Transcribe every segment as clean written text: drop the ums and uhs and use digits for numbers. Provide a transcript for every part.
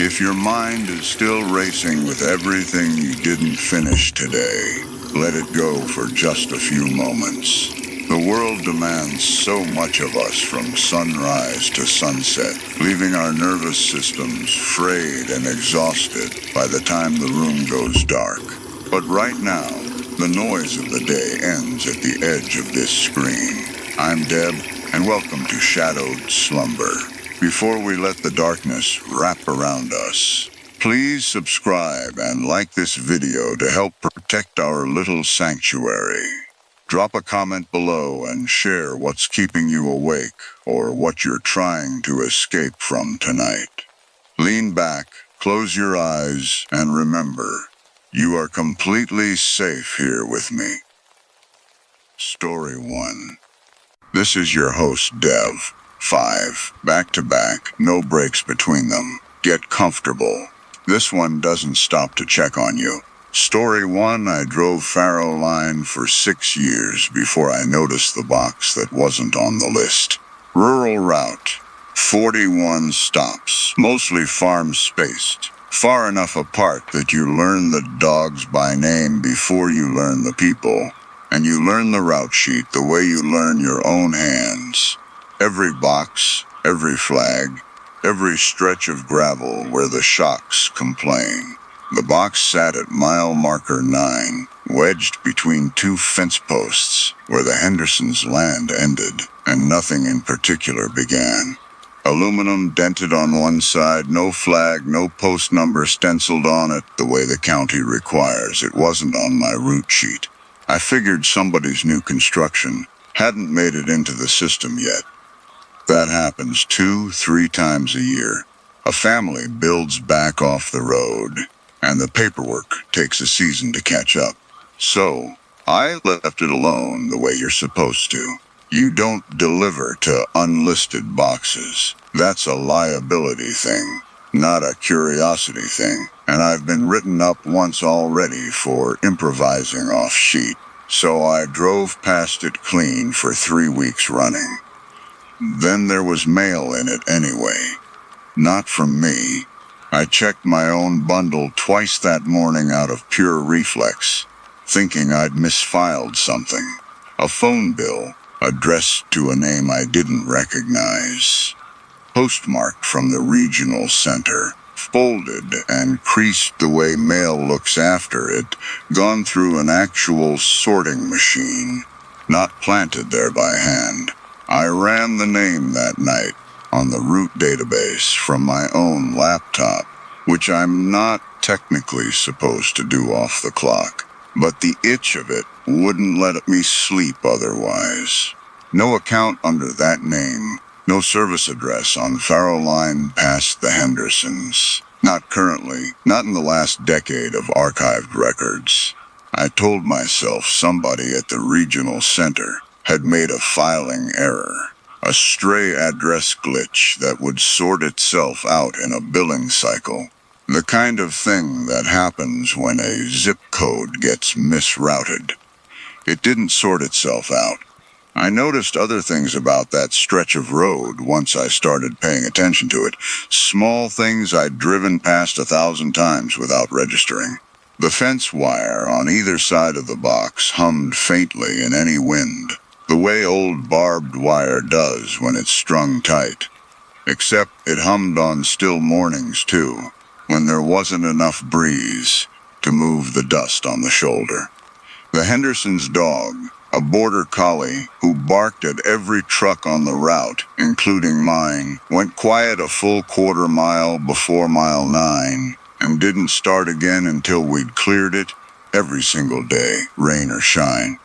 If your mind is still racing with everything you didn't finish today, let it go for just a few moments. The world demands so much of us from sunrise to sunset, leaving our nervous systems frayed and exhausted by the time the room goes dark. But right now, the noise of the day ends at the edge of this screen. I'm Deb, and welcome to Shadowed Slumber. Before we let the darkness wrap around us, please subscribe and like this video to help protect our little sanctuary. Drop a comment below and share what's keeping you awake or what you're trying to escape from tonight. Lean back, close your eyes, and remember, you are completely safe here with me. Story 1. This is your host, Dev. 5. Back to back, no breaks between them. Get comfortable. This one doesn't stop to check on you. Story 1, I drove Faro Line for 6 years before I noticed the box that wasn't on the list. Rural route. 41 stops, mostly farm-spaced. Far enough apart that you learn the dogs by name before you learn the people. And you learn the route sheet the way you learn your own hands. Every box, every flag, every stretch of gravel where the shocks complain. The box sat at mile marker 9, wedged between two fence posts where the Hendersons' land ended and nothing in particular began. Aluminum dented on one side, no flag, no post number stenciled on it the way the county requires. It wasn't on my route sheet. I figured somebody's new construction hadn't made it into the system yet. That happens 2-3 times a year. A family builds back off the road, and the paperwork takes a season to catch up. So, I left it alone the way you're supposed to. You don't deliver to unlisted boxes. That's a liability thing, not a curiosity thing. And I've been written up once already for improvising off sheet. So I drove past it clean for 3 weeks running. Then there was mail in it anyway. Not from me. I checked my own bundle twice that morning out of pure reflex, thinking I'd misfiled something. A phone bill addressed to a name I didn't recognize. Postmarked from the regional center, folded and creased the way mail looks after it, gone through an actual sorting machine, not planted there by hand. I ran the name that night on the route database from my own laptop, which I'm not technically supposed to do off the clock, but the itch of it wouldn't let me sleep otherwise. No account under that name, no service address on Faro Line past the Hendersons. Not currently, not in the last decade of archived records. I told myself somebody at the regional center had made a filing error, a stray address glitch that would sort itself out in a billing cycle. The kind of thing that happens when a zip code gets misrouted. It didn't sort itself out. I noticed other things about that stretch of road once I started paying attention to it. Small things I'd driven past 1,000 times without registering. The fence wire on either side of the box hummed faintly in any wind, the way old barbed wire does when it's strung tight. Except it hummed on still mornings too, when there wasn't enough breeze to move the dust on the shoulder. The Hendersons' dog, a border collie who barked at every truck on the route, including mine, went quiet a full quarter mile before mile 9 and didn't start again until we'd cleared it every single day, rain or shine,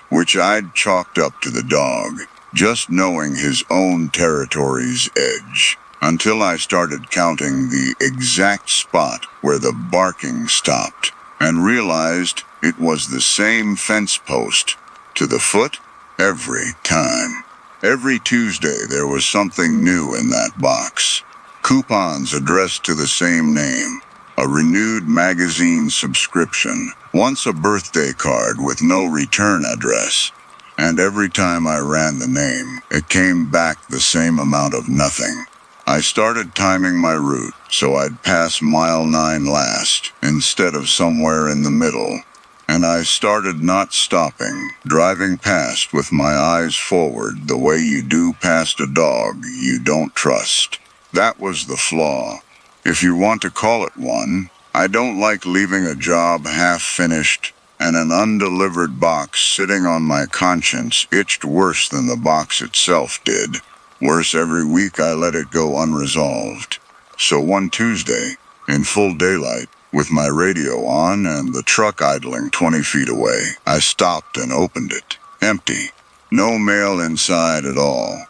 which I'd chalked up to the dog, just knowing his own territory's edge, until I started counting the exact spot where the barking stopped and realized it was the same fence post to the foot every time. Every Tuesday there was something new in that box. Coupons addressed to the same name, a renewed magazine subscription, once a birthday card with no return address, and every time I ran the name, it came back the same amount of nothing. I started timing my route so I'd pass mile 9 last instead of somewhere in the middle. And I started not stopping, driving past with my eyes forward the way you do past a dog you don't trust. That was the flaw, if you want to call it one. I don't like leaving a job half-finished, and an undelivered box sitting on my conscience itched worse than the box itself did. Worse, every week I let it go unresolved. So one Tuesday, in full daylight, with my radio on and the truck idling 20 feet away, I stopped and opened it. Empty. No mail inside at all.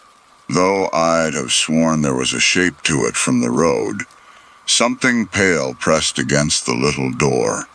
Though I'd have sworn there was a shape to it from the road. Something pale pressed against the little door,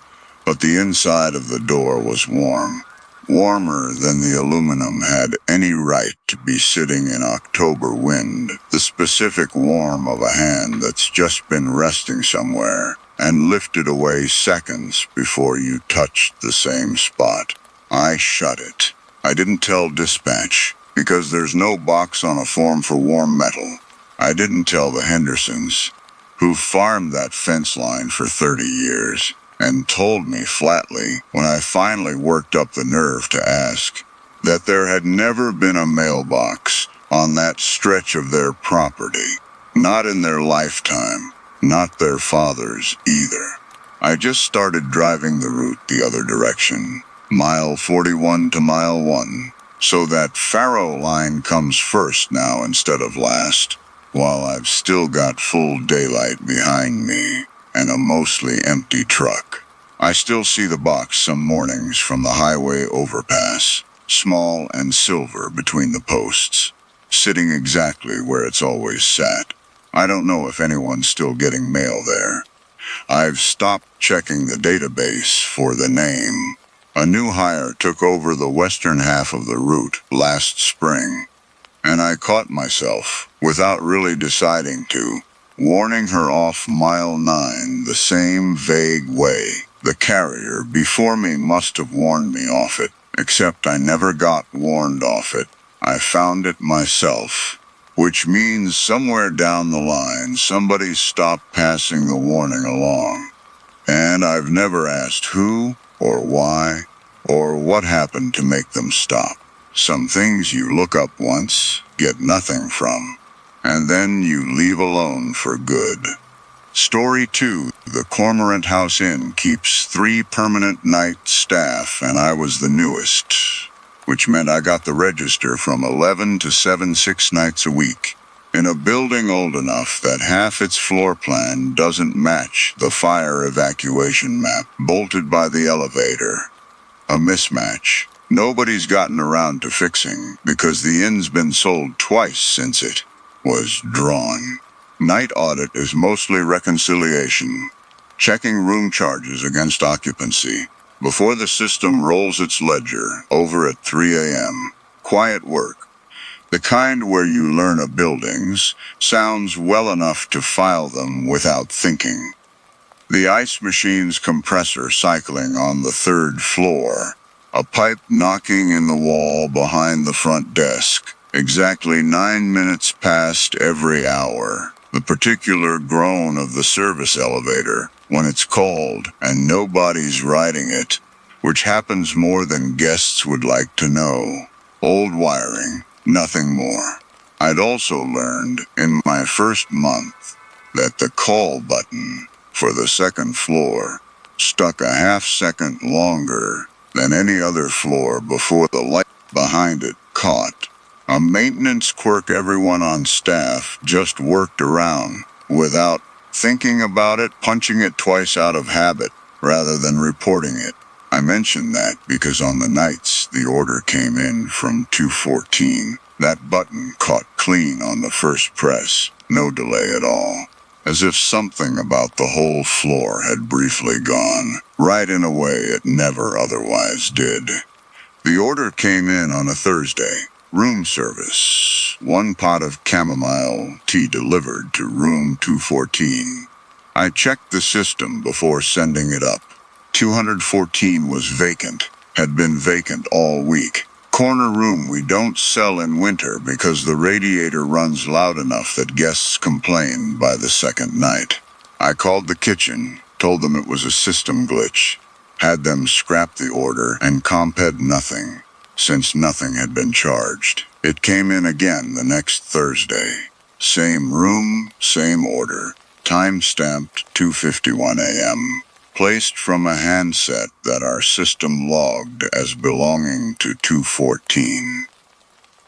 but the inside of the door was warm. Warmer than the aluminum had any right to be sitting in October wind, the specific warmth of a hand that's just been resting somewhere and lifted away seconds before you touched the same spot. I shut it. I didn't tell dispatch, because there's no box on a form for warm metal. I didn't tell the Hendersons, who farmed that fence line for 30 years. And told me flatly, when I finally worked up the nerve to ask, that there had never been a mailbox on that stretch of their property. Not in their lifetime, not their father's either. I just started driving the route the other direction, mile 41 to mile 1, so that Faro line comes first now instead of last, while I've still got full daylight behind me and a mostly empty truck. I still see the box some mornings from the highway overpass, small and silver between the posts, sitting exactly where it's always sat. I don't know if anyone's still getting mail there. I've stopped checking the database for the name. A new hire took over the western half of the route last spring, and I caught myself, without really deciding to, warning her off mile 9 the same vague way. The carrier before me must have warned me off it, except I never got warned off it. I found it myself, which means somewhere down the line somebody stopped passing the warning along. And I've never asked who or why or what happened to make them stop. Some things you look up once, get nothing from, and then you leave alone for good. Story 2. The Cormorant House Inn keeps 3 permanent night staff, and I was the newest, which meant I got the register from 11 to 7 6 nights a week, in a building old enough that half its floor plan doesn't match the fire evacuation map bolted by the elevator. A mismatch. Nobody's gotten around to fixing, because the inn's been sold twice since it was drawn. Night audit is mostly reconciliation, checking room charges against occupancy, before the system rolls its ledger over at 3 a.m. Quiet work. The kind where you learn a building's sounds well enough to file them without thinking. The ice machine's compressor cycling on the 3rd floor. A pipe knocking in the wall behind the front desk. Exactly 9 minutes past every hour. The particular groan of the service elevator when it's called and nobody's riding it, which happens more than guests would like to know. Old wiring, nothing more. I'd also learned in my first month that the call button for the 2nd floor stuck a half-second longer than any other floor before the light behind it caught. A maintenance quirk everyone on staff just worked around without thinking about it, punching it twice out of habit rather than reporting it. I mention that because on the nights the order came in from 214, that button caught clean on the first press, no delay at all. As if something about the whole floor had briefly gone, right in a way it never otherwise did. The order came in on a Thursday. Room service. 1 pot of chamomile tea delivered to room 214. I checked the system before sending it up. 214 was vacant, had been vacant all week. corner room we don't sell in winter because the radiator runs loud enough that guests complain by the second night. I called the kitchen, told them it was a system glitch, had them scrap the order, and comped nothing, since nothing had been charged. It came in again the next Thursday. Same room, same order, time-stamped 2:51 a.m., placed from a handset that our system logged as belonging to 214.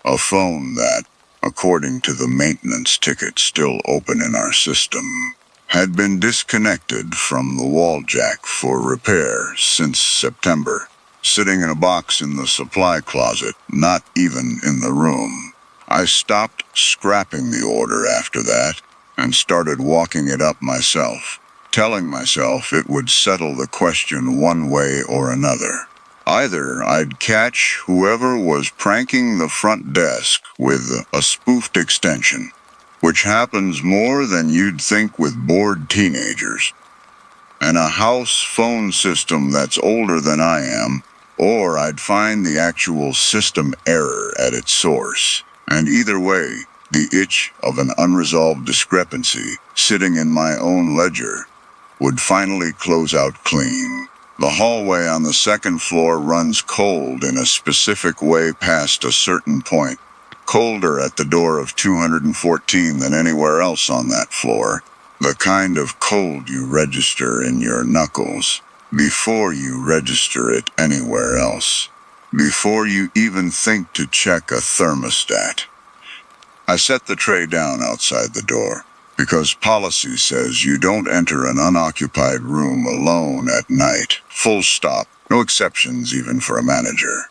A phone that, according to the maintenance ticket still open in our system, had been disconnected from the wall jack for repair since September, sitting in a box in the supply closet, not even in the room. I stopped scrapping the order after that and started walking it up myself, telling myself it would settle the question one way or another. Either I'd catch whoever was pranking the front desk with a spoofed extension, which happens more than you'd think with bored teenagers, and a house phone system that's older than I am, or I'd find the actual system error at its source. And either way, the itch of an unresolved discrepancy sitting in my own ledger would finally close out clean. The hallway on the second floor runs cold in a specific way past a certain point, colder at the door of 214 than anywhere else on that floor, the kind of cold you register in your knuckles before you register it anywhere else, before you even think to check a thermostat. I set the tray down outside the door, because policy says you don't enter an unoccupied room alone at night, full stop, no exceptions even for a manager.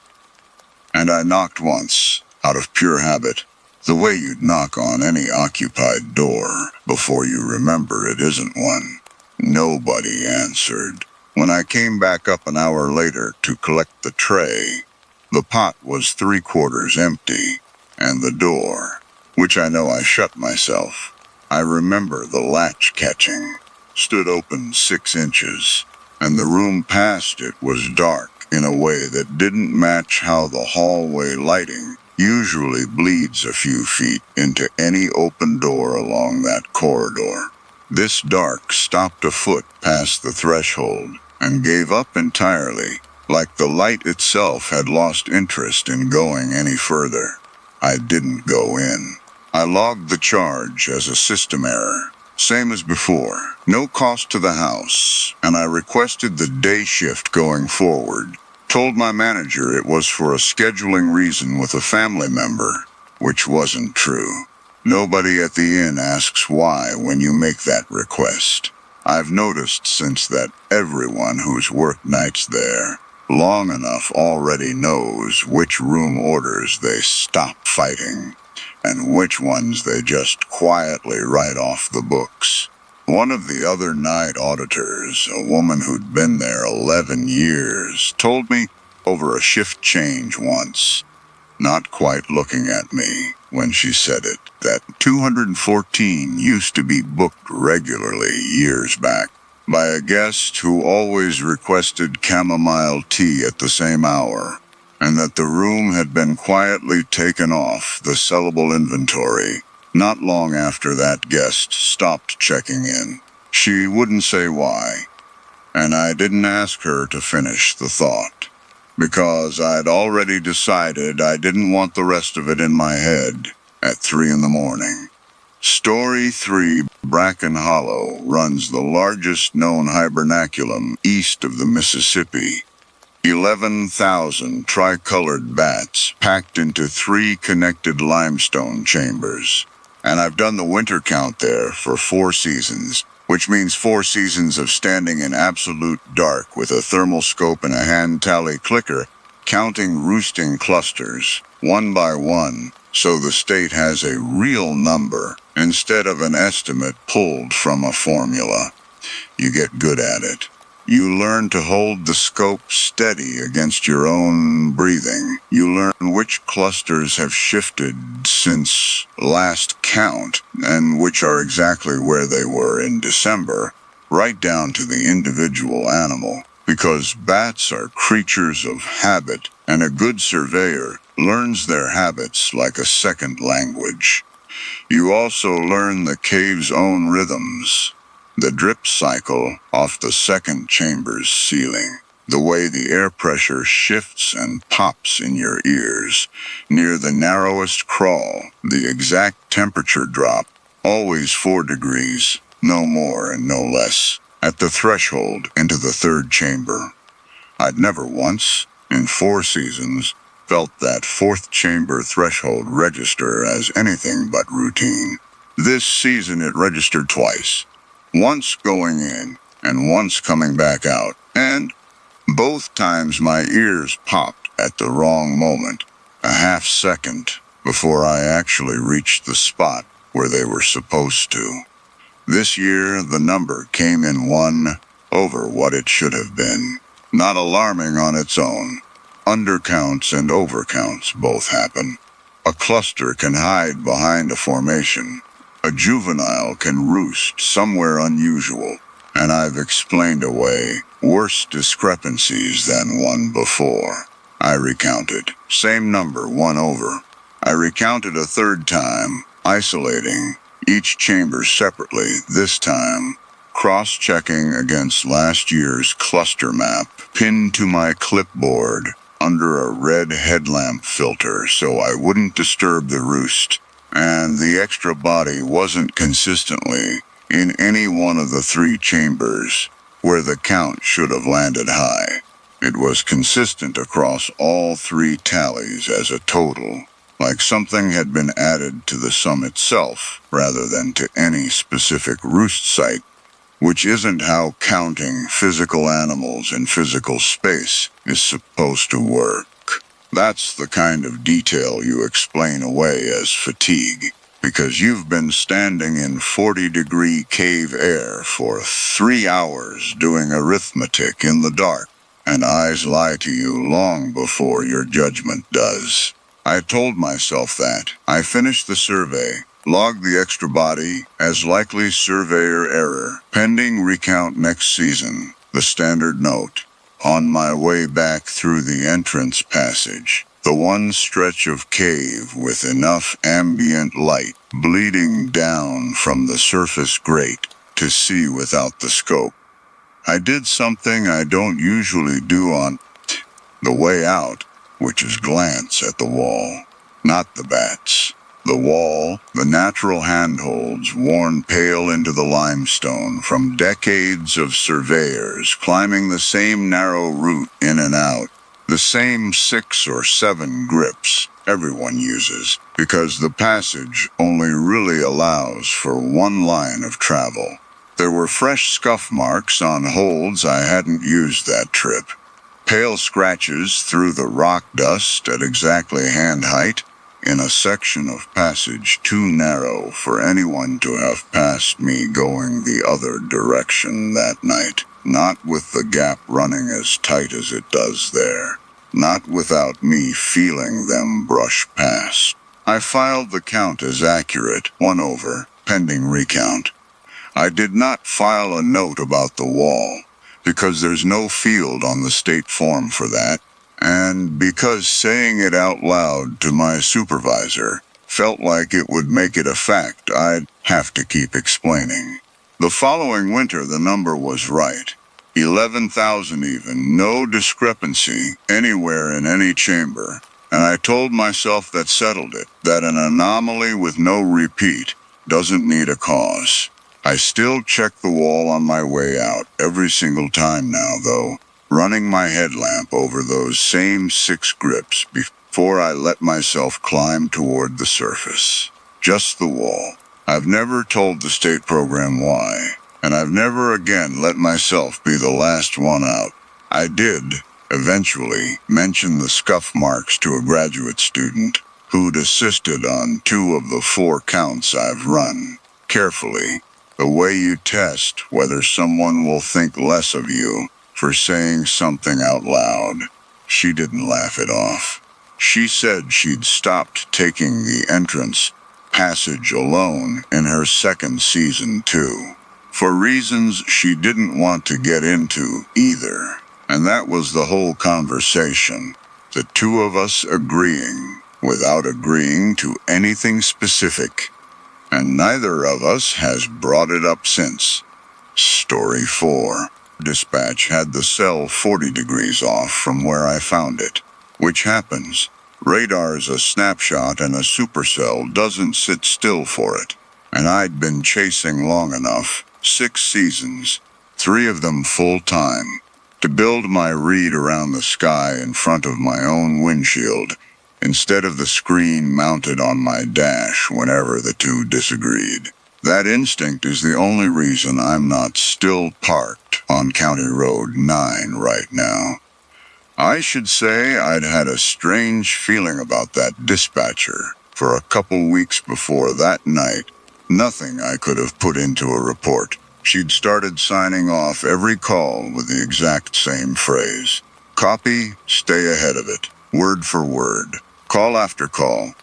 And I knocked once, out of pure habit, the way you'd knock on any occupied door before you remember it isn't one. Nobody answered. When I came back up an hour later to collect the tray, the pot was 3/4 empty, and the door, which I know I shut myself, I remember the latch catching, stood open 6 inches, and the room past it was dark in a way that didn't match how the hallway lighting usually bleeds a few feet into any open door along that corridor. This dark stopped a foot past the threshold and gave up entirely, like the light itself had lost interest in going any further. I didn't go in. I logged the charge as a system error, same as before, no cost to the house, and I requested the day shift going forward. Told my manager it was for a scheduling reason with a family member, which wasn't true. Nobody at the inn asks why when you make that request. I've noticed since that everyone who's worked nights there long enough already knows which room orders they stop fighting, and which ones they just quietly write off the books. One of the other night auditors, a woman who'd been there 11 years, told me over a shift change once, not quite looking at me when she said it, that 214 used to be booked regularly years back by a guest who always requested chamomile tea at the same hour, and that the room had been quietly taken off the sellable inventory not long after that guest stopped checking in. She wouldn't say why, and I didn't ask her to finish the thought, because I'd already decided I didn't want the rest of it in my head at 3 in the morning. Story 3, Bracken Hollow, runs the largest known hibernaculum east of the Mississippi. 11,000 tricolored bats packed into 3 connected limestone chambers. And I've done the winter count there for 4 seasons, which means 4 seasons of standing in absolute dark with a thermal scope and a hand tally clicker, counting roosting clusters, one by one, so the state has a real number instead of an estimate pulled from a formula. You get good at it. You learn to hold the scope steady against your own breathing. You learn which clusters have shifted since last count and which are exactly where they were in December, right down to the individual animal. because bats are creatures of habit, and a good surveyor learns their habits like a second language. You also learn the cave's own rhythms, the drip cycle off the second chamber's ceiling, the way the air pressure shifts and pops in your ears. Near the narrowest crawl, the exact temperature drop, always 4 degrees, no more and no less, at the threshold into the third chamber. I'd never once, in 4 seasons, felt that fourth chamber threshold register as anything but routine. This season it registered twice, once going in and once coming back out, and both times my ears popped at the wrong moment, a half second before I actually reached the spot where they were supposed to. This year, the number came in 1 over what it should have been. Not alarming on its own. Undercounts and overcounts both happen. A cluster can hide behind a formation. A juvenile can roost somewhere unusual. And I've explained away worse discrepancies than one before. I recounted. Same number, 1 over. I recounted a third time, isolating each chamber separately, this time cross-checking against last year's cluster map, pinned to my clipboard under a red headlamp filter so I wouldn't disturb the roost, and the extra body wasn't consistently in any one of the 3 chambers where the count should have landed high. It was consistent across all 3 tallies as a total, like something had been added to the sum itself rather than to any specific roost site, which isn't how counting physical animals in physical space is supposed to work. That's the kind of detail you explain away as fatigue, because you've been standing in 40-degree cave air for 3 hours doing arithmetic in the dark, and eyes lie to you long before your judgment does. I told myself that. I finished the survey, logged the extra body as likely surveyor error, pending recount next season, the standard note. On my way back through the entrance passage, the one stretch of cave with enough ambient light bleeding down from the surface grate to see without the scope, I did something I don't usually do on the way out, which is glance at the wall. Not the bats. The wall, the natural handholds worn pale into the limestone from decades of surveyors climbing the same narrow route in and out, the same 6 or 7 grips everyone uses, because the passage only really allows for 1 line of travel. There were fresh scuff marks on holds I hadn't used that trip. Pale scratches through the rock dust at exactly hand height, in a section of passage too narrow for anyone to have passed me going the other direction that night, not with the gap running as tight as it does there, not without me feeling them brush past. I filed the count as accurate, 1 over, pending recount. I did not file a note about the wall, because there's no field on the state form for that, and because saying it out loud to my supervisor felt like it would make it a fact I'd have to keep explaining. The following winter the number was right. 11,000 even, no discrepancy anywhere in any chamber, and I told myself that settled it, that an anomaly with no repeat doesn't need a cause. I still check the wall on my way out every single time now, though, running my headlamp over those same 6 grips before I let myself climb toward the surface. Just the wall. I've never told the state program why, and I've never again let myself be the last one out. I did, eventually, mention the scuff marks to a graduate student who'd assisted on 2 of the 4 counts I've run. Carefully, the way you test whether someone will think less of you for saying something out loud. She didn't laugh it off. She said she'd stopped taking the entrance passage alone in her 2nd season too, for reasons she didn't want to get into either. And that was the whole conversation. The two of us agreeing, without agreeing to anything specific. And neither of us has brought it up since. Story 4. Dispatch had the cell 40 degrees off from where I found it. Which happens. Radar's a snapshot and a supercell doesn't sit still for it. And I'd been chasing long enough, 6 seasons, 3 of them full-time, to build my read around the sky in front of my own windshield, instead of the screen mounted on my dash whenever the two disagreed. That instinct is the only reason I'm not still parked on County Road 9 right now. I should say I'd had a strange feeling about that dispatcher for a couple weeks before that night. Nothing I could have put into a report. She'd started signing off every call with the exact same phrase. Copy, stay ahead of it, word for word, call after call.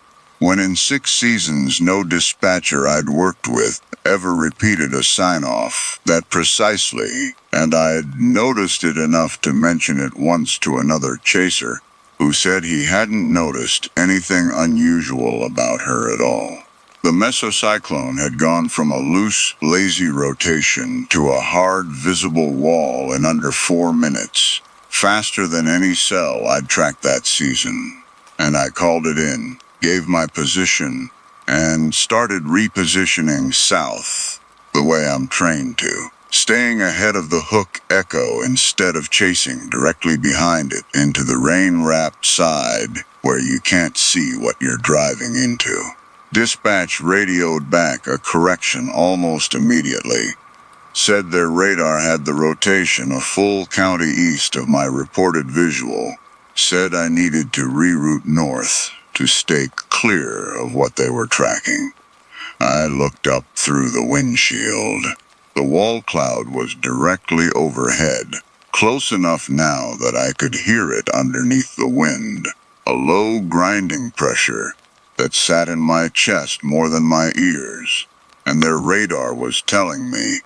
When in 6 seasons no dispatcher I'd worked with ever repeated a sign-off that precisely, and I'd noticed it enough to mention it once to another chaser, who said he hadn't noticed anything unusual about her at all. The mesocyclone had gone from a loose, lazy rotation to a hard, visible wall in under 4 minutes, faster than any cell I'd tracked that season. And I called it in, gave my position, and started repositioning south, the way I'm trained to, staying ahead of the hook echo instead of chasing directly behind it into the rain-wrapped side where you can't see what you're driving into. Dispatch radioed back a correction almost immediately. Said their radar had the rotation a full county east of my reported visual. Said I needed to reroute north to stay clear of what they were tracking. I looked up through the windshield. The wall cloud was directly overhead, close enough now that I could hear it underneath the wind. A low grinding pressure that sat in my chest more than my ears, and their radar was telling me,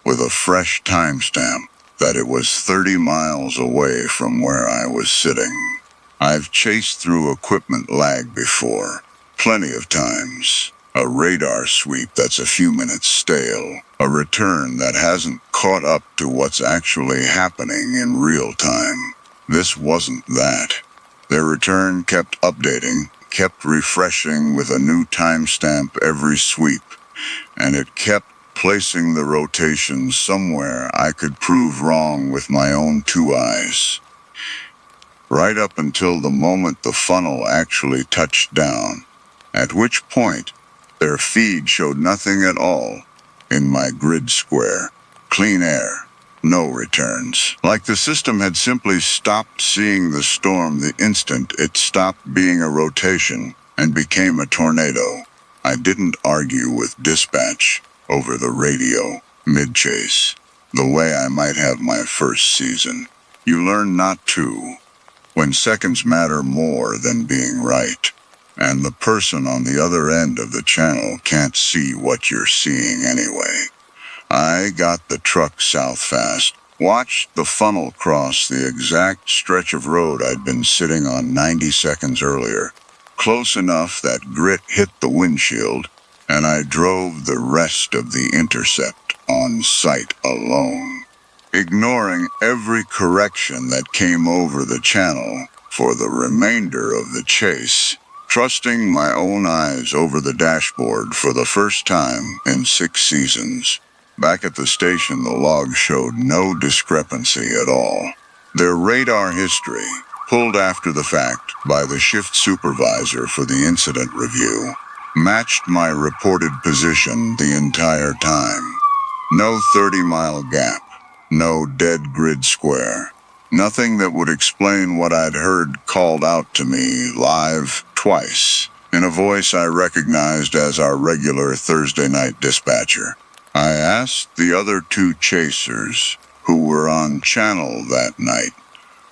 with a fresh timestamp, that it was 30 miles away from where I was sitting. I've chased through equipment lag before, plenty of times. A radar sweep that's a few minutes stale, a return that hasn't caught up to what's actually happening in real time. This wasn't that. Their return kept updating, kept refreshing with a new timestamp every sweep, and it kept placing the rotation somewhere I could prove wrong with my own 2 eyes. Right up until the moment the funnel actually touched down, at which point their feed showed nothing at all in my grid square. Clean air, no returns. Like the system had simply stopped seeing the storm the instant it stopped being a rotation and became a tornado. I didn't argue with dispatch over the radio, mid-chase, the way I might have my first season. You learn not to, when seconds matter more than being right, and the person on the other end of the channel can't see what you're seeing anyway. I got the truck south fast, watched the funnel cross the exact stretch of road I'd been sitting on 90 seconds earlier, close enough that grit hit the windshield, and I drove the rest of the intercept on sight alone, ignoring every correction that came over the channel for the remainder of the chase, trusting my own eyes over the dashboard for the first time in 6 seasons. Back at the station, the log showed no discrepancy at all. Their radar history, pulled after the fact by the shift supervisor for the incident review, matched my reported position the entire time. No 30-mile gap, no dead grid square, nothing that would explain what I'd heard called out to me live twice, in a voice I recognized as our regular Thursday night dispatcher. I asked the other 2 chasers, who were on channel that night,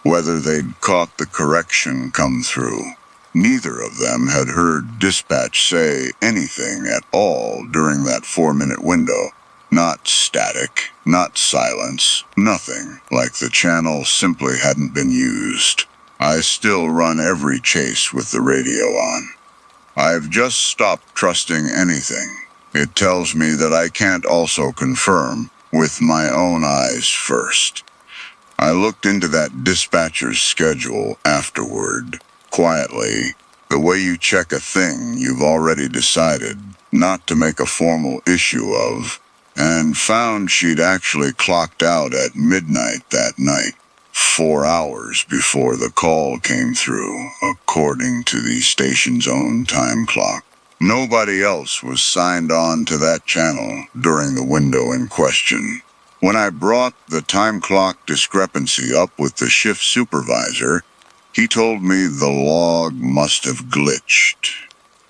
whether they'd caught the correction come through. Neither of them had heard dispatch say anything at all during that 4-minute window. Not static, not silence, nothing, like the channel simply hadn't been used. I still run every chase with the radio on. I've just stopped trusting anything. It tells me that I can't also confirm with my own eyes first. I looked into that dispatcher's schedule afterward, quietly, the way you check a thing you've already decided not to make a formal issue of, and found she'd actually clocked out at midnight that night, 4 hours before the call came through, according to the station's own time clock. Nobody else was signed on to that channel during the window in question. When I brought the time clock discrepancy up with the shift supervisor, he told me the log must have glitched,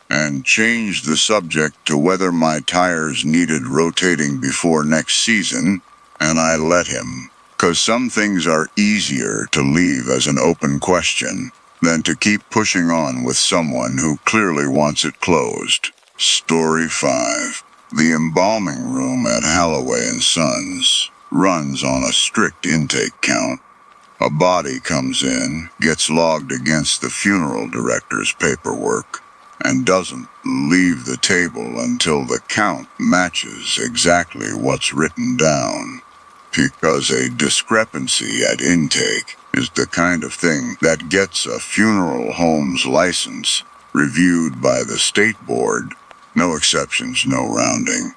and changed the subject to whether my tires needed rotating before next season, and I let him, 'cause some things are easier to leave as an open question than to keep pushing on with someone who clearly wants it closed. Story 5. The embalming room at Holloway & Sons runs on a strict intake count. A body comes in, gets logged against the funeral director's paperwork, and doesn't leave the table until the count matches exactly what's written down. Because a discrepancy at intake is the kind of thing that gets a funeral home's license reviewed by the state board. No exceptions, no rounding.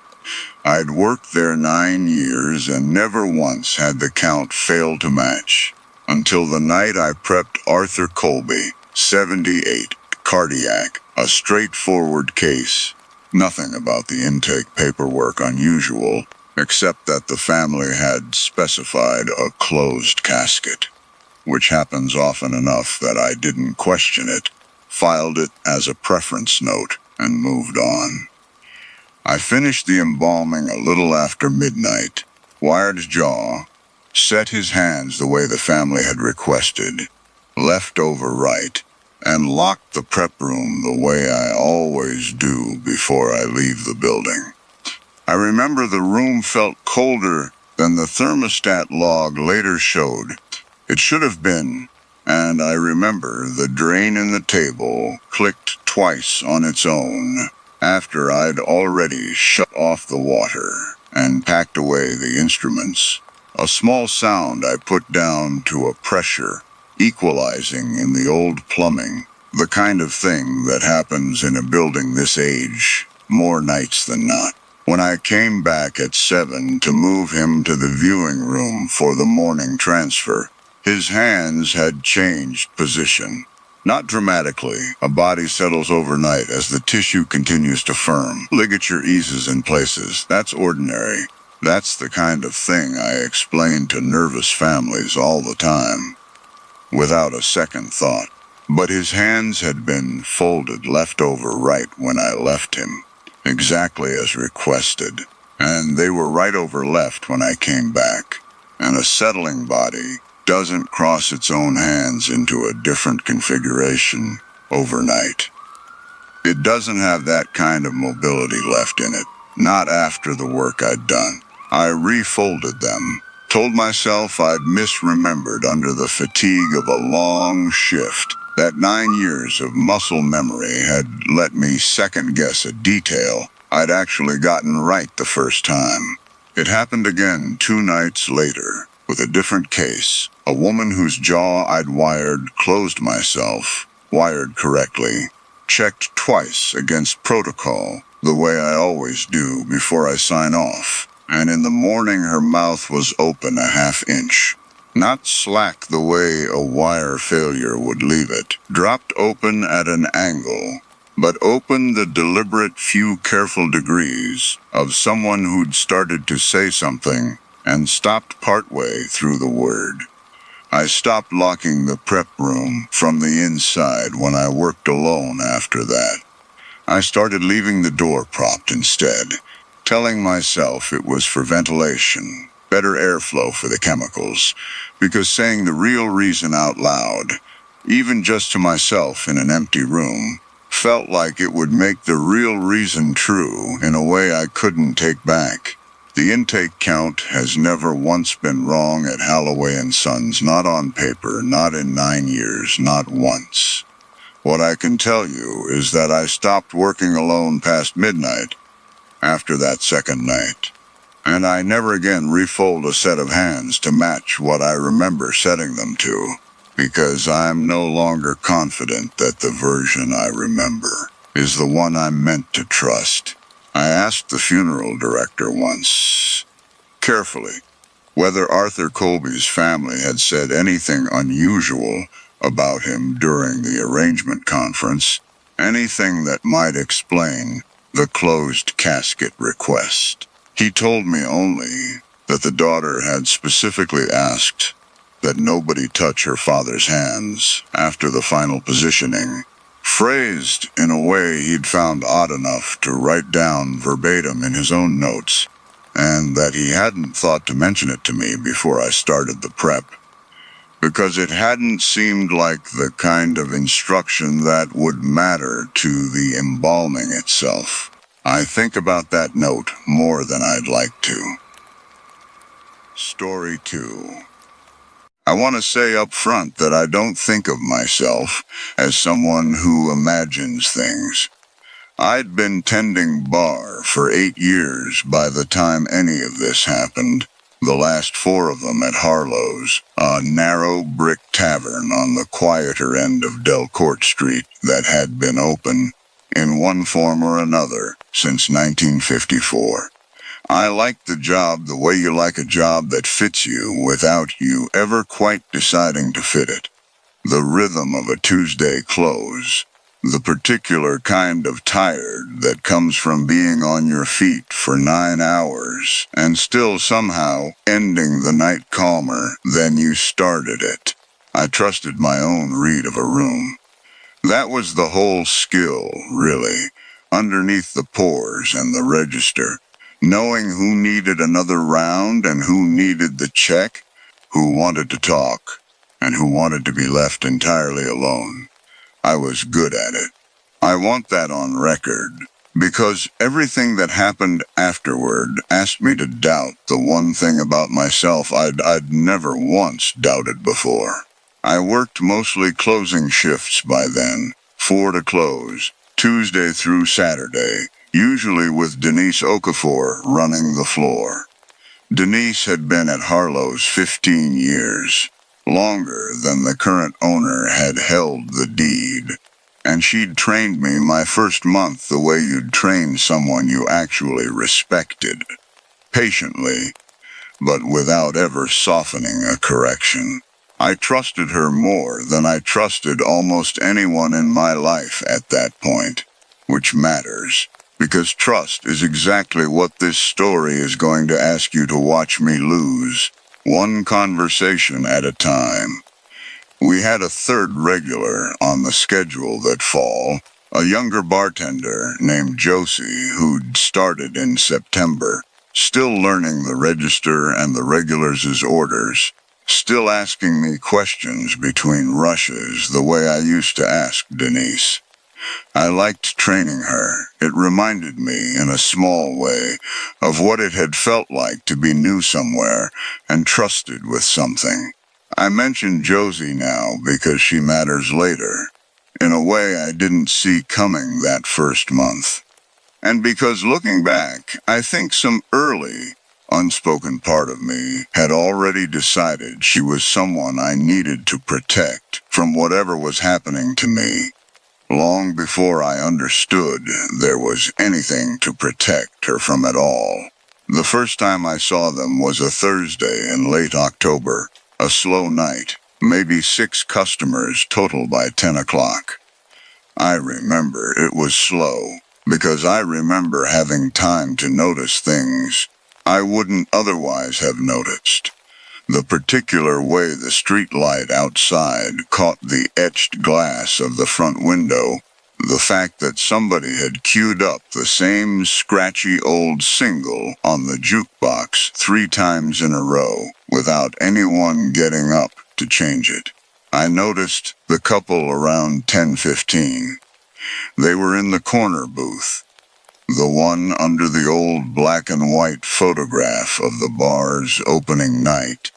I'd worked there 9 years and never once had the count fail to match, until the night I prepped Arthur Colby, 78, cardiac, a straightforward case. Nothing about the intake paperwork unusual, except that the family had specified a closed casket, which happens often enough that I didn't question it, filed it as a preference note, and moved on. I finished the embalming a little after midnight, wired jaw, set his hands the way the family had requested, left over right, and locked the prep room the way I always do before I leave the building. I remember the room felt colder than the thermostat log later showed it should have been, and I remember the drain in the table clicked twice on its own after I'd already shut off the water and packed away the instruments. A small sound I put down to a pressure equalizing in the old plumbing, the kind of thing that happens in a building this age more nights than not. When I came back at 7 to move him to the viewing room for the morning transfer, his hands had changed position. Not dramatically. A body settles overnight as the tissue continues to firm. Ligature eases in places. That's ordinary. That's the kind of thing I explain to nervous families all the time, without a second thought. But his hands had been folded left over right when I left him, exactly as requested, and they were right over left when I came back. And a settling body doesn't cross its own hands into a different configuration overnight. It doesn't have that kind of mobility left in it, not after the work I'd done. I refolded them, told myself I'd misremembered under the fatigue of a long shift. That 9 years of muscle memory had let me second-guess a detail I'd actually gotten right the first time. It happened again 2 nights later, with a different case. A woman whose jaw I'd wired closed myself, wired correctly, checked twice against protocol, the way I always do before I sign off, and in the morning her mouth was open a half-inch. Not slack the way a wire failure would leave it, dropped open at an angle, but open the deliberate few careful degrees of someone who'd started to say something and stopped partway through the word. I stopped locking the prep room from the inside when I worked alone after that. I started leaving the door propped instead, telling myself it was for ventilation, better airflow for the chemicals, because saying the real reason out loud, even just to myself in an empty room, felt like it would make the real reason true in a way I couldn't take back. The intake count has never once been wrong at Holloway & Sons, not on paper, not in 9 years, not once. What I can tell you is that I stopped working alone past midnight after that second night, and I never again refold a set of hands to match what I remember setting them to, because I'm no longer confident that the version I remember is the one I'm meant to trust. I asked the funeral director once, carefully, whether Arthur Colby's family had said anything unusual about him during the arrangement conference, anything that might explain the closed casket request. He told me only that the daughter had specifically asked that nobody touch her father's hands after the final positioning, phrased in a way he'd found odd enough to write down verbatim in his own notes, and that he hadn't thought to mention it to me before I started the prep, because it hadn't seemed like the kind of instruction that would matter to the embalming itself. I think about that note more than I'd like to. Story 2. I want to say up front that I don't think of myself as someone who imagines things. I'd been tending bar for 8 years by the time any of this happened, the last 4 of them at Harlow's, a narrow brick tavern on the quieter end of Delcourt Street that had been open, in one form or another, since 1954. I liked the job the way you like a job that fits you without you ever quite deciding to fit it. The rhythm of a Tuesday close, the particular kind of tired that comes from being on your feet for 9 hours and still somehow ending the night calmer than you started it. I trusted my own read of a room. That was the whole skill, really, underneath the pores and the register, knowing who needed another round and who needed the check, who wanted to talk, and who wanted to be left entirely alone. I was good at it. I want that on record, because everything that happened afterward asked me to doubt the one thing about myself I'd never once doubted before. I worked mostly closing shifts by then, 4 to close, Tuesday through Saturday, usually with Denise Okafor running the floor. Denise had been at Harlow's 15 years, longer than the current owner had held the deed, and she'd trained me my first month the way you'd train someone you actually respected, patiently, but without ever softening a correction. I trusted her more than I trusted almost anyone in my life at that point, which matters, because trust is exactly what this story is going to ask you to watch me lose, one conversation at a time. We had a third regular on the schedule that fall, a younger bartender named Josie who'd started in September, still learning the register and the regulars' orders, still asking me questions between rushes the way I used to ask Denise. I liked training her. It reminded me, in a small way, of what it had felt like to be new somewhere and trusted with something. I mention Josie now because she matters later, in a way I didn't see coming that first month. And because looking back, I think some early, unspoken part of me had already decided she was someone I needed to protect from whatever was happening to me, long before I understood there was anything to protect her from at all. The first time I saw them was a Thursday in late October, a slow night, maybe 6 customers total by 10 o'clock. I remember it was slow, because I remember having time to notice things I wouldn't otherwise have noticed. The particular way the street light outside caught the etched glass of the front window, the fact that somebody had queued up the same scratchy old single on the jukebox 3 times in a row without anyone getting up to change it. I noticed the couple around 10:15. They were in the corner booth. The one under the old black and white photograph of the bar's opening night.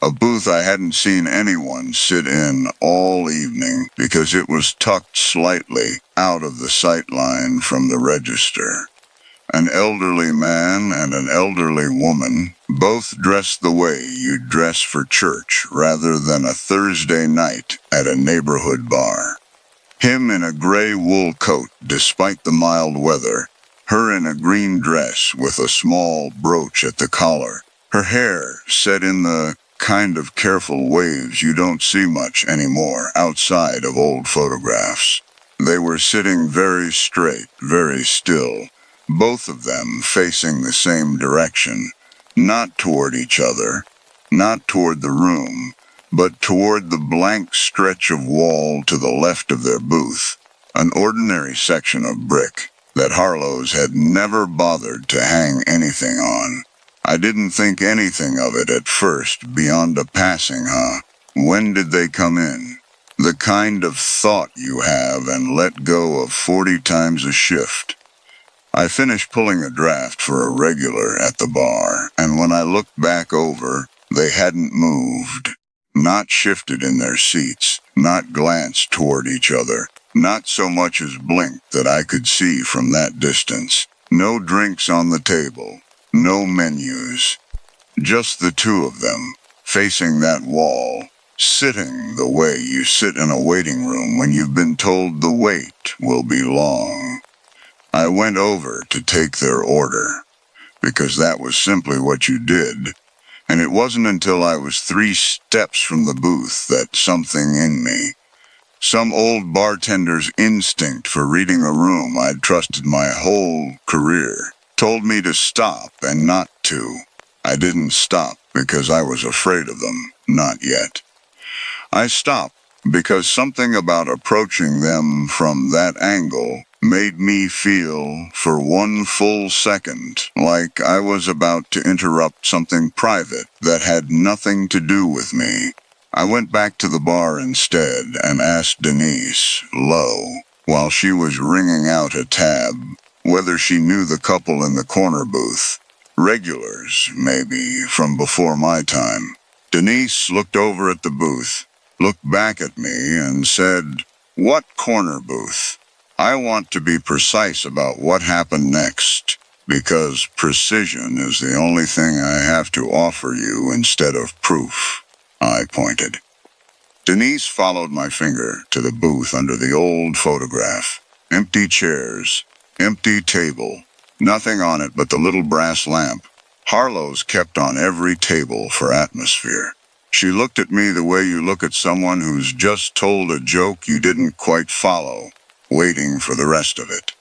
A booth I hadn't seen anyone sit in all evening because it was tucked slightly out of the sight line from the register. An elderly man and an elderly woman, both dressed the way you'd dress for church rather than a Thursday night at a neighborhood bar. Him in a gray wool coat despite the mild weather, her in a green dress with a small brooch at the collar, her hair set in the kind of careful waves you don't see much anymore outside of old photographs. They were sitting very straight, very still, both of them facing the same direction, not toward each other, not toward the room, but toward the blank stretch of wall to the left of their booth, an ordinary section of brick that Harlow's had never bothered to hang anything on. I didn't think anything of it at first beyond a passing, When did they come in? The kind of thought you have and let go of 40 times a shift. I finished pulling a draft for a regular at the bar, and when I looked back over, they hadn't moved. Not shifted in their seats, not glanced toward each other, not so much as blinked that I could see from that distance. No drinks on the table, no menus. Just the two of them, facing that wall, sitting the way you sit in a waiting room when you've been told the wait will be long. I went over to take their order, because that was simply what you did. And it wasn't until I was 3 steps from the booth that something in me, some old bartender's instinct for reading a room I'd trusted my whole career, told me to stop and not to. I didn't stop because I was afraid of them, not yet. I stopped because something about approaching them from that angle made me feel, for one full second, like I was about to interrupt something private that had nothing to do with me. I went back to the bar instead and asked Denise, low, while she was ringing out a tab, whether she knew the couple in the corner booth. Regulars, maybe, from before my time. Denise looked over at the booth, looked back at me, and said, "What corner booth? I want to be precise about what happened next, because precision is the only thing I have to offer you instead of proof," I pointed. Denise followed my finger to the booth under the old photograph. Empty chairs, empty table, nothing on it but the little brass lamp. Harlow's kept on every table for atmosphere. She looked at me the way you look at someone who's just told a joke you didn't quite follow, waiting for the rest of it.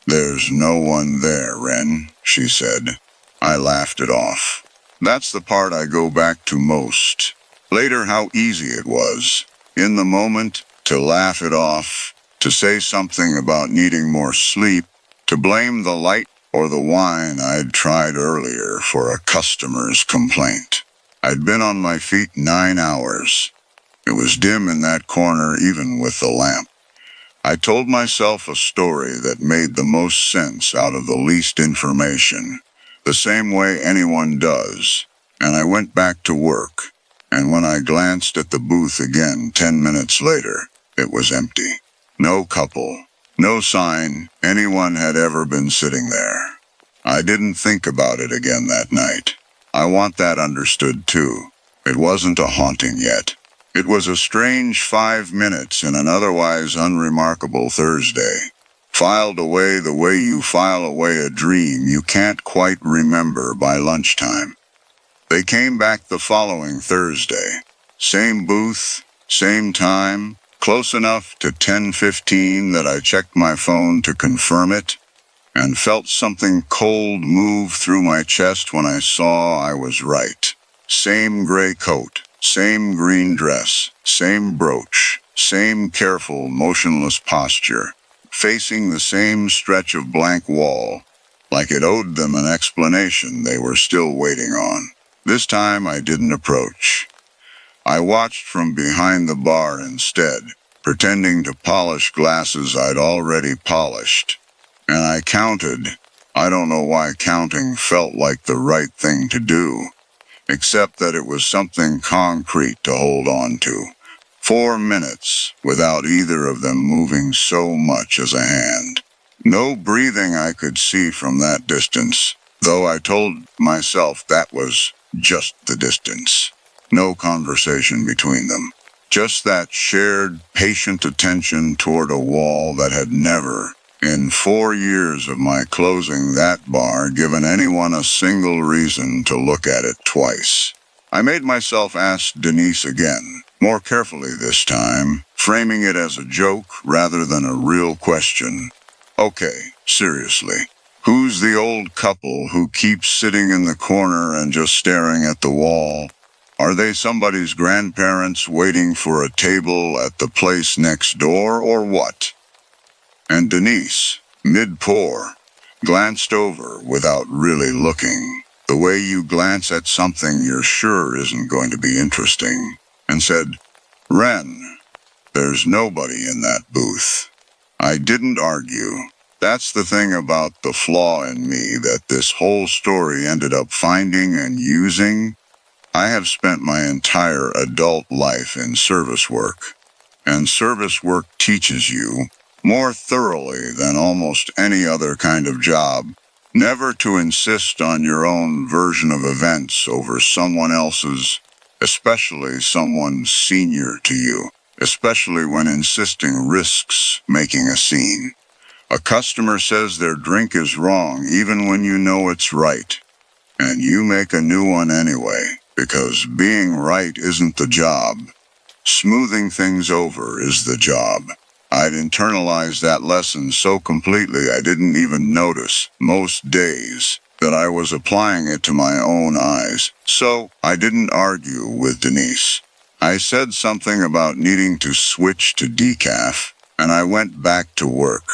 "There's no one there, Wren," she said. I laughed it off. That's the part I go back to most. Later, how easy it was, in the moment, to laugh it off, to say something about needing more sleep, to blame the light or the wine I'd tried earlier for a customer's complaint. I'd been on my feet 9 hours. It was dim in that corner even with the lamp. I told myself a story that made the most sense out of the least information, the same way anyone does, and I went back to work, and when I glanced at the booth again 10 minutes later, it was empty. No couple, no sign anyone had ever been sitting there. I didn't think about it again that night. I want that understood too. It wasn't a haunting yet. It was a strange 5 minutes in an otherwise unremarkable Thursday, filed away the way you file away a dream you can't quite remember by lunchtime. They came back the following Thursday. Same booth, same time, close enough to 10:15 that I checked my phone to confirm it, and felt something cold move through my chest when I saw I was right. Same gray coat, same green dress, same brooch, same careful, motionless posture, facing the same stretch of blank wall, like it owed them an explanation they were still waiting on. This time I didn't approach. I watched from behind the bar instead, pretending to polish glasses I'd already polished. And I counted. I don't know why counting felt like the right thing to do, except that it was something concrete to hold on to. 4 minutes without either of them moving so much as a hand. No breathing I could see from that distance, though I told myself that was just the distance. No conversation between them. Just that shared, patient attention toward a wall that had never, in 4 years of my closing that bar, given anyone a single reason to look at it twice. I made myself ask Denise again, more carefully this time, framing it as a joke rather than a real question. Okay, seriously, who's the old couple who keeps sitting in the corner and just staring at the wall? Are they somebody's grandparents waiting for a table at the place next door, or what? And Denise, mid-pour, glanced over without really looking, the way you glance at something you're sure isn't going to be interesting, and said, "Ren, there's nobody in that booth." I didn't argue. That's the thing about the flaw in me that this whole story ended up finding and using. I have spent my entire adult life in service work, and service work teaches you, more thoroughly than almost any other kind of job, never to insist on your own version of events over someone else's, especially someone senior to you, especially when insisting risks making a scene. A customer says their drink is wrong even when you know it's right, and you make a new one anyway, because being right isn't the job. Smoothing things over is the job. I'd internalized that lesson so completely I didn't even notice, most days, that I was applying it to my own eyes. So I didn't argue with Denise. I said something about needing to switch to decaf, and I went back to work.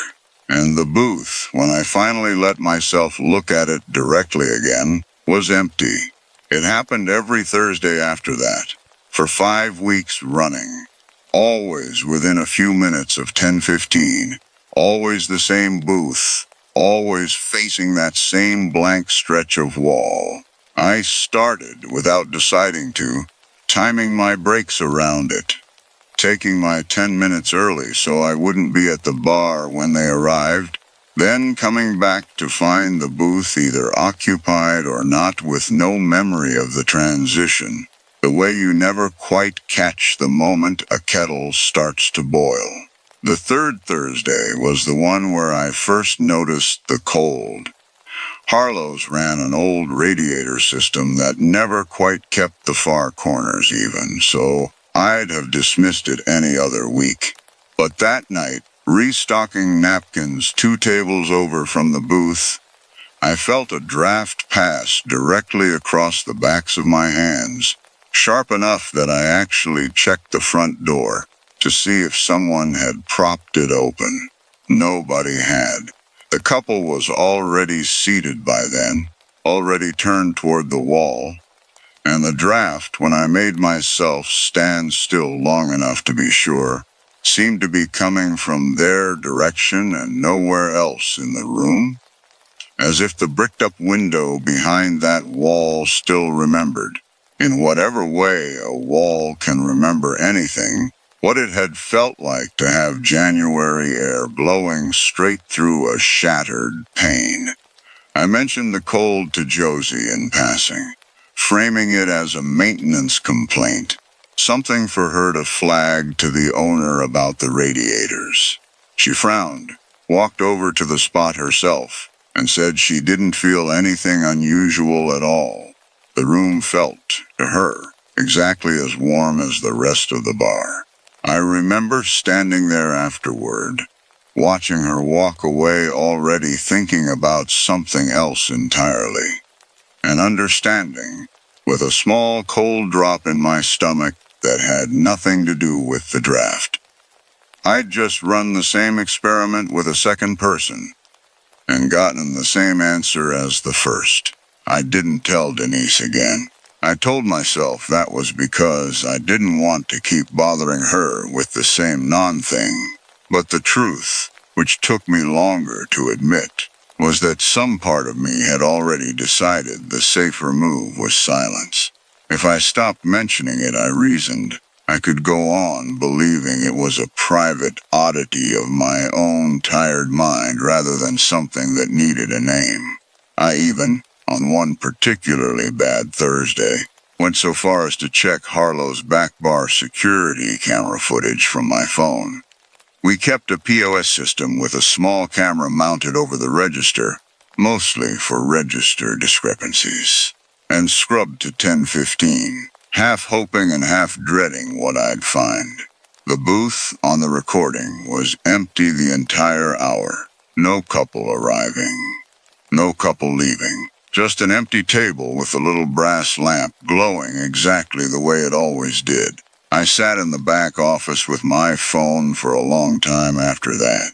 And the booth, when I finally let myself look at it directly again, was empty. It happened every Thursday after that, for 5 weeks running. Always within a few minutes of 10:15, always the same booth, always facing that same blank stretch of wall. I started, without deciding to, timing my breaks around it, taking my 10 minutes early so I wouldn't be at the bar when they arrived, then coming back to find the booth either occupied or not, with no memory of the transition. The way you never quite catch the moment a kettle starts to boil. The third Thursday was the one where I first noticed the cold. Harlow's ran an old radiator system that never quite kept the far corners even, so I'd have dismissed it any other week. But that night, restocking napkins 2 tables over from the booth, I felt a draft pass directly across the backs of my hands, sharp enough that I actually checked the front door to see if someone had propped it open. Nobody had. The couple was already seated by then, already turned toward the wall, and the draft, when I made myself stand still long enough to be sure, seemed to be coming from their direction and nowhere else in the room, as if the bricked-up window behind that wall still remembered, in whatever way a wall can remember anything, what it had felt like to have January air blowing straight through a shattered pane. I mentioned the cold to Josie in passing, framing it as a maintenance complaint, something for her to flag to the owner about the radiators. She frowned, walked over to the spot herself, and said she didn't feel anything unusual at all. The room felt, to her, exactly as warm as the rest of the bar. I remember standing there afterward, watching her walk away, already thinking about something else entirely, and understanding, with a small cold drop in my stomach that had nothing to do with the draft. I'd just run the same experiment with a second person, and gotten the same answer as the first. I didn't tell Denise again. I told myself that was because I didn't want to keep bothering her with the same non-thing. But the truth, which took me longer to admit, was that some part of me had already decided the safer move was silence. If I stopped mentioning it, I reasoned, I could go on believing it was a private oddity of my own tired mind rather than something that needed a name. I even, on one particularly bad Thursday, went so far as to check Harlow's back bar security camera footage from my phone. We kept a POS system with a small camera mounted over the register, mostly for register discrepancies, and scrubbed to 10:15, half hoping and half dreading what I'd find. The booth on the recording was empty the entire hour. No couple arriving. No couple leaving. Just an empty table with a little brass lamp glowing exactly the way it always did. I sat in the back office with my phone for a long time after that,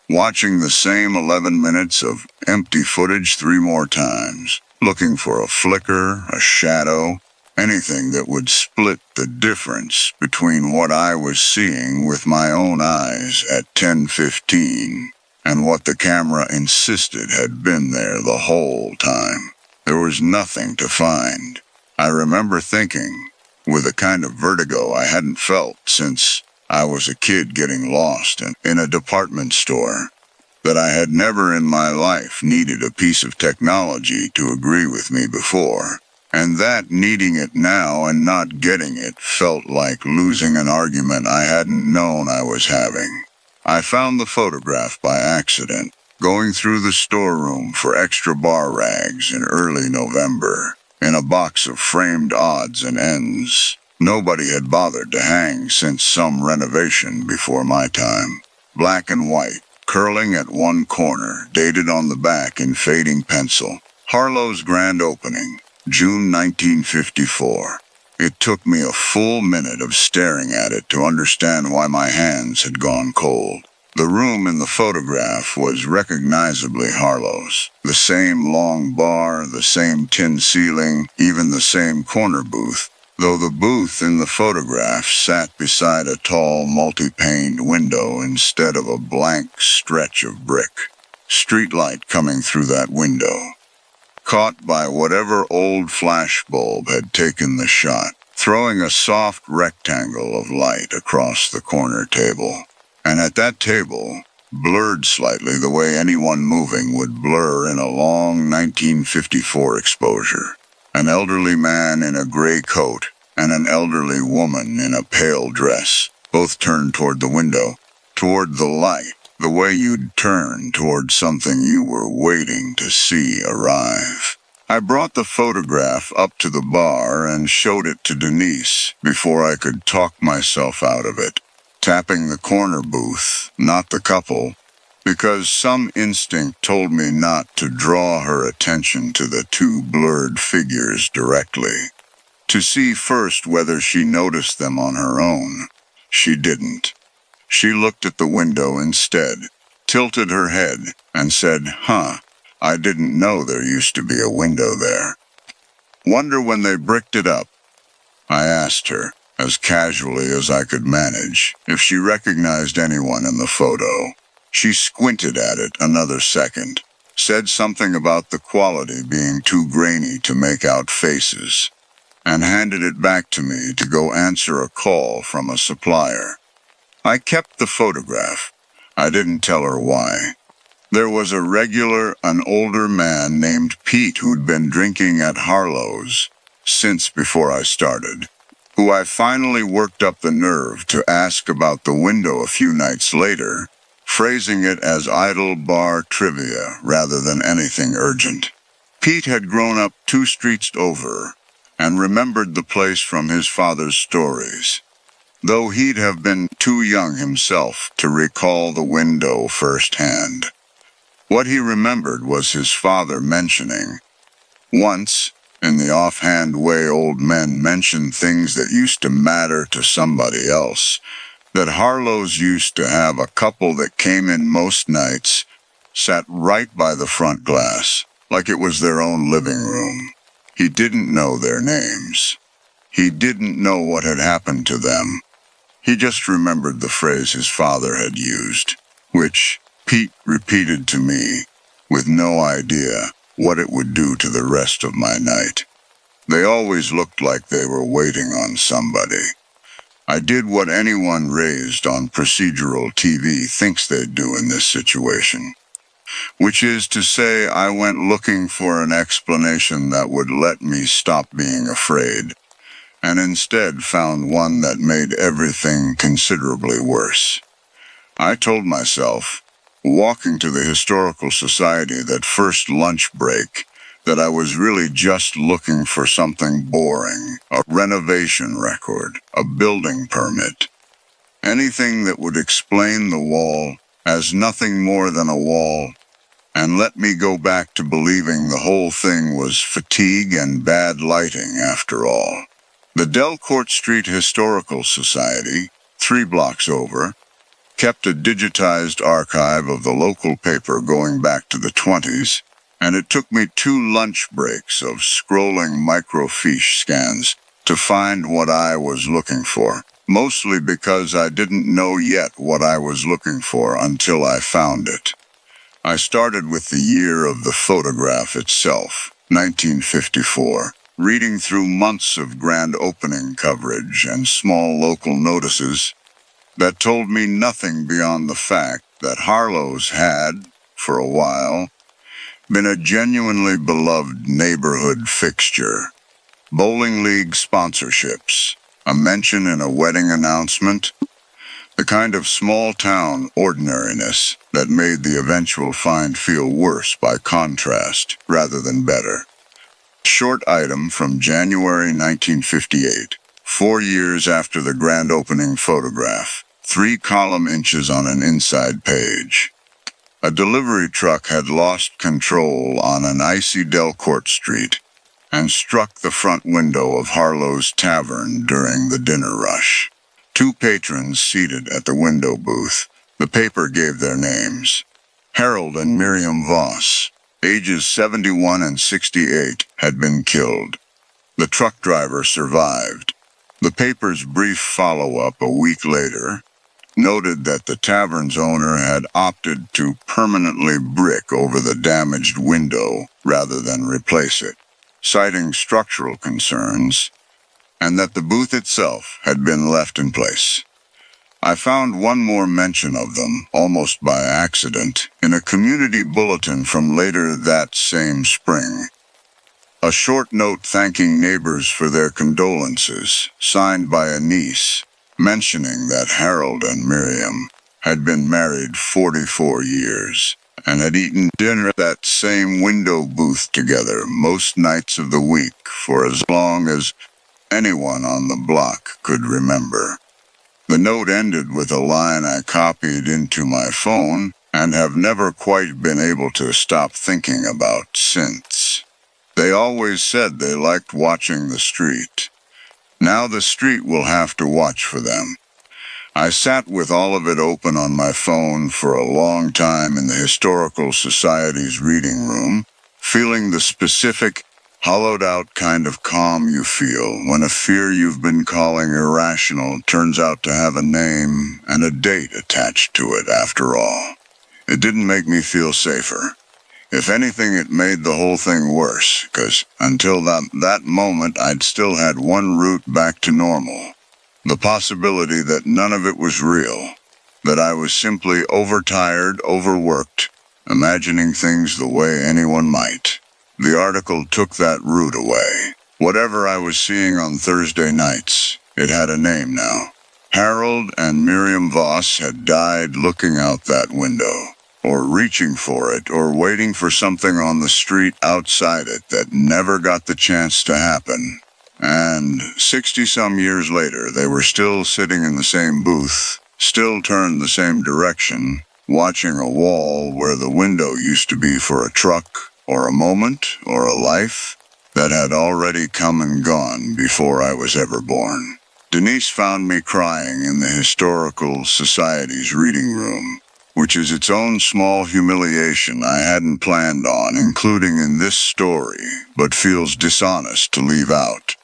watching the same 11 minutes of empty footage 3 more times, looking for a flicker, a shadow, anything that would split the difference between what I was seeing with my own eyes at 10:15 and what the camera insisted had been there the whole time. There was nothing to find. I remember thinking, with a kind of vertigo I hadn't felt since I was a kid getting lost in a department store, that I had never in my life needed a piece of technology to agree with me before, and that needing it now and not getting it felt like losing an argument I hadn't known I was having. I found the photograph by accident, going through the storeroom for extra bar rags in early November, in a box of framed odds and ends. Nobody had bothered to hang since some renovation before my time. Black and white, curling at one corner, dated on the back in fading pencil. Harlow's grand opening, June 1954. It took me a full minute of staring at it to understand why my hands had gone cold. The room in the photograph was recognizably Harlow's. The same long bar, the same tin ceiling, even the same corner booth, though the booth in the photograph sat beside a tall, multi-paned window instead of a blank stretch of brick. Streetlight coming through that window, caught by whatever old flashbulb had taken the shot, throwing a soft rectangle of light across the corner table. And at that table, blurred slightly the way anyone moving would blur in a long 1954 exposure, an elderly man in a gray coat and an elderly woman in a pale dress, both turned toward the window, toward the light, the way you'd turn toward something you were waiting to see arrive. I brought the photograph up to the bar and showed it to Denise before I could talk myself out of it, tapping the corner booth, not the couple, because some instinct told me not to draw her attention to the 2 blurred figures directly, to see first whether she noticed them on her own. She didn't. She looked at the window instead, tilted her head, and said, I didn't know there used to be a window there. Wonder when they bricked it up? I asked her, as casually as I could manage, if she recognized anyone in the photo. She squinted at it another second, said something about the quality being too grainy to make out faces, and handed it back to me to go answer a call from a supplier. I kept the photograph. I didn't tell her why. There was an older man named Pete who'd been drinking at Harlow's since before I started, who I finally worked up the nerve to ask about the window a few nights later, phrasing it as idle bar trivia rather than anything urgent. Pete had grown up 2 streets over and remembered the place from his father's stories, though he'd have been too young himself to recall the window firsthand. What he remembered was his father mentioning, once, in the offhand way old men mention things that used to matter to somebody else, that Harlow's used to have a couple that came in most nights, sat right by the front glass, like it was their own living room. He didn't know their names. He didn't know what had happened to them. He just remembered the phrase his father had used, which, Pete repeated to me, with no idea what it would do to the rest of my night. They always looked like they were waiting on somebody. I did what anyone raised on procedural TV thinks they'd do in this situation, which is to say I went looking for an explanation that would let me stop being afraid, and instead found one that made everything considerably worse. I told myself, walking to the Historical Society that first lunch break, that I was really just looking for something boring, a renovation record, a building permit, anything that would explain the wall as nothing more than a wall, and let me go back to believing the whole thing was fatigue and bad lighting after all. The Delcourt Street Historical Society, 3 blocks over, kept a digitized archive of the local paper going back to the 20s, and it took me 2 lunch breaks of scrolling microfiche scans to find what I was looking for, mostly because I didn't know yet what I was looking for until I found it. I started with the year of the photograph itself, 1954, reading through months of grand opening coverage and small local notices that told me nothing beyond the fact that Harlow's had, for a while, been a genuinely beloved neighborhood fixture. Bowling league sponsorships, a mention in a wedding announcement, the kind of small-town ordinariness that made the eventual find feel worse by contrast rather than better. Short item from January 1958, 4 years after the grand opening photograph, 3 column inches on an inside page. A delivery truck had lost control on an icy Delcourt Street and struck the front window of Harlow's Tavern during the dinner rush. 2 patrons seated at the window booth. The paper gave their names. Harold and Miriam Voss, ages 71 and 68, had been killed. The truck driver survived. The paper's brief follow-up a week later noted that the tavern's owner had opted to permanently brick over the damaged window rather than replace it, citing structural concerns, and that the booth itself had been left in place. I found one more mention of them, almost by accident, in a community bulletin from later that same spring. A short note thanking neighbors for their condolences, signed by a niece, mentioning that Harold and Miriam had been married 44 years and had eaten dinner at that same window booth together most nights of the week for as long as anyone on the block could remember. The note ended with a line I copied into my phone and have never quite been able to stop thinking about since. They always said they liked watching the street. Now the street will have to watch for them. I sat with all of it open on my phone for a long time in the Historical Society's reading room, feeling the specific, hollowed-out kind of calm you feel when a fear you've been calling irrational turns out to have a name and a date attached to it after all. It didn't make me feel safer. If anything, it made the whole thing worse, because until that moment, I'd still had one route back to normal. The possibility that none of it was real, that I was simply overtired, overworked, imagining things the way anyone might. The article took that route away. Whatever I was seeing on Thursday nights, it had a name now. Harold and Miriam Voss had died looking out that window, or reaching for it, or waiting for something on the street outside it that never got the chance to happen. And 60-some years later, they were still sitting in the same booth, still turned the same direction, watching a wall where the window used to be for a truck, or a moment, or a life that had already come and gone before I was ever born. Denise found me crying in the Historical Society's reading room, which is its own small humiliation I hadn't planned on including in this story, but feels dishonest to leave out.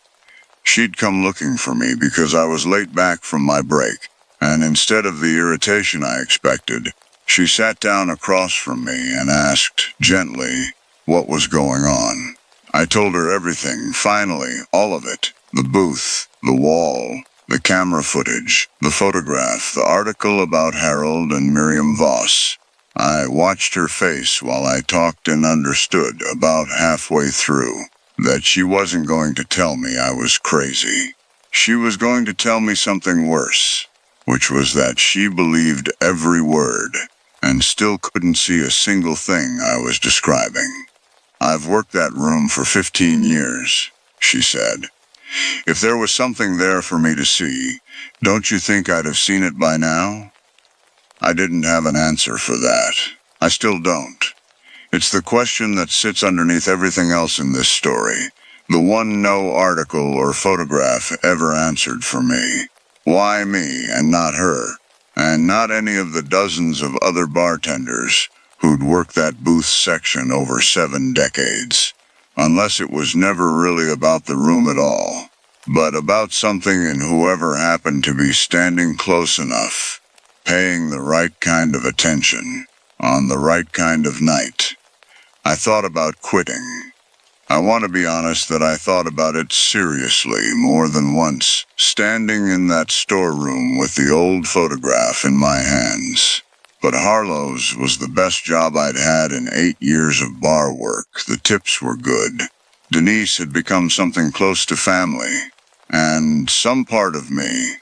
She'd come looking for me because I was late back from my break, and instead of the irritation I expected, She sat down across from me and asked, gently, what was going on. I told her everything, finally, all of it. The booth, the wall, the camera footage, the photograph, the article about Harold and Miriam Voss. I watched her face while I talked and understood about halfway through that she wasn't going to tell me I was crazy. She was going to tell me something worse, which was that she believed every word and still couldn't see a single thing I was describing. I've worked that room for 15 years, she said. If there was something there for me to see, don't you think I'd have seen it by now? I didn't have an answer for that. I still don't. It's the question that sits underneath everything else in this story. The one no article or photograph ever answered for me. Why me and not her? And not any of the dozens of other bartenders who'd worked that booth section over 7 decades. Unless it was never really about the room at all, but about something in whoever happened to be standing close enough, paying the right kind of attention, on the right kind of night. I thought about quitting. I want to be honest that I thought about it seriously more than once, standing in that storeroom with the old photograph in my hands. But Harlow's was the best job I'd had in 8 years of bar work. The tips were good. Denise had become something close to family. And some part of me,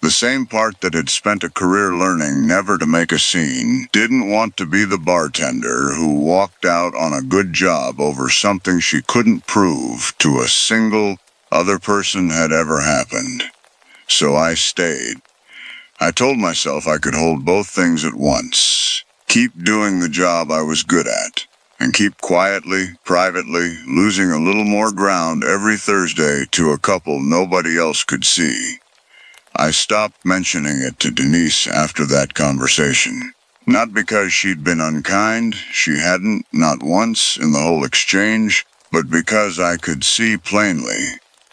the same part that had spent a career learning never to make a scene, didn't want to be the bartender who walked out on a good job over something she couldn't prove to a single other person had ever happened. So I stayed. I told myself I could hold both things at once. Keep doing the job I was good at, and keep quietly, privately, losing a little more ground every Thursday to a couple nobody else could see. I stopped mentioning it to Denise after that conversation. Not because she'd been unkind, she hadn't, not once in the whole exchange, but because I could see plainly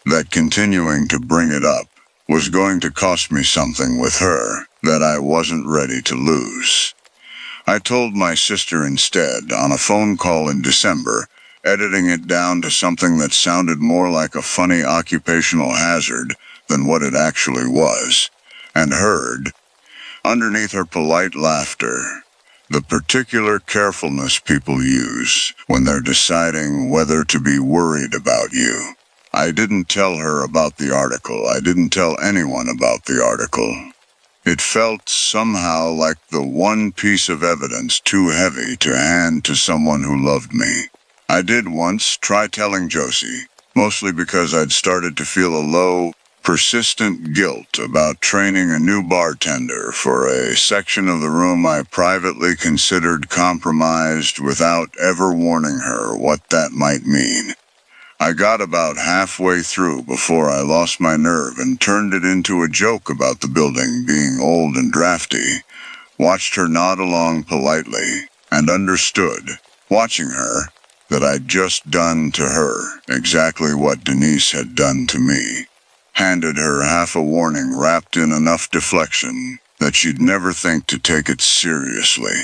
that continuing to bring it up was going to cost me something with her that I wasn't ready to lose. I told my sister instead on a phone call in December, editing it down to something that sounded more like a funny occupational hazard than what it actually was, and heard, underneath her polite laughter, the particular carefulness people use when they're deciding whether to be worried about you. I didn't tell her about the article. I didn't tell anyone about the article. It felt somehow like the one piece of evidence too heavy to hand to someone who loved me. I did once try telling Josie, mostly because I'd started to feel a low, persistent guilt about training a new bartender for a section of the room I privately considered compromised without ever warning her what that might mean. I got about halfway through before I lost my nerve and turned it into a joke about the building being old and drafty, watched her nod along politely, and understood, watching her, that I'd just done to her exactly what Denise had done to me. Handed her half a warning wrapped in enough deflection that she'd never think to take it seriously.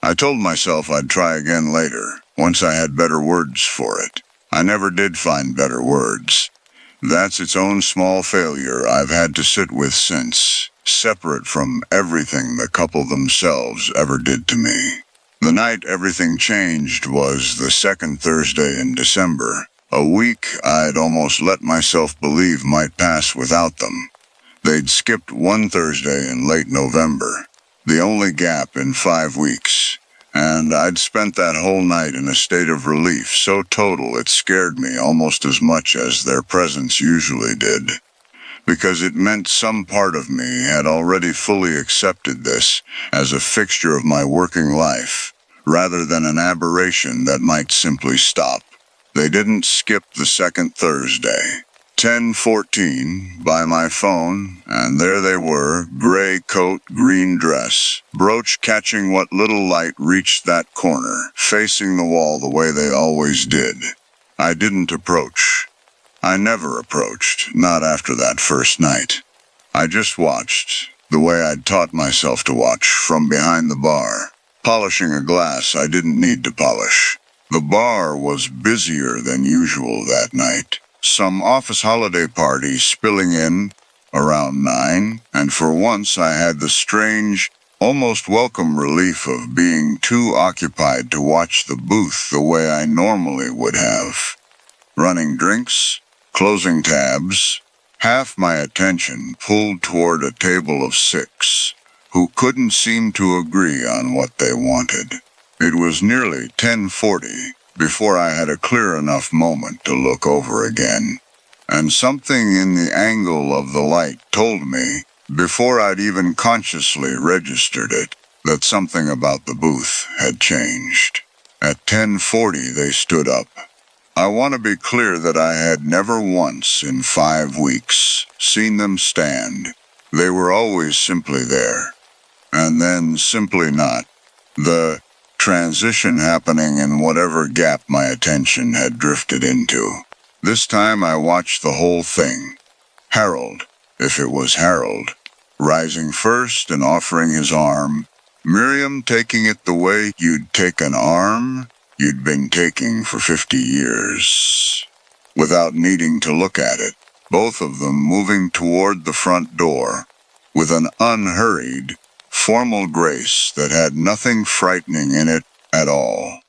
I told myself I'd try again later, once I had better words for it. I never did find better words. That's its own small failure I've had to sit with since, separate from everything the couple themselves ever did to me. The night everything changed was the second Thursday in December, a week I'd almost let myself believe might pass without them. They'd skipped one Thursday in late November, the only gap in 5 weeks. And I'd spent that whole night in a state of relief so total it scared me almost as much as their presence usually did. Because it meant some part of me had already fully accepted this as a fixture of my working life, rather than an aberration that might simply stop. They didn't skip the second Thursday. 10:14 by my phone, and there they were, gray coat, green dress, brooch catching what little light reached that corner, facing the wall the way they always did. I didn't approach. I never approached, not after that first night. I just watched. the way I'd taught myself to watch from behind the bar, polishing a glass I didn't need to polish. The bar was busier than usual that night. Some office holiday party spilling in around 9, and for once I had the strange, almost welcome relief of being too occupied to watch the booth the way I normally would have. Running drinks, closing tabs, half my attention pulled toward a table of 6, who couldn't seem to agree on what they wanted. It was nearly 10:40 before I had a clear enough moment to look over again, and something in the angle of the light told me, before I'd even consciously registered it, that something about the booth had changed. At 10:40 they stood up. I want to be clear that I had never once in 5 weeks seen them stand. They were always simply there, and then simply not. The transition happening in whatever gap my attention had drifted into. This time I watched the whole thing. Harold, if it was Harold, rising first and offering his arm. Miriam taking it the way you'd take an arm you'd been taking for 50 years, without needing to look at it. Both of them moving toward the front door, with an unhurried, formal grace that had nothing frightening in it at all,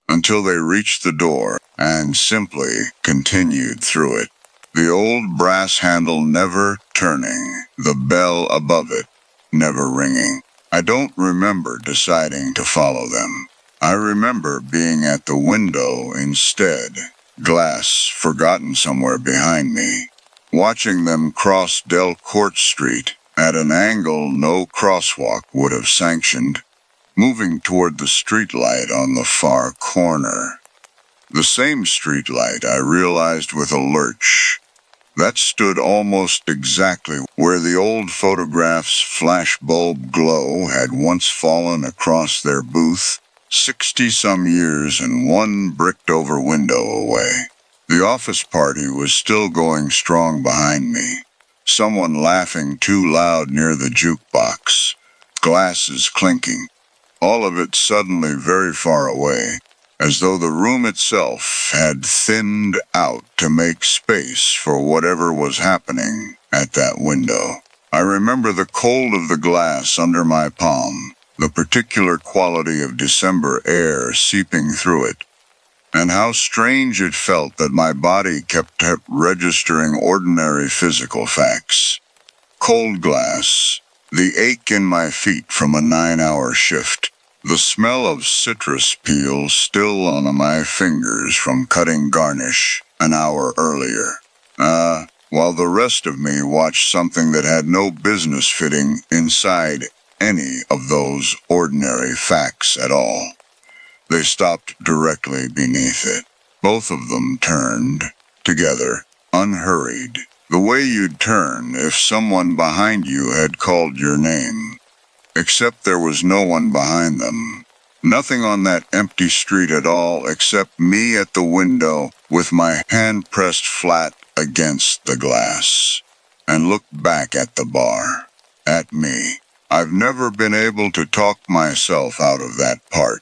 until they reached the door and simply continued through it. The old brass handle never turning, the bell above it never ringing. I don't remember deciding to follow them. I remember being at the window instead, glass forgotten somewhere behind me, watching them cross Del Court Street at an angle no crosswalk would have sanctioned, moving toward the streetlight on the far corner. The same streetlight, I realized with a lurch, that stood almost exactly where the old photograph's flashbulb glow had once fallen across their booth, 60-some years and one bricked-over window away. The office party was still going strong behind me. Someone laughing too loud near the jukebox. Glasses clinking. All of it suddenly very far away, as though the room itself had thinned out to make space for whatever was happening at that window. I remember the cold of the glass under my palm, the particular quality of December air seeping through it, and how strange it felt that my body kept registering ordinary physical facts. Cold glass, the ache in my feet from a 9-hour shift, the smell of citrus peel still on my fingers from cutting garnish an hour earlier. While the rest of me watched something that had no business fitting inside any of those ordinary facts at all. They stopped directly beneath it. Both of them turned, together, unhurried, the way you'd turn if someone behind you had called your name. Except there was no one behind them. Nothing on that empty street at all except me at the window with my hand pressed flat against the glass, and looked back at the bar, at me. I've never been able to talk myself out of that part.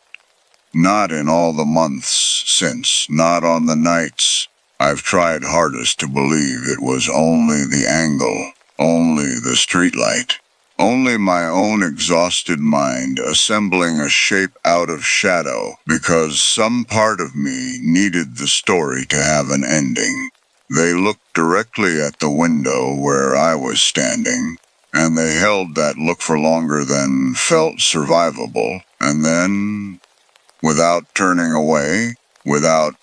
Not in all the months since, not on the nights. I've tried hardest to believe it was only the angle, only the streetlight, only my own exhausted mind assembling a shape out of shadow because some part of me needed the story to have an ending. They looked directly at the window where I was standing, and they held that look for longer than felt survivable, and then, without turning away, without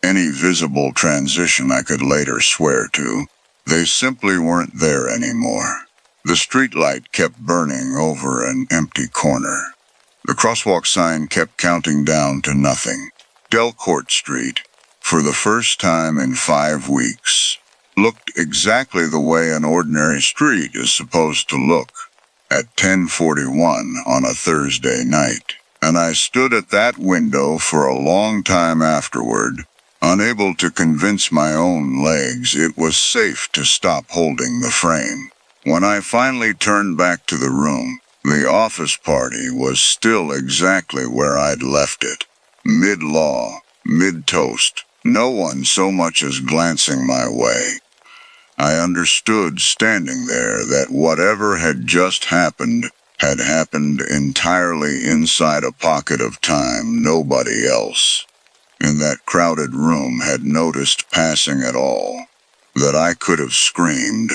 any visible transition I could later swear to, they simply weren't there anymore. The streetlight kept burning over an empty corner. The crosswalk sign kept counting down to nothing. Delcourt Street, for the first time in 5 weeks, looked exactly the way an ordinary street is supposed to look at 10:41 on a Thursday night. And I stood at that window for a long time afterward, unable to convince my own legs it was safe to stop holding the frame. When I finally turned back to the room, the office party was still exactly where I'd left it. Mid-law, mid-toast, no one so much as glancing my way. I understood standing there that whatever had just happened had happened entirely inside a pocket of time nobody else in that crowded room had noticed passing at all, that I could have screamed,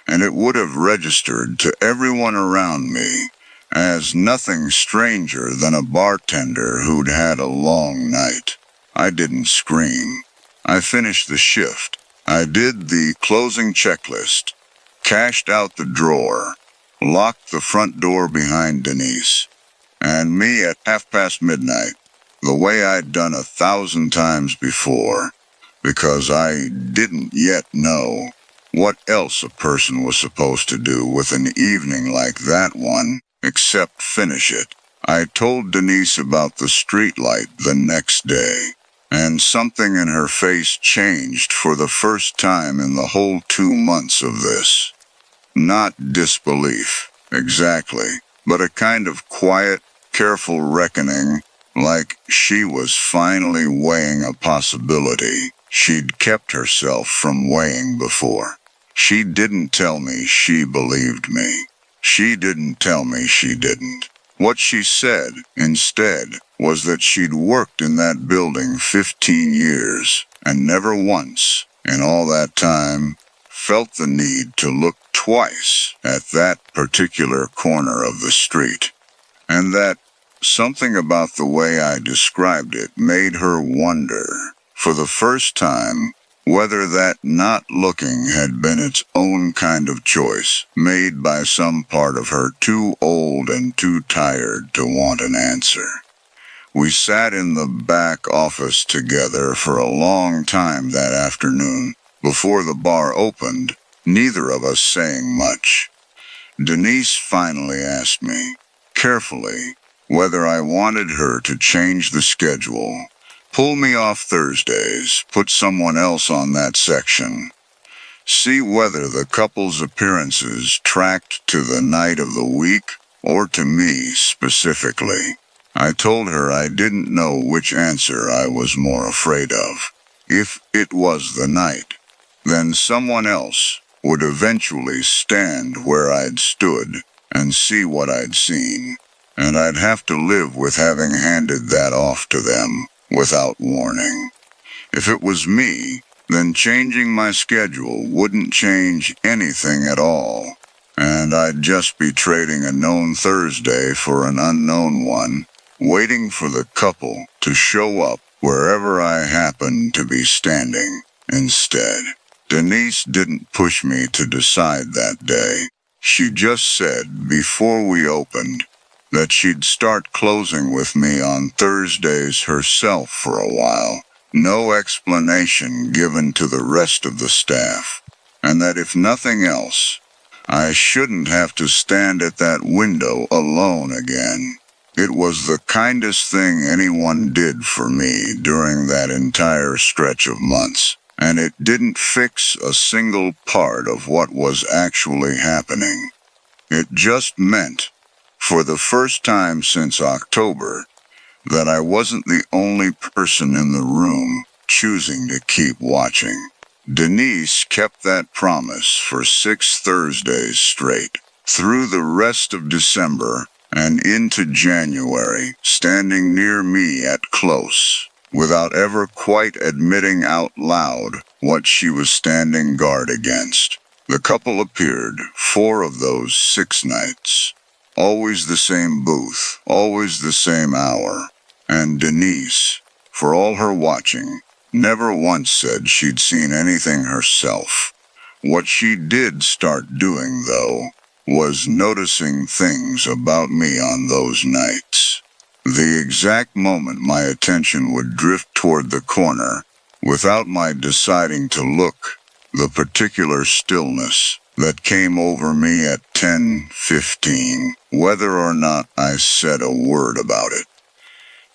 and it would have registered to everyone around me as nothing stranger than a bartender who'd had a long night. I didn't scream. I finished the shift. I did the closing checklist, cashed out the drawer, locked the front door behind Denise, and me at midnight, the way I'd done 1,000 times before, because I didn't yet know what else a person was supposed to do with an evening like that one, except finish it. I told Denise about the streetlight the next day, and something in her face changed for the first time in the whole 2 months of this. Not disbelief, exactly, but a kind of quiet, careful reckoning, like she was finally weighing a possibility she'd kept herself from weighing before. She didn't tell me she believed me. She didn't tell me she didn't. What she said, instead, was that she'd worked in that building 15 years, and never once, in all that time, felt the need to look twice at that particular corner of the street, and that something about the way I described it made her wonder, for the first time, whether that not looking had been its own kind of choice, made by some part of her too old and too tired to want an answer. We sat in the back office together for a long time that afternoon, before the bar opened, neither of us saying much. Denise finally asked me, carefully, whether I wanted her to change the schedule, pull me off Thursdays, put someone else on that section, see whether the couple's appearances tracked to the night of the week or to me specifically. I told her I didn't know which answer I was more afraid of. If it was the night, then someone else would eventually stand where I'd stood and see what I'd seen, and I'd have to live with having handed that off to them without warning. If it was me, then changing my schedule wouldn't change anything at all, and I'd just be trading a known Thursday for an unknown one, waiting for the couple to show up wherever I happened to be standing instead. Denise didn't push me to decide that day. She just said, before we opened, that she'd start closing with me on Thursdays herself for a while, no explanation given to the rest of the staff, and that if nothing else, I shouldn't have to stand at that window alone again. It was the kindest thing anyone did for me during that entire stretch of months, and it didn't fix a single part of what was actually happening. It just meant, for the first time since October, that I wasn't the only person in the room choosing to keep watching. Denise kept that promise for 6 Thursdays straight, through the rest of December and into January, standing near me at close, without ever quite admitting out loud what she was standing guard against. The couple appeared 4 of those 6 nights. Always the same booth, always the same hour. And Denise, for all her watching, never once said she'd seen anything herself. What she did start doing, though, was noticing things about me on those nights. The exact moment my attention would drift toward the corner, without my deciding to look, the particular stillness that came over me at 10:15, whether or not I said a word about it.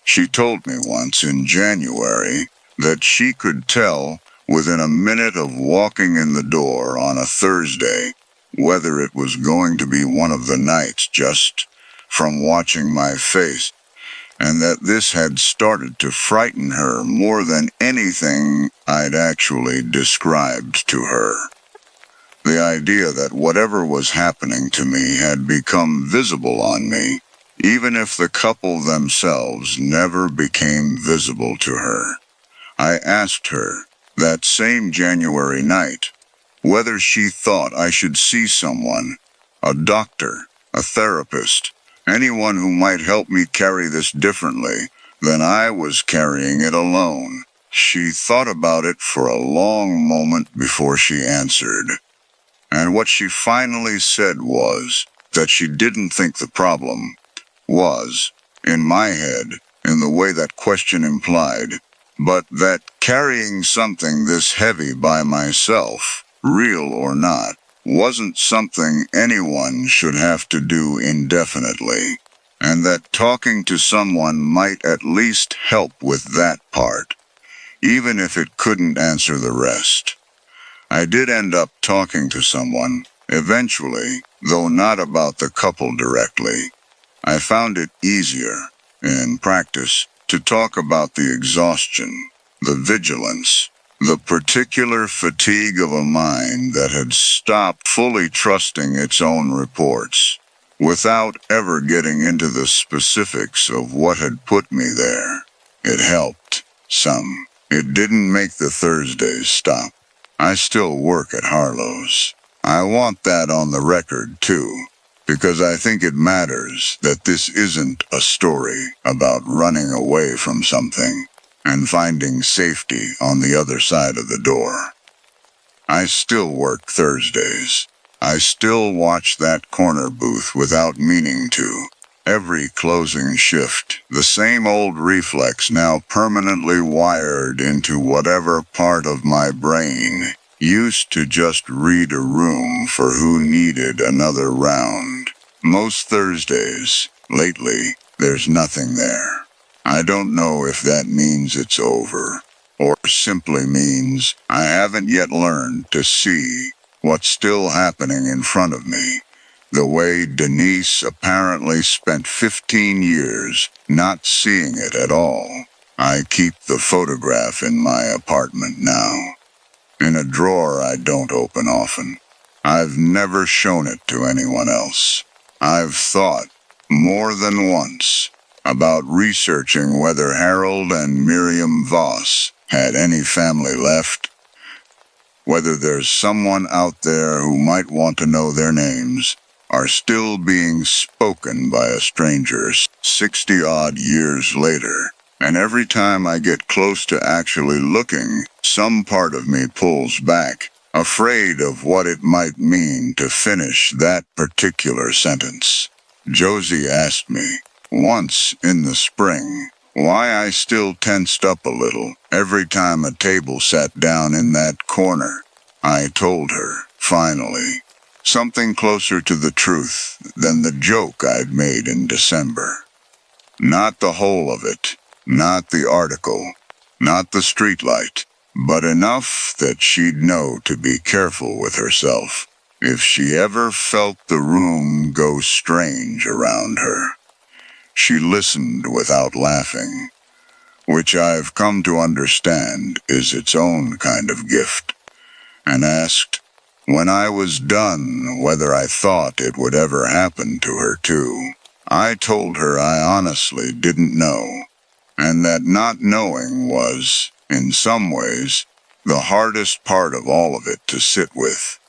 She told me once in January that she could tell within a minute of walking in the door on a Thursday whether it was going to be one of the nights just from watching my face, and that this had started to frighten her more than anything I'd actually described to her. The idea that whatever was happening to me had become visible on me, even if the couple themselves never became visible to her. I asked her, that same January night, whether she thought I should see someone, a doctor, a therapist, anyone who might help me carry this differently than I was carrying it alone. She thought about it for a long moment before she answered. And what she finally said was that she didn't think the problem was, in my head, in the way that question implied, but that carrying something this heavy by myself, real or not, wasn't something anyone should have to do indefinitely, and that talking to someone might at least help with that part, even if it couldn't answer the rest. I did end up talking to someone, eventually, though not about the couple directly. I found it easier, in practice, to talk about the exhaustion, the vigilance, the particular fatigue of a mind that had stopped fully trusting its own reports, without ever getting into the specifics of what had put me there. It helped, some. It didn't make the Thursdays stop. I still work at Harlow's. I want that on the record, too, because I think it matters that this isn't a story about running away from something and finding safety on the other side of the door. I still work Thursdays. I still watch that corner booth without meaning to. Every closing shift, the same old reflex now permanently wired into whatever part of my brain used to just read a room for who needed another round. Most Thursdays, lately, there's nothing there. I don't know if that means it's over, or simply means I haven't yet learned to see what's still happening in front of me. The way Denise apparently spent 15 years not seeing it at all. I keep the photograph in my apartment now, in a drawer I don't open often. I've never shown it to anyone else. I've thought, more than once, about researching whether Harold and Miriam Voss had any family left, whether there's someone out there who might want to know their names are still being spoken by a stranger 60-odd years later. And every time I get close to actually looking, some part of me pulls back, afraid of what it might mean to finish that particular sentence. Josie asked me, once in the spring, why I still tensed up a little every time a table sat down in that corner. I told her, finally, something closer to the truth than the joke I'd made in December. Not the whole of it, not the article, not the streetlight, but enough that she'd know to be careful with herself if she ever felt the room go strange around her. She listened without laughing, which I've come to understand is its own kind of gift, and asked, when I was done, whether I thought it would ever happen to her too. I told her I honestly didn't know, and that not knowing was, in some ways, the hardest part of all of it to sit with.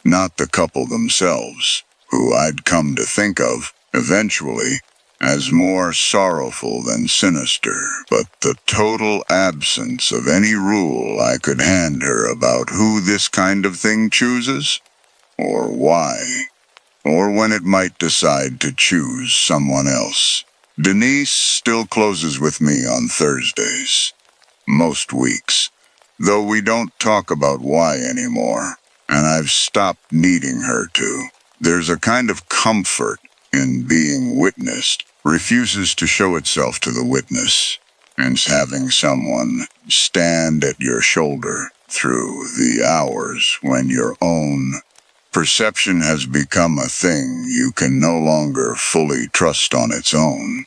Not the couple themselves, who I'd come to think of, eventually, as more sorrowful than sinister, but the total absence of any rule I could hand her about who this kind of thing chooses, or why, or when it might decide to choose someone else. Denise still closes with me on Thursdays, most weeks, though we don't talk about why anymore, and I've stopped needing her to. There's a kind of comfort in being witnessed, refuses to show itself to the witness, and having someone stand at your shoulder through the hours when your own Perception has become a thing you can no longer fully trust on its own.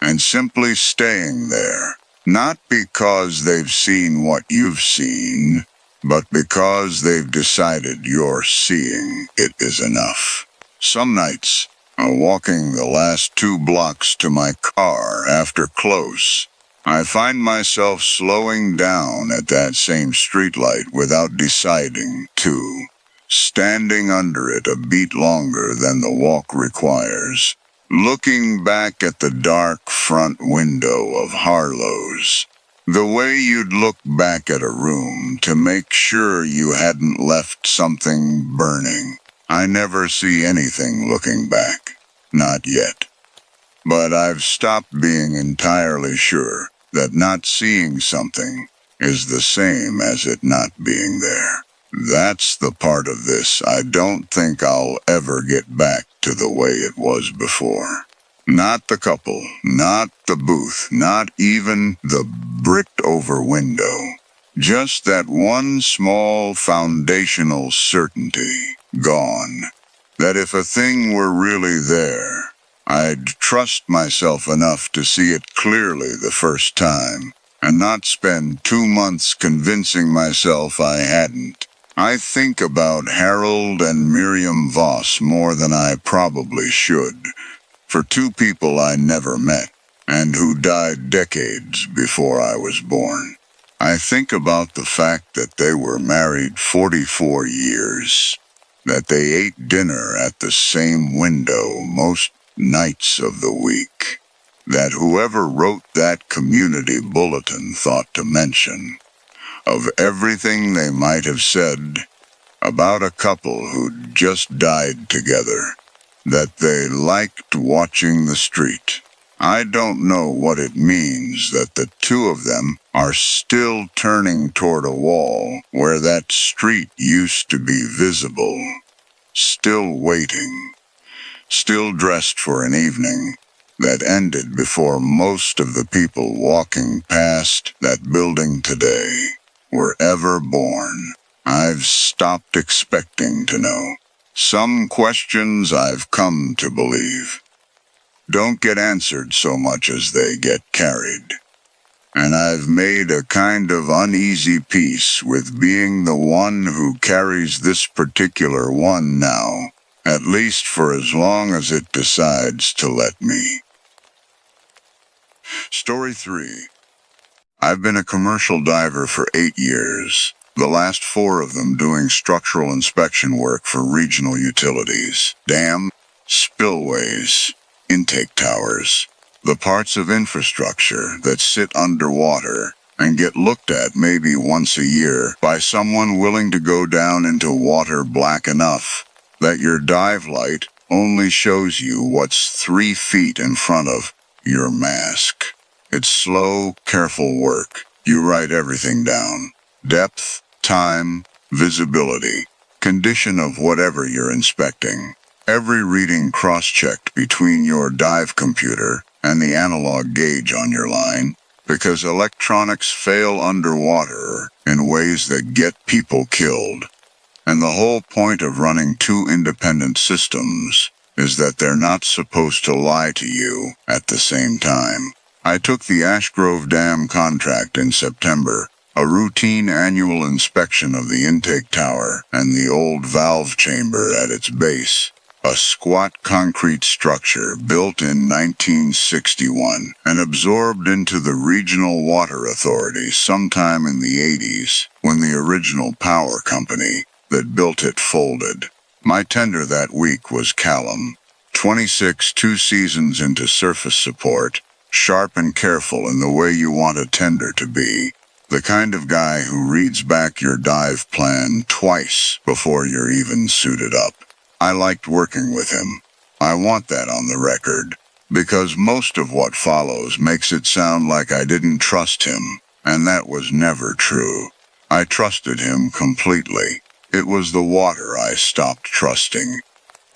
And simply staying there, not because they've seen what you've seen, but because they've decided you're seeing it is enough. Some nights, walking the last 2 blocks to my car after close, I find myself slowing down at that same streetlight without deciding to, standing under it a beat longer than the walk requires, looking back at the dark front window of Harlow's, the way you'd look back at a room to make sure you hadn't left something burning. I never see anything looking back. Not yet. But I've stopped being entirely sure that not seeing something is the same as it not being there. That's the part of this I don't think I'll ever get back to the way it was before. Not the couple, not the booth, not even the bricked-over window. Just that one small foundational certainty, gone. That if a thing were really there, I'd trust myself enough to see it clearly the first time, and not spend 2 months convincing myself I hadn't. I think about Harold and Miriam Voss more than I probably should, for 2 people I never met, and who died decades before I was born. I think about the fact that they were married 44 years, that they ate dinner at the same window most nights of the week, that whoever wrote that community bulletin thought to mention, of everything they might have said about a couple who'd just died together, that they liked watching the street. I don't know what it means that the 2 of them are still turning toward a wall where that street used to be visible, still waiting, still dressed for an evening that ended before most of the people walking past that building today were ever born. I've stopped expecting to know. Some questions I've come to believe don't get answered so much as they get carried. And I've made a kind of uneasy peace with being the one who carries this particular one now, at least for as long as it decides to let me. Story 3. I've been a commercial diver for 8 years, the last 4 of them doing structural inspection work for regional utilities, dam, spillways, intake towers, the parts of infrastructure that sit underwater and get looked at maybe once a year by someone willing to go down into water black enough that your dive light only shows you what's 3 feet in front of your mask. It's slow, careful work. You write everything down. Depth, time, visibility, condition of whatever you're inspecting. Every reading cross-checked between your dive computer and the analog gauge on your line, because electronics fail underwater in ways that get people killed. And the whole point of running 2 independent systems is that they're not supposed to lie to you at the same time. I took the Ash Grove Dam contract in September, a routine annual inspection of the intake tower and the old valve chamber at its base, a squat concrete structure built in 1961 and absorbed into the Regional Water Authority sometime in the 80s when the original power company that built it folded. My tender that week was Callum, 26, 2 seasons into surface support, sharp and careful in the way you want a tender to be, the kind of guy who reads back your dive plan twice before you're even suited up. I liked working with him. I want that on the record, because most of what follows makes it sound like I didn't trust him, and that was never true. I trusted him completely. It was the water I stopped trusting.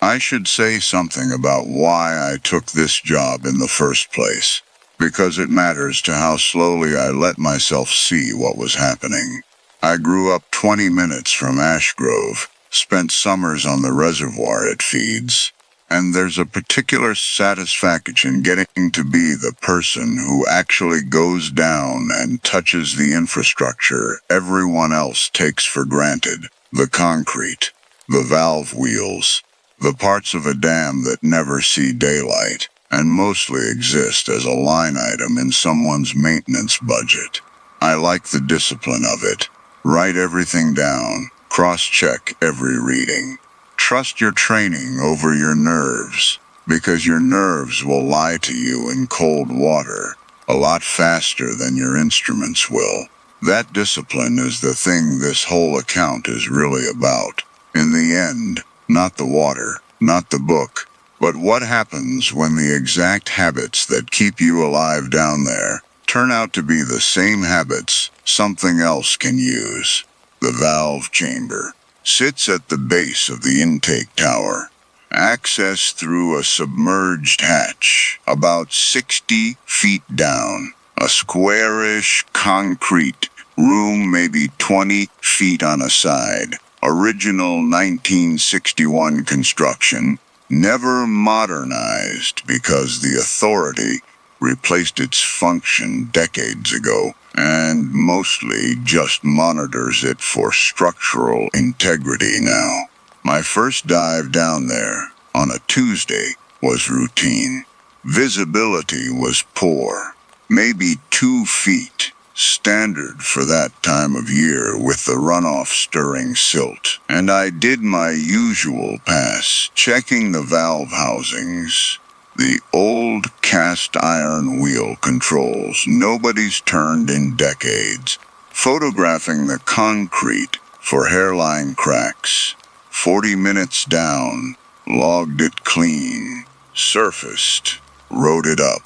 I should say something about why I took this job in the first place, because it matters to how slowly I let myself see what was happening. I grew up 20 minutes from Ash Grove, spent summers on the reservoir it feeds. And there's a particular satisfaction getting to be the person who actually goes down and touches the infrastructure everyone else takes for granted. The concrete, the valve wheels, the parts of a dam that never see daylight, and mostly exist as a line item in someone's maintenance budget. I like the discipline of it. Write everything down, cross-check every reading. Trust your training over your nerves, because your nerves will lie to you in cold water a lot faster than your instruments will. That discipline is the thing this whole account is really about. In the end, not the water, not the book, but what happens when the exact habits that keep you alive down there turn out to be the same habits something else can use. The valve chamber sits at the base of the intake tower. Access through a submerged hatch, about 60 feet down. A squarish concrete room, maybe 20 feet on a side. Original 1961 construction, never modernized because the authority replaced its function decades ago, and mostly just monitors it for structural integrity now. My first dive down there, on a Tuesday, was routine. Visibility was poor, maybe 2 feet, standard for that time of year with the runoff stirring silt. And I did my usual pass, checking the valve housings, the old cast iron wheel controls nobody's turned in decades, photographing the concrete for hairline cracks. 40 minutes down, logged it clean, surfaced, wrote it up.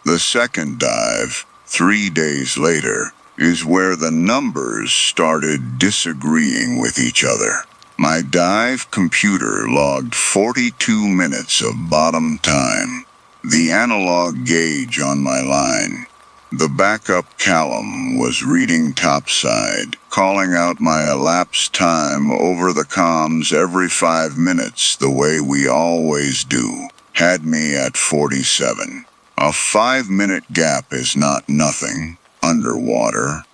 The second dive, 3 days later, is where the numbers started disagreeing with each other. My dive computer logged 42 minutes of bottom time. The analog gauge on my line, the backup Callum, was reading topside, calling out my elapsed time over the comms every 5 minutes the way we always do. Had me at 47. A 5-minute gap is not nothing underwater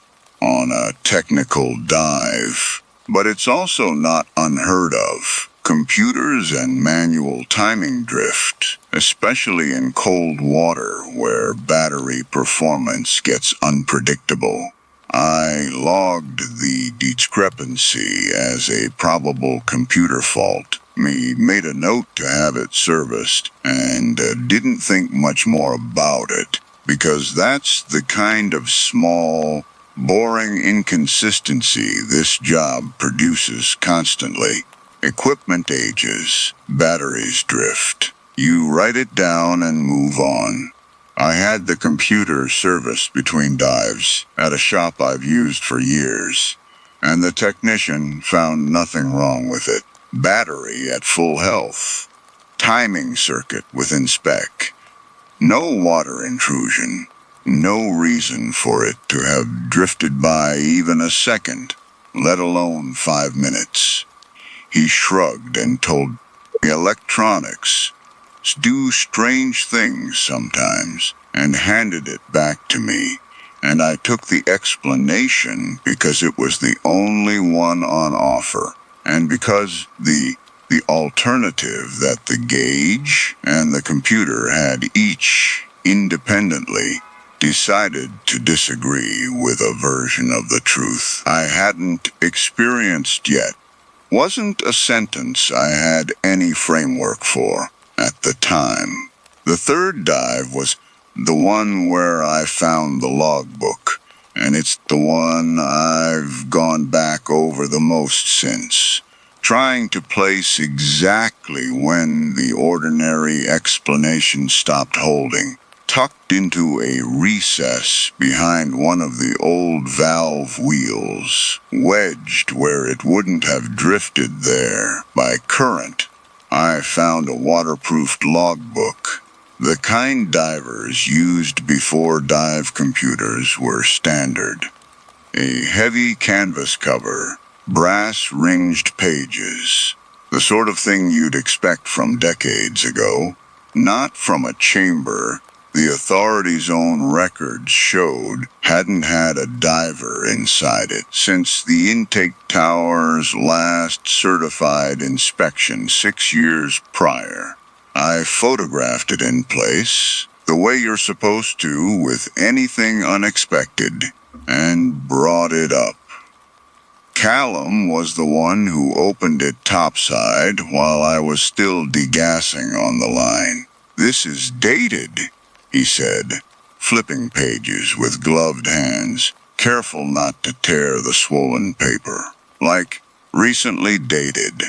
on a technical dive, but it's also not unheard of. Computers and manual timing drift, especially in cold water where battery performance gets unpredictable. I logged the discrepancy as a probable computer fault. Made a note to have it serviced, and didn't think much more about it, because that's the kind of small, boring inconsistency this job produces constantly. Equipment ages, batteries drift. You write it down and move on. I had the computer serviced between dives at a shop I've used for years, and the technician found nothing wrong with it. Battery at full health. Timing circuit within spec. No water intrusion. No reason for it to have drifted by even a second, let alone 5 minutes. He shrugged and told me electronics do strange things sometimes, and handed it back to me. And I took the explanation because it was the only one on offer, and because the alternative that the gauge and the computer had each independently decided to disagree with a version of the truth I hadn't experienced yet. Wasn't a sentence I had any framework for at the time. The third dive was the one where I found the logbook, and it's the one I've gone back over the most since, trying to place exactly when the ordinary explanation stopped holding. Tucked into a recess behind one of the old valve wheels, wedged where it wouldn't have drifted there by current, I found a waterproofed logbook, the kind divers used before dive computers were standard. A heavy canvas cover, brass-ringed pages. The sort of thing you'd expect from decades ago, not from a chamber the authorities' own records showed hadn't had a diver inside it since the intake tower's last certified inspection 6 years prior. I photographed it in place, the way you're supposed to with anything unexpected, and brought it up. Callum was the one who opened it topside while I was still degassing on the line. "This is dated," he said, flipping pages with gloved hands, careful not to tear the swollen paper. "Like, recently dated.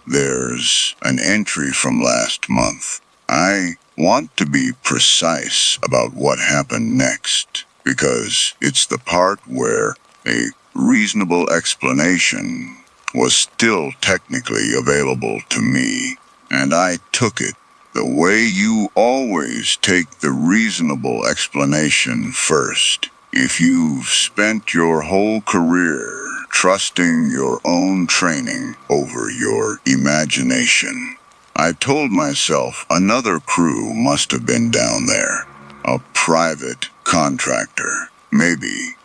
There's an entry from last month. I want to be precise about what happened next, because it's the part where a reasonable explanation was still technically available to me, and I took it the way you always take the reasonable explanation first. If you've spent your whole career trusting your own training over your imagination." I told myself another crew must have been down there. A private contractor, maybe,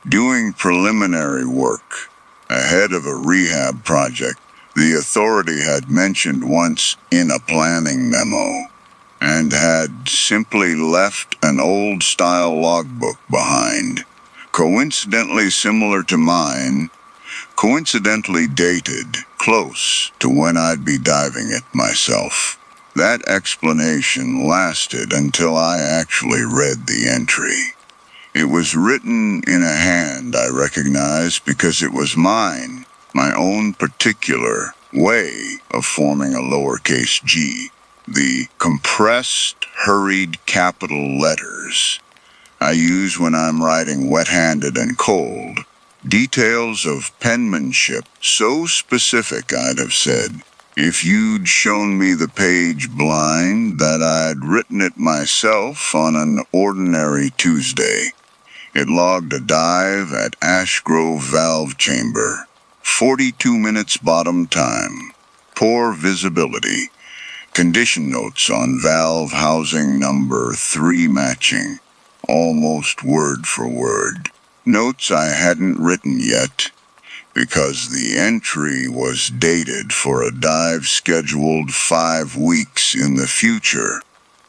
doing preliminary work ahead of a rehab project the authority had mentioned once in a planning memo, and had simply left an old-style logbook behind, coincidentally similar to mine, coincidentally dated close to when I'd be diving it myself. That explanation lasted until I actually read the entry. It was written in a hand I recognized because it was mine, my own particular way of forming a lowercase g, the compressed, hurried capital letters I use when I'm writing wet-handed and cold. Details of penmanship so specific, I'd have said, if you'd shown me the page blind, that I'd written it myself on an ordinary Tuesday. It logged a dive at Ash Grove Valve Chamber. 42 minutes bottom time. Poor visibility. Condition notes on valve housing number 3 matching. Almost word for word. Notes I hadn't written yet, because the entry was dated for a dive scheduled 5 weeks in the future.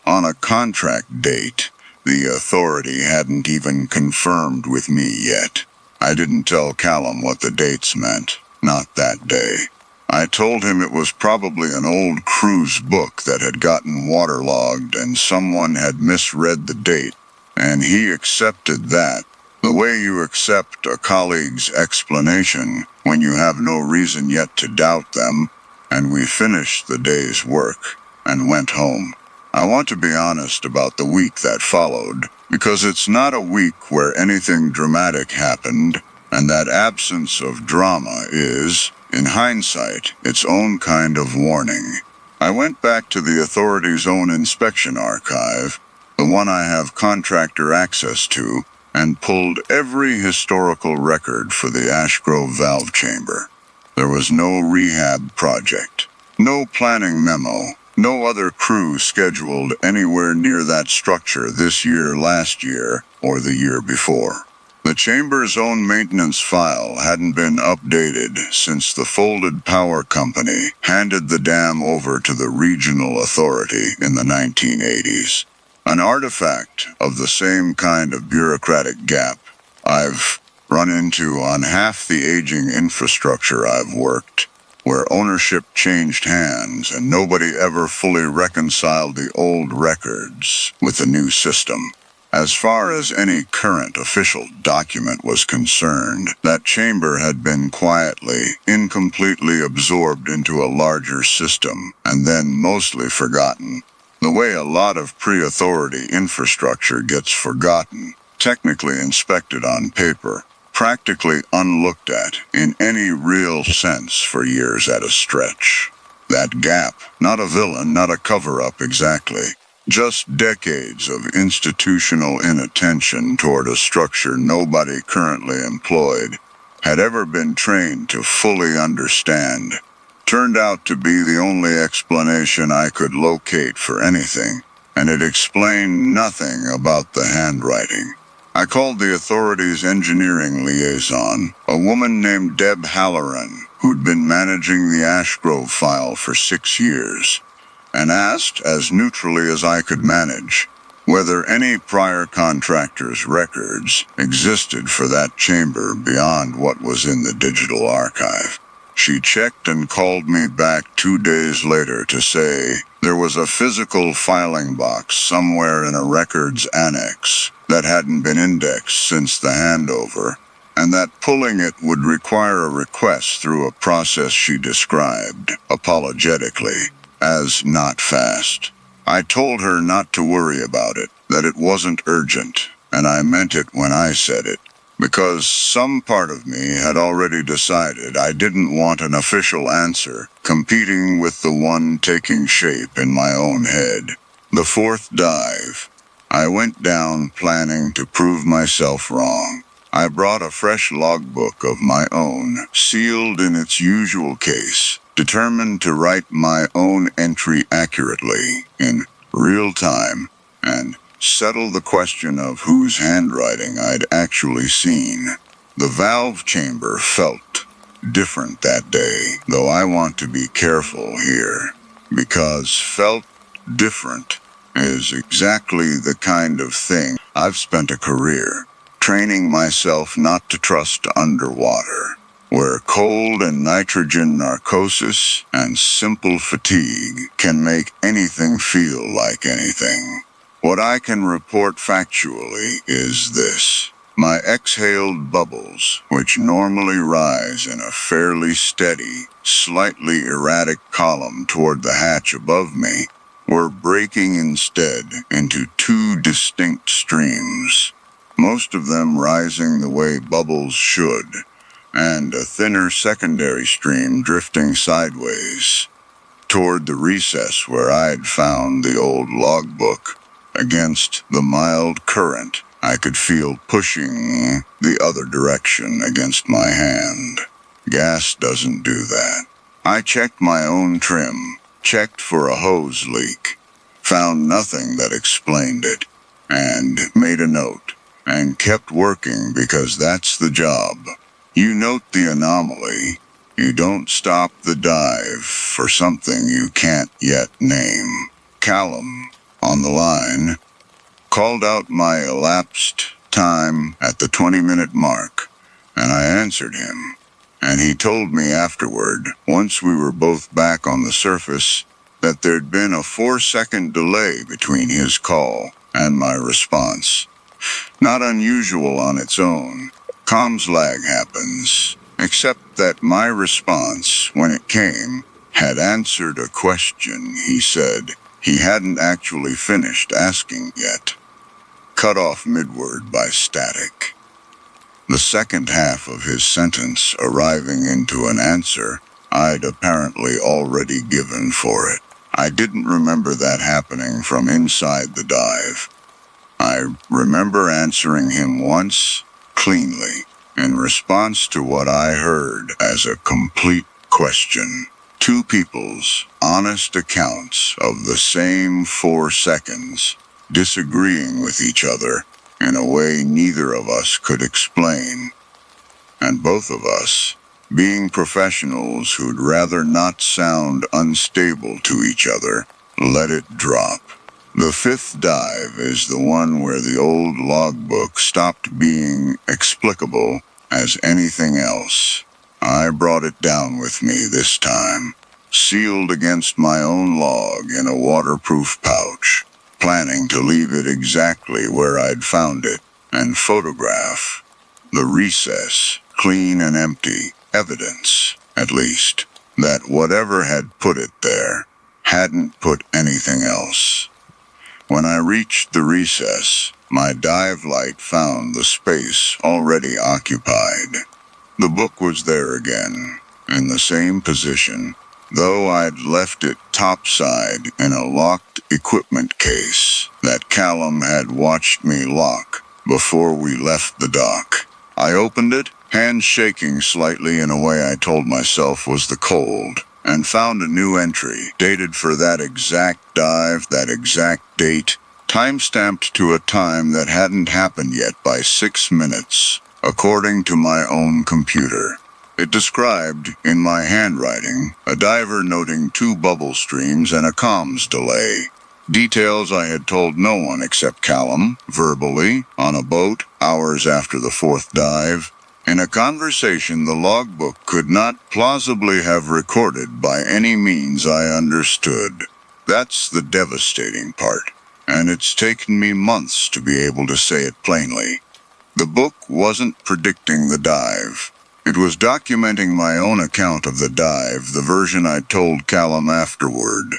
On a contract date the authority hadn't even confirmed with me yet. I didn't tell Callum what the dates meant, not that day. I told him it was probably an old cruise book that had gotten waterlogged and someone had misread the date, and he accepted that, the way you accept a colleague's explanation when you have no reason yet to doubt them, and we finished the day's work and went home. I want to be honest about the week that followed, because it's not a week where anything dramatic happened, and that absence of drama is, in hindsight, its own kind of warning. I went back to the authority's own inspection archive, the one I have contractor access to, and pulled every historical record for the Ash Grove Valve Chamber. There was no rehab project, no planning memo, no other crew scheduled anywhere near that structure this year, last year, or the year before. The chamber's own maintenance file hadn't been updated since the folded power company handed the dam over to the regional authority in the 1980s. An artifact of the same kind of bureaucratic gap I've run into on half the aging infrastructure I've worked, where ownership changed hands and nobody ever fully reconciled the old records with the new system. As far as any current official document was concerned, that chamber had been quietly, incompletely absorbed into a larger system, and then mostly forgotten. The way a lot of pre-authority infrastructure gets forgotten, technically inspected on paper, practically unlooked at in any real sense for years at a stretch. That gap, not a villain, not a cover-up exactly, just decades of institutional inattention toward a structure nobody currently employed, had ever been trained to fully understand. Turned out to be the only explanation I could locate for anything, and it explained nothing about the handwriting. I called the authorities' engineering liaison, a woman named Deb Halloran, who'd been managing the Ashgrove file for 6 years, and asked, as neutrally as I could manage, whether any prior contractor's records existed for that chamber beyond what was in the digital archive. She checked and called me back 2 days later to say there was a physical filing box somewhere in a records annex that hadn't been indexed since the handover, and that pulling it would require a request through a process she described, apologetically, as not fast. I told her not to worry about it, that it wasn't urgent, and I meant it when I said it, because some part of me had already decided I didn't want an official answer competing with the one taking shape in my own head. The fourth dive. I went down planning to prove myself wrong. I brought a fresh logbook of my own, sealed in its usual case, determined to write my own entry accurately, in real time, and settle the question of whose handwriting I'd actually seen. The valve chamber felt different that day, though I want to be careful here, because felt different is exactly the kind of thing I've spent a career training myself not to trust underwater, where cold and nitrogen narcosis and simple fatigue can make anything feel like anything. What I can report factually is this. My exhaled bubbles, which normally rise in a fairly steady, slightly erratic column toward the hatch above me, were breaking instead into 2 distinct streams, most of them rising the way bubbles should, and a thinner secondary stream drifting sideways toward the recess where I'd found the old logbook. Against the mild current, I could feel pushing the other direction against my hand. Gas doesn't do that. I checked my own trim, checked for a hose leak, found nothing that explained it, and made a note, and kept working because that's the job. You note the anomaly. You don't stop the dive for something you can't yet name. Callum, on the line, called out my elapsed time at the 20-minute mark, and I answered him. And he told me afterward, once we were both back on the surface, that there'd been a 4-second delay between his call and my response. Not unusual on its own. Comms lag happens, except that my response, when it came, had answered a question he said he hadn't actually finished asking yet, cut off midword by static. The second half of his sentence arriving into an answer I'd apparently already given for it. I didn't remember that happening from inside the dive. I remember answering him once, cleanly, in response to what I heard as a complete question. 2 people's honest accounts of the same 4 seconds, disagreeing with each other in a way neither of us could explain. And both of us, being professionals who'd rather not sound unstable to each other, let it drop. The 5th dive is the one where the old logbook stopped being explicable as anything else. I brought it down with me this time, sealed against my own log in a waterproof pouch, planning to leave it exactly where I'd found it and photograph the recess, clean and empty, evidence, at least, that whatever had put it there hadn't put anything else. When I reached the recess, my dive light found the space already occupied. The book was there again, in the same position, though I'd left it topside in a locked equipment case that Callum had watched me lock before we left the dock. I opened it hands shaking slightly in a way I told myself was the cold, and found a new entry, dated for that exact dive, that exact date, time-stamped to a time that hadn't happened yet by 6 minutes, according to my own computer. It described, in my handwriting, a diver noting 2 bubble streams and a comms delay. Details I had told no one except Callum, verbally, on a boat, hours after the 4th dive. In a conversation the logbook could not plausibly have recorded by any means I understood. That's the devastating part, and it's taken me months to be able to say it plainly. The book wasn't predicting the dive. It was documenting my own account of the dive, the version I told Callum afterward.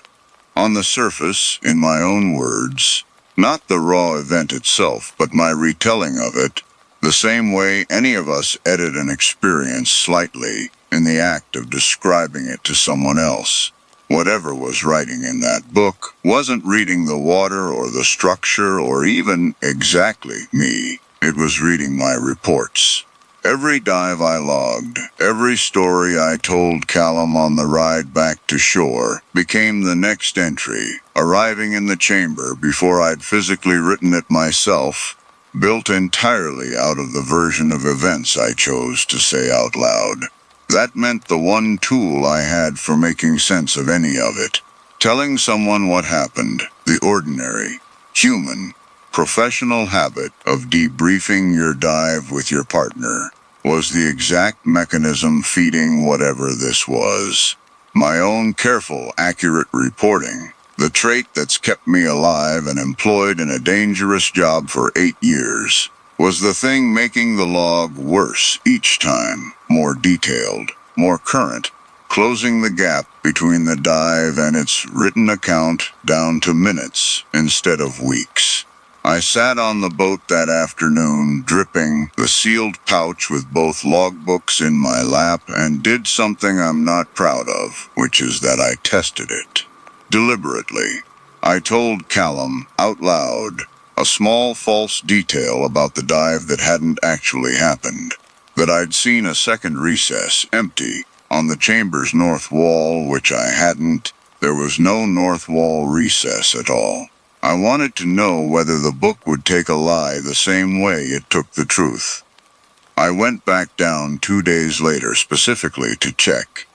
On the surface, in my own words, not the raw event itself, but my retelling of it, the same way any of us edit an experience slightly in the act of describing it to someone else. Whatever was writing in that book wasn't reading the water or the structure or even exactly me. It was reading my reports. Every dive I logged, every story I told Callum on the ride back to shore, became the next entry, arriving in the chamber before I'd physically written it myself, built entirely out of the version of events I chose to say out loud. That meant the one tool I had for making sense of any of it. Telling someone what happened, the ordinary, human, professional habit of debriefing your dive with your partner, was the exact mechanism feeding whatever this was. My own careful, accurate reporting, the trait that's kept me alive and employed in a dangerous job for 8 years, was the thing making the log worse each time, more detailed, more current, closing the gap between the dive and its written account down to minutes instead of weeks. I sat on the boat that afternoon, dripping, the sealed pouch with both logbooks in my lap, and did something I'm not proud of, which is that I tested it. Deliberately. I told Callum, out loud, a small false detail about the dive that hadn't actually happened. That I'd seen a second recess, empty, on the chamber's north wall, which I hadn't. There was no north wall recess at all. I wanted to know whether the book would take a lie the same way it took the truth. I went back down 2 days later specifically to check.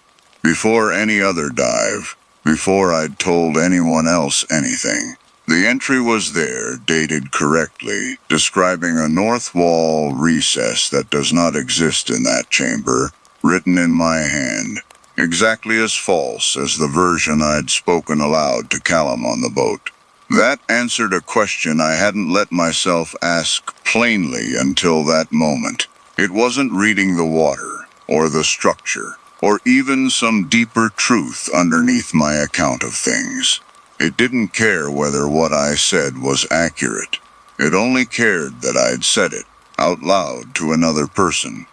Before any other dive, before I'd told anyone else anything. The entry was there, dated correctly, describing a north wall recess that does not exist in that chamber, written in my hand, exactly as false as the version I'd spoken aloud to Callum on the boat. That answered a question I hadn't let myself ask plainly until that moment. It wasn't reading the water, or the structure, or even some deeper truth underneath my account of things. It didn't care whether what I said was accurate. It only cared that I'd said it, out loud to another person,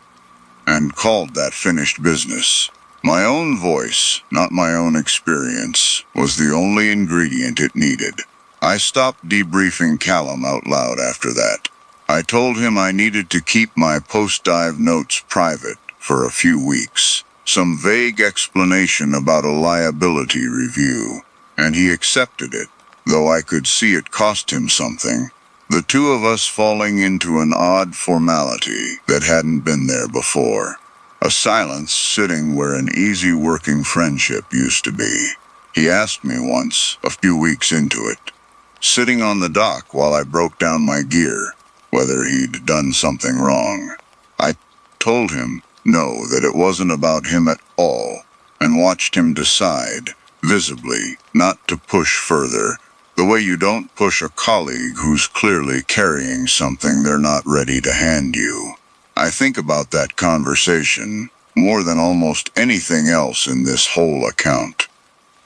and called that finished business. My own voice, not my own experience, was the only ingredient it needed. I stopped debriefing Callum out loud after that. I told him I needed to keep my post-dive notes private for a few weeks. Some vague explanation about a liability review, and he accepted it, though I could see it cost him something. The two of us falling into an odd formality that hadn't been there before. A silence sitting where an easy working friendship used to be. He asked me once, a few weeks into it, sitting on the dock while I broke down my gear, whether he'd done something wrong. I told him no, that it wasn't about him at all, and watched him decide, visibly, not to push further, the way you don't push a colleague who's clearly carrying something they're not ready to hand you. I think about that conversation more than almost anything else in this whole account.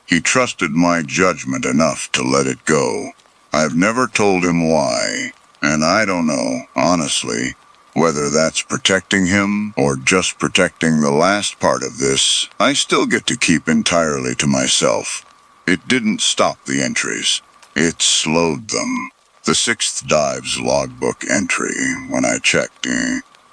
He trusted my judgment enough to let it go. I've never told him why, and I don't know, honestly, whether that's protecting him or just protecting the last part of this. I still get to keep entirely to myself. It didn't stop the entries. It slowed them. The 6th dive's logbook entry, when I checked,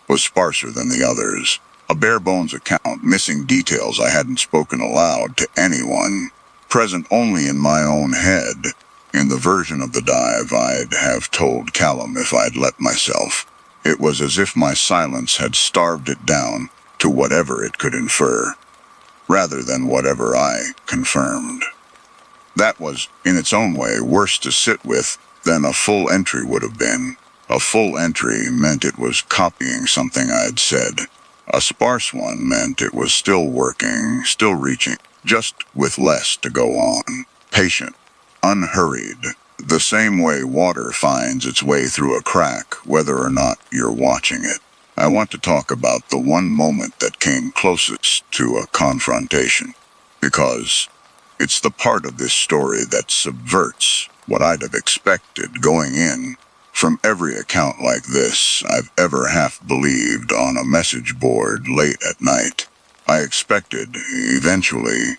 was sparser than the others. A bare-bones account, missing details I hadn't spoken aloud to anyone, present only in my own head, in the version of the dive I'd have told Callum if I'd let myself. It was as if my silence had starved it down to whatever it could infer, rather than whatever I confirmed. That was, in its own way, worse to sit with than a full entry would have been. A full entry meant it was copying something I'd said. A sparse one meant it was still working, still reaching, just with less to go on. Patient, unhurried, the same way water finds its way through a crack, whether or not you're watching it. I want to talk about the one moment that came closest to a confrontation, because it's the part of this story that subverts what I'd have expected going in. From every account like this I've ever half believed on a message board late at night, I expected, eventually,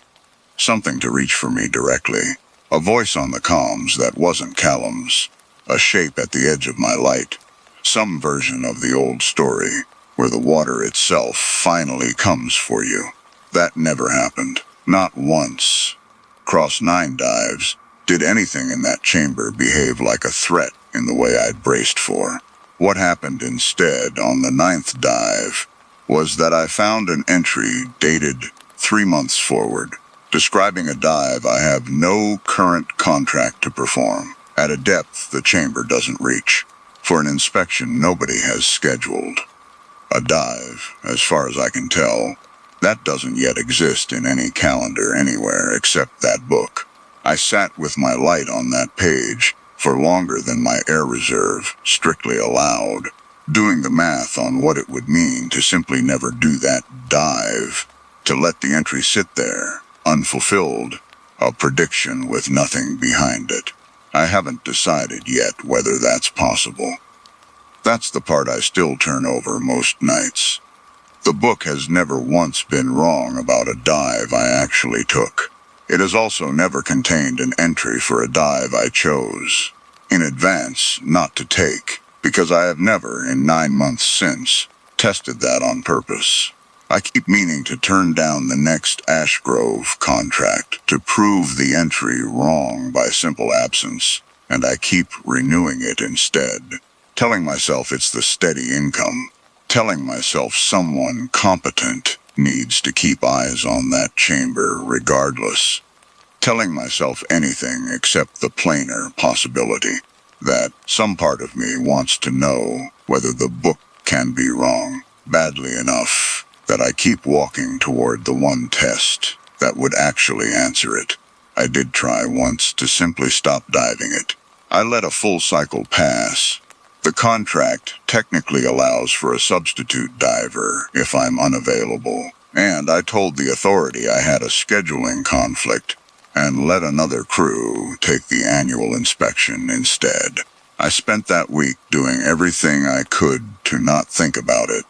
something to reach for me directly. A voice on the comms that wasn't Callum's. A shape at the edge of my light. Some version of the old story, where the water itself finally comes for you. That never happened. Not once. Across 9 dives, did anything in that chamber behave like a threat in the way I'd braced for? What happened instead on the 9th dive was that I found an entry dated 3 months forward, describing a dive I have no current contract to perform, at a depth the chamber doesn't reach, for an inspection nobody has scheduled. A dive, as far as I can tell, that doesn't yet exist in any calendar anywhere except that book. I sat with my light on that page for longer than my air reserve strictly allowed, doing the math on what it would mean to simply never do that dive, to let the entry sit there, unfulfilled, a prediction with nothing behind it. I haven't decided yet whether that's possible. That's the part I still turn over most nights. The book has never once been wrong about a dive I actually took. It has also never contained an entry for a dive I chose in advance not to take, because I have never, in 9 months since, tested that on purpose. I keep meaning to turn down the next Ashgrove contract to prove the entry wrong by simple absence, and I keep renewing it instead, telling myself it's the steady income, telling myself someone competent needs to keep eyes on that chamber regardless, telling myself anything except the plainer possibility that some part of me wants to know whether the book can be wrong badly enough that I keep walking toward the one test that would actually answer it. I did try once to simply stop diving it. I let a full cycle pass. The contract technically allows for a substitute diver if I'm unavailable, and I told the authority I had a scheduling conflict and let another crew take the annual inspection instead. I spent that week doing everything I could to not think about it,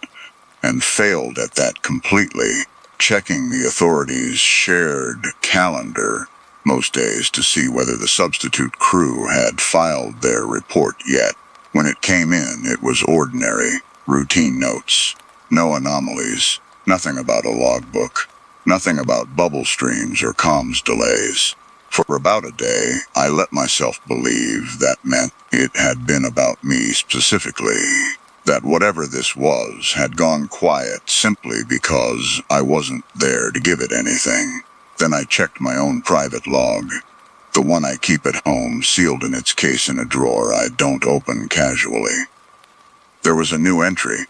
and failed at that completely, checking the authorities' shared calendar most days to see whether the substitute crew had filed their report yet. When it came in, it was ordinary, routine notes. No anomalies, nothing about a logbook, nothing about bubble streams or comms delays. For about a day, I let myself believe that meant it had been about me specifically, that whatever this was had gone quiet simply because I wasn't there to give it anything. Then I checked my own private log, the one I keep at home, sealed in its case in a drawer I don't open casually. There was a new entry,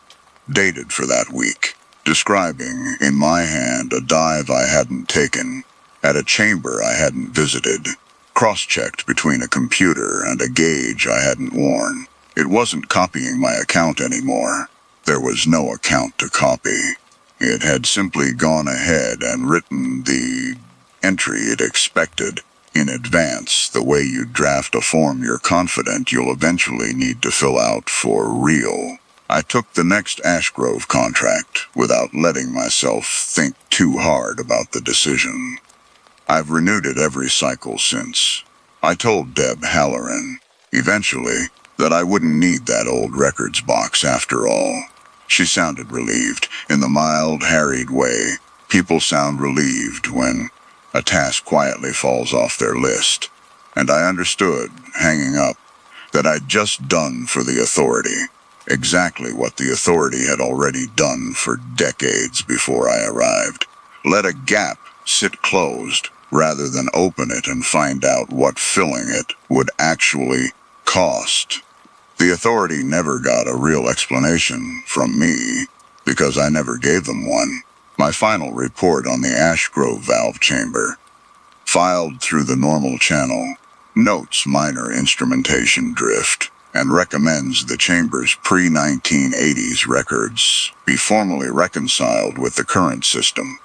dated for that week, describing, in my hand, a dive I hadn't taken, at a chamber I hadn't visited, cross-checked between a computer and a gauge I hadn't worn. It wasn't copying my account anymore. There was no account to copy. It had simply gone ahead and written the entry it expected in advance, the way you draft a form you're confident you'll eventually need to fill out for real. I took the next Ashgrove contract without letting myself think too hard about the decision. I've renewed it every cycle since. I told Deb Halloran, eventually, that I wouldn't need that old records box after all. She sounded relieved, in the mild, harried way people sound relieved when a task quietly falls off their list. And I understood, hanging up, that I'd just done for the authority exactly what the authority had already done for decades before I arrived. Let a gap sit closed rather than open it and find out what filling it would actually cost. The authority never got a real explanation from me because I never gave them one. My final report on the Ashgrove valve chamber, filed through the normal channel, notes minor instrumentation drift and recommends the chamber's pre-1980s records be formally reconciled with the current system.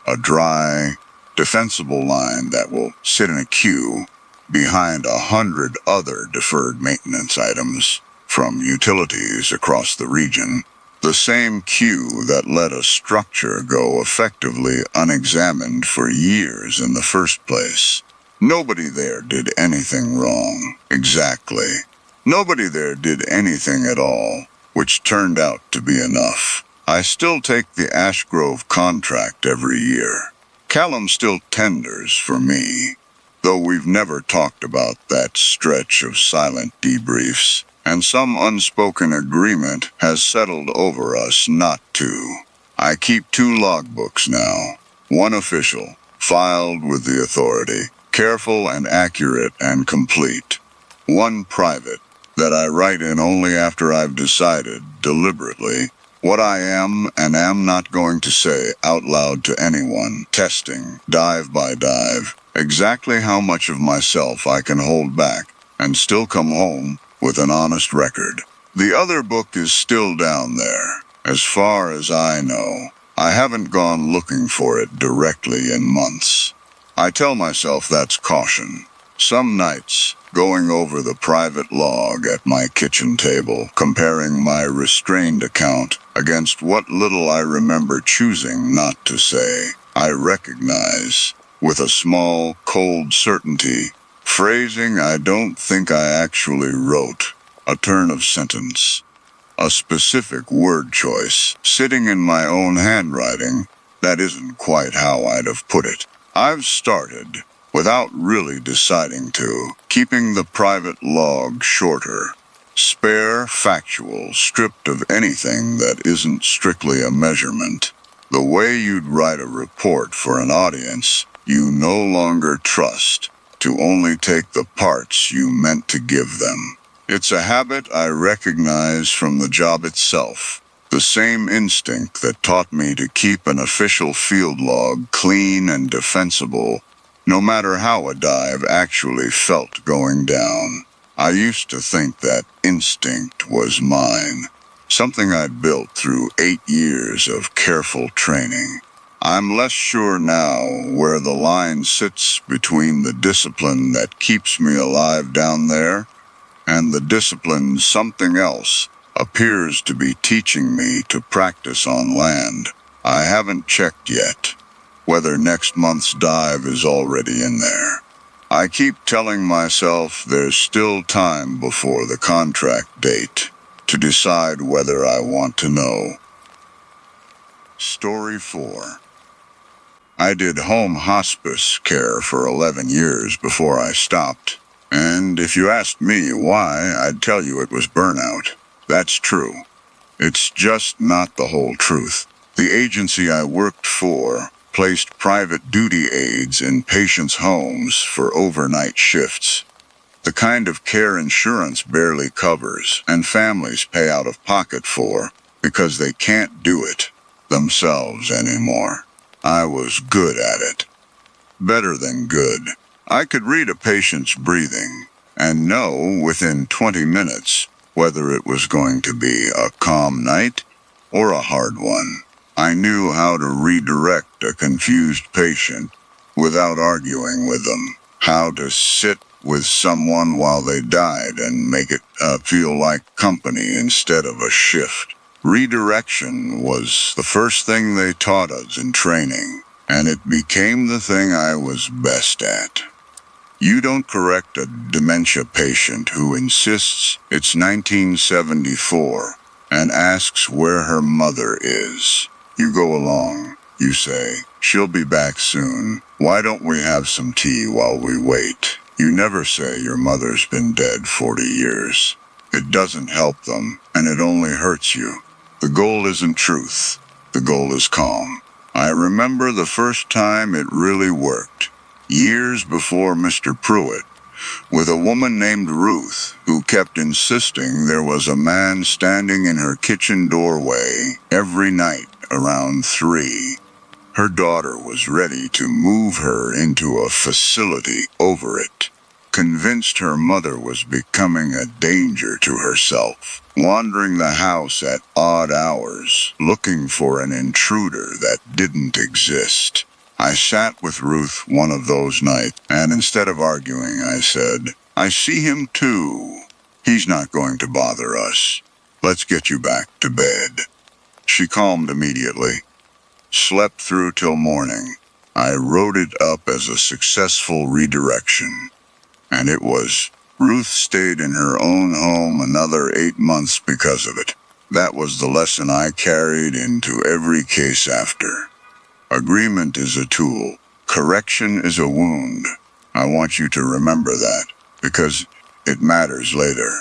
A dry, defensible line that will sit in a queue behind 100 other deferred maintenance items from utilities across the region. The same queue that let a structure go effectively unexamined for years in the first place. Nobody there did anything wrong, exactly. Nobody there did anything at all, which turned out to be enough. I still take the Ashgrove contract every year. Callum still tenders for me, though we've never talked about that stretch of silent debriefs, and some unspoken agreement has settled over us not to. I keep 2 logbooks now, one official, filed with the authority, careful and accurate and complete. One private, that I write in only after I've decided, deliberately, what I am and am not going to say out loud to anyone, testing, dive by dive, exactly how much of myself I can hold back and still come home with an honest record. The other book is still down there, as far as I know. I haven't gone looking for it directly in months. I tell myself that's caution. Some nights, going over the private log at my kitchen table, comparing my restrained account against what little I remember choosing not to say, I recognize, with a small, cold certainty, phrasing I don't think I actually wrote, a turn of sentence, a specific word choice, sitting in my own handwriting, that isn't quite how I'd have put it. I've started, without really deciding to, keeping the private log shorter, spare, factual, stripped of anything that isn't strictly a measurement. The way you'd write a report for an audience you no longer trust, to only take the parts you meant to give them. It's a habit I recognize from the job itself, the same instinct that taught me to keep an official field log clean and defensible, no matter how a dive actually felt going down. I used to think that instinct was mine, something I'd built through 8 years of careful training. I'm less sure now where the line sits between the discipline that keeps me alive down there and the discipline something else appears to be teaching me to practice on land. I haven't checked yet whether next month's dive is already in there. I keep telling myself there's still time before the contract date to decide whether I want to know. Story 4. I did home hospice care for 11 years before I stopped. And if you asked me why, I'd tell you it was burnout. That's true. It's just not the whole truth. The agency I worked for placed private duty aides in patients' homes for overnight shifts. The kind of care insurance barely covers and families pay out of pocket for because they can't do it themselves anymore. I was good at it. Better than good. I could read a patient's breathing and know within 20 minutes whether it was going to be a calm night or a hard one. I knew how to redirect a confused patient without arguing with them, how to sit with someone while they died and make it feel like company instead of a shift. Redirection was the first thing they taught us in training, and it became the thing I was best at. You don't correct a dementia patient who insists it's 1974 and asks where her mother is. You go along. You say, she'll be back soon. Why don't we have some tea while we wait? You never say your mother's been dead 40 years. It doesn't help them, and it only hurts you. The goal isn't truth. The goal is calm. I remember the first time it really worked. Years before Mr. Pruitt, with a woman named Ruth, who kept insisting there was a man standing in her kitchen doorway every night around 3. Her daughter was ready to move her into a facility over it, convinced her mother was becoming a danger to herself, wandering the house at odd hours, looking for an intruder that didn't exist. I sat with Ruth one of those nights, and instead of arguing, I said, I see him too. He's not going to bother us. Let's get you back to bed. She calmed immediately. Slept through till morning. I wrote it up as a successful redirection. And it was. Ruth stayed in her own home another 8 months because of it. That was the lesson I carried into every case after. Agreement is a tool. Correction is a wound. I want you to remember that, because it matters later.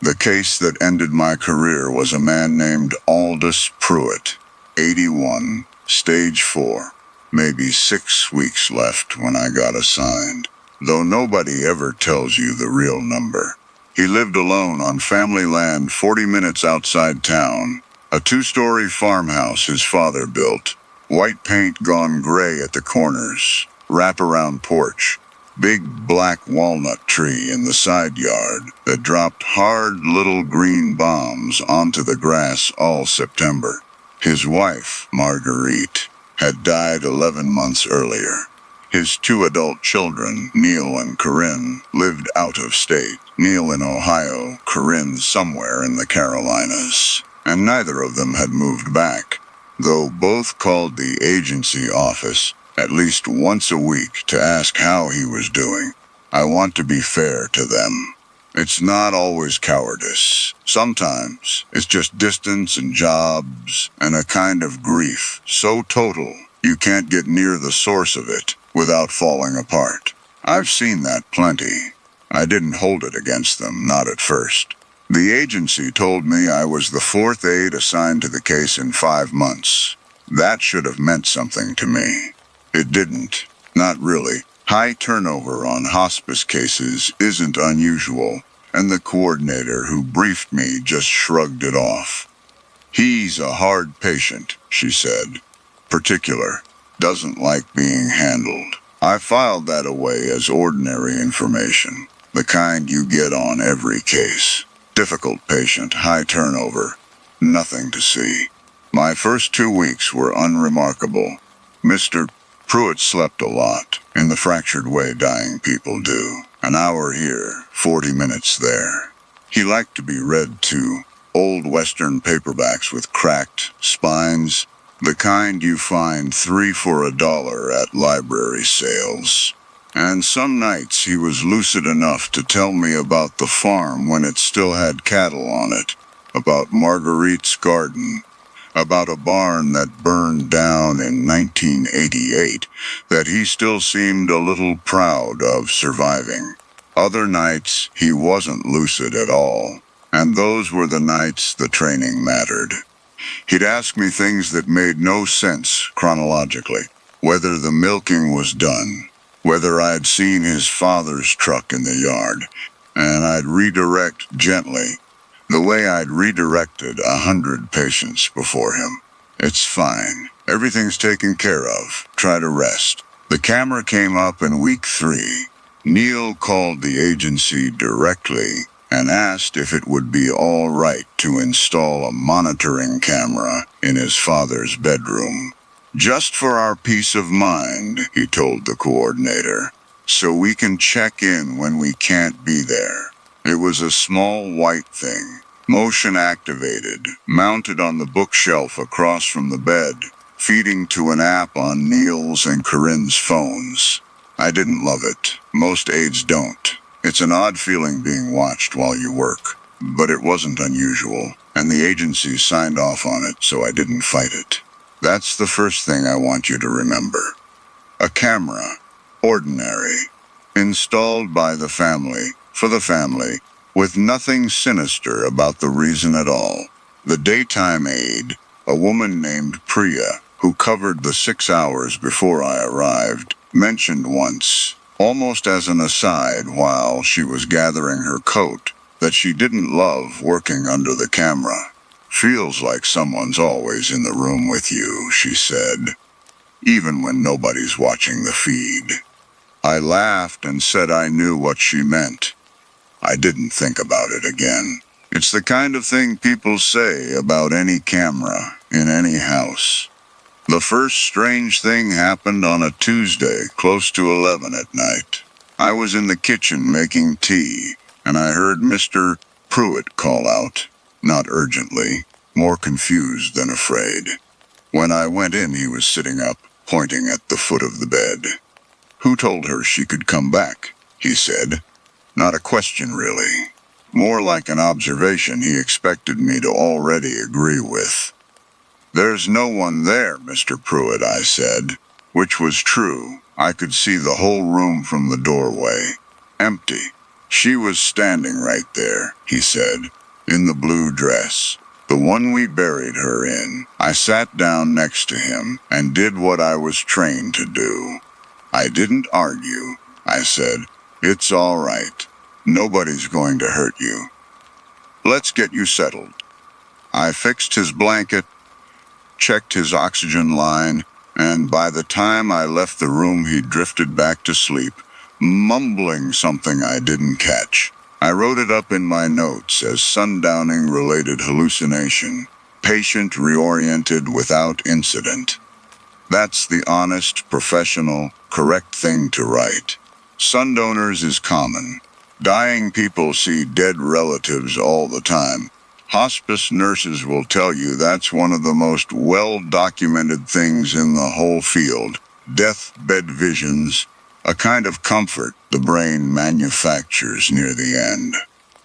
The case that ended my career was a man named Aldous Pruitt, 81, stage 4. Maybe 6 weeks left when I got assigned, though nobody ever tells you the real number. He lived alone on family land 40 minutes outside town, a 2-story farmhouse his father built. White paint gone gray at the corners, wraparound porch, big black walnut tree in the side yard that dropped hard little green bombs onto the grass all September. His wife, Marguerite, had died 11 months earlier. His 2 adult children, Neil and Corinne, lived out of state. Neil in Ohio, Corinne somewhere in the Carolinas, and neither of them had moved back, though both called the agency office at least once a week to ask how he was doing. I want to be fair to them. It's not always cowardice. Sometimes it's just distance and jobs and a kind of grief so total you can't get near the source of it without falling apart. I've seen that plenty. I didn't hold it against them, not at first. The agency told me I was the 4th aide assigned to the case in 5 months. That should have meant something to me. It didn't. Not really. High turnover on hospice cases isn't unusual, and the coordinator who briefed me just shrugged it off. He's a hard patient, she said. Particular. Doesn't like being handled. I filed that away as ordinary information, the kind you get on every case. Difficult patient, high turnover. Nothing to see. My first 2 weeks were unremarkable. Mr. Pruitt slept a lot, in the fractured way dying people do. An hour here, 40 minutes there. He liked to be read to. Old Western paperbacks with cracked spines, the kind you find 3 for $1 at library sales. And some nights he was lucid enough to tell me about the farm when it still had cattle on it, about Marguerite's garden, about a barn that burned down in 1988 that he still seemed a little proud of surviving. Other nights he wasn't lucid at all, and those were the nights the training mattered. He'd ask me things that made no sense chronologically, whether the milking was done, whether I'd seen his father's truck in the yard, and I'd redirect gently, the way I'd redirected 100 patients before him. It's fine. Everything's taken care of. Try to rest. The camera came up in week 3. Neil called the agency directly and asked if it would be all right to install a monitoring camera in his father's bedroom. Just for our peace of mind, he told the coordinator, so we can check in when we can't be there. It was a small white thing, motion activated, mounted on the bookshelf across from the bed, feeding to an app on Neil's and Corinne's phones. I didn't love it. Most aides don't. It's an odd feeling being watched while you work, but it wasn't unusual. and the agency signed off on it, so I didn't fight it. That's the first thing I want you to remember. A camera, ordinary, installed by the family, for the family, with nothing sinister about the reason at all. The daytime aide, a woman named Priya, who covered the 6 hours before I arrived, mentioned once, almost as an aside while she was gathering her coat, that she didn't love working under the camera. Feels like someone's always in the room with you, she said, even when nobody's watching the feed. I laughed and said I knew what she meant. I didn't think about it again. It's the kind of thing people say about any camera in any house. The first strange thing happened on a Tuesday, close to 11 at night. I was in the kitchen making tea, and I heard Mr. Pruitt call out, not urgently, more confused than afraid. When I went in, he was sitting up, pointing at the foot of the bed. Who told her she could come back? He said. Not a question, really. More like an observation he expected me to already agree with. There's no one there, Mr. Pruitt, I said, which was true. I could see the whole room from the doorway. Empty. She was standing right there, he said, in the blue dress, the one we buried her in. I sat down next to him and did what I was trained to do. I didn't argue. I said, it's all right. Nobody's going to hurt you. Let's get you settled. I fixed his blanket, checked his oxygen line, and by the time I left the room, he drifted back to sleep, mumbling something I didn't catch. I wrote it up in my notes as sundowning-related hallucination, patient reoriented without incident. That's the honest, professional, correct thing to write. Sundowners is common. Dying people see dead relatives all the time. Hospice nurses will tell you that's one of the most well-documented things in the whole field. Deathbed visions, a kind of comfort the brain manufactures near the end.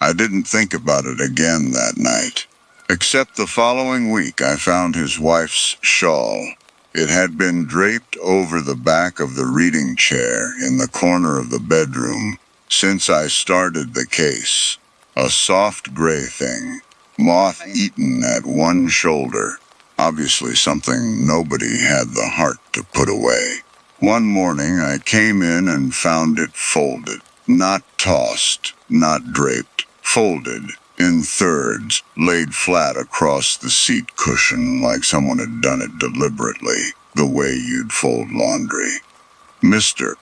I didn't think about it again that night. Except the following week I found his wife's shawl. It had been draped over the back of the reading chair in the corner of the bedroom since I started the case. A soft gray thing, moth-eaten at one shoulder. Obviously something nobody had the heart to put away. One morning I came in and found it folded. Not tossed, not draped. Folded, in thirds, laid flat across the seat cushion like someone had done it deliberately, the way you'd fold laundry. Mr.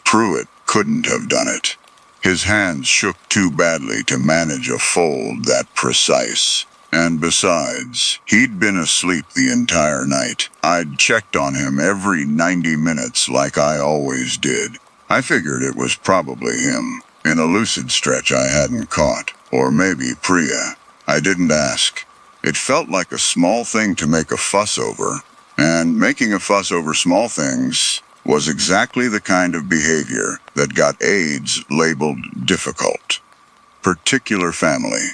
Pruitt couldn't have done it. His hands shook too badly to manage a fold that precise. And besides, he'd been asleep the entire night. I'd checked on him every 90 minutes like I always did. I figured it was probably him, in a lucid stretch I hadn't caught. Or maybe Priya. I didn't ask. It felt like a small thing to make a fuss over, and making a fuss over small things was exactly the kind of behavior that got AIDS labeled difficult. Particular family.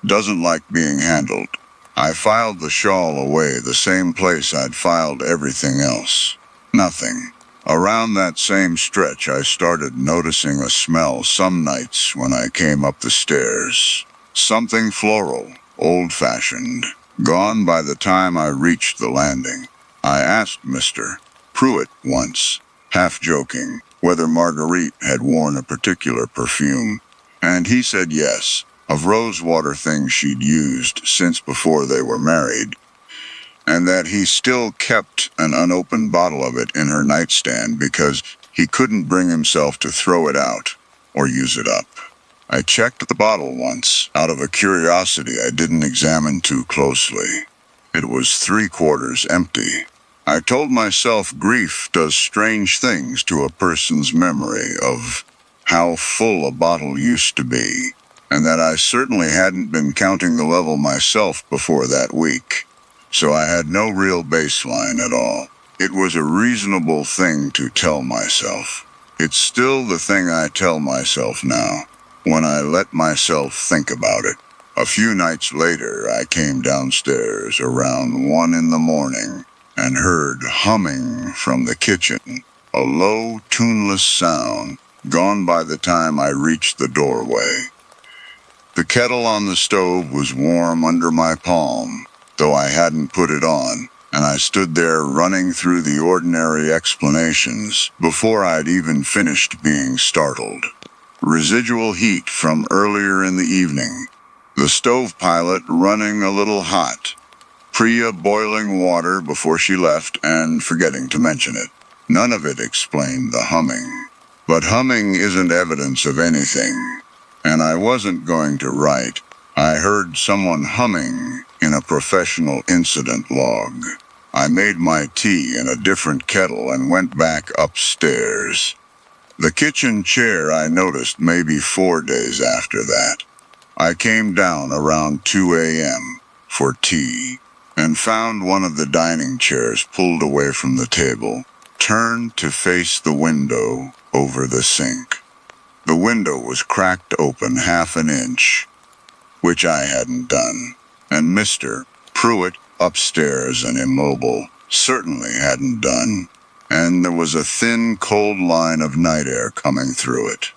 Doesn't like being handled. I filed the shawl away the same place I'd filed everything else. Nothing. Around that same stretch, I started noticing a smell some nights when I came up the stairs. Something floral, old-fashioned, gone by the time I reached the landing. I asked Mr. Pruitt once, half joking, whether Marguerite had worn a particular perfume, and he said yes, of rosewater things she'd used since before they were married, and that he still kept an unopened bottle of it in her nightstand because he couldn't bring himself to throw it out or use it up. I checked the bottle once, out of a curiosity I didn't examine too closely. It was 3/4 empty. I told myself grief does strange things to a person's memory of how full a bottle used to be, and that I certainly hadn't been counting the level myself before that week. So I had no real baseline at all. It was a reasonable thing to tell myself. It's still the thing I tell myself now, when I let myself think about it. A few nights later, I came downstairs around 1 in the morning and heard humming from the kitchen, a low, tuneless sound, gone by the time I reached the doorway. The kettle on the stove was warm under my palm, though I hadn't put it on, and I stood there running through the ordinary explanations before I'd even finished being startled. Residual heat from earlier in the evening, the stove pilot running a little hot, Priya boiling water before she left and forgetting to mention it. None of it explained the humming. But humming isn't evidence of anything, and I wasn't going to write, "I heard someone humming" in a professional incident log. I made my tea in a different kettle and went back upstairs. The kitchen chair I noticed maybe 4 days after that. I came down around 2 a.m. for tea and found one of the dining chairs pulled away from the table, turned to face the window over the sink. The window was cracked open 1/2 inch, which I hadn't done, and Mr. Pruitt, upstairs and immobile, certainly hadn't done, and there was a thin, cold line of night air coming through it.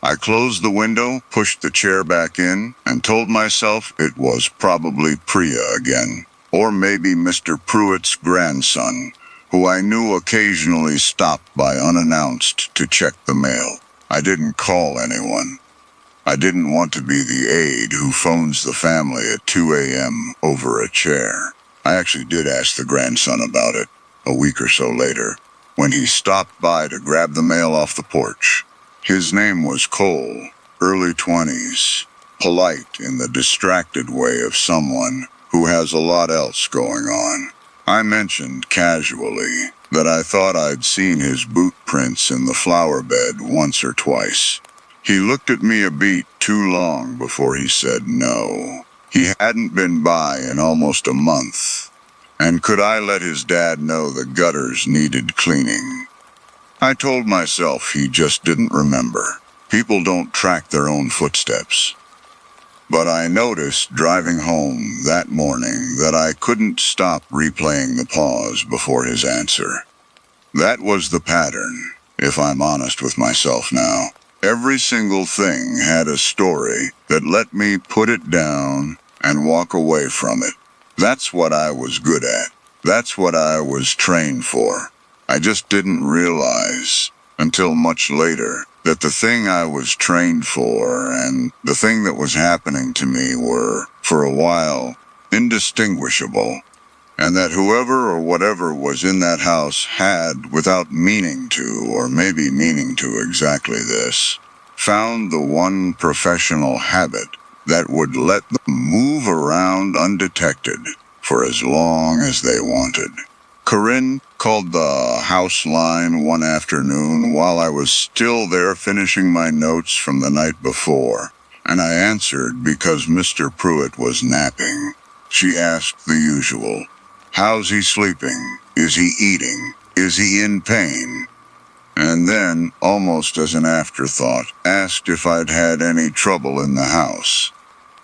I closed the window, pushed the chair back in, and told myself it was probably Priya again, or maybe Mr. Pruitt's grandson, who I knew occasionally stopped by unannounced to check the mail. I didn't call anyone. I didn't want to be the aide who phones the family at 2 a.m. over a chair. I actually did ask the grandson about it a week or so later, when he stopped by to grab the mail off the porch. His name was Cole, early 20s, polite in the distracted way of someone who has a lot else going on. I mentioned casually that I thought I'd seen his boot prints in the flower bed once or twice. He looked at me a beat too long before he said no. He hadn't been by in almost a month, and could I let his dad know the gutters needed cleaning? I told myself he just didn't remember. People don't track their own footsteps. But I noticed driving home that morning that I couldn't stop replaying the pause before his answer. That was the pattern, if I'm honest with myself now. Every single thing had a story that let me put it down and walk away from it. That's what I was good at. That's what I was trained for. I just didn't realize, until much later, that the thing I was trained for and the thing that was happening to me were, for a while, indistinguishable, and that whoever or whatever was in that house had, without meaning to, or maybe meaning to exactly this, found the one professional habit that would let them move around undetected for as long as they wanted. Corinne called the house line one afternoon while I was still there finishing my notes from the night before, and I answered because Mr. Pruitt was napping. She asked the usual, "How's he sleeping? Is he eating? Is he in pain?" And then, almost as an afterthought, asked if I'd had any trouble in the house.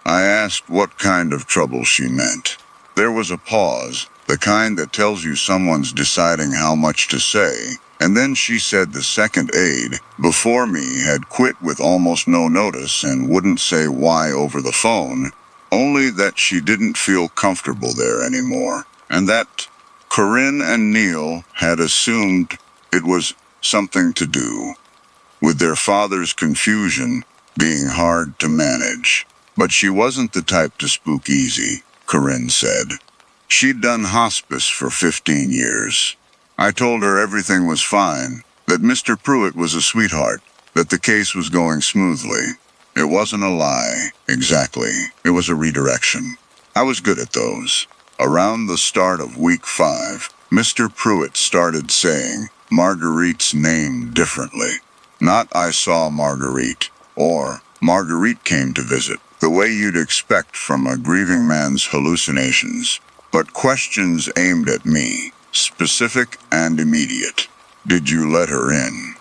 I asked what kind of trouble she meant. There was a pause, the kind that tells you someone's deciding how much to say, and then she said the second aide before me had quit with almost no notice and wouldn't say why over the phone, only that she didn't feel comfortable there anymore, and that Corinne and Neil had assumed it was something to do with their father's confusion being hard to manage. But she wasn't the type to spook easy, Corinne said. She'd done hospice for 15 years. I told her everything was fine, that Mr. Pruitt was a sweetheart, that the case was going smoothly. It wasn't a lie, exactly. It was a redirection. I was good at those. Around the start of week 5, Mr. Pruitt started saying Marguerite's name differently. Not "I saw Marguerite," or "Marguerite came to visit," the way you'd expect from a grieving man's hallucinations, but questions aimed at me, specific and immediate. Did you let her in?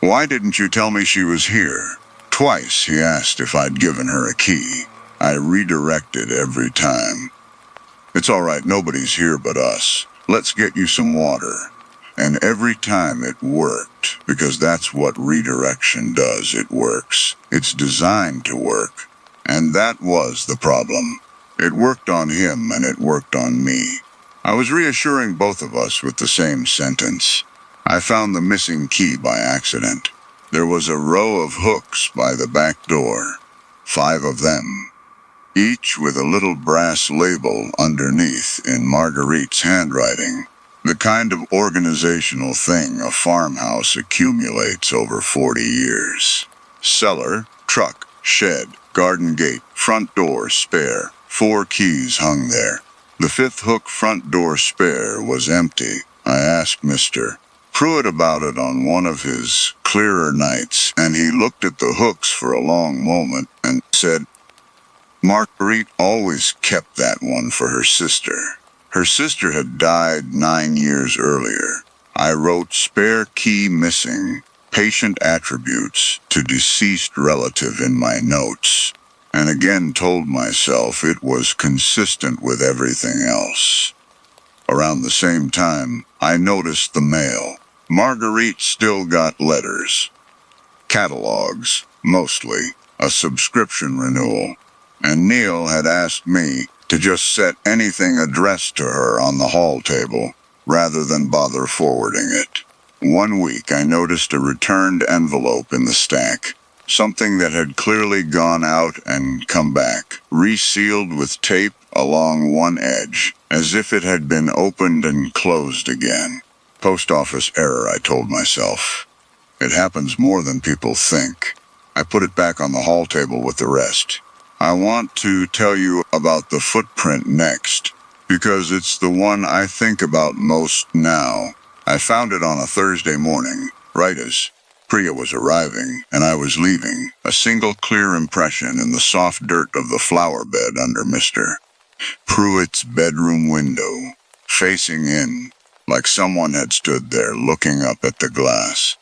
Why didn't you tell me she was here? Twice he asked if I'd given her a key. I redirected every time. "It's all right, nobody's here but us. Let's get you some water." And every time it worked, because that's what redirection does. It works. It's designed to work. And that was the problem. It worked on him and it worked on me. I was reassuring both of us with the same sentence. I found the missing key by accident. There was a row of hooks by the back door. 5 of them, each with a little brass label underneath in Marguerite's handwriting. The kind of organizational thing a farmhouse accumulates over 40 years. Cellar, truck, shed, garden gate, front door spare. 4 keys hung there. The 5th hook front door spare was empty. I asked Mr. Pruitt about it on one of his clearer nights, and he looked at the hooks for a long moment and said, "Marguerite always kept that one for her sister. Her sister had died 9 years earlier. I wrote spare key missing, patient attributes to deceased relative in my notes, and again told myself it was consistent with everything else." Around the same time, I noticed the mail. Marguerite still got letters. Catalogs, mostly, a subscription renewal. And Neil had asked me to just set anything addressed to her on the hall table, rather than bother forwarding it. One week I noticed a returned envelope in the stack, something that had clearly gone out and come back, resealed with tape along one edge, as if it had been opened and closed again. Post office error, I told myself. It happens more than people think. I put it back on the hall table with the rest. I want to tell you about the footprint next, because it's the one I think about most now. I found it on a Thursday morning, right as Priya was arriving and I was leaving, a single clear impression in the soft dirt of the flower bed under Mr. Pruitt's bedroom window, facing in, like someone had stood there looking up at the glass.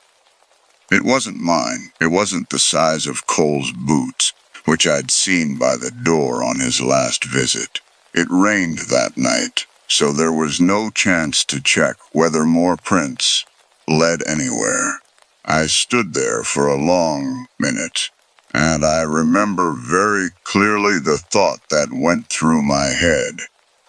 It wasn't mine. It wasn't the size of Cole's boots, which I'd seen by the door on his last visit. It rained that night, so there was no chance to check whether more prints led anywhere. I stood there for a long minute, and I remember very clearly the thought that went through my head,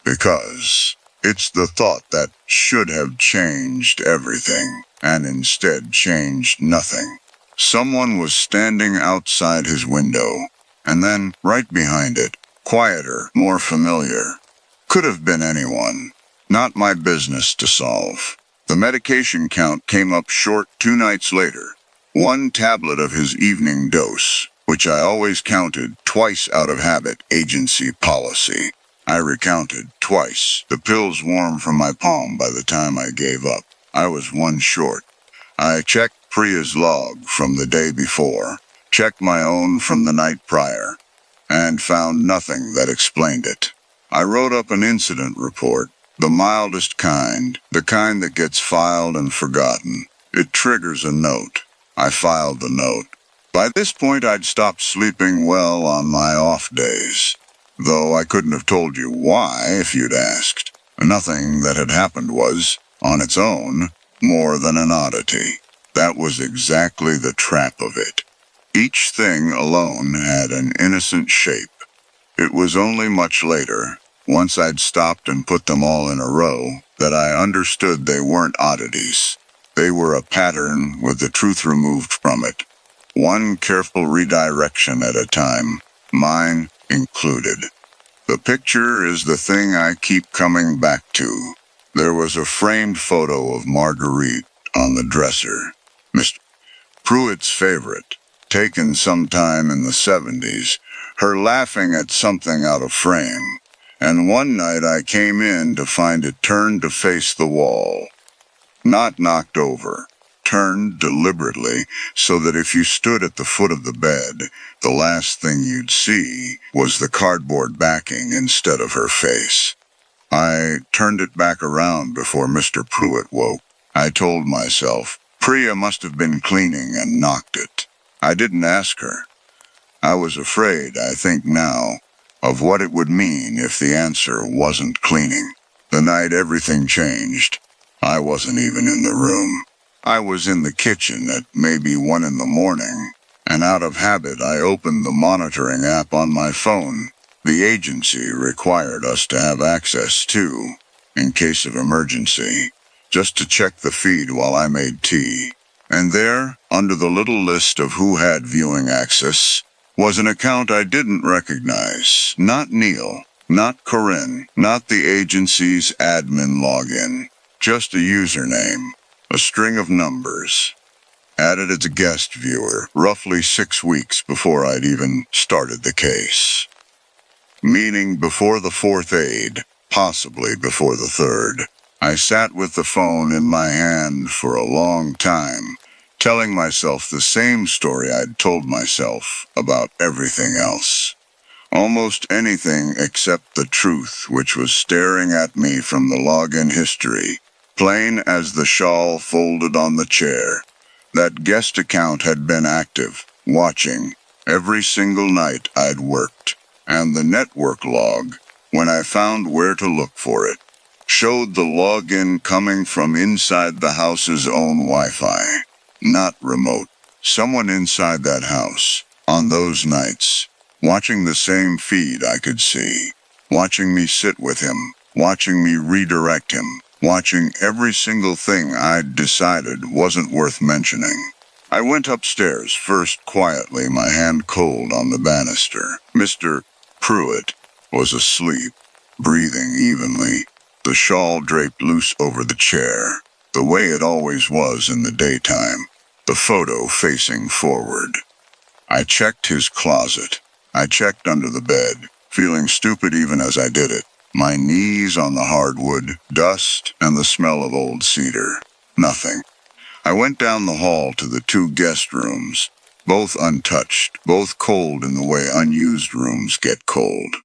because it's the thought that should have changed everything, and instead changed nothing. Someone was standing outside his window, and then, right behind it, quieter, more familiar. Could have been anyone. Not my business to solve. The medication count came up short 2 nights later. 1 tablet of his evening dose, which I always counted twice out of habit, agency policy. I recounted twice. The pills warm from my palm by the time I gave up. I was 1 short. I checked Priya's log from the day before, checked my own from the night prior, and found nothing that explained it. I wrote up an incident report, the mildest kind, the kind that gets filed and forgotten. It triggers a note. I filed the note. By this point, I'd stopped sleeping well on my off days, though I couldn't have told you why if you'd asked. Nothing that had happened was, on its own, more than an oddity. That was exactly the trap of it. Each thing alone had an innocent shape. It was only much later, once I'd stopped and put them all in a row, that I understood they weren't oddities. They were a pattern with the truth removed from it. 1 careful redirection at a time, mine included. The picture is the thing I keep coming back to. There was a framed photo of Marguerite on the dresser. Mr. Pruitt's favorite, taken sometime in the 70s, her laughing at something out of frame. And one night I came in to find it turned to face the wall. Not knocked over, turned deliberately so that if you stood at the foot of the bed, the last thing you'd see was the cardboard backing instead of her face. I turned it back around before Mr. Pruitt woke. I told myself, Priya must have been cleaning and knocked it. I didn't ask her. I was afraid, I think now, of what it would mean if the answer wasn't cleaning. The night everything changed, I wasn't even in the room. I was in the kitchen at maybe 1 in the morning, and out of habit I opened the monitoring app on my phone. The agency required us to have access to, in case of emergency, just to check the feed while I made tea. And there, under the little list of who had viewing access, was an account I didn't recognize. Not Neil, not Corinne, not the agency's admin login. Just a username, a string of numbers. Added as a guest viewer, roughly 6 weeks before I'd even started the case. Meaning before the 4th aid, possibly before the 3rd. I sat with the phone in my hand for a long time, telling myself the same story I'd told myself about everything else. Almost anything except the truth, which was staring at me from the login history, plain as the shawl folded on the chair. That guest account had been active, watching, every single night I'd worked, and the network log, when I found where to look for it, showed the login coming from inside the house's own Wi-Fi. Not remote. Someone inside that house, on those nights, watching the same feed I could see, watching me sit with him, watching me redirect him, watching every single thing I'd decided wasn't worth mentioning. I went upstairs first quietly, my hand cold on the banister. Mr. Pruitt was asleep, breathing evenly, the shawl draped loose over the chair, the way it always was in the daytime, the photo facing forward. I checked his closet. I checked under the bed, feeling stupid even as I did it. My knees on the hardwood, dust, and the smell of old cedar. Nothing. I went down the hall to the 2 guest rooms, both untouched, both cold in the way unused rooms get cold.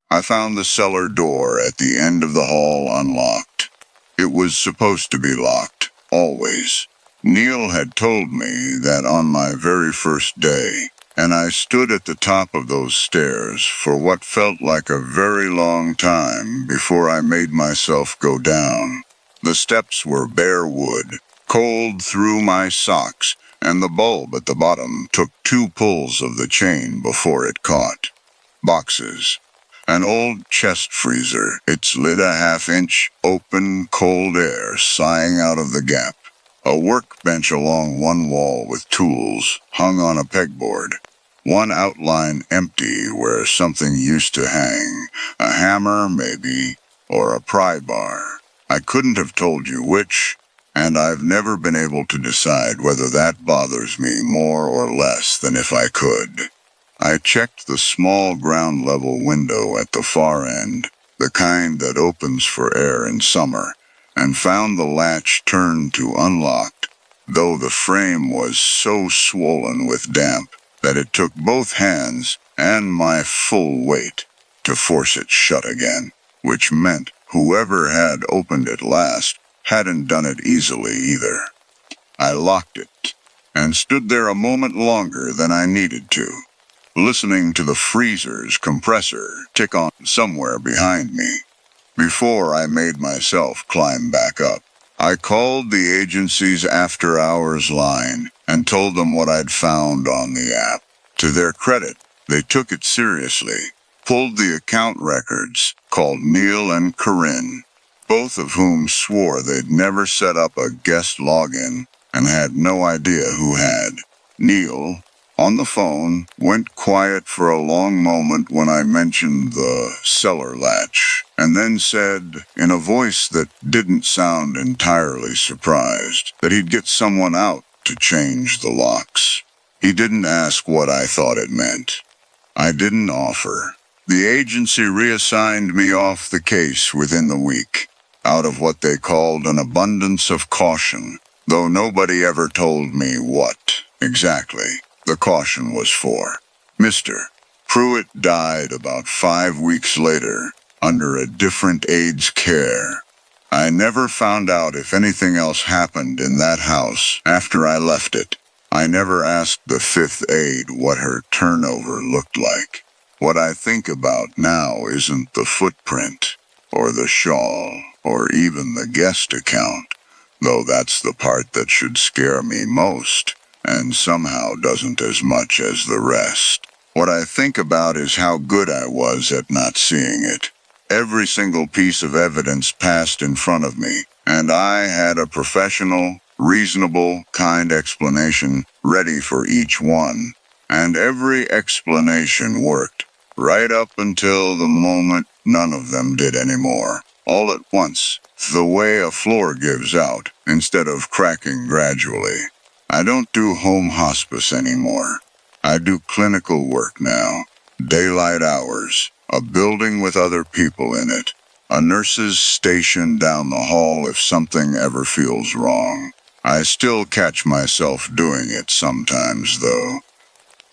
I found the cellar door at the end of the hall unlocked. It was supposed to be locked, always. Neil had told me that on my very first day, and I stood at the top of those stairs for what felt like a very long time before I made myself go down. The steps were bare wood, cold through my socks, and the bulb at the bottom took 2 pulls of the chain before it caught. Boxes. An old chest freezer, its lid a half-inch, open, cold air sighing out of the gap. A workbench along one wall with tools hung on a pegboard. One outline empty where something used to hang. A hammer, maybe, or a pry bar. I couldn't have told you which, and I've never been able to decide whether that bothers me more or less than if I could. I checked the small ground-level window at the far end, the kind that opens for air in summer, and found the latch turned to unlocked, though the frame was so swollen with damp that it took both hands and my full weight to force it shut again, which meant whoever had opened it last hadn't done it easily either. I locked it, and stood there a moment longer than I needed to, listening to the freezer's compressor tick on somewhere behind me. Before I made myself climb back up, I called the agency's after-hours line and told them what I'd found on the app. To their credit, they took it seriously, pulled the account records, called Neil and Corinne, both of whom swore they'd never set up a guest login and had no idea who had. Neil, on the phone, went quiet for a long moment when I mentioned the cellar latch, and then said, in a voice that didn't sound entirely surprised, that he'd get someone out to change the locks. He didn't ask what I thought it meant. I didn't offer. The agency reassigned me off the case within the week, out of what they called an abundance of caution, though nobody ever told me what, exactly, the caution was for. Mr. Pruitt died about 5 weeks later, under a different aide's care. I never found out if anything else happened in that house after I left it. I never asked the 5th aide what her turnover looked like. What I think about now isn't the footprint, or the shawl, or even the guest account, though that's the part that should scare me most, and somehow doesn't as much as the rest. What I think about is how good I was at not seeing it. Every single piece of evidence passed in front of me, and I had a professional, reasonable, kind explanation ready for each one. And every explanation worked, right up until the moment none of them did anymore. All at once, the way a floor gives out, instead of cracking gradually. I don't do home hospice anymore. I do clinical work now. Daylight hours, a building with other people in it, a nurse's station down the hall if something ever feels wrong. I still catch myself doing it sometimes, though.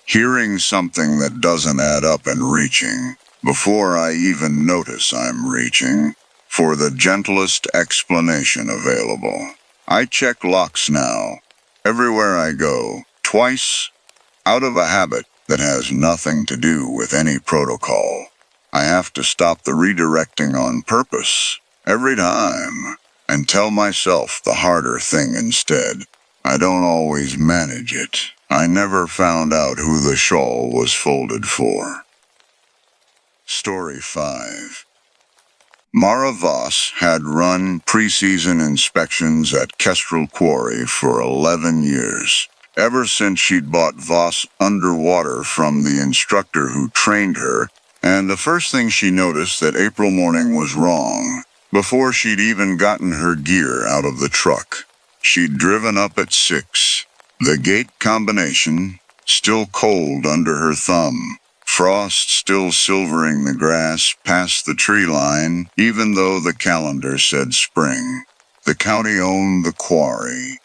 Hearing something that doesn't add up and reaching, before I even notice I'm reaching, for the gentlest explanation available. I check locks now, everywhere I go, twice, out of a habit that has nothing to do with any protocol. I have to stop the redirecting on purpose, every time, and tell myself the harder thing instead. I don't always manage it. I never found out who the shawl was folded for. Story 5. Mara Voss had run pre-season inspections at Kestrel Quarry for 11 years, ever since she'd bought Voss underwater from the instructor who trained her, and the first thing she noticed that April morning was wrong, before she'd even gotten her gear out of the truck. She'd driven up at 6. The gate combination, still cold under her thumb. Frost still silvering the grass past the tree line, even though the calendar said spring. The county owned the quarry,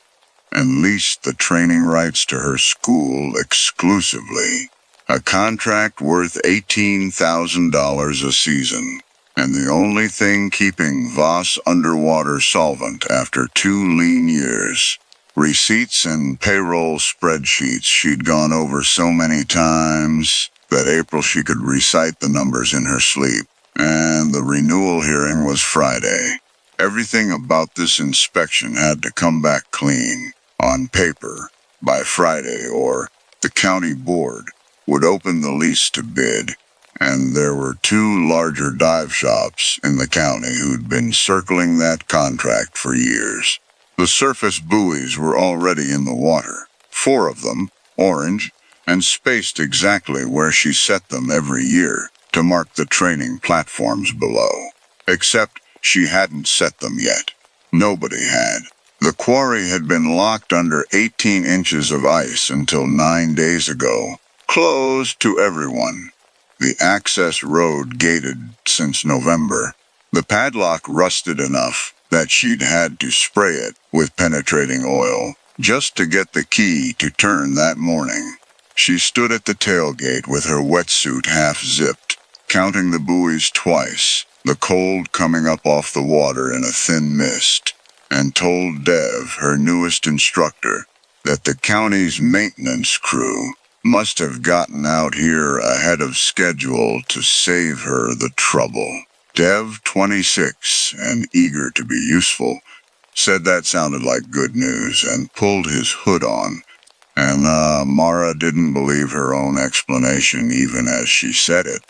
and leased the training rights to her school exclusively. A contract worth $18,000 a season, and the only thing keeping Voss underwater solvent after 2 lean years. Receipts and payroll spreadsheets she'd gone over so many times that April she could recite the numbers in her sleep, and the renewal hearing was Friday. Everything about this inspection had to come back clean, on paper, by Friday, or the county board would open the lease to bid, and there were 2 larger dive shops in the county who'd been circling that contract for years. The surface buoys were already in the water, 4 of them, orange, and spaced exactly where she set them every year to mark the training platforms below. Except she hadn't set them yet. Nobody had. The quarry had been locked under 18 inches of ice until 9 days ago, closed to everyone. The access road gated since November. The padlock rusted enough that she'd had to spray it with penetrating oil just to get the key to turn that morning. She stood at the tailgate with her wetsuit half-zipped, counting the buoys twice, the cold coming up off the water in a thin mist, and told Dev, her newest instructor, that the county's maintenance crew must have gotten out here ahead of schedule to save her the trouble. Dev, 26, and eager to be useful, said that sounded like good news and pulled his hood on. And Mara didn't believe her own explanation even as she said it.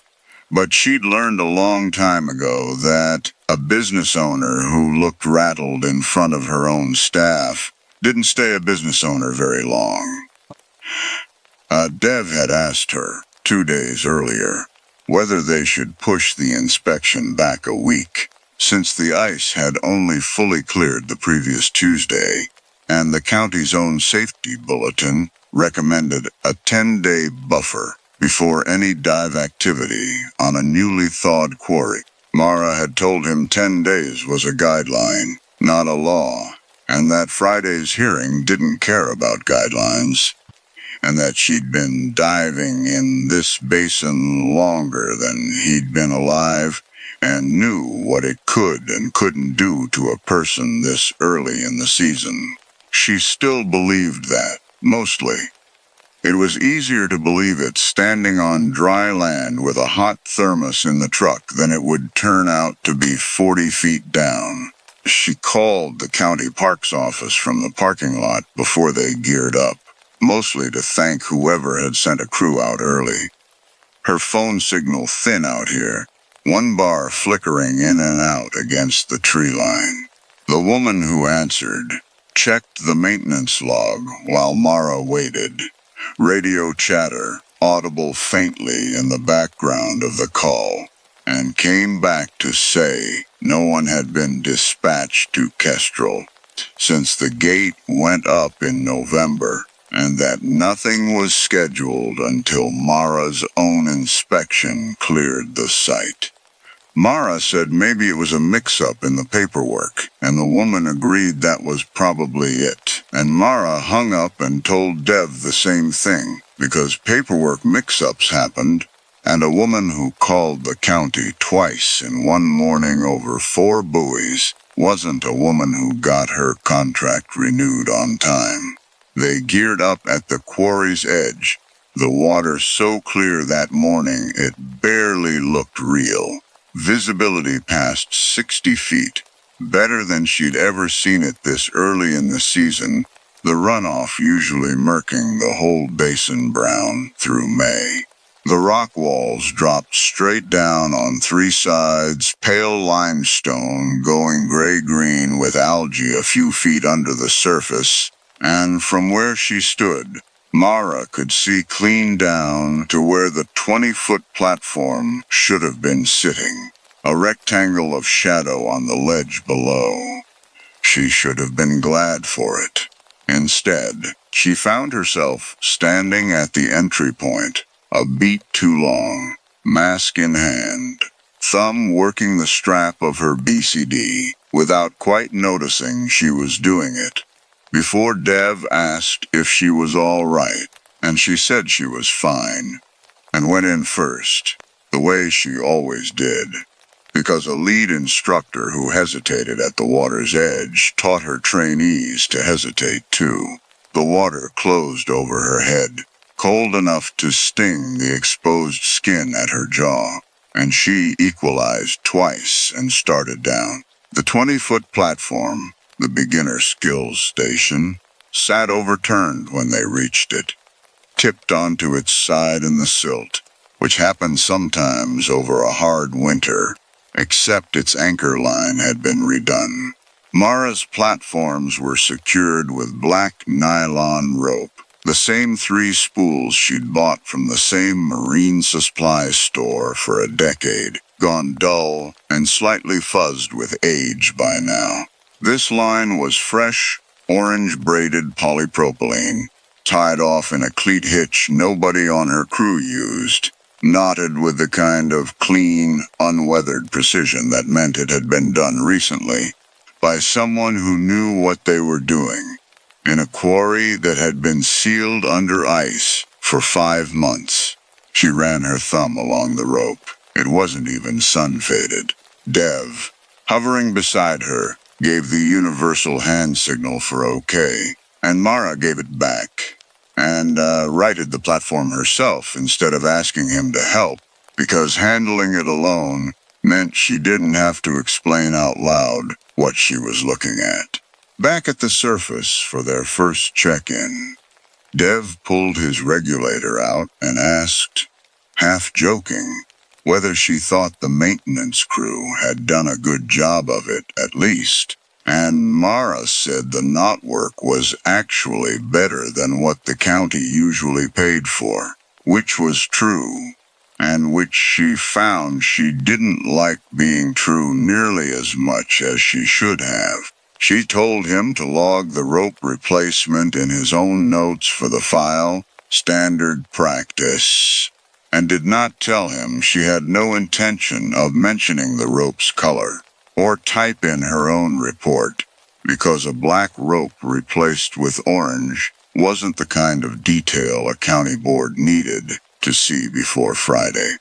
But she'd learned a long time ago that a business owner who looked rattled in front of her own staff didn't stay a business owner very long. Dev had asked her, 2 days earlier, whether they should push the inspection back a week, since the ice had only fully cleared the previous Tuesday, and the county's own safety bulletin recommended a 10-day buffer before any dive activity on a newly thawed quarry. Mara had told him 10 days was a guideline, not a law, and that Friday's hearing didn't care about guidelines, and that she'd been diving in this basin longer than he'd been alive, and knew what it could and couldn't do to a person this early in the season. She still believed that, mostly. It was easier to believe it standing on dry land with a hot thermos in the truck than it would turn out to be 40 feet down. She called the county parks office from the parking lot before they geared up, mostly to thank whoever had sent a crew out early. Her phone signal thin out here, one bar flickering in and out against the tree line. The woman who answered checked the maintenance log while Mara waited. Radio chatter, audible faintly in the background of the call, and came back to say no one had been dispatched to Kestrel since the gate went up in November, and that nothing was scheduled until Mara's own inspection cleared the site. Mara said maybe it was a mix-up in the paperwork, and the woman agreed that was probably it. And Mara hung up and told Dev the same thing, because paperwork mix-ups happened, and a woman who called the county twice in one morning over 4 buoys wasn't a woman who got her contract renewed on time. They geared up at the quarry's edge, the water so clear that morning it barely looked real. Visibility past 60 feet, better than she'd ever seen it this early in the season, the runoff usually murking the whole basin brown through May. The rock walls dropped straight down on 3 sides, pale limestone going gray-green with algae a few feet under the surface, and from where she stood, Mara could see clean down to where the 20-foot platform should have been sitting, a rectangle of shadow on the ledge below. She should have been glad for it. Instead, she found herself standing at the entry point, a beat too long, mask in hand, thumb working the strap of her BCD without quite noticing she was doing it. Before Dev asked if she was all right, and she said she was fine, and went in first, the way she always did, because a lead instructor who hesitated at the water's edge taught her trainees to hesitate too. The water closed over her head, cold enough to sting the exposed skin at her jaw, and she equalized twice and started down. The 20-foot platform, the beginner skills station, sat overturned when they reached it, tipped onto its side in the silt, which happened sometimes over a hard winter, except its anchor line had been redone. Mara's platforms were secured with black nylon rope, the same 3 spools she'd bought from the same marine supply store for a decade, gone dull and slightly fuzzed with age by now. This line was fresh, orange-braided polypropylene, tied off in a cleat hitch nobody on her crew used, knotted with the kind of clean, unweathered precision that meant it had been done recently, by someone who knew what they were doing, in a quarry that had been sealed under ice for 5 months. She ran her thumb along the rope. It wasn't even sun-faded. Dev, hovering beside her, gave the universal hand signal for okay, and Mara gave it back, and righted the platform herself instead of asking him to help, because handling it alone meant she didn't have to explain out loud what she was looking at. Back at the surface for their first check-in, Dev pulled his regulator out and asked, half joking, whether she thought the maintenance crew had done a good job of it, at least, and Mara said the knot work was actually better than what the county usually paid for, which was true, and which she found she didn't like being true nearly as much as she should have. She told him to log the rope replacement in his own notes for the file, standard practice, and did not tell him she had no intention of mentioning the rope's color, or type in her own report, because a black rope replaced with orange wasn't the kind of detail a county board needed to see before Friday.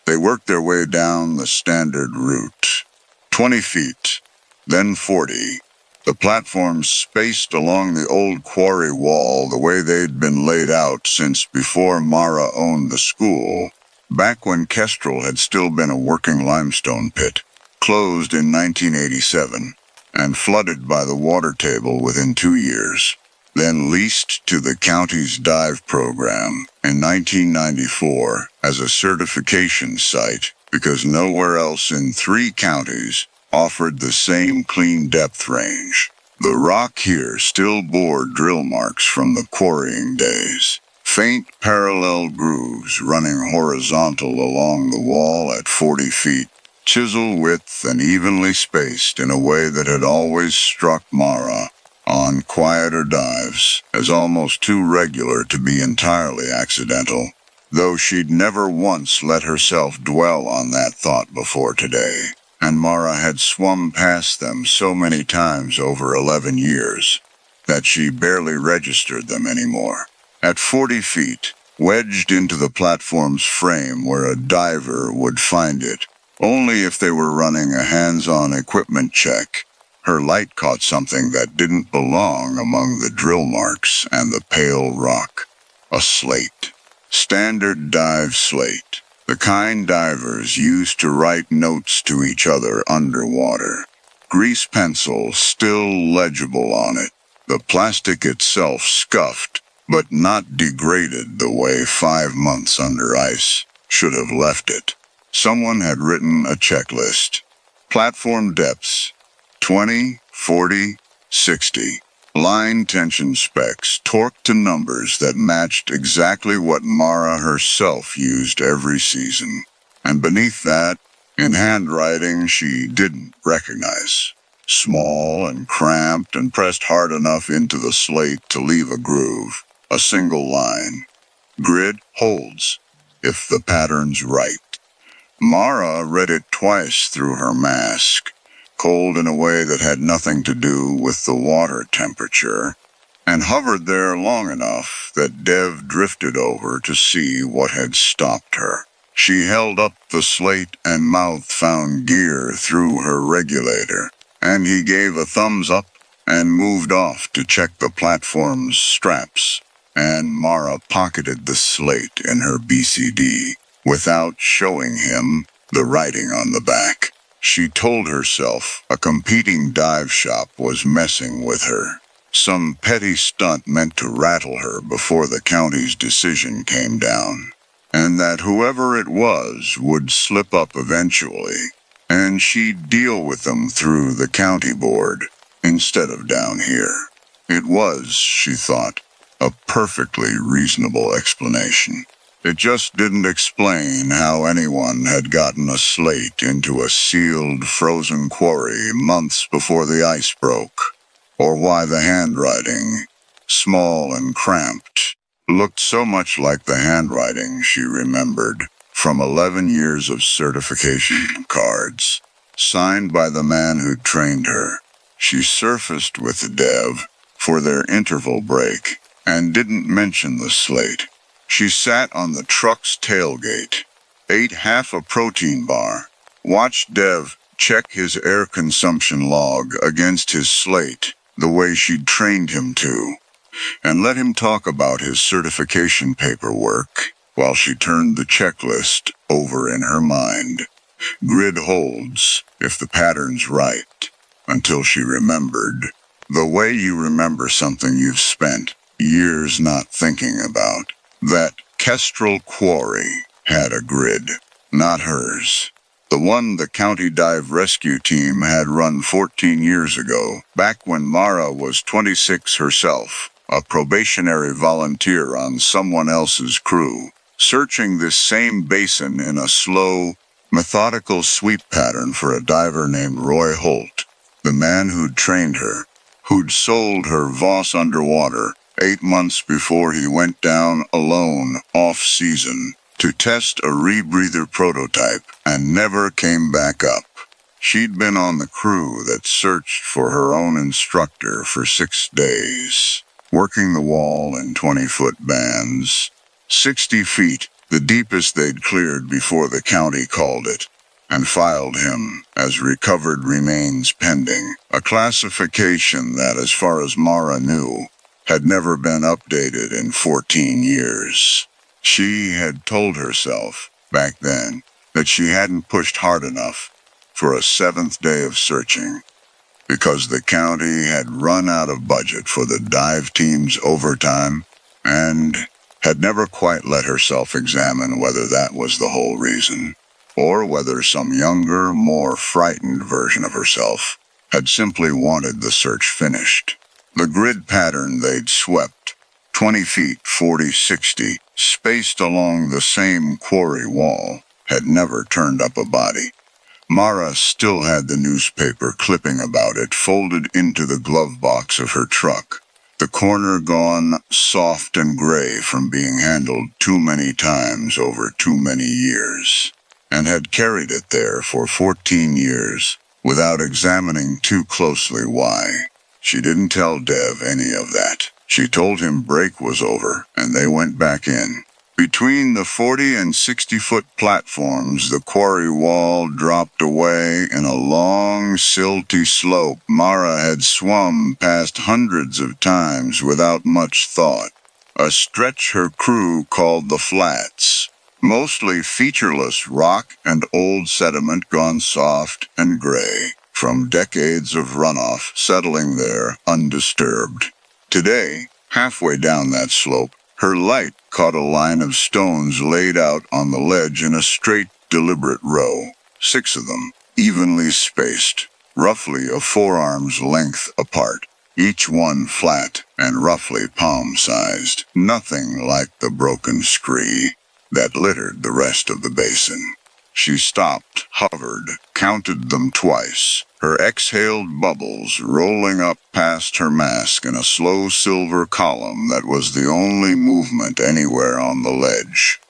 They worked their way down the standard route, 20 feet, then 40, The platforms spaced along the old quarry wall the way they'd been laid out since before Mara owned the school, back when Kestrel had still been a working limestone pit, closed in 1987, and flooded by the water table within 2 years, then leased to the county's dive program in 1994 as a certification site because nowhere else in 3 counties offered the same clean depth range. The rock here still bore drill marks from the quarrying days, faint parallel grooves running horizontal along the wall at 40 feet, chisel width and evenly spaced in a way that had always struck Mara on quieter dives as almost too regular to be entirely accidental, though she'd never once let herself dwell on that thought before today. And Mara had swum past them so many times over 11 years that she barely registered them anymore. At 40 feet, wedged into the platform's frame where a diver would find it, only if they were running a hands-on equipment check, her light caught something that didn't belong among the drill marks and the pale rock. A slate. Standard dive slate. The kind divers used to write notes to each other underwater. Grease pencil still legible on it. The plastic itself scuffed, but not degraded the way 5 months under ice should have left it. Someone had written a checklist. Platform depths, 20, 40, 60. Line tension specs torqued to numbers that matched exactly what Mara herself used every season. And beneath that, in handwriting she didn't recognize. Small and cramped and pressed hard enough into the slate to leave a groove. A single line. Grid holds, if the pattern's right. Mara read it twice through her mask, cold in a way that had nothing to do with the water temperature, and hovered there long enough that Dev drifted over to see what had stopped her. She held up the slate and mouth found gear through her regulator, and he gave a thumbs up and moved off to check the platform's straps, and Mara pocketed the slate in her BCD without showing him the writing on the back. She told herself a competing dive shop was messing with her. Some petty stunt meant to rattle her before the county's decision came down. And that whoever it was would slip up eventually, and she'd deal with them through the county board instead of down here. It was, she thought, a perfectly reasonable explanation. It just didn't explain how anyone had gotten a slate into a sealed, frozen quarry months before the ice broke, or why the handwriting, small and cramped, looked so much like the handwriting she remembered from 11 years of certification cards, signed by the man who trained her. She surfaced with Dev for their interval break and didn't mention the slate. She sat on the truck's tailgate, ate half a protein bar, watched Dev check his air consumption log against his slate the way she'd trained him to, and let him talk about his certification paperwork while she turned the checklist over in her mind. Grid holds, if the pattern's right, until she remembered. The way you remember something you've spent years not thinking about. That Kestrel quarry had a grid, not hers. The one the county dive rescue team had run 14 years ago, back when Mara was 26 herself, a probationary volunteer on someone else's crew, searching this same basin in a slow, methodical sweep pattern for a diver named Roy Holt, the man who'd trained her, who'd sold her Voss underwater 8 months before he went down alone off-season to test a rebreather prototype and never came back up. She'd been on the crew that searched for her own instructor for 6 days, working the wall in 20-foot bands, 60 feet, the deepest they'd cleared before the county called it, and filed him as recovered remains pending, a classification that, as far as Mara knew, had never been updated in 14 years. She had told herself, back then, that she hadn't pushed hard enough for a 7th day of searching, because the county had run out of budget for the dive team's overtime and had never quite let herself examine whether that was the whole reason, or whether some younger, more frightened version of herself had simply wanted the search finished. The grid pattern they'd swept, 20 feet, 40, 60, spaced along the same quarry wall, had never turned up a body. Mara still had the newspaper clipping about it folded into the glove box of her truck, the corner gone soft and gray from being handled too many times over too many years, and had carried it there for 14 years without examining too closely why. She didn't tell Dev any of that. She told him break was over, and they went back in. Between the 40 and 60-foot platforms, the quarry wall dropped away in a long, silty slope Mara had swum past hundreds of times without much thought. A stretch her crew called the Flats. Mostly featureless rock and old sediment gone soft and gray, from decades of runoff settling there undisturbed. Today, halfway down that slope, her light caught a line of stones laid out on the ledge in a straight, deliberate row, 6 of them, evenly spaced, roughly a forearm's length apart, each one flat and roughly palm-sized, nothing like the broken scree that littered the rest of the basin. She stopped, hovered, counted them twice, her exhaled bubbles rolling up past her mask in a slow silver column that was the only movement anywhere on the ledge.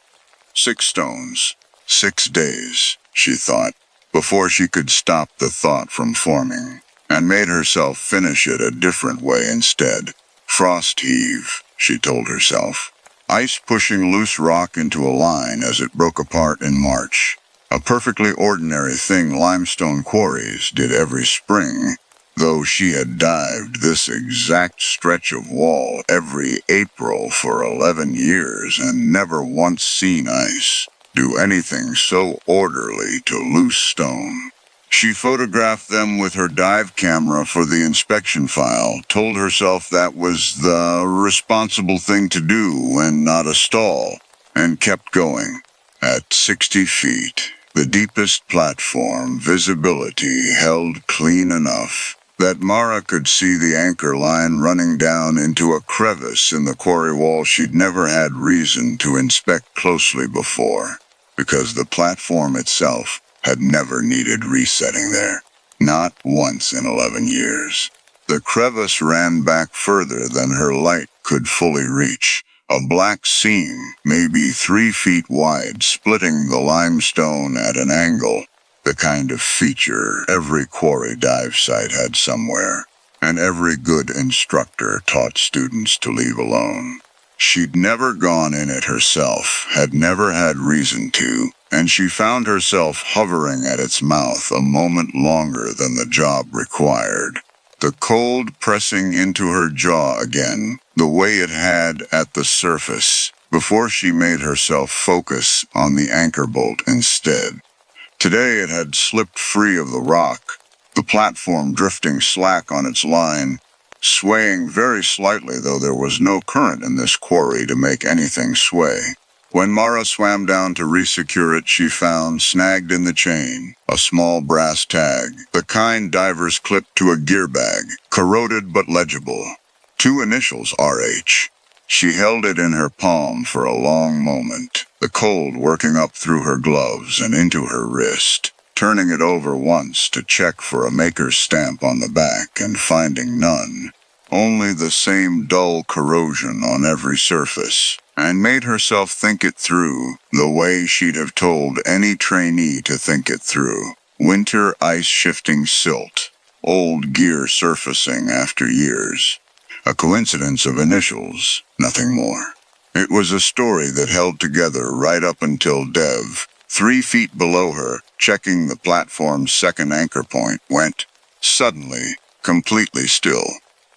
6 stones, 6 days, she thought, before she could stop the thought from forming, and made herself finish it a different way instead. Frost heave, she told herself. Ice pushing loose rock into a line as it broke apart in March. A perfectly ordinary thing limestone quarries did every spring, though she had dived this exact stretch of wall every April for 11 years and never once seen ice do anything so orderly to loose stone. She photographed them with her dive camera for the inspection file, told herself that was the responsible thing to do and not a stall, and kept going. At 60 feet, the deepest platform, visibility held clean enough that Mara could see the anchor line running down into a crevice in the quarry wall she'd never had reason to inspect closely before, because the platform itself had never needed resetting there, not once in 11 years. The crevice ran back further than her light could fully reach, a black seam, maybe 3 feet wide, splitting the limestone at an angle, the kind of feature every quarry dive site had somewhere, and every good instructor taught students to leave alone. She'd never gone in it herself, had never had reason to, and she found herself hovering at its mouth a moment longer than the job required. The cold pressing into her jaw again, the way it had at the surface, before she made herself focus on the anchor bolt instead. Today it had slipped free of the rock, the platform drifting slack on its line, swaying very slightly, though there was no current in this quarry to make anything sway. When Mara swam down to resecure it, she found, snagged in the chain, a small brass tag, the kind divers clip to a gear bag, corroded but legible. 2 initials, RH. She held it in her palm for a long moment, the cold working up through her gloves and into her wrist, turning it over once to check for a maker's stamp on the back and finding none, only the same dull corrosion on every surface, and made herself think it through the way she'd have told any trainee to think it through. Winter ice-shifting silt, old gear surfacing after years. A coincidence of initials, nothing more. It was a story that held together right up until Dev, 3 feet below her, checking the platform's second anchor point, went, suddenly, completely still.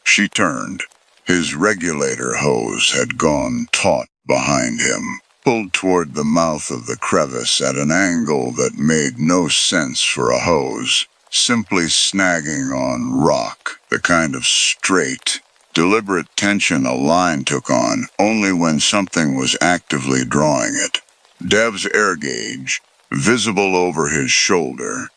She turned. His regulator hose had gone taut behind him, pulled toward the mouth of the crevice at an angle that made no sense for a hose, simply snagging on rock, the kind of straight, deliberate tension a line took on only when something was actively drawing it. Dev's air gauge, visible over his shoulder,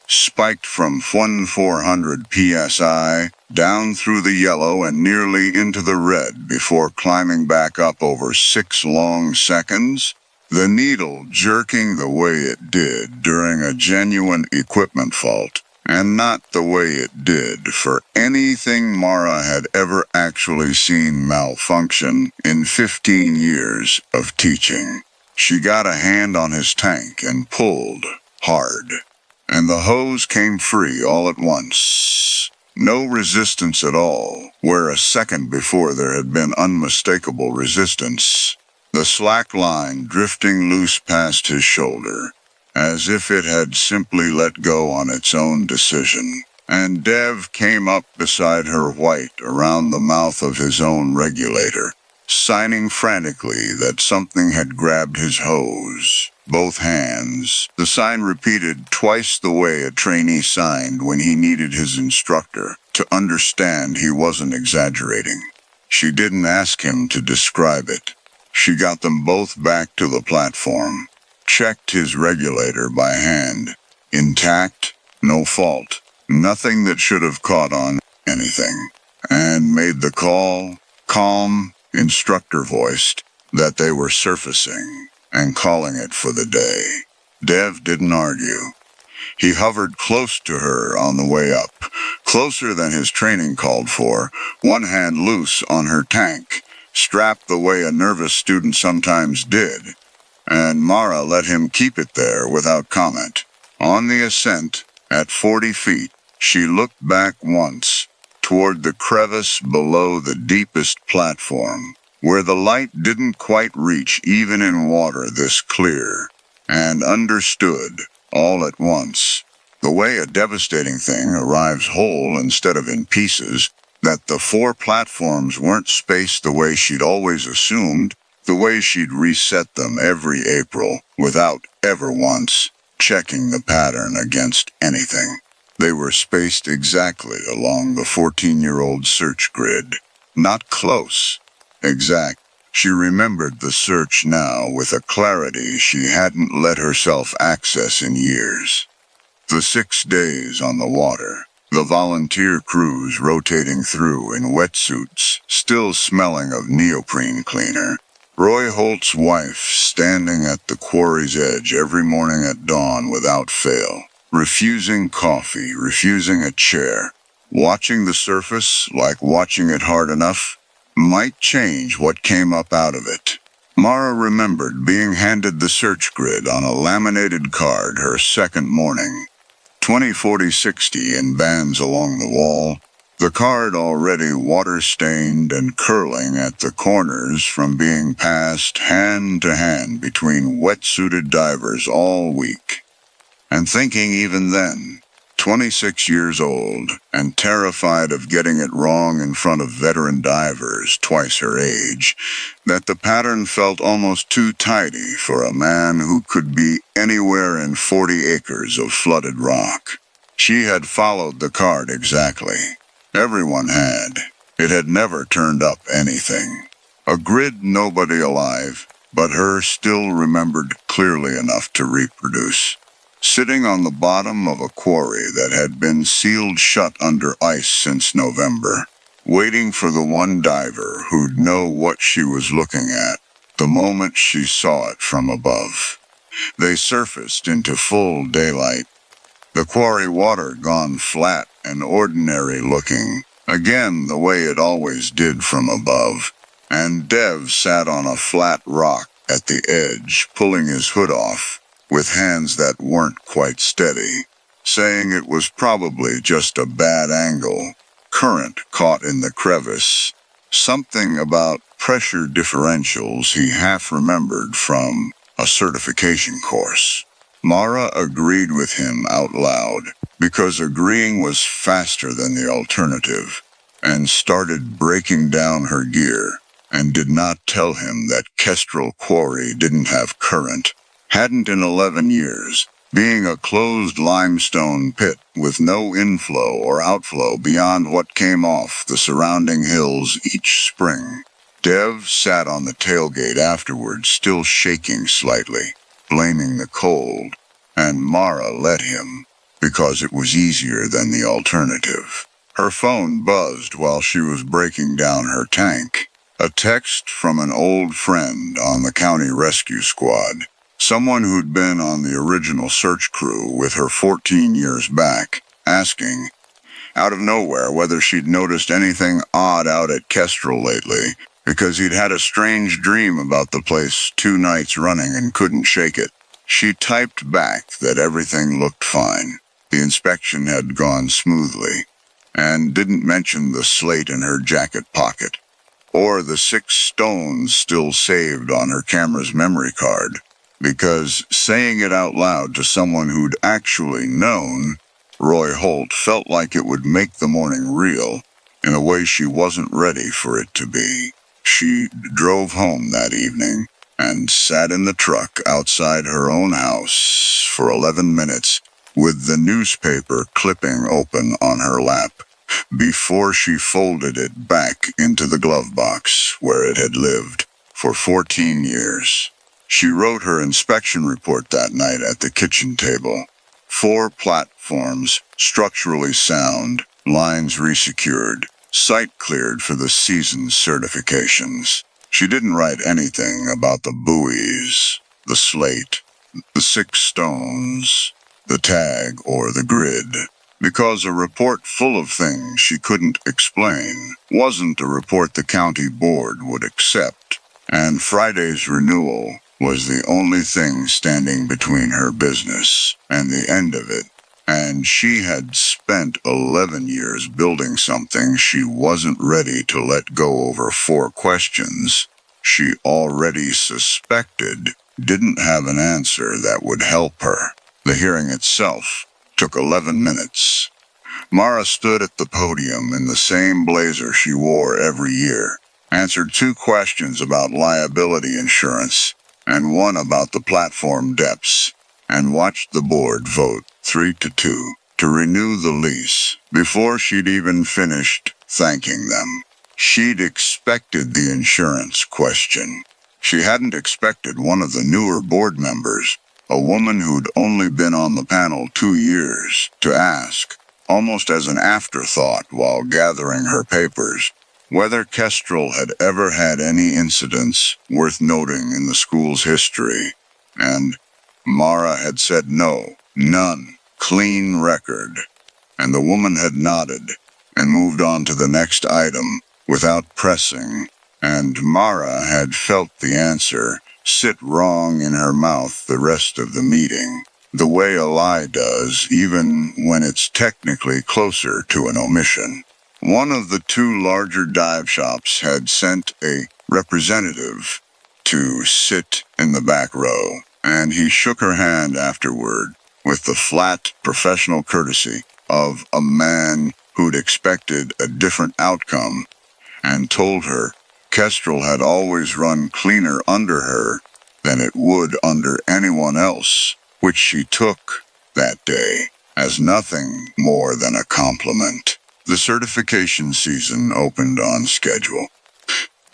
spiked from 1400 psi down through the yellow and nearly into the red before climbing back up over 6 long seconds, the needle jerking the way it did during a genuine equipment fault, and not the way it did for anything Mara had ever actually seen malfunction in 15 years of teaching. She got a hand on his tank and pulled hard, and the hose came free all at once. No resistance at all, where a second before there had been unmistakable resistance. The slack line drifting loose past his shoulder, as if it had simply let go on its own decision. And Dev came up beside her white around the mouth of his own regulator, signing frantically that something had grabbed his hose. Both hands. The sign repeated twice the way a trainee signed when he needed his instructor to understand he wasn't exaggerating. She didn't ask him to describe it. She got them both back to the platform, checked his regulator by hand. Intact, no fault, nothing that should have caught on anything. And made the call, calm, instructor-voiced, that they were surfacing and calling it for the day. Dev didn't argue. He hovered close to her on the way up, closer than his training called for, one hand loose on her tank, strapped the way a nervous student sometimes did, and Mara let him keep it there without comment. On the ascent, at 40 feet, she looked back once, toward the crevice below the deepest platform, where the light didn't quite reach even in water this clear, and understood, all at once, the way a devastating thing arrives whole instead of in pieces, that the 4 platforms weren't spaced the way she'd always assumed, the way she'd reset them every April, without ever once checking the pattern against anything. They were spaced exactly along the 14-year-old search grid. Not close. Exact. She remembered the search now with a clarity she hadn't let herself access in years. The 6 days on the water, the volunteer crews rotating through in wetsuits, still smelling of neoprene cleaner. Roy Holt's wife standing at the quarry's edge every morning at dawn without fail, refusing coffee, refusing a chair, watching the surface like watching it hard enough might change what came up out of it. Mara remembered being handed the search grid on a laminated card her second morning. 20-40-60 in bands along the wall, the card already water-stained and curling at the corners from being passed hand to hand between wetsuited divers all week. And thinking even then, 26 years old, and terrified of getting it wrong in front of veteran divers twice her age, that the pattern felt almost too tidy for a man who could be anywhere in 40 acres of flooded rock. She had followed the card exactly. Everyone had. It had never turned up anything. A grid nobody alive, but her still remembered clearly enough to reproduce. Sitting on the bottom of a quarry that had been sealed shut under ice since November, waiting for the one diver who'd know what she was looking at the moment she saw it from above. They surfaced into full daylight. The quarry water gone flat and ordinary looking, again the way it always did from above, and Dev sat on a flat rock at the edge, pulling his hood off, with hands that weren't quite steady, saying it was probably just a bad angle, current caught in the crevice, something about pressure differentials he half remembered from a certification course. Mara agreed with him out loud, because agreeing was faster than the alternative, and started breaking down her gear, and did not tell him that Kestrel Quarry didn't have current, hadn't in 11 years, being a closed limestone pit with no inflow or outflow beyond what came off the surrounding hills each spring. Dev sat on the tailgate afterwards, still shaking slightly, blaming the cold, and Mara let him, because it was easier than the alternative. Her phone buzzed while she was breaking down her tank. A text from an old friend on the county rescue squad, someone who'd been on the original search crew with her 14 years back, asking, out of nowhere, whether she'd noticed anything odd out at Kestrel lately, because he'd had a strange dream about the place 2 nights running and couldn't shake it. She typed back that everything looked fine. The inspection had gone smoothly, and didn't mention the slate in her jacket pocket, or the 6 stones still saved on her camera's memory card, because saying it out loud to someone who'd actually known Roy Holt felt like it would make the morning real, in a way she wasn't ready for it to be. She drove home that evening, and sat in the truck outside her own house for 11 minutes, with the newspaper clipping open on her lap, before she folded it back into the glove box where it had lived for 14 years. She wrote her inspection report that night at the kitchen table. 4 platforms, structurally sound, lines resecured, site cleared for the season's certifications. She didn't write anything about the buoys, the slate, the 6 stones, the tag, or the grid, because a report full of things she couldn't explain wasn't a report the county board would accept, and Friday's renewal was the only thing standing between her business and the end of it, and she had spent 11 years building something she wasn't ready to let go over 4 questions she already suspected didn't have an answer that would help her. The hearing itself took 11 minutes. Mara stood at the podium in the same blazer she wore every year, answered 2 questions about liability insurance, and 1 about the platform depths, and watched the board vote 3-2 to renew the lease before she'd even finished thanking them. She'd expected the insurance question. She hadn't expected one of the newer board members, a woman who'd only been on the panel 2 years, to ask, almost as an afterthought while gathering her papers, whether Kestrel had ever had any incidents worth noting in the school's history. And Mara had said no, none, clean record. And the woman had nodded and moved on to the next item without pressing, and Mara had felt the answer sit wrong in her mouth the rest of the meeting, the way a lie does even when it's technically closer to an omission. One of the 2 larger dive shops had sent a representative to sit in the back row, and he shook her hand afterward with the flat, professional courtesy of a man who'd expected a different outcome, and told her Kestrel had always run cleaner under her than it would under anyone else, which she took that day as nothing more than a compliment. The certification season opened on schedule.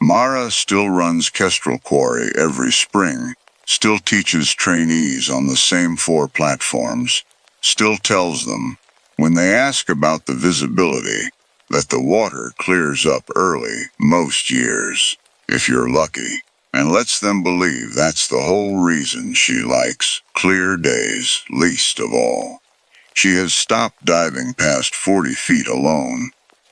Mara still runs Kestrel Quarry every spring, still teaches trainees on the same 4 platforms, still tells them, when they ask about the visibility, that the water clears up early most years, if you're lucky, and lets them believe that's the whole reason she likes clear days least of all. She has stopped diving past 40 feet alone,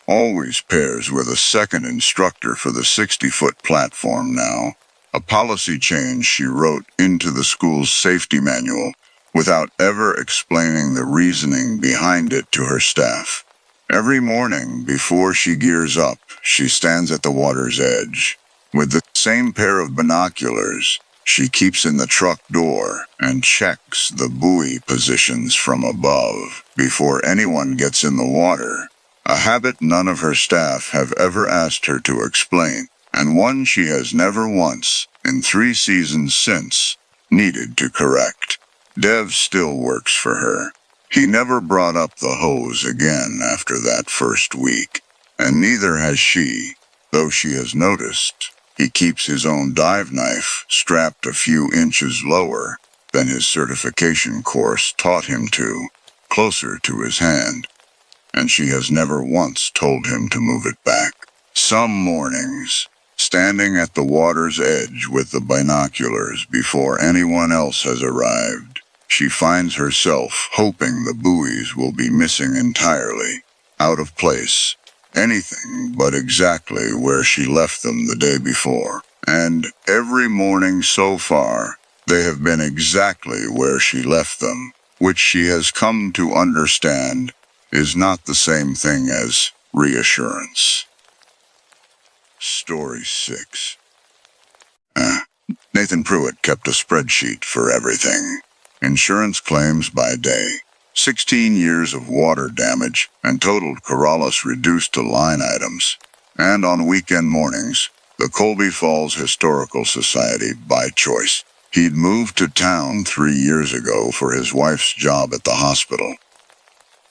always pairs with a second instructor for the 60-foot platform now, a policy change she wrote into the school's safety manual without ever explaining the reasoning behind it to her staff. Every morning before she gears up, she stands at the water's edge, with the same pair of binoculars, she keeps in the truck door and checks the buoy positions from above before anyone gets in the water. A habit none of her staff have ever asked her to explain, and one she has never once, in 3 seasons since, needed to correct. Dev still works for her. He never brought up the hose again after that first week, and neither has she, though she has noticed. He keeps his own dive knife strapped a few inches lower than his certification course taught him to, closer to his hand, and she has never once told him to move it back. Some mornings, standing at the water's edge with the binoculars before anyone else has arrived, she finds herself hoping the buoys will be missing entirely, out of place, anything but exactly where she left them the day before. And every morning so far, they have been exactly where she left them, which she has come to understand is not the same thing as reassurance. Story 6. Nathan Pruitt kept a spreadsheet for everything. Insurance claims by day, 16 years of water damage, and totaled Corrales reduced to line items. And on weekend mornings, the Colby Falls Historical Society by choice. He'd moved to town 3 years ago for his wife's job at the hospital.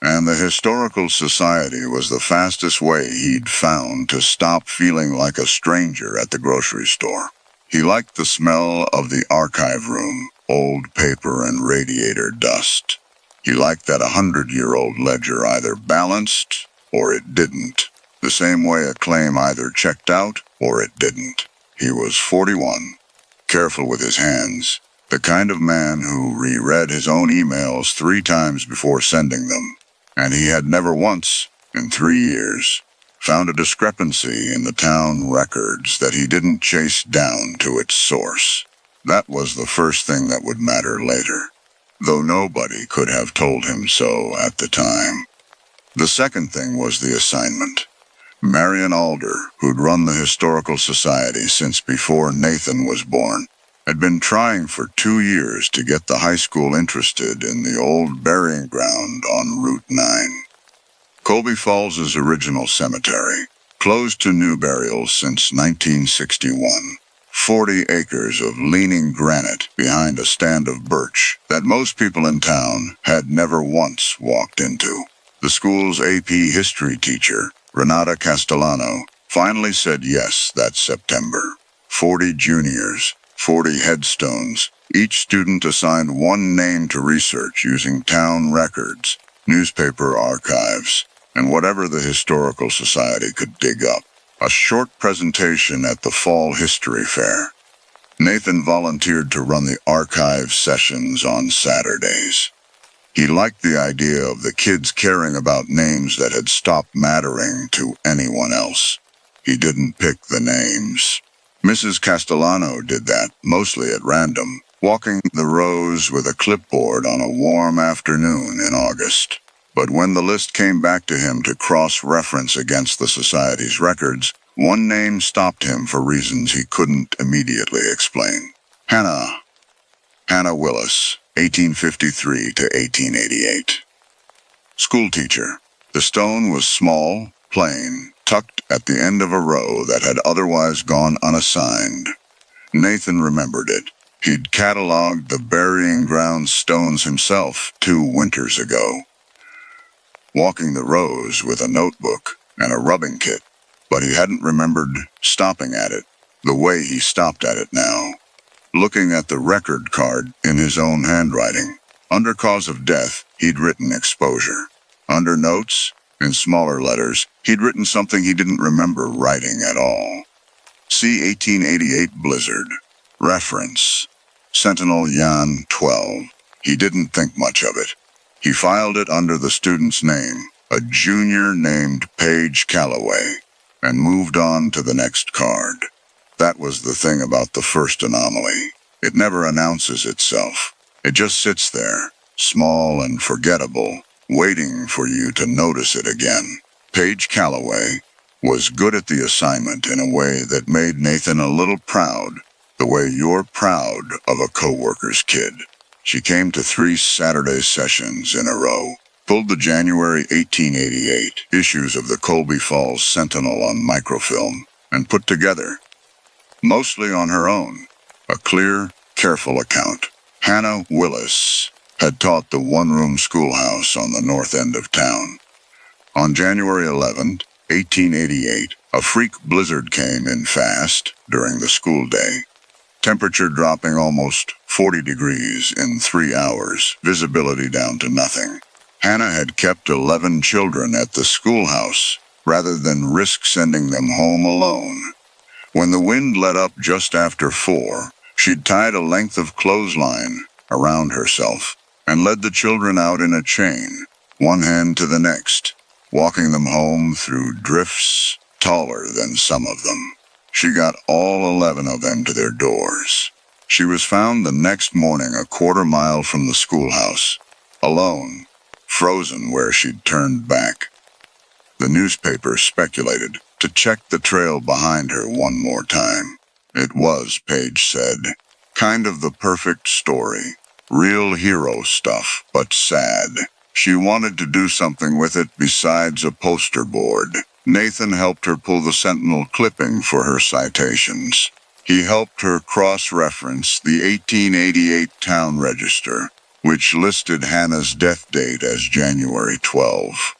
And the Historical Society was the fastest way he'd found to stop feeling like a stranger at the grocery store. He liked the smell of the archive room, old paper and radiator dust. He liked that 100-year-old ledger either balanced or it didn't, the same way a claim either checked out or it didn't. He was 41, careful with his hands, the kind of man who reread his own emails 3 times before sending them. And he had never once, in 3 years, found a discrepancy in the town records that he didn't chase down to its source. That was the first thing that would matter later, though nobody could have told him so at the time. The second thing was the assignment. Marion Alder, who'd run the Historical Society since before Nathan was born, had been trying for 2 years to get the high school interested in the old burying ground on Route 9. Colby Falls' original cemetery, closed to new burials since 1961. 40 acres of leaning granite behind a stand of birch that most people in town had never once walked into. The school's AP history teacher, Renata Castellano, finally said yes that September. 40 juniors, 40 headstones, each student assigned one name to research using town records, newspaper archives, and whatever the Historical Society could dig up. A short presentation at the Fall History Fair. Nathan volunteered to run the archive sessions on Saturdays. He liked the idea of the kids caring about names that had stopped mattering to anyone else. He didn't pick the names. Mrs. Castellano did that, mostly at random, walking the rows with a clipboard on a warm afternoon in August. But when the list came back to him to cross-reference against the Society's records, one name stopped him for reasons he couldn't immediately explain. Hannah Willis, 1853 to 1888. Schoolteacher. The stone was small, plain, tucked at the end of a row that had otherwise gone unassigned. Nathan remembered it. He'd cataloged the burying ground stones himself 2 winters ago, walking the rows with a notebook and a rubbing kit, but he hadn't remembered stopping at it the way he stopped at it now. Looking at the record card in his own handwriting, under cause of death, he'd written exposure. Under notes, in smaller letters, he'd written something he didn't remember writing at all. See 1888 blizzard. Reference. Sentinel Yan 12. He didn't think much of it. He filed it under the student's name, a junior named Paige Calloway, and moved on to the next card. That was the thing about the first anomaly. It never announces itself. It just sits there, small and forgettable, waiting for you to notice it again. Paige Calloway was good at the assignment in a way that made Nathan a little proud, the the way you're proud of a coworker's kid. She came to 3 Saturday sessions in a row, pulled the January 1888 issues of the Colby Falls Sentinel on microfilm, and put together, mostly on her own, a clear, careful account. Hannah Willis had taught the one-room schoolhouse on the north end of town. On January 11, 1888, a freak blizzard came in fast during the school day. Temperature dropping almost 40 degrees in 3 hours, visibility down to nothing. Hannah had kept 11 children at the schoolhouse rather than risk sending them home alone. When the wind let up just after 4, she'd tied a length of clothesline around herself and led the children out in a chain, one hand to the next, walking them home through drifts taller than some of them. She got all 11 of them to their doors. She was found the next morning a quarter mile from the schoolhouse, alone, frozen where she'd turned back. The newspaper speculated to check the trail behind her one more time. It was, Page said, kind of the perfect story. Real hero stuff, but sad. She wanted to do something with it besides a poster board. Nathan helped her pull the Sentinel clipping for her citations. He helped her cross-reference the 1888 town register, which listed Hannah's death date as January 12.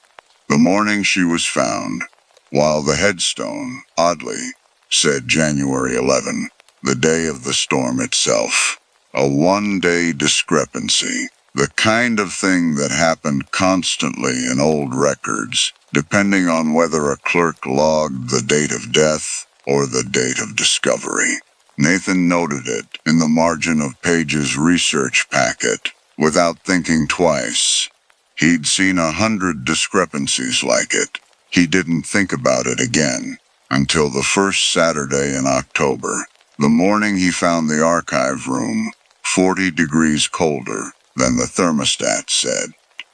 The morning she was found, while the headstone, oddly, said January 11, the day of the storm itself. A one-day discrepancy, the kind of thing that happened constantly in old records, depending on whether a clerk logged the date of death or the date of discovery. Nathan noted it in the margin of Page's research packet without thinking twice. He'd seen 100 discrepancies like it. He didn't think about it again until the first Saturday in October, the morning he found the archive room 40 degrees colder than the thermostat said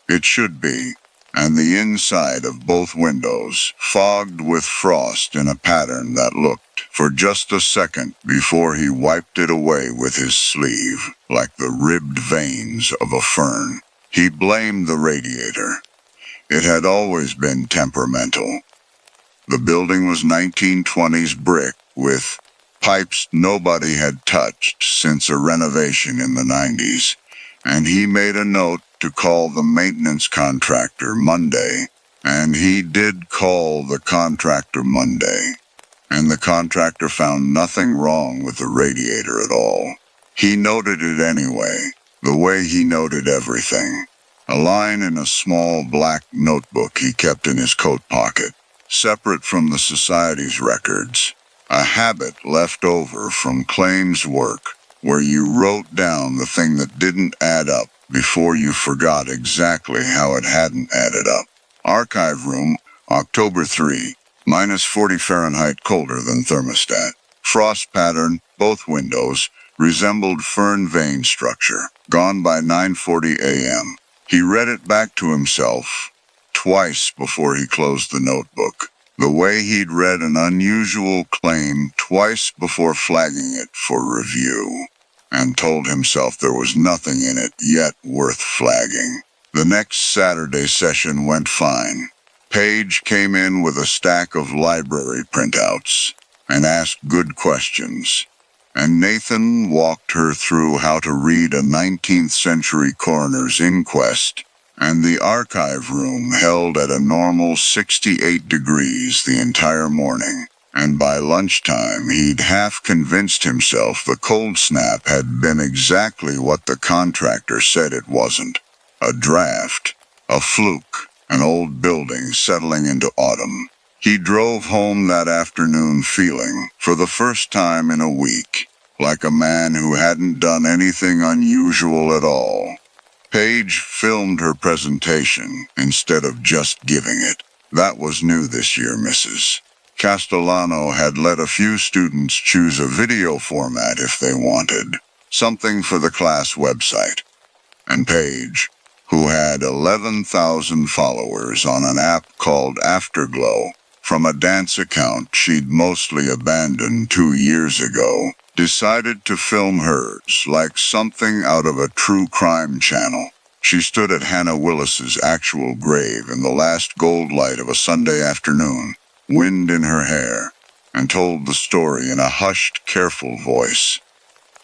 it should be, and the inside of both windows fogged with frost in a pattern that looked, for just a second before he wiped it away with his sleeve, like the ribbed veins of a fern. He blamed the radiator. It had always been temperamental. The building was 1920s brick with pipes nobody had touched since a renovation in the 90s, and he made a note to call the maintenance contractor Monday, and he did call the contractor Monday, and the contractor found nothing wrong with the radiator at all. He noted it anyway, the way he noted everything. A line in a small black notebook he kept in his coat pocket, separate from the society's records. A habit left over from claims work, where you wrote down the thing that didn't add up before you forgot exactly how it hadn't added up. Archive room, October 3, minus 40 Fahrenheit colder than thermostat. Frost pattern, both windows, resembled fern vein structure. Gone by 9:40 a.m. He read it back to himself twice before he closed the notebook. The way he'd read an unusual claim twice before flagging it for review, and told himself there was nothing in it yet worth flagging. The next Saturday session went fine. Page came in with a stack of library printouts and asked good questions, and Nathan walked her through how to read a 19th century coroner's inquest, and the archive room held at a normal 68 degrees the entire morning, and by lunchtime he'd half convinced himself the cold snap had been exactly what the contractor said it wasn't. A draft, a fluke, an old building settling into autumn. He drove home that afternoon feeling, for the first time in a week, like a man who hadn't done anything unusual at all. Page filmed her presentation instead of just giving it. That was new this year, Mrs. Castellano had let a few students choose a video format if they wanted, something for the class website. And Page, who had 11,000 followers on an app called Afterglow, from a dance account she'd mostly abandoned 2 years ago, decided to film hers like something out of a true crime channel. She stood at Hannah Willis's actual grave in the last gold light of a Sunday afternoon, wind in her hair, and told the story in a hushed, careful voice.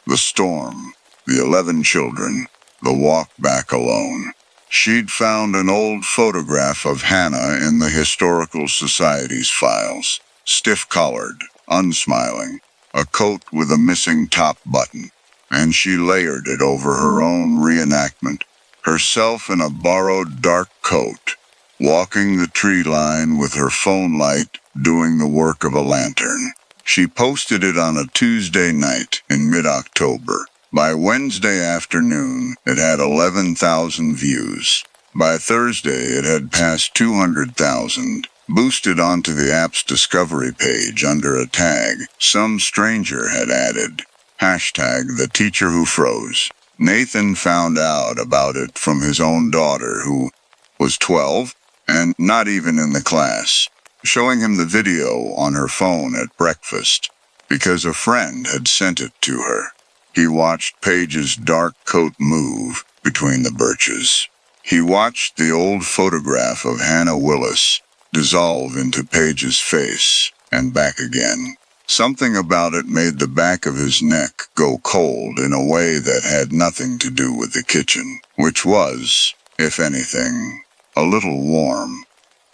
The storm, the 11 children, the walk back alone. She'd found an old photograph of Hannah in the Historical Society's files, stiff-collared, unsmiling, a coat with a missing top button, and she layered it over her own reenactment, herself in a borrowed dark coat, walking the tree line with her phone light doing the work of a lantern. She posted it on a Tuesday night in mid-October. By Wednesday afternoon, it had 11,000 views. By Thursday, it had passed 200,000, boosted onto the app's discovery page under a tag some stranger had added. Hashtag the teacher who froze. Nathan found out about it from his own daughter, who was 12 and not even in the class, showing him the video on her phone at breakfast because a friend had sent it to her. He watched Paige's dark coat move between the birches. He watched the old photograph of Hannah Willis dissolve into Paige's face and back again. Something about it made the back of his neck go cold in a way that had nothing to do with the kitchen, which was, if anything, a little warm.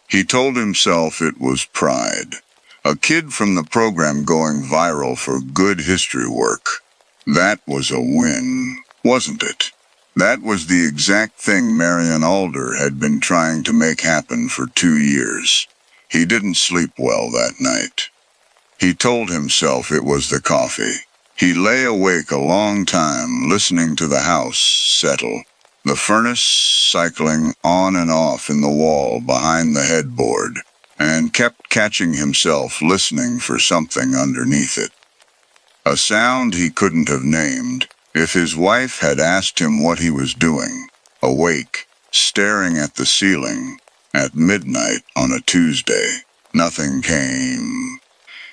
He told himself it was pride. A kid from the program going viral for good history work. That was a win, wasn't it? That was the exact thing Marion Alder had been trying to make happen for 2 years. He didn't sleep well that night. He told himself it was the coffee. He lay awake a long time listening to the house settle, the furnace cycling on and off in the wall behind the headboard, and kept catching himself listening for something underneath it. A sound he couldn't have named if his wife had asked him what he was doing, awake, staring at the ceiling, at midnight on a Tuesday. Nothing came.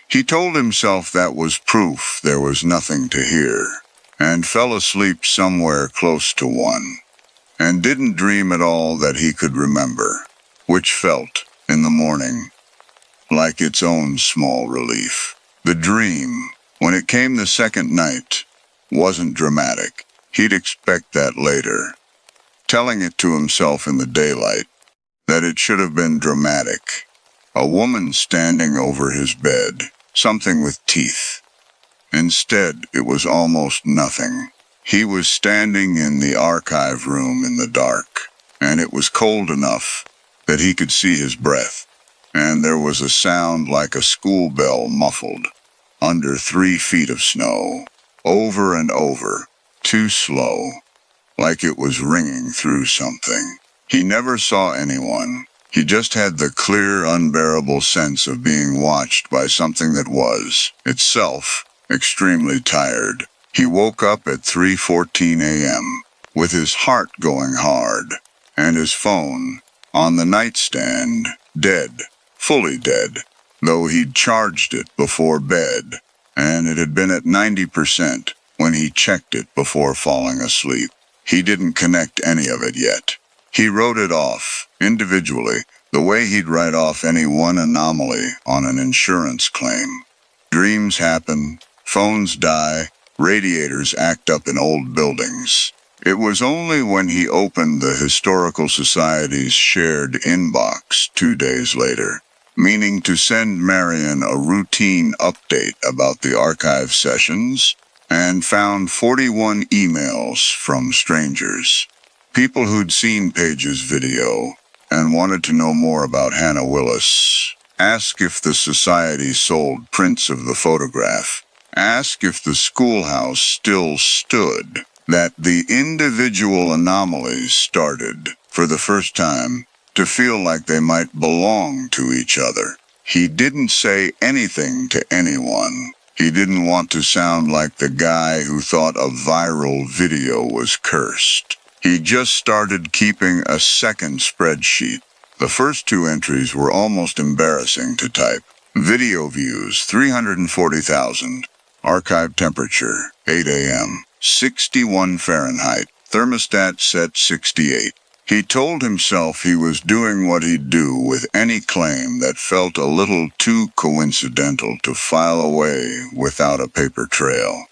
He told himself that was proof there was nothing to hear, and fell asleep somewhere close to 1, and didn't dream at all that he could remember, which felt, in the morning, like its own small relief. The dream, when it came the second night, wasn't dramatic. He'd expect that later, telling it to himself in the daylight, that it should have been dramatic. A woman standing over his bed, something with teeth. Instead, it was almost nothing. He was standing in the archive room in the dark, and it was cold enough that he could see his breath, and there was a sound like a school bell muffled, under 3 feet of snow, over and over, too slow, like it was ringing through something. He never saw anyone. He just had the clear, unbearable sense of being watched by something that was, itself, extremely tired. He woke up at 3:14 a.m., with his heart going hard, and his phone, on the nightstand, dead, fully dead, though he'd charged it before bed, and it had been at 90% when he checked it before falling asleep. He didn't connect any of it yet. He wrote it off, individually, the way he'd write off any one anomaly on an insurance claim. Dreams happen, phones die, radiators act up in old buildings. It was only when he opened the Historical Society's shared inbox 2 days later, meaning to send Marion a routine update about the archive sessions, and found 41 emails from strangers. People who'd seen Paige's video and wanted to know more about Hannah Willis. Ask if the society sold prints of the photograph. Ask if the schoolhouse still stood. That the individual anomalies started, for the first time, to feel like they might belong to each other. He didn't say anything to anyone. He didn't want to sound like the guy who thought a viral video was cursed. He just started keeping a second spreadsheet, The first two entries were almost embarrassing to type. Video views, 340,000. Archive temperature, 8 a.m. 61 Fahrenheit. Thermostat set 68. He told himself he was doing what he'd do with any claim that felt a little too coincidental to file away without a paper trail.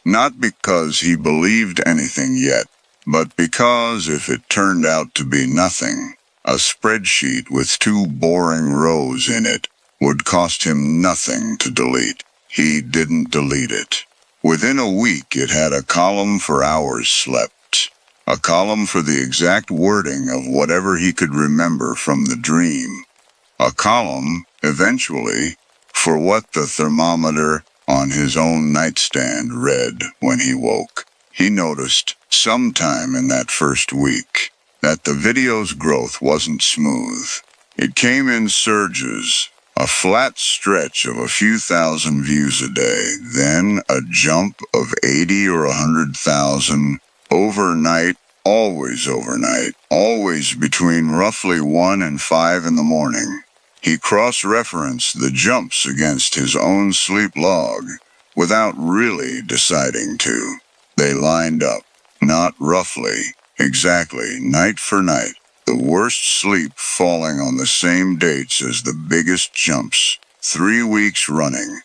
Not because he believed anything yet, but because if it turned out to be nothing, a spreadsheet with 2 boring rows in it would cost him nothing to delete. He didn't delete it. Within a week, it had a column for hours slept, a column for the exact wording of whatever he could remember from the dream, a column, eventually, for what the thermometer on his own nightstand read when he woke. He noticed, sometime in that first week, that the video's growth wasn't smooth. It came in surges, a flat stretch of a few thousand views a day, then a jump of 80 or 100,000 overnight, always between roughly 1 and 5 in the morning. He cross-referenced the jumps against his own sleep log without really deciding to. They lined up, not roughly, exactly, night for night, the worst sleep falling on the same dates as the biggest jumps, 3 weeks running.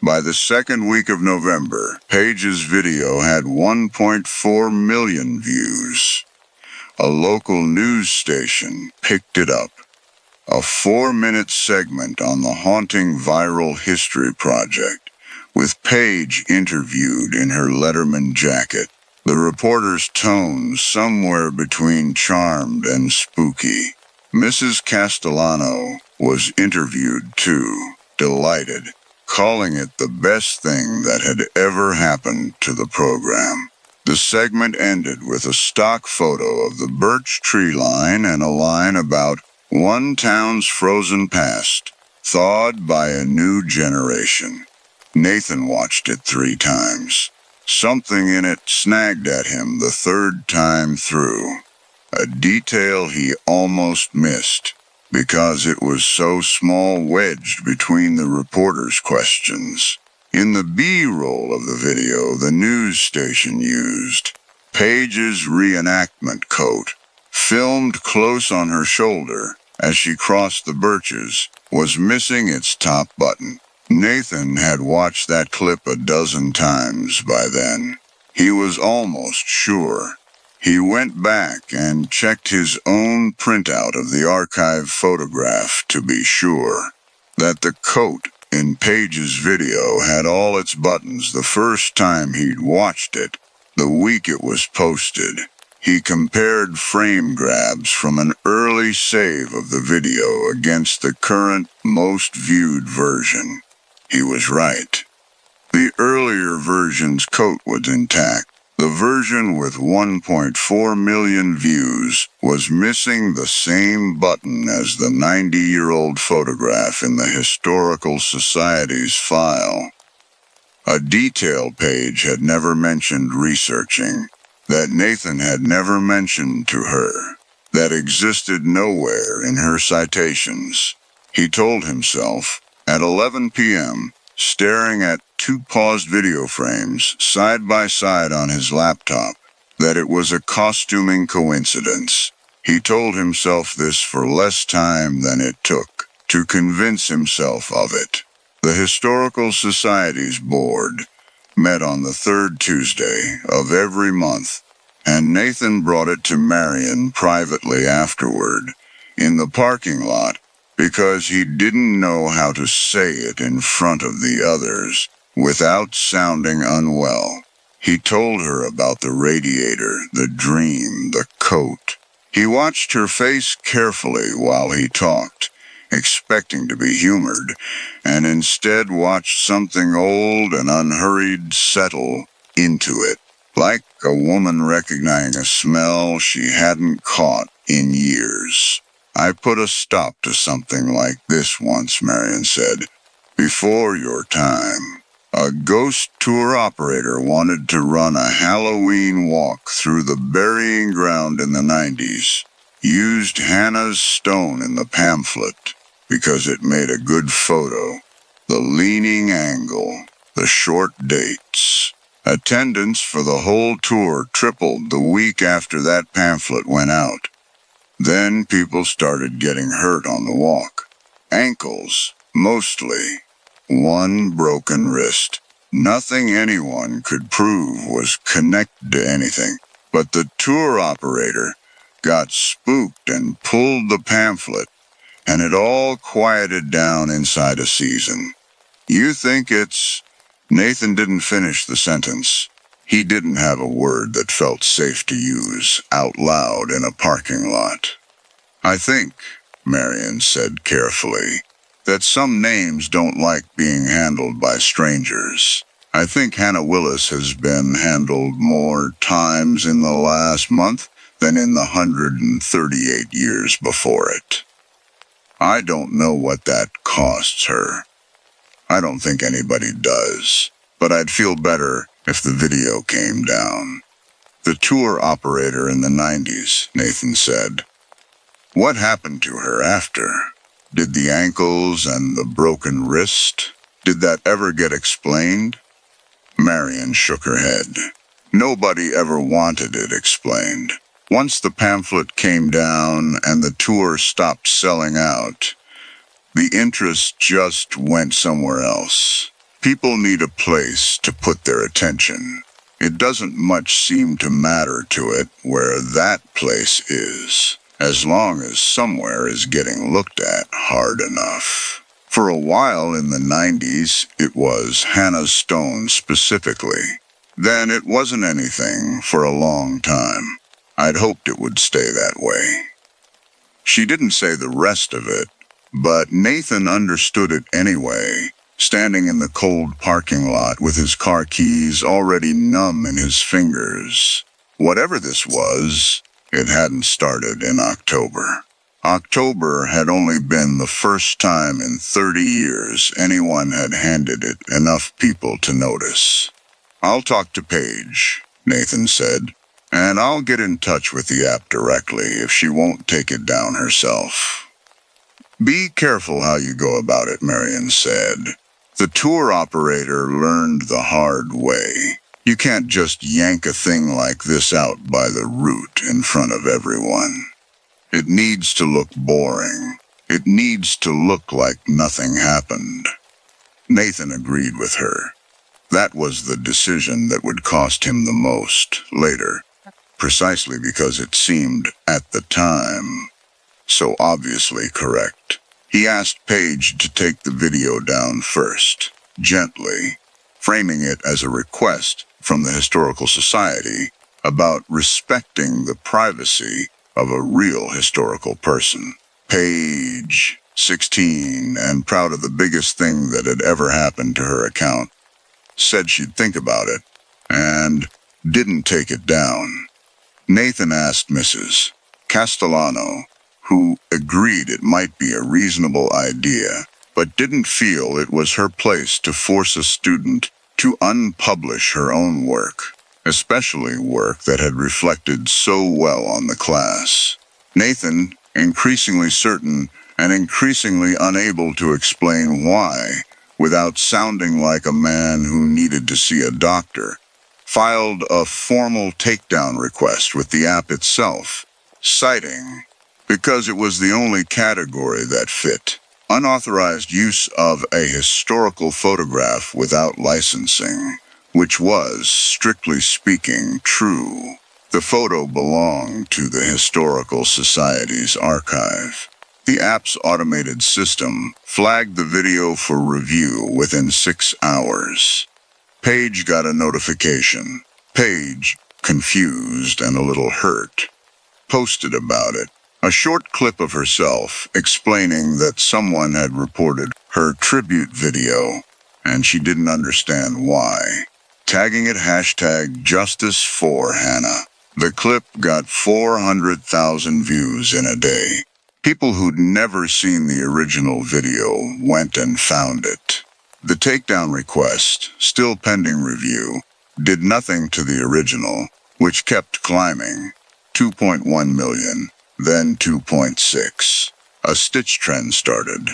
By the second week of November, Page's video had 1.4 million views. A local news station picked it up. A 4-minute segment on the haunting viral history project, with Page interviewed in her Letterman jacket. The reporter's tone somewhere between charmed and spooky. Mrs. Castellano was interviewed too, delighted, calling it the best thing that had ever happened to the program. The segment ended with a stock photo of the birch tree line and a line about one town's frozen past, thawed by a new generation. Nathan watched it 3 times. Something in it snagged at him the 3rd time through. A detail he almost missed, because it was so small wedged between the reporter's questions. In the B-roll of the video the news station used, Page's reenactment coat, filmed close on her shoulder as she crossed the birches, was missing its top button. Nathan had watched that clip a dozen times by then. He was almost sure. He went back and checked his own printout of the archive photograph to be sure that the coat in Page's video had all its buttons the first time he'd watched it, the week it was posted. He compared frame grabs from an early save of the video against the current, most viewed version. He was right. The earlier version's coat was intact. The version with 1.4 million views was missing the same button as the 90-year-old photograph in the Historical Society's file. A detail page had never mentioned researching, that Nathan had never mentioned to her, that existed nowhere in her citations. He told himself, at 11 p.m., staring at 2 paused video frames side by side on his laptop, that it was a costuming coincidence. He told himself this for less time than it took to convince himself of it. The Historical Society's board met on the 3rd Tuesday of every month, and Nathan brought it to Marion privately afterward, in the parking lot, because he didn't know how to say it in front of the others without sounding unwell. He told her about the radiator, the dream, the coat. He watched her face carefully while he talked, expecting to be humored, and instead watched something old and unhurried settle into it, like a woman recognizing a smell she hadn't caught in years. I put a stop to something like this once, Marion said. Before your time. A ghost tour operator wanted to run a Halloween walk through the burying ground in the 90s. Used Hannah's stone in the pamphlet because it made a good photo. The leaning angle, the short dates. Attendance for the whole tour tripled the week after that pamphlet went out. Then people started getting hurt on the walk. Ankles, mostly. One broken wrist. Nothing anyone could prove was connected to anything, but the tour operator got spooked and pulled the pamphlet, and it all quieted down inside a season. You think it's... Nathan didn't finish the sentence. He didn't have a word that felt safe to use out loud in a parking lot. I think, Marion said carefully, that some names don't like being handled by strangers. I think Hannah Willis has been handled more times in the last month than in the 138 years before it. I don't know what that costs her. I don't think anybody does, but I'd feel better if the video came down. The tour operator in the 90s, Nathan said. What happened to her after? Did the ankles and the broken wrist, did that ever get explained? Marion shook her head. Nobody ever wanted it explained. Once the pamphlet came down and the tour stopped selling out, the interest just went somewhere else. People need a place to put their attention. It doesn't much seem to matter to it where that place is, as long as somewhere is getting looked at hard enough. For a while in the 90s, it was Hannah's stone specifically. Then it wasn't anything for a long time. I'd hoped it would stay that way. She didn't say the rest of it, but Nathan understood it anyway, standing in the cold parking lot with his car keys already numb in his fingers. Whatever this was, it hadn't started in October. October had only been the first time in 30 years anyone had handed it enough people to notice. I'll talk to Paige, Nathan said, and I'll get in touch with the app directly if she won't take it down herself. Be careful how you go about it, Marion said. The tour operator learned the hard way. You can't just yank a thing like this out by the root in front of everyone. It needs to look boring. It needs to look like nothing happened. Nathan agreed with her. That was the decision that would cost him the most later, precisely because it seemed, at the time, so obviously correct. He asked Paige to take the video down first, gently, framing it as a request from the Historical Society about respecting the privacy of a real historical person. Paige, 16 and proud of the biggest thing that had ever happened to her account, said she'd think about it, and didn't take it down. Nathan asked Mrs. Castellano, who agreed it might be a reasonable idea, but didn't feel it was her place to force a student to unpublish her own work, especially work that had reflected so well on the class. Nathan, increasingly certain and increasingly unable to explain why, without sounding like a man who needed to see a doctor, filed a formal takedown request with the app itself, citing, because it was the only category that fit, unauthorized use of a historical photograph without licensing, which was, strictly speaking, true. The photo belonged to the Historical Society's archive. The app's automated system flagged the video for review within 6 hours. Paige got a notification. Paige, confused and a little hurt, posted about it. A short clip of herself explaining that someone had reported her tribute video, and she didn't understand why. Tagging it #JusticeForHannah. The clip got 400,000 views in a day. People who'd never seen the original video went and found it. The takedown request, still pending review, did nothing to the original, which kept climbing. 2.1 million. Then 2.6. A stitch trend started.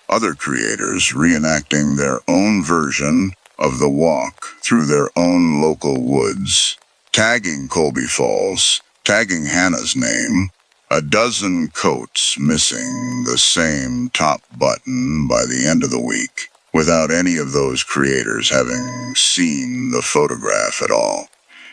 Other creators reenacting their own version of the walk through their own local woods, tagging Colby Falls, tagging Hannah's name, a dozen coats missing the same top button by the end of the week, without any of those creators having seen the photograph at all.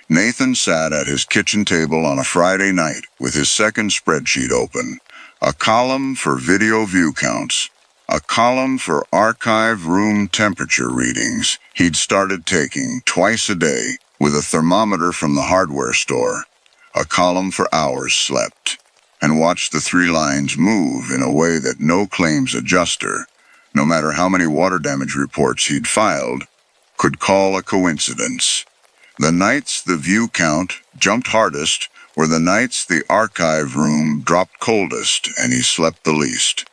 Nathan sat at his kitchen table on a Friday night with his second spreadsheet open, a column for video view counts, a column for archive room temperature readings he'd started taking twice a day with a thermometer from the hardware store, a column for hours slept, and watched the three lines move in a way that no claims adjuster, no matter how many water damage reports he'd filed, could call a coincidence. The nights the view count jumped hardest were the nights the archive room dropped coldest and he slept the least.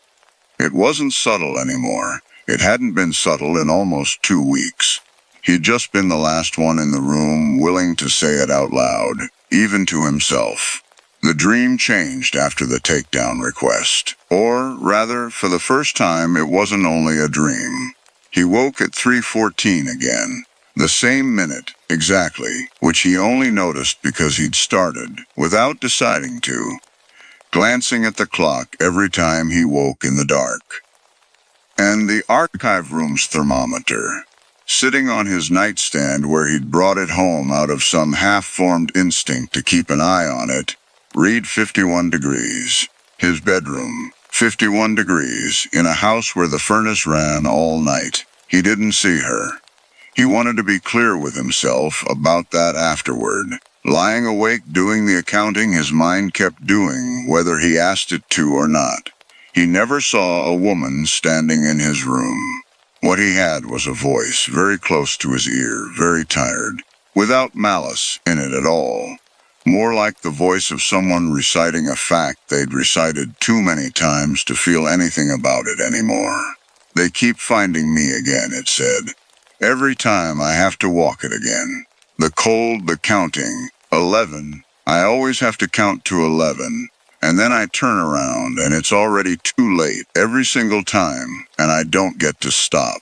It wasn't subtle anymore. It hadn't been subtle in almost 2 weeks. He'd just been the last one in the room willing to say it out loud, even to himself. The dream changed after the takedown request. Or, rather, for the first time, it wasn't only a dream. He woke at 3:14 again. The same minute, exactly, which he only noticed because he'd started, without deciding to, glancing at the clock every time he woke in the dark. And the archive room's thermometer, sitting on his nightstand where he'd brought it home out of some half-formed instinct to keep an eye on it, read 51 degrees. His bedroom, 51 degrees, in a house where the furnace ran all night. He didn't see her. He wanted to be clear with himself about that afterward. Lying awake doing the accounting his mind kept doing, whether he asked it to or not. He never saw a woman standing in his room. What he had was a voice very close to his ear, very tired, without malice in it at all. More like the voice of someone reciting a fact they'd recited too many times to feel anything about it anymore. They keep finding me again, it said. Every time I have to walk it again. The cold, the counting. 11. I always have to count to 11. And then I turn around and it's already too late every single time, and I don't get to stop.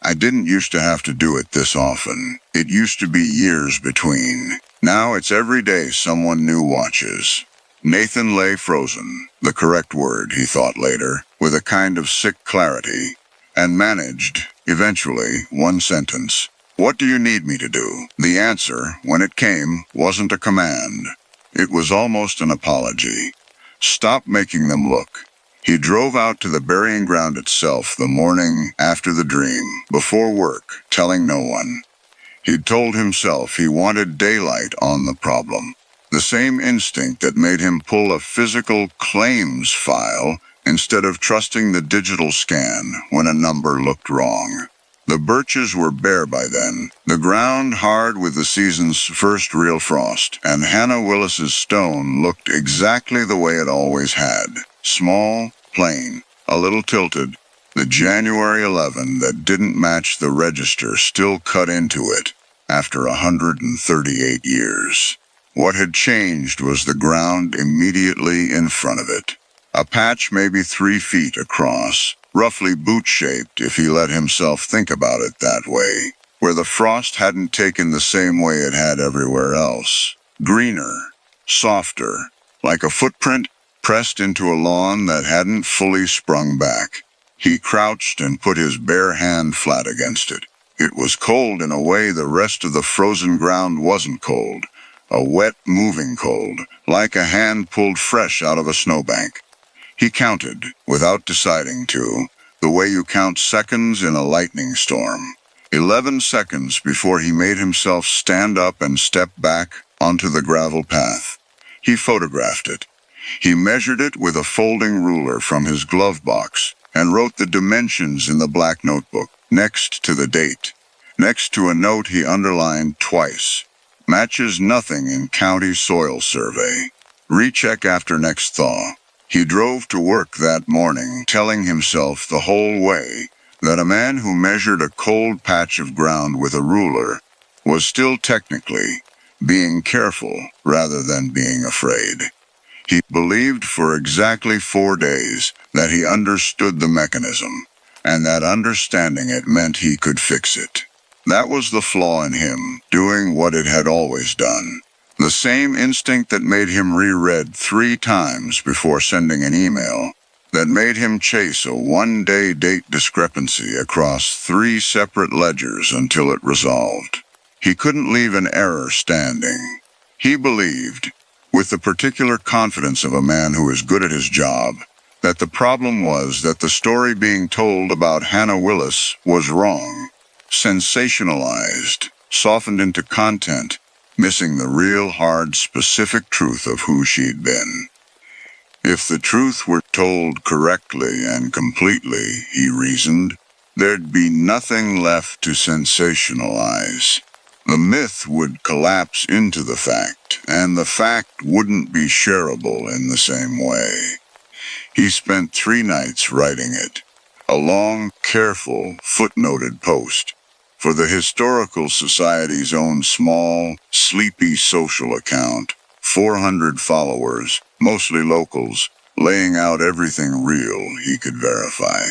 I didn't used to have to do it this often. It used to be years between. Now it's every day someone new watches. Nathan lay frozen, the correct word, he thought later, with a kind of sick clarity, and managed, eventually, one sentence. What do you need me to do? The answer, when it came, wasn't a command. It was almost an apology. Stop making them look. He drove out to the burying ground itself the morning after the dream, before work, telling no one. He'd told himself he wanted daylight on the problem, the same instinct that made him pull a physical claims file instead of trusting the digital scan when a number looked wrong. The birches were bare by then, the ground hard with the season's first real frost, and Hannah Willis's stone looked exactly the way it always had. Small, plain, a little tilted. The January 11 that didn't match the register still cut into it after 138 years. What had changed was the ground immediately in front of it. A patch maybe 3 feet across, roughly boot-shaped if he let himself think about it that way, where the frost hadn't taken the same way it had everywhere else. Greener, softer, like a footprint pressed into a lawn that hadn't fully sprung back. He crouched and put his bare hand flat against it. It was cold in a way the rest of the frozen ground wasn't cold. A wet, moving cold, like a hand pulled fresh out of a snowbank. He counted, without deciding to, the way you count seconds in a lightning storm. 11 seconds before he made himself stand up and step back onto the gravel path. He photographed it. He measured it with a folding ruler from his glove box and wrote the dimensions in the black notebook, next to the date, next to a note he underlined twice. Matches nothing in county soil survey. Recheck after next thaw. He drove to work that morning, telling himself the whole way that a man who measured a cold patch of ground with a ruler was still technically being careful rather than being afraid. He believed for exactly 4 days that he understood the mechanism, and that understanding it meant he could fix it. That was the flaw in him, doing what it had always done. The same instinct that made him reread 3 times before sending an email, that made him chase a 1-day date discrepancy across 3 separate ledgers until it resolved. He couldn't leave an error standing. He believed, with the particular confidence of a man who is good at his job, that the problem was that the story being told about Hannah Willis was wrong, sensationalized, softened into content, missing the real hard, specific truth of who she'd been. If the truth were told correctly and completely, he reasoned, there'd be nothing left to sensationalize. The myth would collapse into the fact, and the fact wouldn't be shareable in the same way. He spent 3 nights writing it, a long, careful, footnoted post, for the Historical Society's own small, sleepy social account, 400 followers, mostly locals, laying out everything real he could verify.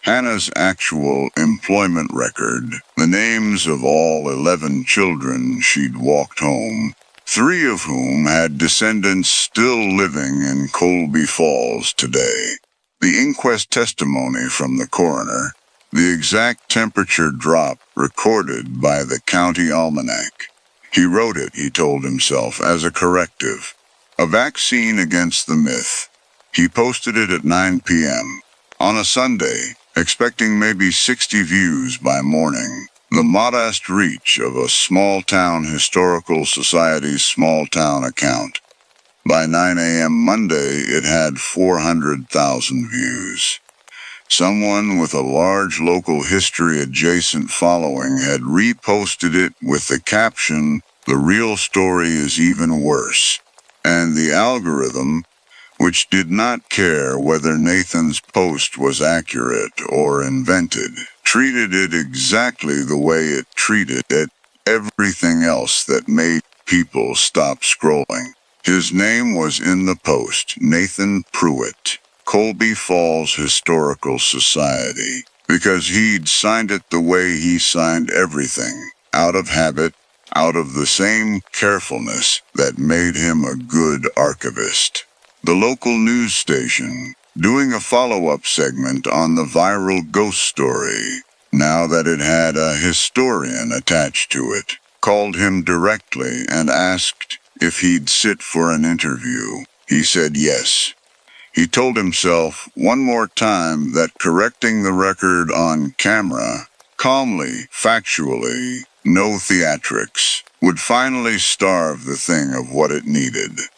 Hannah's actual employment record, the names of all 11 children she'd walked home, 3 of whom had descendants still living in Colby Falls today. The inquest testimony from the coroner, the exact temperature drop recorded by the county almanac. He wrote it, he told himself, as a corrective, a vaccine against the myth. He posted it at 9 p.m. on a Sunday, expecting maybe 60 views by morning. The modest reach of a small-town historical society's small-town account. By 9 a.m. Monday, it had 400,000 views. Someone with a large local history-adjacent following had reposted it with the caption, "The real story is even worse." And the algorithm, which did not care whether Nathan's post was accurate or invented, treated it exactly the way it treated everything else that made people stop scrolling. His name was in the post, Nathan Pruitt, Colby Falls Historical Society, because he'd signed it the way he signed everything, out of habit, out of the same carefulness that made him a good archivist. The local news station, doing a follow-up segment on the viral ghost story, now that it had a historian attached to it, called him directly and asked if he'd sit for an interview. He said yes. He told himself one more time that correcting the record on camera, calmly, factually, no theatrics, would finally starve the thing of what it needed.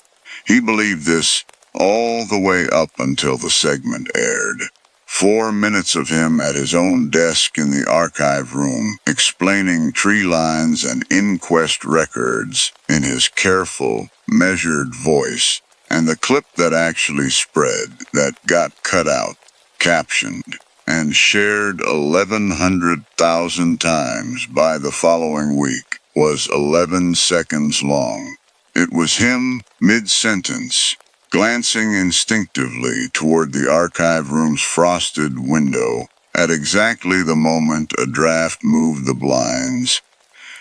He believed this all the way up until the segment aired. 4 minutes of him at his own desk in the archive room, explaining tree lines and inquest records in his careful, measured voice, and the clip that actually spread, that got cut out, captioned, and shared 1,100,000 times by the following week, was 11 seconds long. It was him, mid-sentence, glancing instinctively toward the archive room's frosted window at exactly the moment a draft moved the blinds,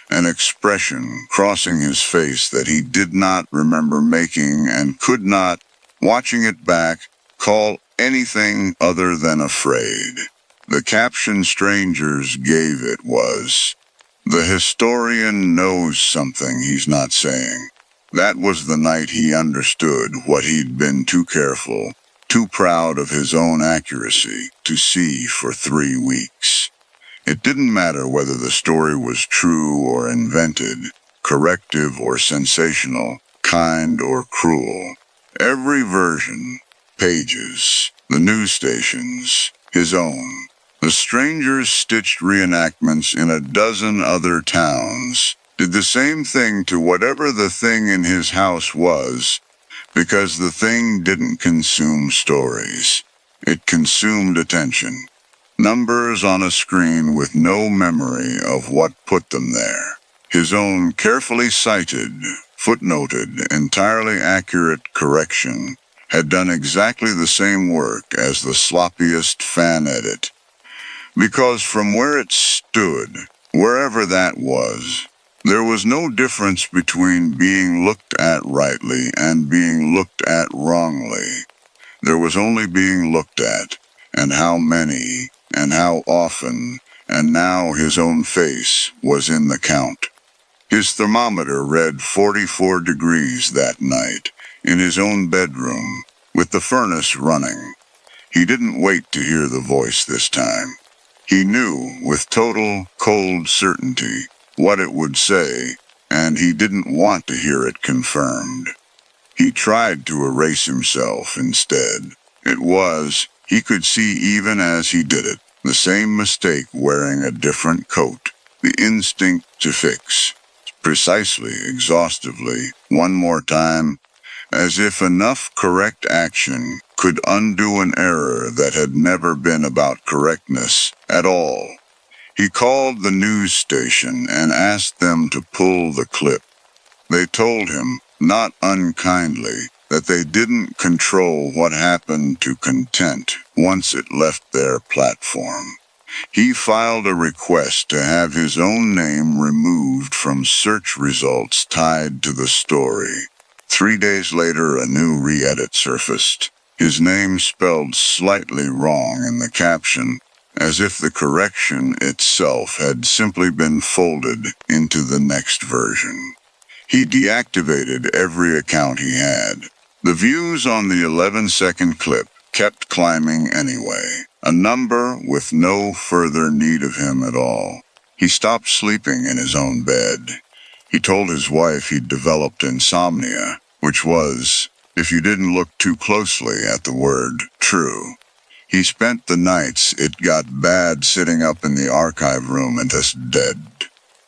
an expression crossing his face that he did not remember making and could not, watching it back, call anything other than afraid. The caption strangers gave it was, "The historian knows something he's not saying." That was the night he understood what he'd been too careful, too proud of his own accuracy, to see for 3 weeks. It didn't matter whether the story was true or invented, corrective or sensational, kind or cruel. Every version, pages, the news stations, his own. The strangers stitched reenactments in a dozen other towns, did the same thing to whatever the thing in his house was, because the thing didn't consume stories. It consumed attention. Numbers on a screen with no memory of what put them there. His own carefully cited, footnoted entirely accurate correction, had done exactly the same work as the sloppiest fan edit. Because from where it stood, wherever that was, there was no difference between being looked at rightly and being looked at wrongly. There was only being looked at, and how many, and how often, and now his own face was in the count. His thermometer read 44 degrees that night, in his own bedroom, with the furnace running. He didn't wait to hear the voice this time. He knew, with total, cold certainty, what it would say, and he didn't want to hear it confirmed. He tried to erase himself instead. It was, he could see even as he did it, the same mistake wearing a different coat, the instinct to fix, precisely, exhaustively, one more time, as if enough correct action could undo an error that had never been about correctness at all. He called the news station and asked them to pull the clip. They told him, not unkindly, that they didn't control what happened to content once it left their platform. He filed a request to have his own name removed from search results tied to the story. 3 days later, a new re-edit surfaced, his name spelled slightly wrong in the caption, as if the correction itself had simply been folded into the next version. He deactivated every account he had. The views on the 11-second clip kept climbing anyway, a number with no further need of him at all. He stopped sleeping in his own bed. He told his wife he'd developed insomnia, which was, if you didn't look too closely at the word, true. He spent the nights it got bad sitting up in the archive room and just dead.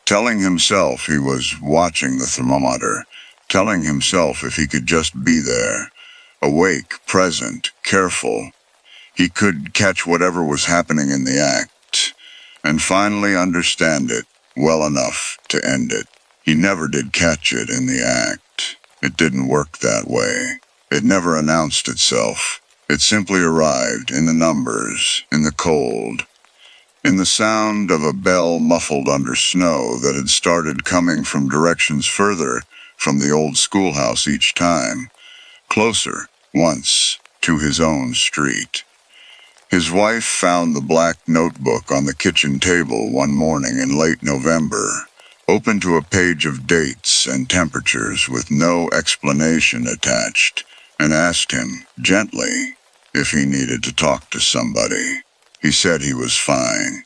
Telling himself he was watching the thermometer, telling himself if he could just be there, awake, present, careful, he could catch whatever was happening in the act, and finally understand it well enough to end it. He never did catch it in the act. It didn't work that way. It never announced itself. It simply arrived in the numbers, in the cold, in the sound of a bell muffled under snow that had started coming from directions further from the old schoolhouse each time, closer, once, to his own street. His wife found the black notebook on the kitchen table one morning in late November, open to a page of dates and temperatures with no explanation attached, and asked him, gently, if he needed to talk to somebody. He said he was fine.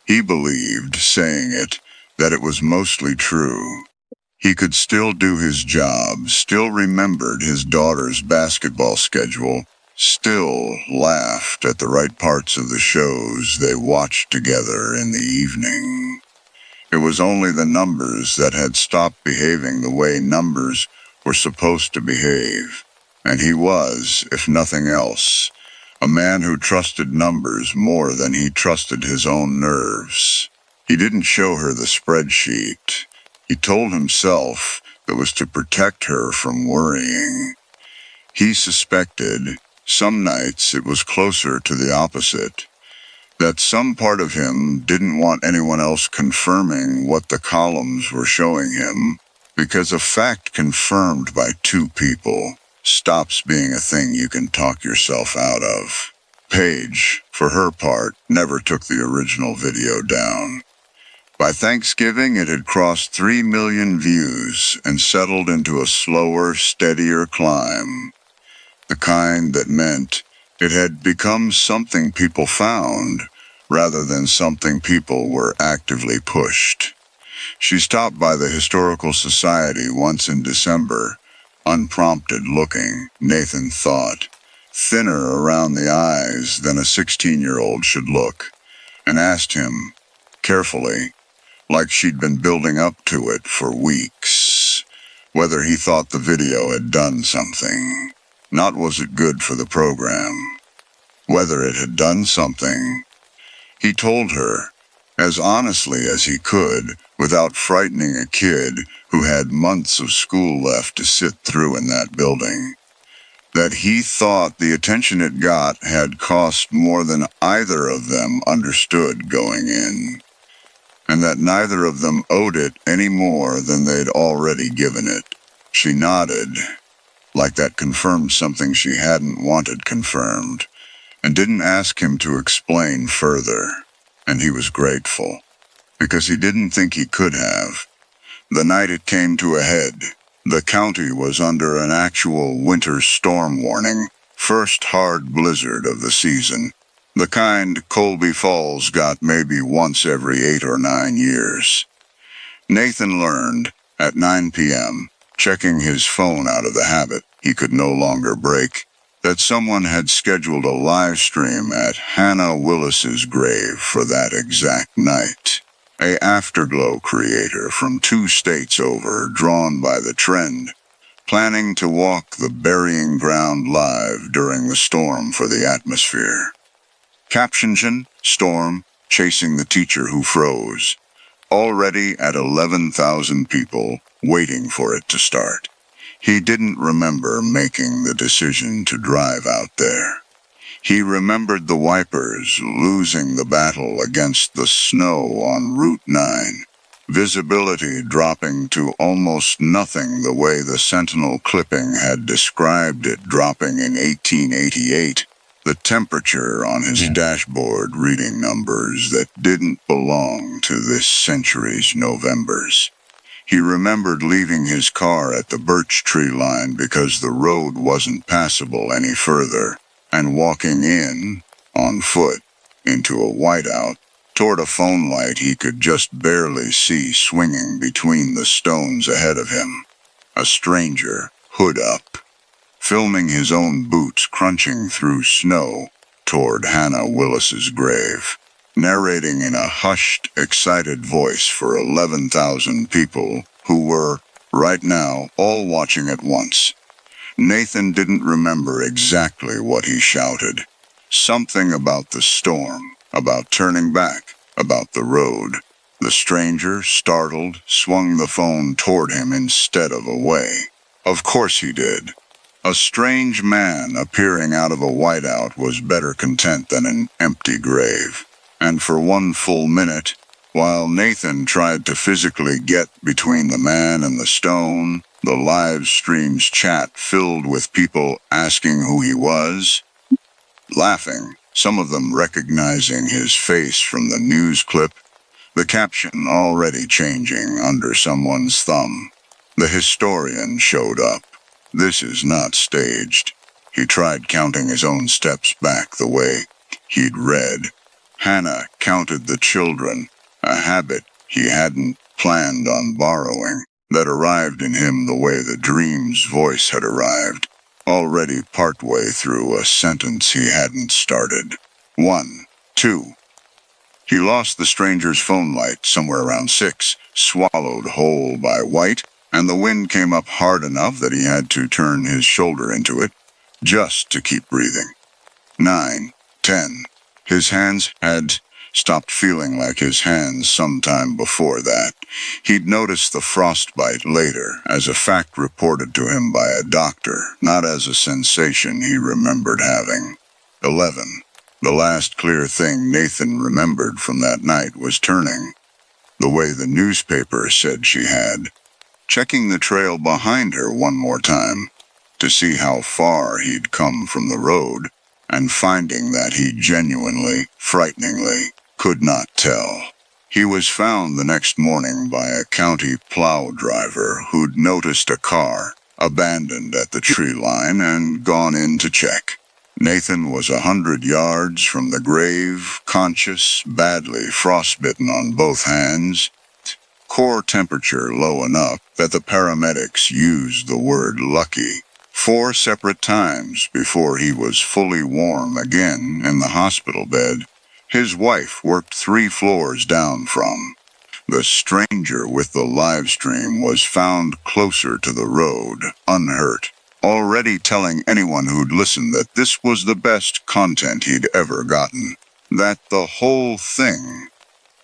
He believed, saying it, that it was mostly true. He could still do his job, still remembered his daughter's basketball schedule, still laughed at the right parts of the shows they watched together in the evening. It was only the numbers that had stopped behaving the way numbers were supposed to behave, and he was, if nothing else, a man who trusted numbers more than he trusted his own nerves. He didn't show her the spreadsheet. He told himself it was to protect her from worrying. He suspected, some nights it was closer to the opposite, that some part of him didn't want anyone else confirming what the columns were showing him, because a fact confirmed by two people stops being a thing you can talk yourself out of. Paige, for her part, never took the original video down. By Thanksgiving, it had crossed 3 million views and settled into a slower, steadier climb. The kind that meant it had become something people found, rather than something people were actively pushed. She stopped by the Historical Society once in December, unprompted looking, Nathan thought, thinner around the eyes than a 16-year-old should look, and asked him, carefully, like she'd been building up to it for weeks, whether he thought the video had done something. Not was it good for the program. Whether it had done something. He told her, as honestly as he could, without frightening a kid who had months of school left to sit through in that building. That he thought the attention it got had cost more than either of them understood going in, and that neither of them owed it any more than they'd already given it. She nodded, like that confirmed something she hadn't wanted confirmed, and didn't ask him to explain further, and he was grateful, because he didn't think he could have. The night it came to a head, the county was under an actual winter storm warning, first hard blizzard of the season, the kind Colby Falls got maybe once every 8 or 9 years. Nathan learned, at 9 p.m., checking his phone out of the habit he could no longer break, that someone had scheduled a live stream at Hannah Willis's grave for that exact night. A Afterglow creator from 2 states over, drawn by the trend, planning to walk the burying ground live during the storm for the atmosphere. Caption: Storm, chasing the teacher who froze. Already at 11,000 people, waiting for it to start. He didn't remember making the decision to drive out there. He remembered the wipers losing the battle against the snow on Route 9, visibility dropping to almost nothing the way the Sentinel clipping had described it dropping in 1888, the temperature on his dashboard reading numbers that didn't belong to this century's Novembers. He remembered leaving his car at the birch tree line because the road wasn't passable any further, and walking in, on foot, into a whiteout, toward a phone light he could just barely see swinging between the stones ahead of him. A stranger, hood up, filming his own boots crunching through snow toward Hannah Willis's grave, narrating in a hushed, excited voice for 11,000 people who were, right now, all watching at once. Nathan didn't remember exactly what he shouted. Something about the storm, about turning back, about the road. The stranger, startled, swung the phone toward him instead of away. Of course he did. A strange man appearing out of a whiteout was better content than an empty grave. And for 1 full minute, while Nathan tried to physically get between the man and the stone, the live stream's chat filled with people asking who he was, laughing, some of them recognizing his face from the news clip, the caption already changing under someone's thumb. The historian showed up. This is not staged. He tried counting his own steps back the way he'd read. Hannah counted the children, a habit he hadn't planned on borrowing, that arrived in him the way the dream's voice had arrived, already partway through a sentence he hadn't started. 1, 2. He lost the stranger's phone light somewhere around 6, swallowed whole by white, and the wind came up hard enough that he had to turn his shoulder into it, just to keep breathing. 9, 10. His hands had stopped feeling like his hands sometime before that. He'd noticed the frostbite later, as a fact reported to him by a doctor, not as a sensation he remembered having. 11. The last clear thing Nathan remembered from that night was turning, the way the newspaper said she had, checking the trail behind her one more time, to see how far he'd come from the road, and finding that he genuinely, frighteningly, could not tell. He was found the next morning by a county plow driver who'd noticed a car, abandoned at the tree line, and gone in to check. Nathan was 100 yards from the grave, conscious, badly frostbitten on both hands, core temperature low enough that the paramedics used the word lucky 4 separate times before he was fully warm again in the hospital bed his wife worked 3 floors down from. The stranger with the live stream was found closer to the road, unhurt, already telling anyone who'd listened that this was the best content he'd ever gotten, that the whole thing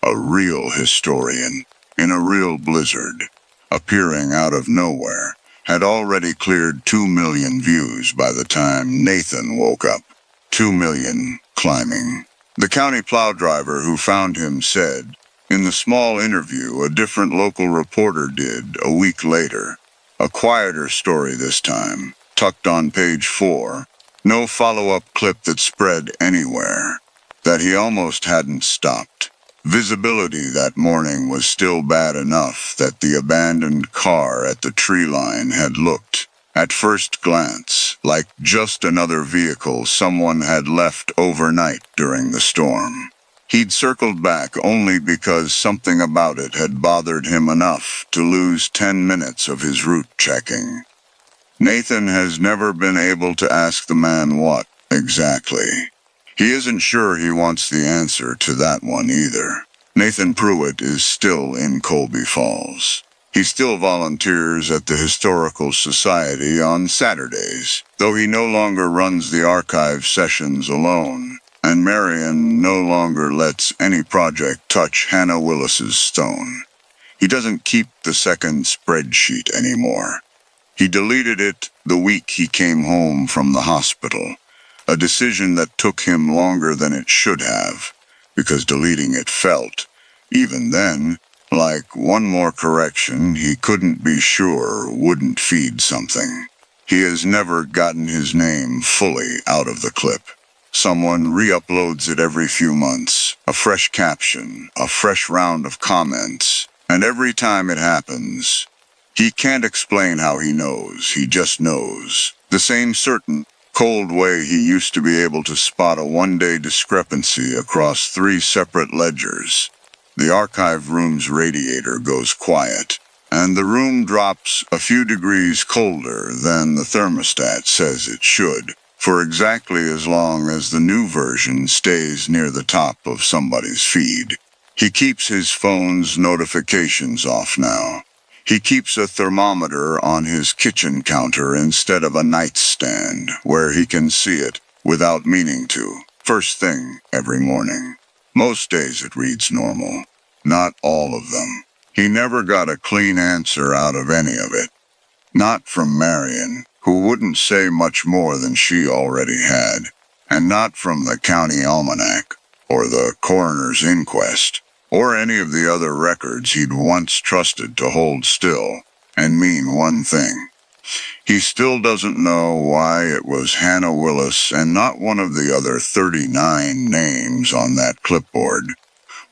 A real historian, in a real blizzard, appearing out of nowhere, had already cleared 2 million views by the time Nathan woke up. 2 million, climbing. The county plow driver who found him said, in the small interview a different local reporter did a week later, a quieter story this time, tucked on page 4, no follow-up clip that spread anywhere, that he almost hadn't stopped. Visibility that morning was still bad enough that the abandoned car at the tree line had looked, at first glance, like just another vehicle someone had left overnight during the storm. He'd circled back only because something about it had bothered him enough to lose 10 minutes of his route checking. Nathan has never been able to ask the man what, exactly. He isn't sure he wants the answer to that one either. Nathan Pruitt is still in Colby Falls. He still volunteers at the Historical Society on Saturdays, though he no longer runs the archive sessions alone, and Marion no longer lets any project touch Hannah Willis's stone. He doesn't keep the second spreadsheet anymore. He deleted it the week he came home from the hospital, a decision that took him longer than it should have, because deleting it felt, even then, like one more correction he couldn't be sure wouldn't feed something. He has never gotten his name fully out of the clip. Someone re-uploads it every few months, a fresh caption, a fresh round of comments, and every time it happens, he can't explain how he knows, he just knows. The same certain, cold way he used to be able to spot a one-day discrepancy across 3 separate ledgers. The archive room's radiator goes quiet, and the room drops a few degrees colder than the thermostat says it should, for exactly as long as the new version stays near the top of somebody's feed. He keeps his phone's notifications off now. He keeps a thermometer on his kitchen counter instead of a nightstand, where he can see it without meaning to, first thing every morning. Most days it reads normal. Not all of them. He never got a clean answer out of any of it. Not from Marion, who wouldn't say much more than she already had, and not from the county almanac, or the coroner's inquest, or any of the other records he'd once trusted to hold still and mean one thing. He still doesn't know why it was Hannah Willis and not one of the other 39 names on that clipboard.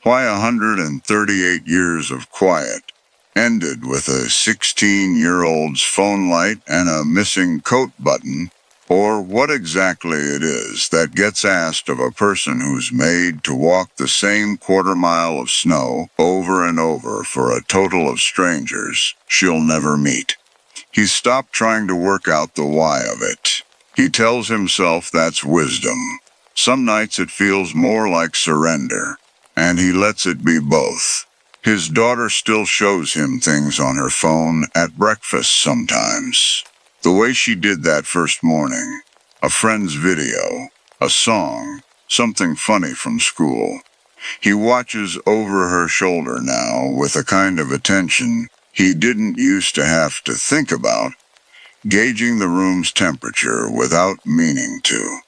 Why 138 years of quiet ended with a 16-year-old's phone light and a missing coat button, or what exactly it is that gets asked of a person who's made to walk the same quarter-mile of snow over and over for a total of strangers she'll never meet. He's stopped trying to work out the why of it. He tells himself that's wisdom. Some nights it feels more like surrender, and he lets it be both. His daughter still shows him things on her phone at breakfast sometimes. The way she did that first morning. A friend's video, a song, something funny from school. He watches over her shoulder now with a kind of attention he didn't used to have to think about, gauging the room's temperature without meaning to,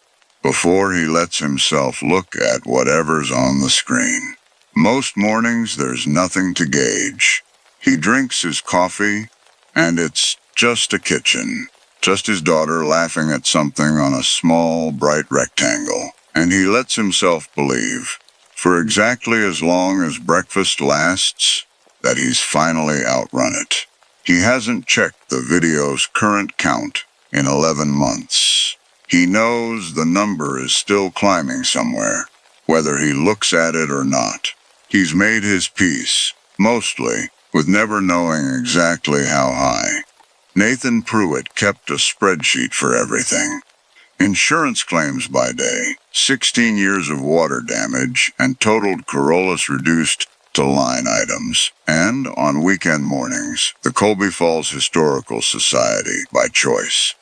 before he lets himself look at whatever's on the screen. Most mornings there's nothing to gauge. He drinks his coffee, and it's just a kitchen, just his daughter laughing at something on a small, bright rectangle, and he lets himself believe, for exactly as long as breakfast lasts, that he's finally outrun it. He hasn't checked the video's current count in 11 months. He knows the number is still climbing somewhere, whether he looks at it or not. He's made his peace, mostly, with never knowing exactly how high. Nathan Pruitt kept a spreadsheet for everything. Insurance claims by day, 16 years of water damage, and totaled Corollas reduced to line items, and, on weekend mornings, the Colby Falls Historical Society by choice.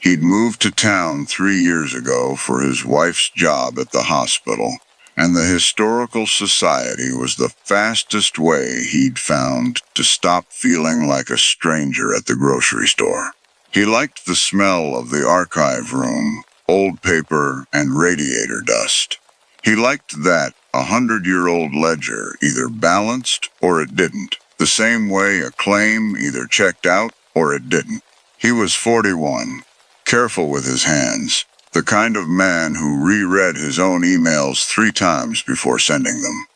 He'd moved to town 3 years ago for his wife's job at the hospital, And the Historical Society was the fastest way he'd found to stop feeling like a stranger at the grocery store. He liked the smell of the archive room, old paper, and radiator dust. He liked that 100-year-old ledger either balanced or it didn't, the same way a claim either checked out or it didn't. He was 41, careful with his hands, the kind of man who reread his own emails 3 times before sending them.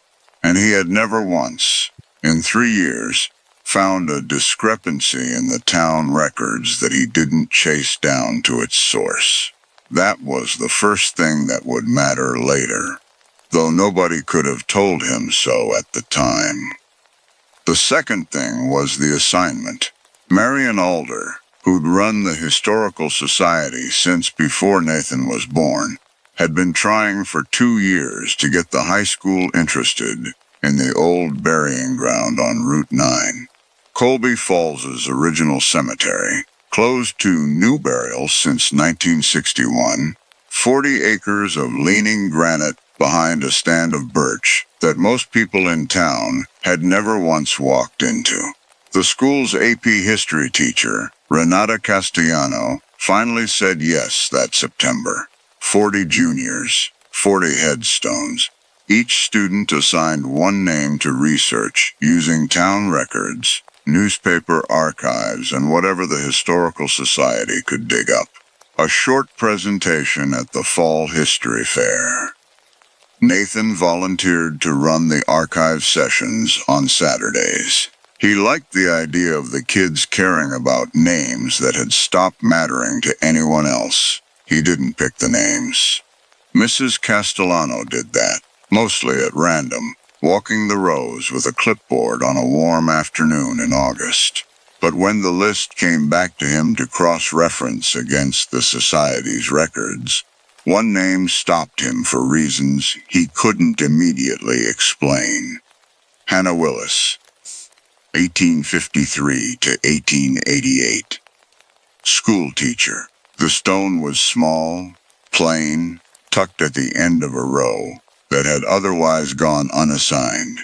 And he had never once, in 3 years, found a discrepancy in the town records that he didn't chase down to its source. That was the first thing that would matter later, though nobody could have told him so at the time. The second thing was the assignment. Marion Alder, who'd run the Historical Society since before Nathan was born, had been trying for 2 years to get the high school interested in the old burying ground on Route 9. Colby Falls's original cemetery, closed to new burials since 1961, 40 acres of leaning granite behind a stand of birch that most people in town had never once walked into. The school's AP history teacher, Renata Castellano, finally said yes that September. 40 juniors, 40 headstones. Each student assigned one name to research using town records, newspaper archives, and whatever the Historical Society could dig up. A short presentation at the Fall History Fair. Nathan volunteered to run the archive sessions on Saturdays. He liked the idea of the kids caring about names that had stopped mattering to anyone else. He didn't pick the names. Mrs. Castellano did that, mostly at random, walking the rows with a clipboard on a warm afternoon in August. But when the list came back to him to cross-reference against the Society's records, one name stopped him for reasons he couldn't immediately explain. Hannah Willis, 1853 to 1888. School teacher. The stone was small, plain, tucked at the end of a row that had otherwise gone unassigned.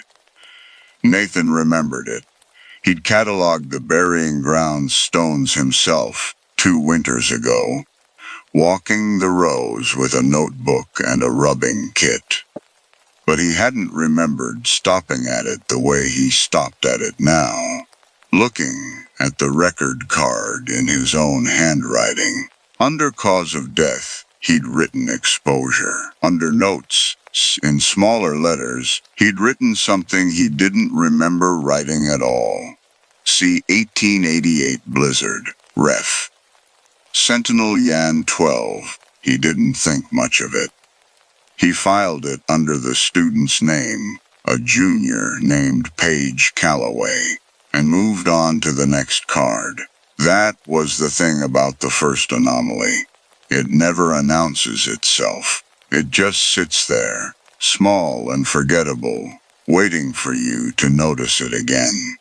Nathan remembered it. He'd cataloged the burying ground stones himself 2 winters ago, walking the rows with a notebook and a rubbing kit. But he hadn't remembered stopping at it the way he stopped at it now, looking at the record card in his own handwriting. Under cause of death, he'd written exposure. Under notes, in smaller letters, he'd written something he didn't remember writing at all. See 1888 Blizzard, ref. Sentinel Yan 12. He didn't think much of it. He filed it under the student's name, a junior named Paige Calloway, and moved on to the next card. That was the thing about the first anomaly. It never announces itself. It just sits there, small and forgettable, waiting for you to notice it again.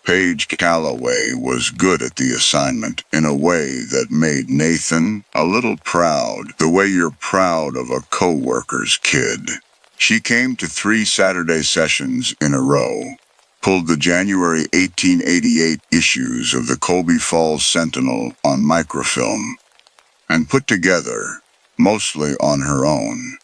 Paige Calloway was good at the assignment in a way that made Nathan a little proud, the way you're proud of a co-worker's kid. She came to 3 Saturday sessions in a row, pulled the January 1888 issues of the Colby Falls Sentinel on microfilm, and put together, mostly on her own,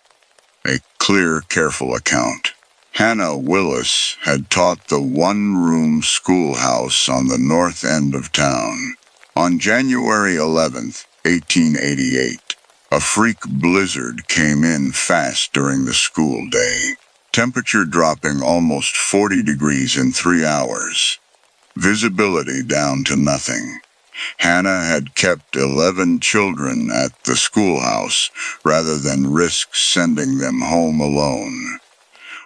a clear, careful account. Hannah Willis had taught the one-room schoolhouse on the north end of town. On January 11th, 1888, a freak blizzard came in fast during the school day, temperature dropping almost 40 degrees in 3 hours. Visibility down to nothing. Hannah had kept 11 children at the schoolhouse rather than risk sending them home alone.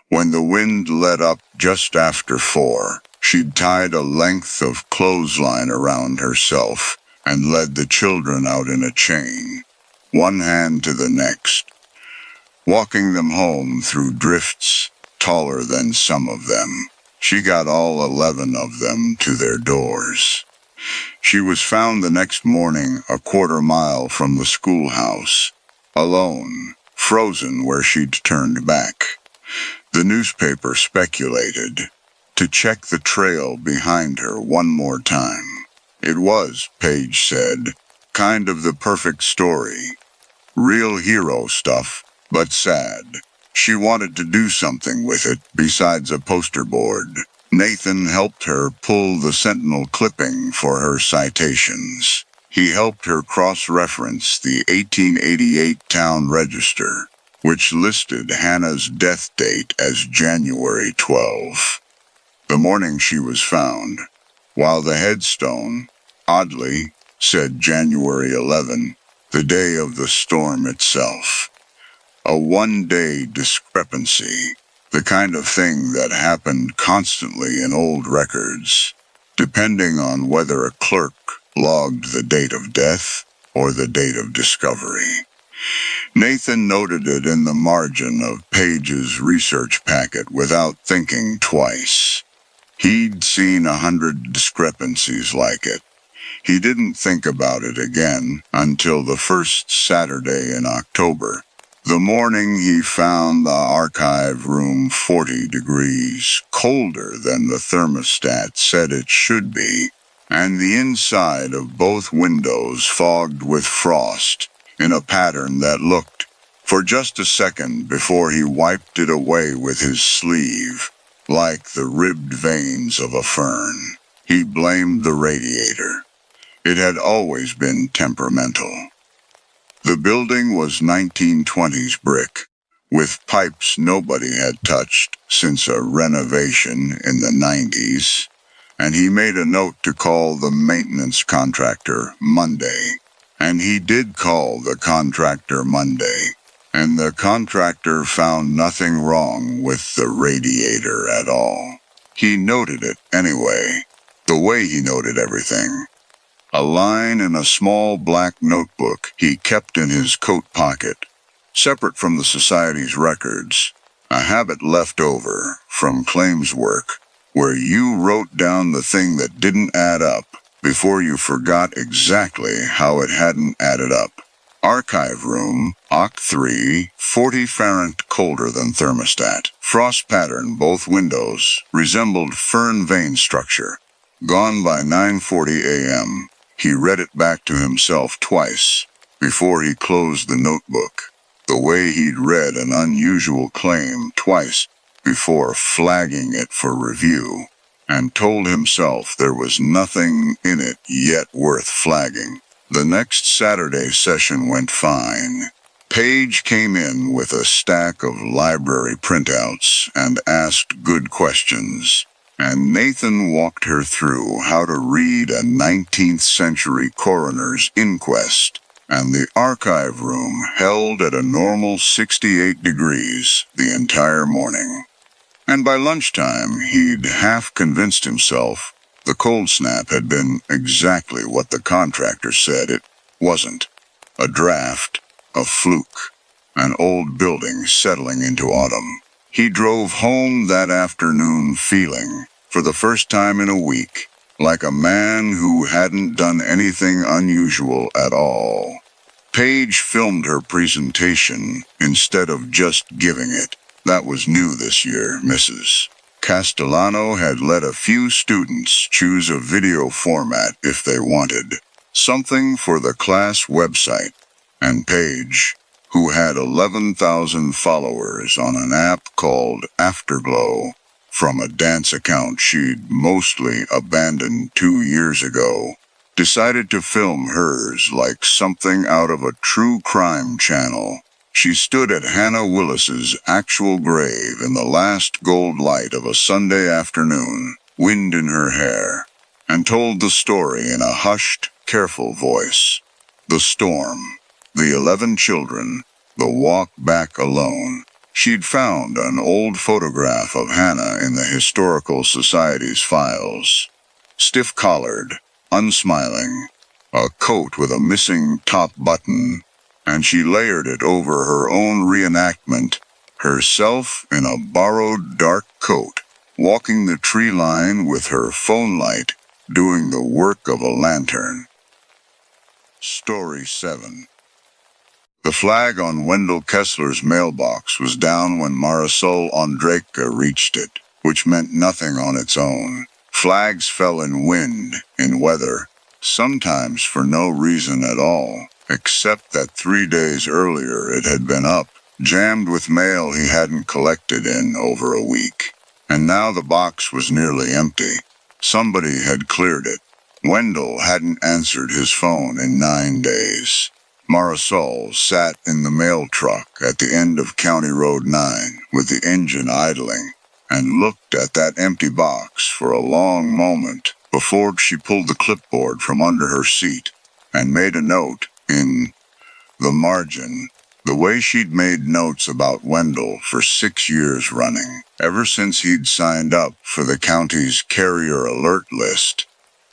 When the wind let up just after 4, she'd tied a length of clothesline around herself and led the children out in a chain, one hand to the next, walking them home through drifts taller than some of them. She got all 11 of them to their doors. She was found the next morning a quarter mile from the schoolhouse, alone, frozen where she'd turned back. The newspaper speculated to check the trail behind her one more time. It was, Paige said, kind of the perfect story. Real hero stuff, but sad. She wanted to do something with it besides a poster board. Nathan helped her pull the Sentinel clipping for her citations. He helped her cross-reference the 1888 town register, which listed Hannah's death date as January 12. The morning she was found, while the headstone, oddly, said January 11, the day of the storm itself. A one-day discrepancy, the kind of thing that happened constantly in old records, depending on whether a clerk logged the date of death or the date of discovery. Nathan noted it in the margin of Paige's research packet without thinking twice. He'd seen 100 discrepancies like it. He didn't think about it again until the first Saturday in October, the morning he found the archive room 40 degrees colder than the thermostat said it should be, and the inside of both windows fogged with frost in a pattern that looked, for just a second before he wiped it away with his sleeve, like the ribbed veins of a fern. He blamed the radiator. It had always been temperamental. The building was 1920s brick, with pipes nobody had touched since a renovation in the 90s, and he made a note to call the maintenance contractor Monday. And he did call the contractor Monday, and the contractor found nothing wrong with the radiator at all. He noted it anyway, the way he noted everything. A line in a small black notebook he kept in his coat pocket, separate from the Society's records, a habit left over from claims work, where you wrote down the thing that didn't add up before you forgot exactly how it hadn't added up. Archive room, Oct 3, 40 Fahrenheit colder than thermostat. Frost pattern both windows resembled fern vein structure. Gone by 9:40 a.m. He read it back to himself twice before he closed the notebook, the way he'd read an unusual claim twice before flagging it for review, and told himself there was nothing in it yet worth flagging. The next Saturday session went fine. Paige came in with a stack of library printouts and asked good questions, and Nathan walked her through how to read a 19th century coroner's inquest, and the archive room held at a normal 68 degrees the entire morning. And by lunchtime, he'd half convinced himself the cold snap had been exactly what the contractor said it wasn't. A draft, a fluke, an old building settling into autumn. He drove home that afternoon feeling, for the first time in a week, like a man who hadn't done anything unusual at all. Paige filmed her presentation instead of just giving it. That was new this year, Mrs. Castellano had let a few students choose a video format if they wanted, something for the class website, and Paige, who had 11,000 followers on an app called Afterglow, from a dance account she'd mostly abandoned 2 years ago, decided to film hers like something out of a true crime channel. She stood at Hannah Willis's actual grave in the last gold light of a Sunday afternoon, wind in her hair, and told the story in a hushed, careful voice. The storm, the 11 children, the walk back alone. She'd found an old photograph of Hannah in the Historical Society's files. Stiff-collared, unsmiling, a coat with a missing top button, and she layered it over her own reenactment, herself in a borrowed dark coat, walking the tree line with her phone light, doing the work of a lantern. Story 7. The flag on Wendell Kessler's mailbox was down when Marisol Andrejka reached it, which meant nothing on its own. Flags fell in wind, in weather, sometimes for no reason at all, except that 3 days earlier it had been up, jammed with mail he hadn't collected in over a week. And now the box was nearly empty. Somebody had cleared it. Wendell hadn't answered his phone in 9 days. Marisol sat in the mail truck at the end of County Road 9 with the engine idling and looked at that empty box for a long moment before she pulled the clipboard from under her seat and made a note in the margin, the way she'd made notes about Wendell for 6 years running, ever since he'd signed up for the county's carrier alert list.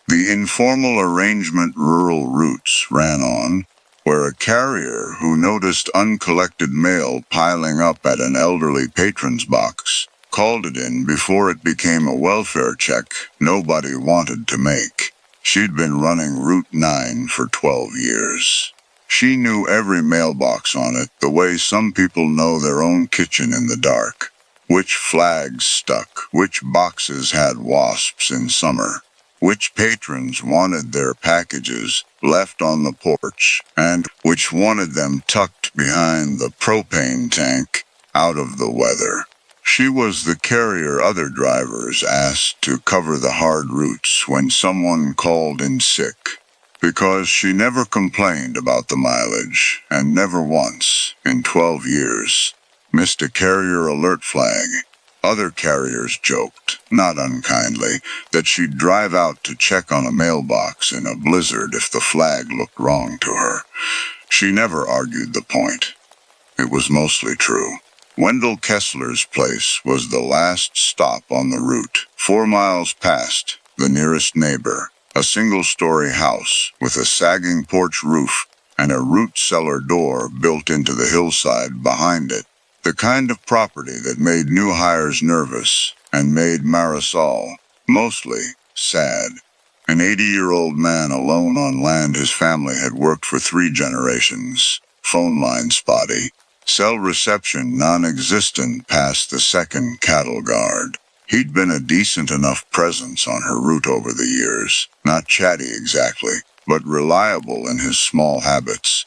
The informal arrangement rural routes ran on, where a carrier who noticed uncollected mail piling up at an elderly patron's box called it in before it became a welfare check nobody wanted to make. She'd been running Route 9 for 12 years. She knew every mailbox on it the way some people know their own kitchen in the dark. Which flags stuck, which boxes had wasps in summer, which patrons wanted their packages left on the porch, and which wanted them tucked behind the propane tank out of the weather. She was the carrier other drivers asked to cover the hard routes when someone called in sick, because she never complained about the mileage, and never once, in 12 years, missed a carrier alert flag. Other carriers joked, not unkindly, that she'd drive out to check on a mailbox in a blizzard if the flag looked wrong to her. She never argued the point. It was mostly true. Wendell Kessler's place was the last stop on the route, 4 miles past the nearest neighbor, a single-story house with a sagging porch roof and a root cellar door built into the hillside behind it. The kind of property that made new hires nervous and made Marisol, mostly, sad. An 80-year-old man alone on land his family had worked for 3 generations, phone line spotty, cell reception non-existent past the second cattle guard. He'd been a decent enough presence on her route over the years, not chatty exactly, but reliable in his small habits.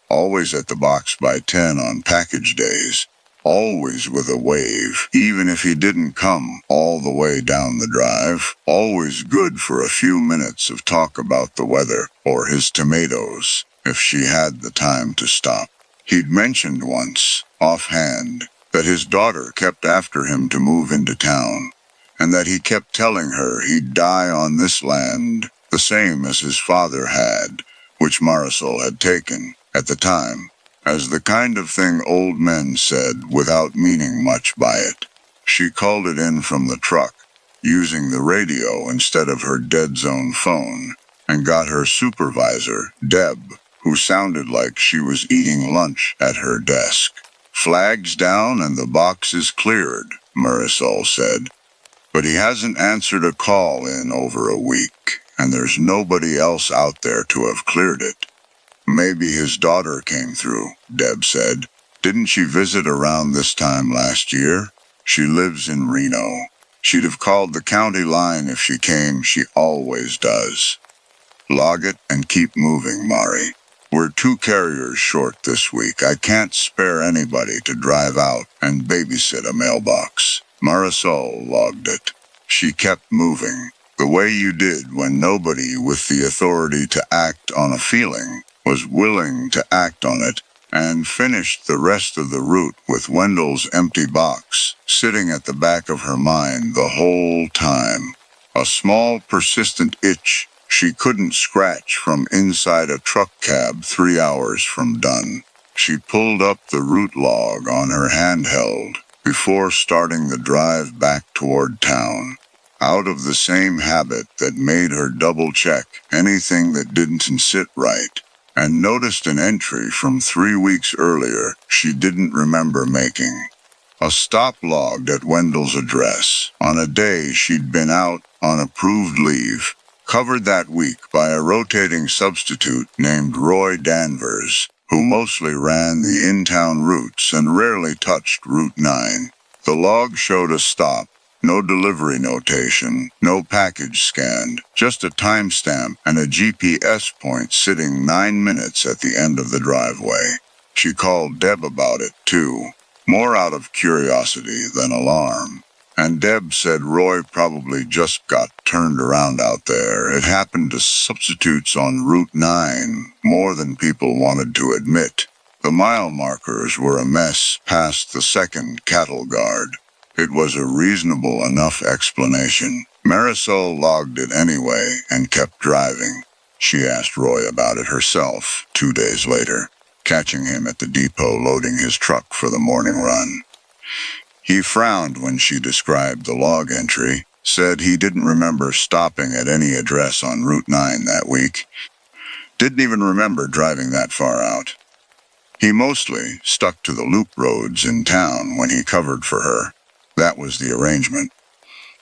Always at the box by 10 on package days, always with a wave, even if he didn't come all the way down the drive, always good for a few minutes of talk about the weather or his tomatoes, if she had the time to stop. He'd mentioned once, offhand, that his daughter kept after him to move into town, and that he kept telling her he'd die on this land, the same as his father had, which Marisol had taken, at the time, as the kind of thing old men said without meaning much by it. She called it in from the truck, using the radio instead of her dead-zone phone, and got her supervisor, Deb, who sounded like she was eating lunch at her desk. "Flags down and the box is cleared," Marisol said. "But he hasn't answered a call in over a week, and there's nobody else out there to have cleared it." "Maybe his daughter came through," Deb said. "Didn't she visit around this time last year? She lives in Reno. She'd have called the county line if she came. She always does." "Log it and keep moving, Mari. We're 2 carriers short this week. I can't spare anybody to drive out and babysit a mailbox." Marisol logged it. She kept moving, the way you did when nobody with the authority to act on a feeling was willing to act on it, and finished the rest of the route with Wendell's empty box sitting at the back of her mind the whole time. A small, persistent itch she couldn't scratch from inside a truck cab 3 hours from done. She pulled up the route log on her handheld before starting the drive back toward town, out of the same habit that made her double-check anything that didn't sit right, and noticed an entry from 3 weeks earlier she didn't remember making. A stop logged at Wendell's address on a day she'd been out on approved leave, covered that week by a rotating substitute named Roy Danvers, who mostly ran the in-town routes and rarely touched Route 9. The log showed a stop, no delivery notation, no package scanned, just a timestamp and a GPS point sitting 9 minutes at the end of the driveway. She called Deb about it, too, more out of curiosity than alarm. And Deb said Roy probably just got turned around out there. It happened to substitutes on Route 9, more than people wanted to admit. The mile markers were a mess past the second cattle guard. It was a reasonable enough explanation. Marisol logged it anyway and kept driving. She asked Roy about it herself 2 days later, catching him at the depot loading his truck for the morning run. He frowned when she described the log entry, said he didn't remember stopping at any address on Route 9 that week. Didn't even remember driving that far out. He mostly stuck to the loop roads in town when he covered for her. That was the arrangement.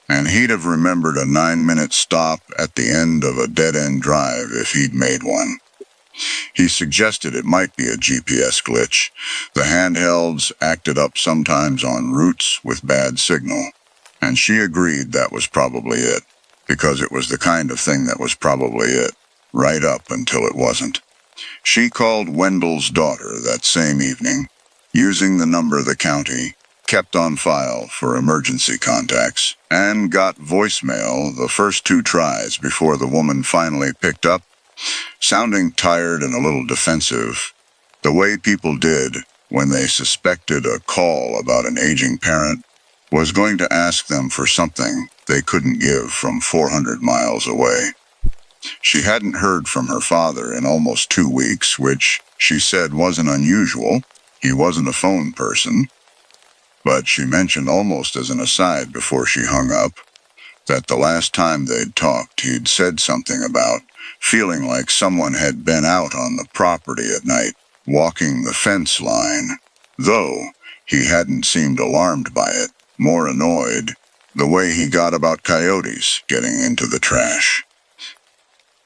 And he'd have remembered a 9-minute stop at the end of a dead-end drive if he'd made one. He suggested it might be a GPS glitch. The handhelds acted up sometimes on routes with bad signal, and she agreed that was probably it, because it was the kind of thing that was probably it, right up until it wasn't. She called Wendell's daughter that same evening, using the number the county kept on file for emergency contacts, and got voicemail the first 2 tries before the woman finally picked up, sounding tired and a little defensive, the way people did when they suspected a call about an aging parent was going to ask them for something they couldn't give from 400 miles away. She hadn't heard from her father in almost 2 weeks, which she said wasn't unusual. He wasn't a phone person. But she mentioned almost as an aside before she hung up that the last time they'd talked, he'd said something about feeling like someone had been out on the property at night, walking the fence line, though he hadn't seemed alarmed by it, more annoyed, the way he got about coyotes getting into the trash.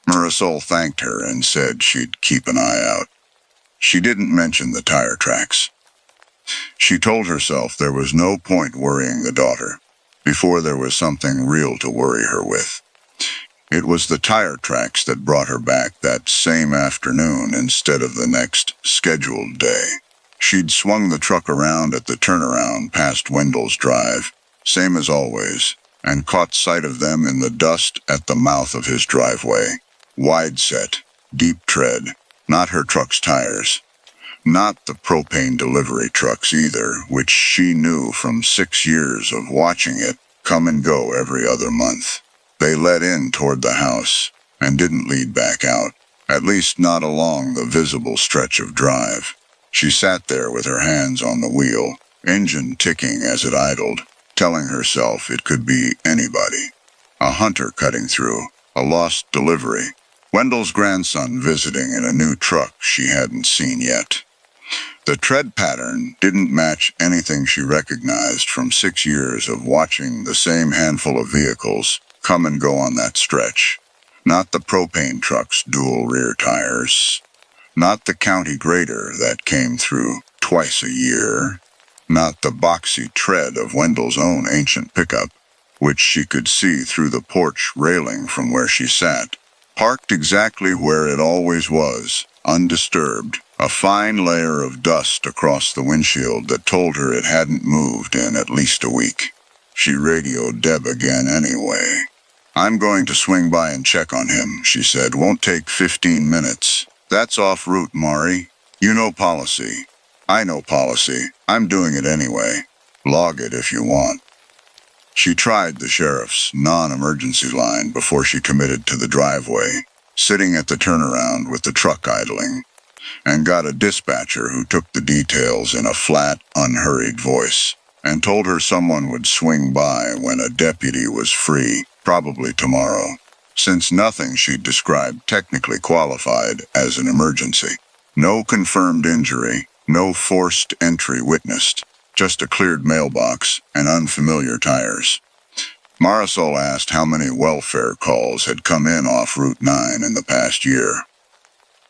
Marisol thanked her and said she'd keep an eye out. She didn't mention the tire tracks. She told herself there was no point worrying the daughter before there was something real to worry her with. It was the tire tracks that brought her back that same afternoon instead of the next scheduled day. She'd swung the truck around at the turnaround past Wendell's drive, same as always, and caught sight of them in the dust at the mouth of his driveway. Wide set, deep tread, not her truck's tires. Not the propane delivery trucks either, which she knew from 6 years of watching it come and go every other month. They led in toward the house and didn't lead back out, at least not along the visible stretch of drive. She sat there with her hands on the wheel, engine ticking as it idled, telling herself it could be anybody. A hunter cutting through, a lost delivery, Wendell's grandson visiting in a new truck she hadn't seen yet. The tread pattern didn't match anything she recognized from 6 years of watching the same handful of vehicles come and go on that stretch. Not the propane truck's dual rear tires. Not the county grader that came through twice a year. Not the boxy tread of Wendell's own ancient pickup, which she could see through the porch railing from where she sat, parked exactly where it always was, undisturbed, a fine layer of dust across the windshield that told her it hadn't moved in at least a week. She radioed Deb again anyway. "I'm going to swing by and check on him," she said. "Won't take 15 minutes. That's off route, Mari. You know policy. I know policy. I'm doing it anyway. Log it if you want." She tried the sheriff's non-emergency line before she committed to the driveway, sitting at the turnaround with the truck idling, and got a dispatcher who took the details in a flat, unhurried voice, and told her someone would swing by when a deputy was free, probably tomorrow, since nothing she'd described technically qualified as an emergency. No confirmed injury, no forced entry witnessed, just a cleared mailbox and unfamiliar tires. Marisol asked how many welfare calls had come in off Route 9 in the past year.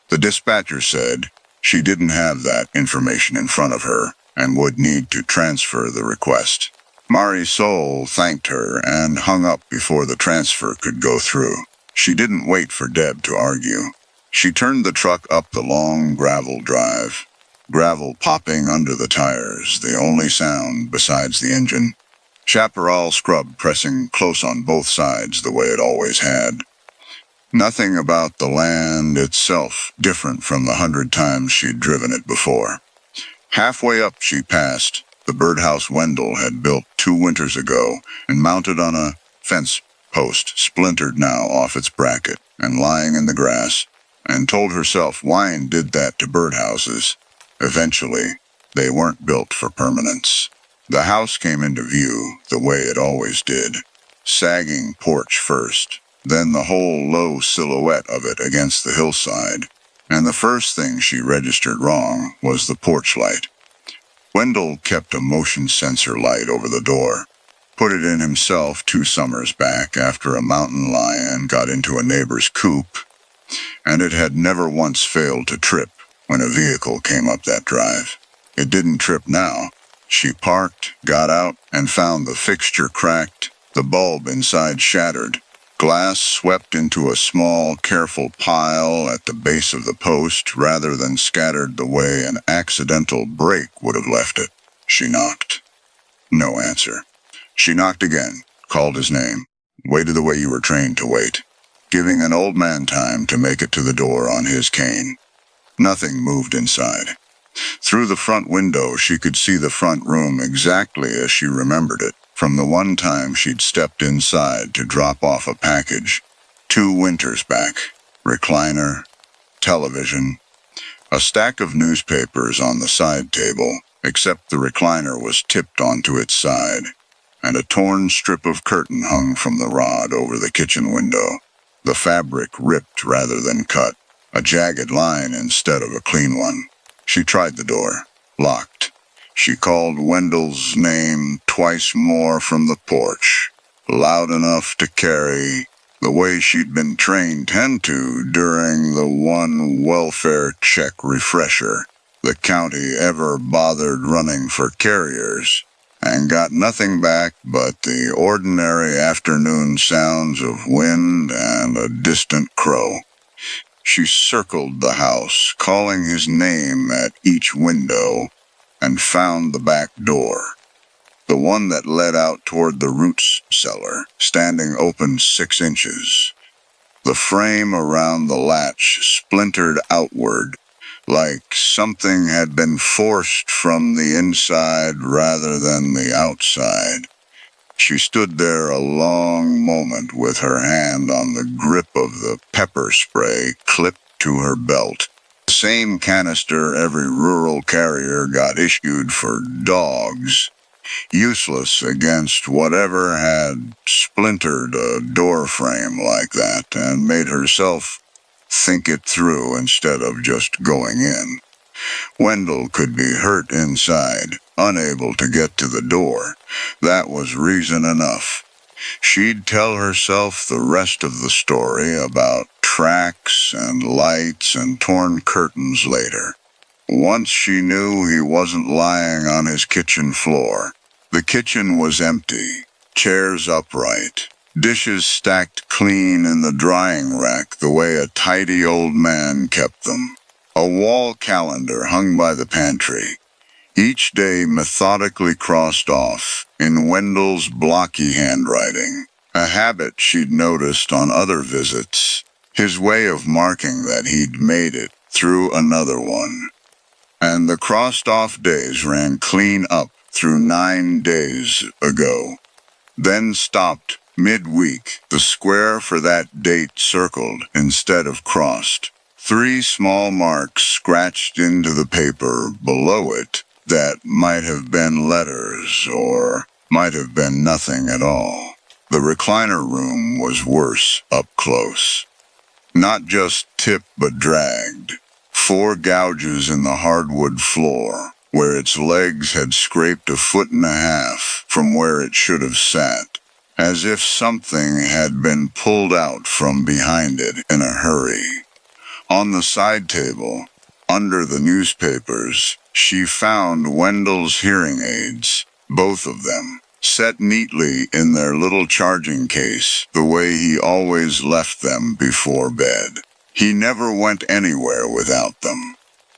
The dispatcher said She didn't have that information in front of her and would need to transfer the request. Marisol thanked her and hung up before the transfer could go through. She didn't wait for Deb to argue. She turned the truck up the long gravel drive. Gravel popping under the tires, the only sound besides the engine. Chaparral scrub pressing close on both sides the way it always had. Nothing about the land itself different from the 100 times she'd driven it before. Halfway up she passed the birdhouse Wendell had built 2 winters ago and mounted on a fence post, splintered now off its bracket and lying in the grass, and told herself wine did that to birdhouses. Eventually, they weren't built for permanence. The house came into view the way it always did. Sagging porch first, then the whole low silhouette of it against the hillside. And the first thing she registered wrong was the porch light. Wendell kept a motion sensor light over the door. Put it in himself 2 summers back after a mountain lion got into a neighbor's coop, and it had never once failed to trip when a vehicle came up that drive. It didn't trip now. She parked, got out, and found the fixture cracked, the bulb inside shattered. Glass swept into a small, careful pile at the base of the post rather than scattered the way an accidental break would have left it. She knocked. No answer. She knocked again, called his name, waited the way you were trained to wait, giving an old man time to make it to the door on his cane. Nothing moved inside. Through the front window, she could see the front room exactly as she remembered it, from the one time she'd stepped inside to drop off a package 2 winters back. Recliner, television, a stack of newspapers on the side table, except the recliner was tipped onto its side, and a torn strip of curtain hung from the rod over the kitchen window, the fabric ripped rather than cut, a jagged line instead of a clean one. She tried the door. Locked. She called Wendell's name twice more from the porch, loud enough to carry, the way she'd been trained 10 to during the one welfare check refresher the county ever bothered running for carriers, and got nothing back but the ordinary afternoon sounds of wind and a distant crow. She circled the house, calling his name at each window, and found the back door, the one that led out toward the roots cellar, standing open 6 inches. The frame around the latch splintered outward, like something had been forced from the inside rather than the outside. She stood there a long moment with her hand on the grip of the pepper spray clipped to her belt. The same canister every rural carrier got issued for dogs, useless against whatever had splintered a door frame like that and made herself think it through instead of just going in. Wendell could be hurt inside, unable to get to the door. That was reason enough. She'd tell herself the rest of the story about tracks and lights and torn curtains later. Once she knew he wasn't lying on his kitchen floor. The kitchen was empty, chairs upright, dishes stacked clean in the drying rack the way a tidy old man kept them. A wall calendar hung by the pantry, each day methodically crossed off in Wendell's blocky handwriting, a habit she'd noticed on other visits, his way of marking that he'd made it through another one. And the crossed-off days ran clean up through 9 days ago, then stopped midweek, the square for that date circled instead of crossed. 3 small marks scratched into the paper below it that might have been letters or might have been nothing at all. The recliner room was worse up close. Not just tipped but dragged. 4 gouges in the hardwood floor, where its legs had scraped 1.5 feet from where it should have sat, as if something had been pulled out from behind it in a hurry. On the side table, Under the newspapers, she found Wendell's hearing aids, both of them, set neatly in their little charging case, the way he always left them before bed. He never went anywhere without them.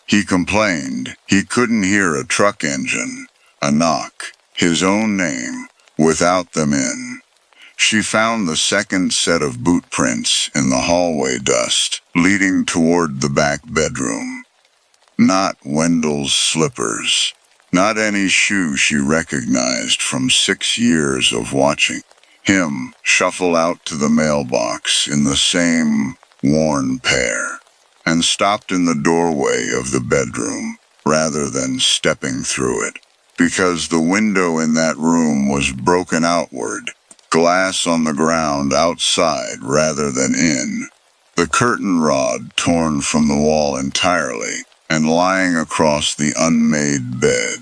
He complained he couldn't hear a truck engine, a knock, his own name, without them in. She found the second set of boot prints in the hallway dust, leading toward the back bedroom. Not Wendell's slippers. Not any shoe she recognized from 6 years of watching him shuffle out to the mailbox in the same worn pair, and stopped in the doorway of the bedroom rather than stepping through it, because the window in that room was broken outward, glass on the ground outside rather than in, the curtain rod torn from the wall entirely, and lying across the unmade bed.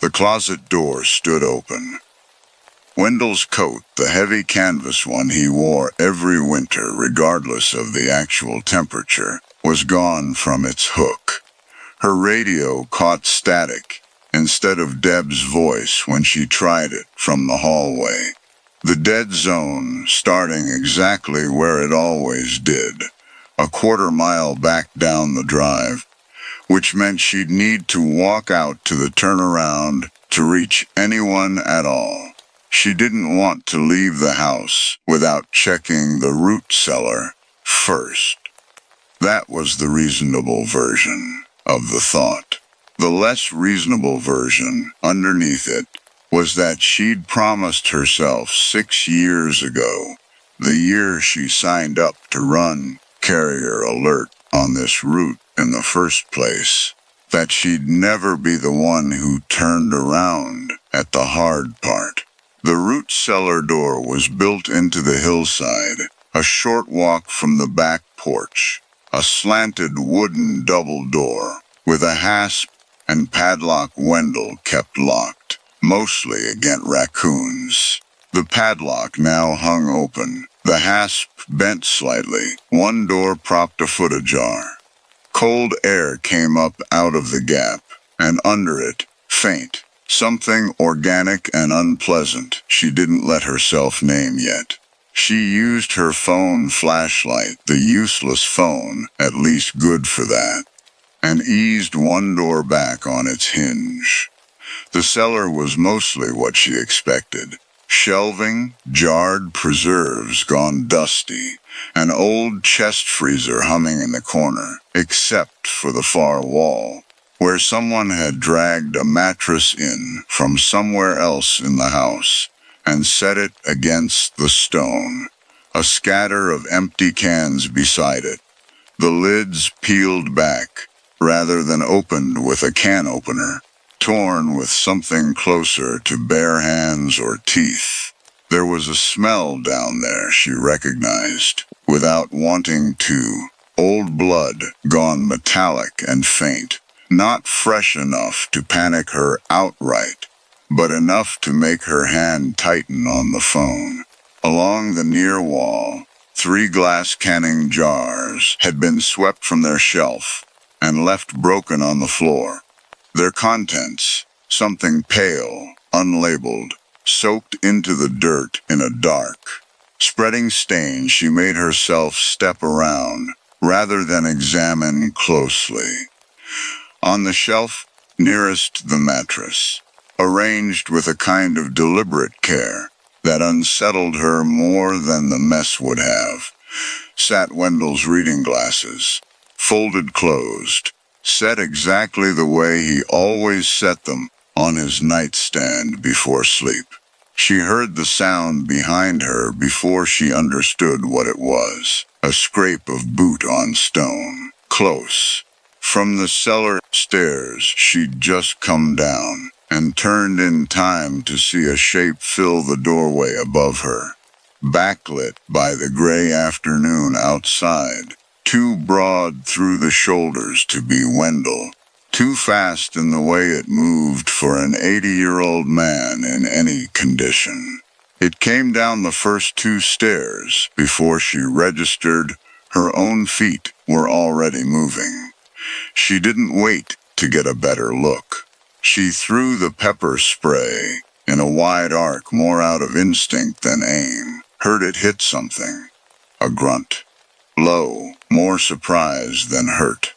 The closet door stood open. Wendell's coat, the heavy canvas one he wore every winter regardless of the actual temperature, was gone from its hook. Her radio caught static instead of Deb's voice when she tried it from the hallway. The dead zone starting exactly where it always did, a quarter-mile back down the drive, which meant she'd need to walk out to the turnaround to reach anyone at all. She didn't want to leave the house without checking the root cellar first. That was the reasonable version of the thought. The less reasonable version, underneath it, was that she'd promised herself 6 years ago, the year she signed up to run Carrier Alert on this route in the first place, that she'd never be the one who turned around at the hard part. The root cellar door was built into the hillside, a short walk from the back porch, a slanted wooden double door with a hasp and padlock Wendell kept locked, mostly against raccoons. The padlock now hung open, the hasp bent slightly, one door propped a foot ajar. Cold air came up out of the gap, and under it, faint, something organic and unpleasant she didn't let herself name yet. She used her phone flashlight, the useless phone, at least good for that, and eased one door back on its hinge. The cellar was mostly what she expected. Shelving, jarred preserves gone dusty, an old chest freezer humming in the corner, except for the far wall, where someone had dragged a mattress in from somewhere else in the house and set it against the stone, a scatter of empty cans beside it, the lids peeled back rather than opened with a can opener, torn with something closer to bare hands or teeth. There was a smell down there she recognized, without wanting to. Old blood, gone metallic and faint. Not fresh enough to panic her outright, but enough to make her hand tighten on the phone. Along the near wall, 3 glass canning jars had been swept from their shelf and left broken on the floor. Their contents, something pale, unlabeled, soaked into the dirt in a dark, spreading stain. She made herself step around rather than examine closely. On the shelf nearest the mattress, arranged with a kind of deliberate care that unsettled her more than the mess would have, sat Wendell's reading glasses, folded closed, set exactly the way he always set them on his nightstand before sleep. She heard the sound behind her before she understood what it was, a scrape of boot on stone, close. From the cellar stairs she'd just come down, and turned in time to see a shape fill the doorway above her, backlit by the gray afternoon outside. Too broad through the shoulders to be Wendell, too fast in the way it moved for an 80-year-old man in any condition. It came down the first 2 stairs before she registered her own feet were already moving. She didn't wait to get a better look. She threw the pepper spray in a wide arc more out of instinct than aim. Heard it hit something. A grunt. Low, more surprise than hurt,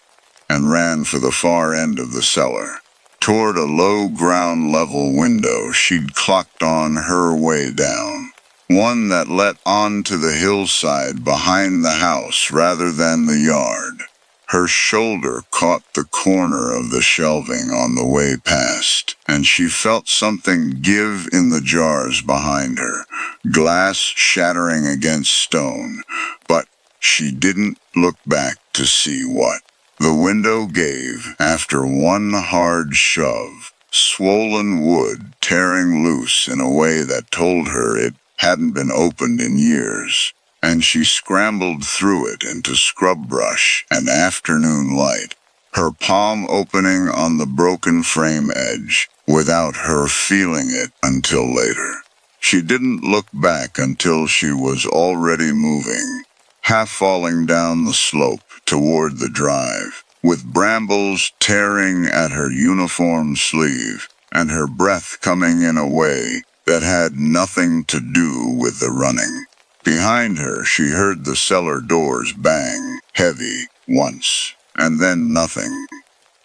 and ran for the far end of the cellar. Toward a low ground-level window she'd clocked on her way down. One that led onto the hillside behind the house rather than the yard. Her shoulder caught the corner of the shelving on the way past, and she felt something give in the jars behind her, glass shattering against stone, but she didn't look back to see what. The window gave after one hard shove, swollen wood tearing loose in a way that told her it hadn't been opened in years, and she scrambled through it into scrub brush and afternoon light, her palm opening on the broken frame edge without her feeling it until later. She didn't look back until she was already moving, half falling down the slope toward the drive, with brambles tearing at her uniform sleeve, and her breath coming in a way that had nothing to do with the running. Behind her she heard the cellar doors bang, heavy, once, and then nothing.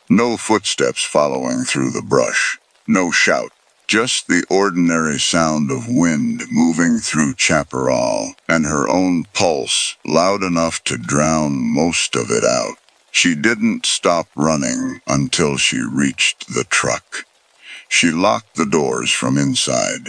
No footsteps following through the brush, no shout. Just the ordinary sound of wind moving through chaparral, and her own pulse loud enough to drown most of it out. She didn't stop running until she reached the truck. She locked the doors from inside,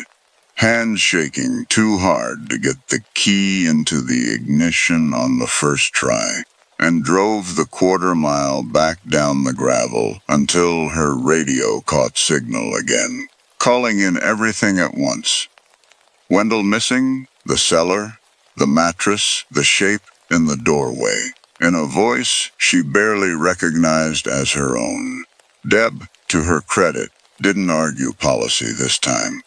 hands shaking too hard to get the key into the ignition on the first try, and drove the quarter-mile back down the gravel until her radio caught signal again, calling in everything at once. Wendell missing, the cellar, the mattress, the shape in the doorway, in a voice she barely recognized as her own. Deb, to her credit, didn't argue policy this time.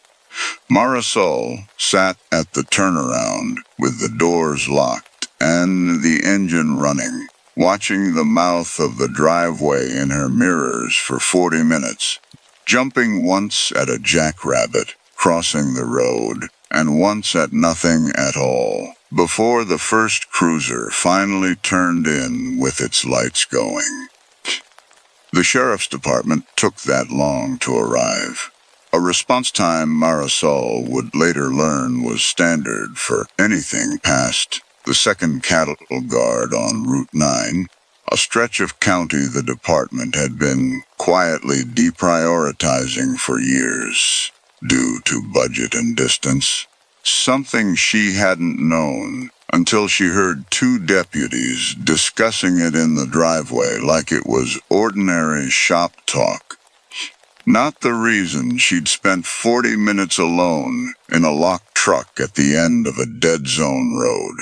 Marisol sat at the turnaround with the doors locked and the engine running, watching the mouth of the driveway in her mirrors for 40 minutes, jumping once at a jackrabbit crossing the road, and once at nothing at all, before the first cruiser finally turned in with its lights going. The sheriff's department took that long to arrive. A response time Marisol would later learn was standard for anything past the 2nd Cattle Guard on Route 9, a stretch of county the department had been quietly deprioritizing for years, due to budget and distance. Something she hadn't known until she heard 2 deputies discussing it in the driveway like it was ordinary shop talk. Not the reason she'd spent 40 minutes alone in a locked truck at the end of a dead zone road.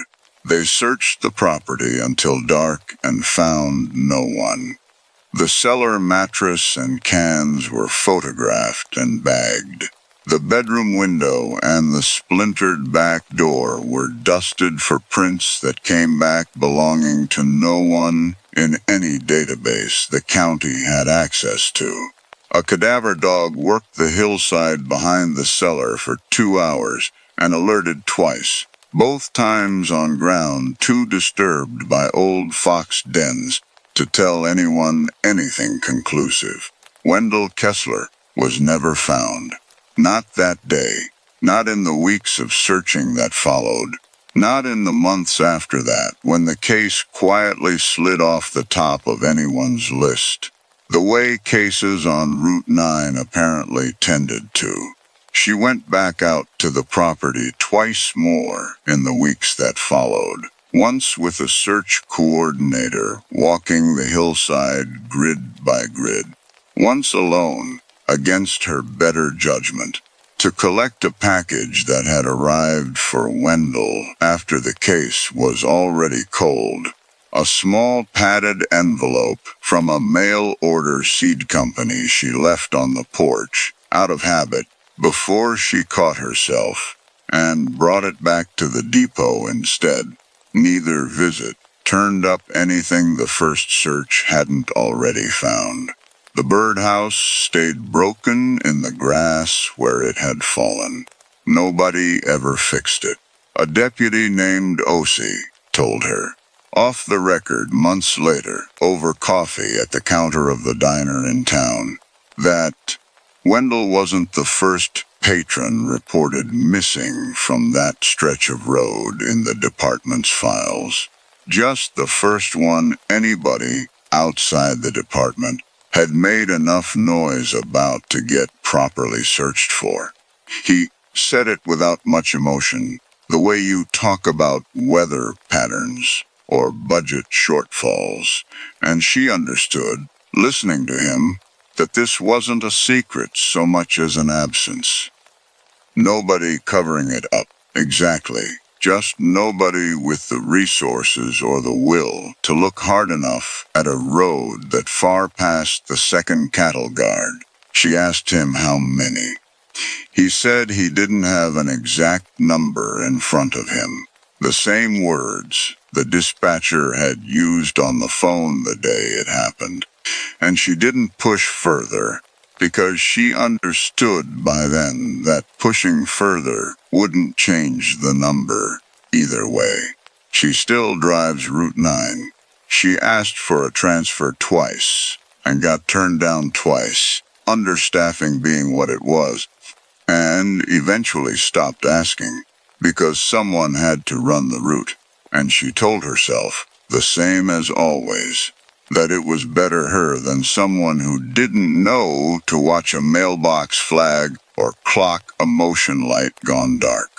They searched the property until dark and found no one. The cellar mattress and cans were photographed and bagged. The bedroom window and the splintered back door were dusted for prints that came back belonging to no one in any database the county had access to. A cadaver dog worked the hillside behind the cellar for 2 hours and alerted twice, both times on ground too disturbed by old fox dens to tell anyone anything conclusive. Wendell Kessler was never found. Not that day, not in the weeks of searching that followed, not in the months after that when the case quietly slid off the top of anyone's list, the way cases on Route 9 apparently tended to. She went back out to the property twice more in the weeks that followed, once with a search coordinator walking the hillside grid by grid, once alone, against her better judgment, to collect a package that had arrived for Wendell after the case was already cold. A small padded envelope from a mail-order seed company she left on the porch, out of habit, before she caught herself, and brought it back to the depot instead. Neither visit turned up anything the first search hadn't already found. The birdhouse stayed broken in the grass where it had fallen. Nobody ever fixed it. A deputy named Osi told her, off the record months later, over coffee at the counter of the diner in town, that Wendell wasn't the first patron reported missing from that stretch of road in the department's files. Just the first one anybody outside the department had made enough noise about to get properly searched for. He said it without much emotion, the way you talk about weather patterns or budget shortfalls, and she understood, listening to him, that this wasn't a secret so much as an absence. Nobody covering it up, exactly. Just nobody with the resources or the will to look hard enough at a road that far past the second cattle guard. She asked him how many. He said he didn't have an exact number in front of him. The same words the dispatcher had used on the phone the day it happened. And she didn't push further, because she understood by then that pushing further wouldn't change the number either way. She still drives Route 9. She asked for a transfer twice and got turned down twice, understaffing being what it was, and eventually stopped asking because someone had to run the route, and she told herself, the same as always, that it was better her than someone who didn't know to watch a mailbox flag or clock a motion light gone dark.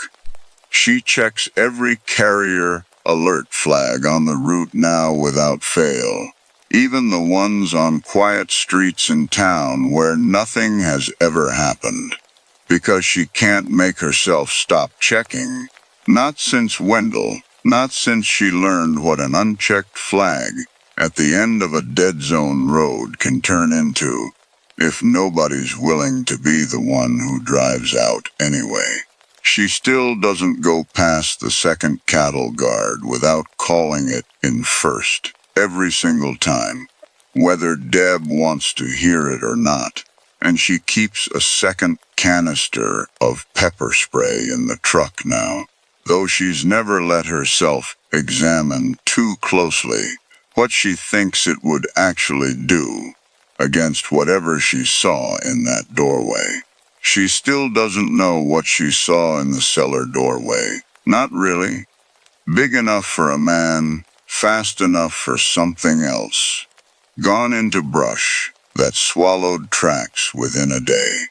She checks every carrier alert flag on the route now without fail, even the ones on quiet streets in town where nothing has ever happened, because she can't make herself stop checking. Not since Wendell, not since she learned what an unchecked flag at the end of a dead zone road can turn into, if nobody's willing to be the one who drives out anyway. She still doesn't go past the second cattle guard without calling it in first, every single time, whether Deb wants to hear it or not. And she keeps a second canister of pepper spray in the truck now, though she's never let herself examine too closely what she thinks it would actually do against whatever she saw in that doorway. She still doesn't know what she saw in the cellar doorway. Not really. Big enough for a man, fast enough for something else. Gone into brush that swallowed tracks within a day.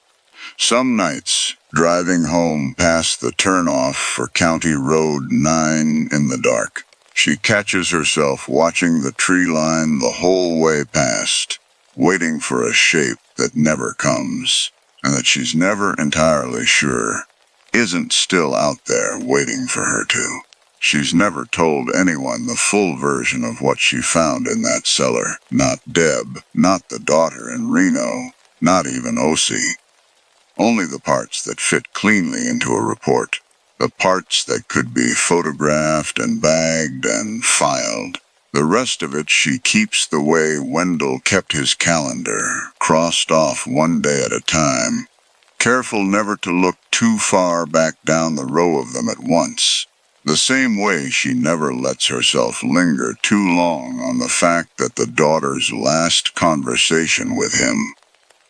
Some nights, driving home past the turnoff for County Road 9 in the dark, she catches herself watching the tree line the whole way past, waiting for a shape that never comes, and that she's never entirely sure isn't still out there waiting for her to. She's never told anyone the full version of what she found in that cellar. Not Deb, not the daughter in Reno, not even Osi. Only the parts that fit cleanly into a report. The parts that could be photographed and bagged and filed. The rest of it she keeps the way Wendell kept his calendar, crossed off one day at a time, careful never to look too far back down the row of them at once. The same way she never lets herself linger too long on the fact that the daughter's last conversation with him,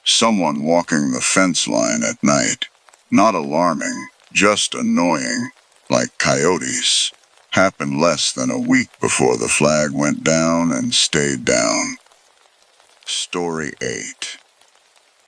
someone walking the fence line at night, not alarming, just annoying, like coyotes, happened less than a week before the flag went down and stayed down. Story 8.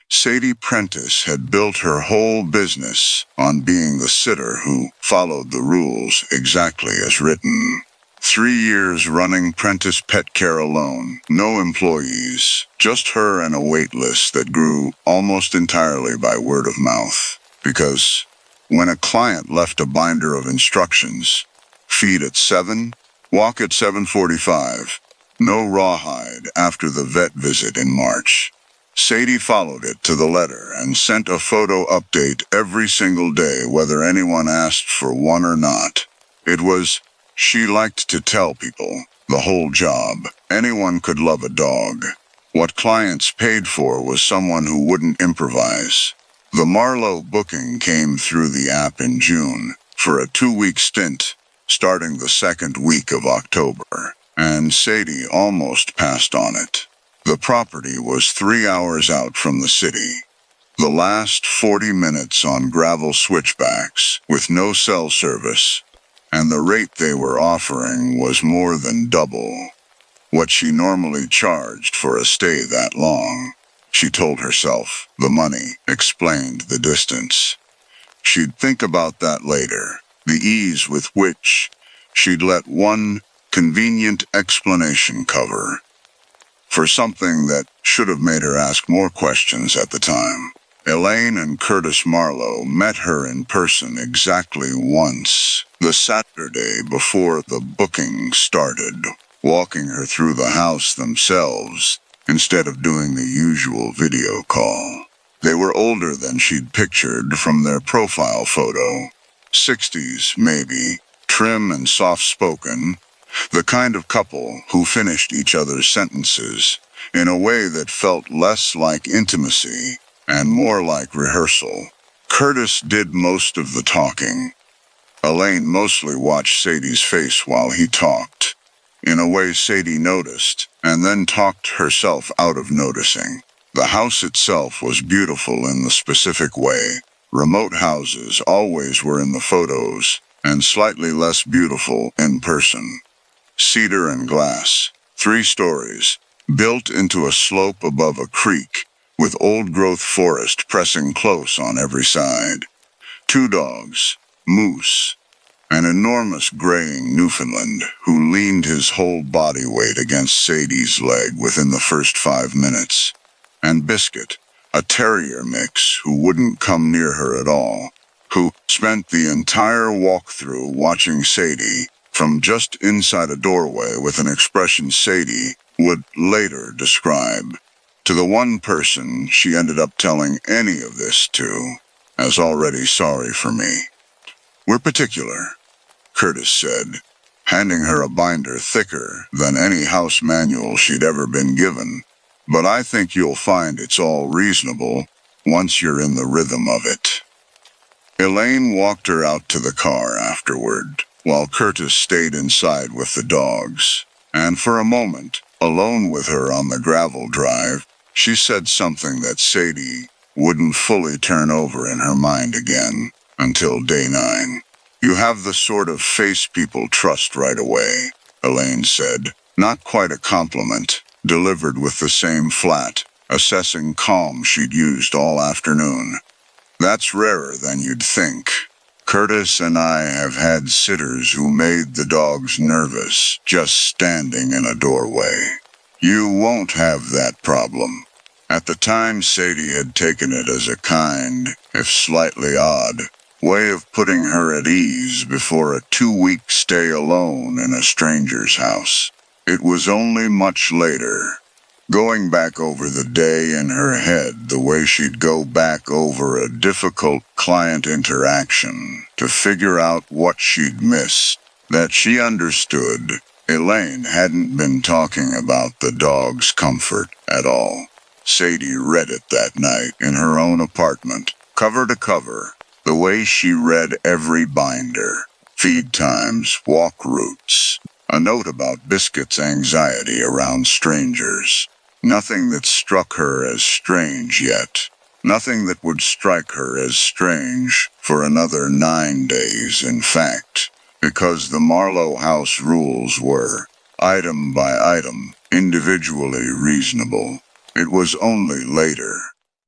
Sadie Prentice had built her whole business on being the sitter who followed the rules exactly as written. 3 years running Prentice Pet Care alone, no employees, just her and a wait list that grew almost entirely by word of mouth. Because when a client left a binder of instructions, feed at 7, walk at 7:45, no rawhide after the vet visit in March, Sadie followed it to the letter and sent a photo update every single day whether anyone asked for one or not. It was, she liked to tell people, The whole job. Anyone could love a dog. What clients paid for was someone who wouldn't improvise. The Marlowe booking came through the app in June for a 2-week stint, starting the second week of October, and Sadie almost passed on it. The property was 3 hours out from the city. The last 40 minutes on gravel switchbacks with no cell service, and the rate they were offering was more than double what she normally charged for a stay that long. She told herself the money explained the distance. She'd think about that later, the ease with which she'd let one convenient explanation cover for something that should have made her ask more questions at the time. Elaine and Curtis Marlowe met her in person exactly once, the Saturday before the booking started, walking her through the house themselves instead of doing the usual video call. They were older than she'd pictured from their profile photo, 60s maybe, trim and soft-spoken, the kind of couple who finished each other's sentences in a way that felt less like intimacy and more like rehearsal. Curtis did most of the talking. Elaine mostly watched Sadie's face while he talked, in a way Sadie noticed, and then talked herself out of noticing. The house itself was beautiful in the specific way. Remote houses always were in the photos, and slightly less beautiful in person. Cedar and glass, 3 stories, built into a slope above a creek, with old-growth forest pressing close on every side. 2 dogs, Moose, an enormous graying Newfoundland who leaned his whole body weight against Sadie's leg within the first 5 minutes, and Biscuit, a terrier mix who wouldn't come near her at all, who spent the entire walkthrough watching Sadie from just inside a doorway with an expression Sadie would later describe. To the one person she ended up telling any of this to, as already sorry for me. "We're particular," Curtis said, handing her a binder thicker than any house manual she'd ever been given. "But I think you'll find it's all reasonable once you're in the rhythm of it." Elaine walked her out to the car afterward, while Curtis stayed inside with the dogs. And for a moment, alone with her on the gravel drive, she said something that Sadie wouldn't fully turn over in her mind again until day 9. "You have the sort of face people trust right away," Elaine said, not quite a compliment, delivered with the same flat, assessing calm she'd used all afternoon. "That's rarer than you'd think. Curtis and I have had sitters who made the dogs nervous just standing in a doorway. You won't have that problem." At the time, Sadie had taken it as a kind, if slightly odd, way of putting her at ease before a 2-week stay alone in a stranger's house. It was only much later, going back over the day in her head the way she'd go back over a difficult client interaction to figure out what she'd missed, that she understood Elaine hadn't been talking about the dog's comfort at all. Sadie read it that night in her own apartment, cover to cover, the way she read every binder, feed times, walk routes, a note about Biscuit's anxiety around strangers. Nothing that struck her as strange yet. Nothing that would strike her as strange for another 9 days, in fact, because the Marlowe house rules were, item by item, individually reasonable. It was only later,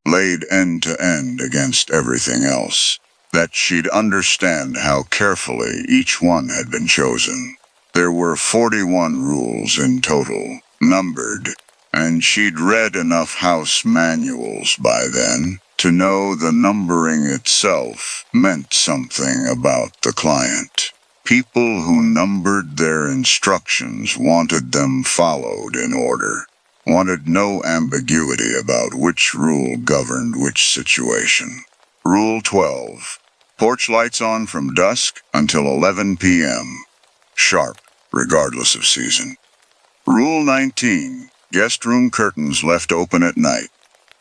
laid end to end against everything else, that she'd understand how carefully each one had been chosen. There were 41 rules in total, numbered, and she'd read enough house manuals by then to know the numbering itself meant something about the client. People who numbered their instructions wanted them followed in order, wanted no ambiguity about which rule governed which situation. Rule 12. Porch lights on from dusk until 11 p.m. Sharp, regardless of season. Rule 19. Guest room curtains left open at night.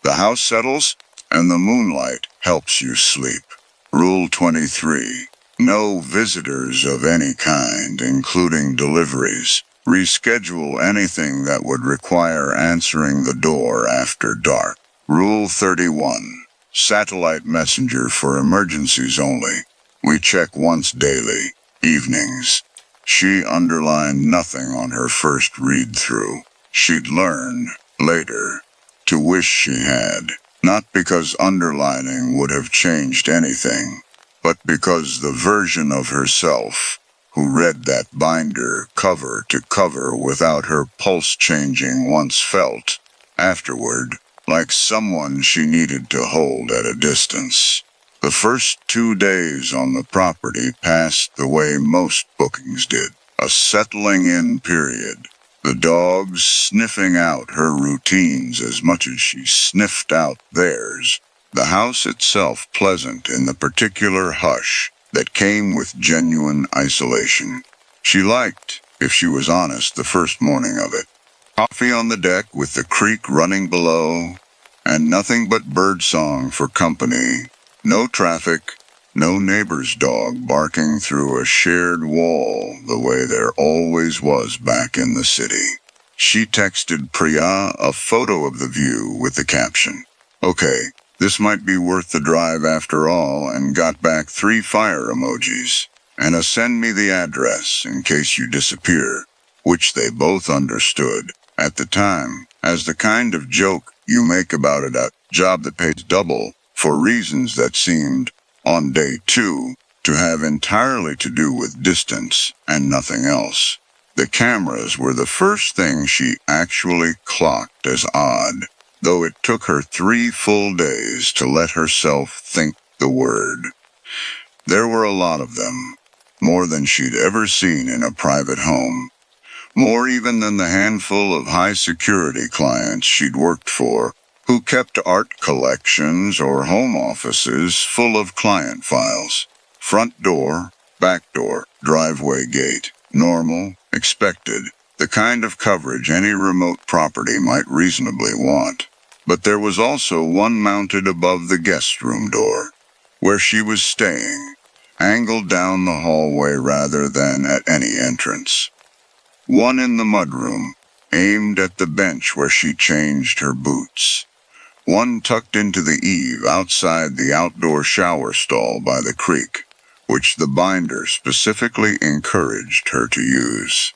The house settles, and the moonlight helps you sleep. Rule 23. No visitors of any kind, including deliveries. Reschedule anything that would require answering the door after dark. Rule 31. Satellite messenger for emergencies only. We check once daily, evenings. She underlined nothing on her first read-through. She'd learn, later, to wish she had. Not because underlining would have changed anything, but because the version of herself who read that binder cover to cover without her pulse changing once felt, afterward, like someone she needed to hold at a distance. The first 2 days on the property passed the way most bookings did, a settling in period. The dogs sniffing out her routines as much as she sniffed out theirs. The house itself pleasant in the particular hush that came with genuine isolation. She liked, if she was honest, the first morning of it. Coffee on the deck with the creek running below, and nothing but birdsong for company. No traffic, no neighbor's dog barking through a shared wall the way there always was back in the city. She texted Priya a photo of the view with the caption, "Okay, this might be worth the drive after all," and got back 3 fire emojis, and a "send me the address in case you disappear," which they both understood, at the time, as the kind of joke you make about a job that pays double, for reasons that seemed, on day 2, to have entirely to do with distance and nothing else. The cameras were the first thing she actually clocked as odd, though it took her 3 full days to let herself think the word. There were a lot of them, more than she'd ever seen in a private home, more even than the handful of high-security clients she'd worked for, who kept art collections or home offices full of client files. Front door, back door, driveway gate. Normal, expected, the kind of coverage any remote property might reasonably want. But there was also one mounted above the guest room door, where she was staying, angled down the hallway rather than at any entrance. One in the mudroom, aimed at the bench where she changed her boots. One tucked into the eave outside the outdoor shower stall by the creek, which the binder specifically encouraged her to use.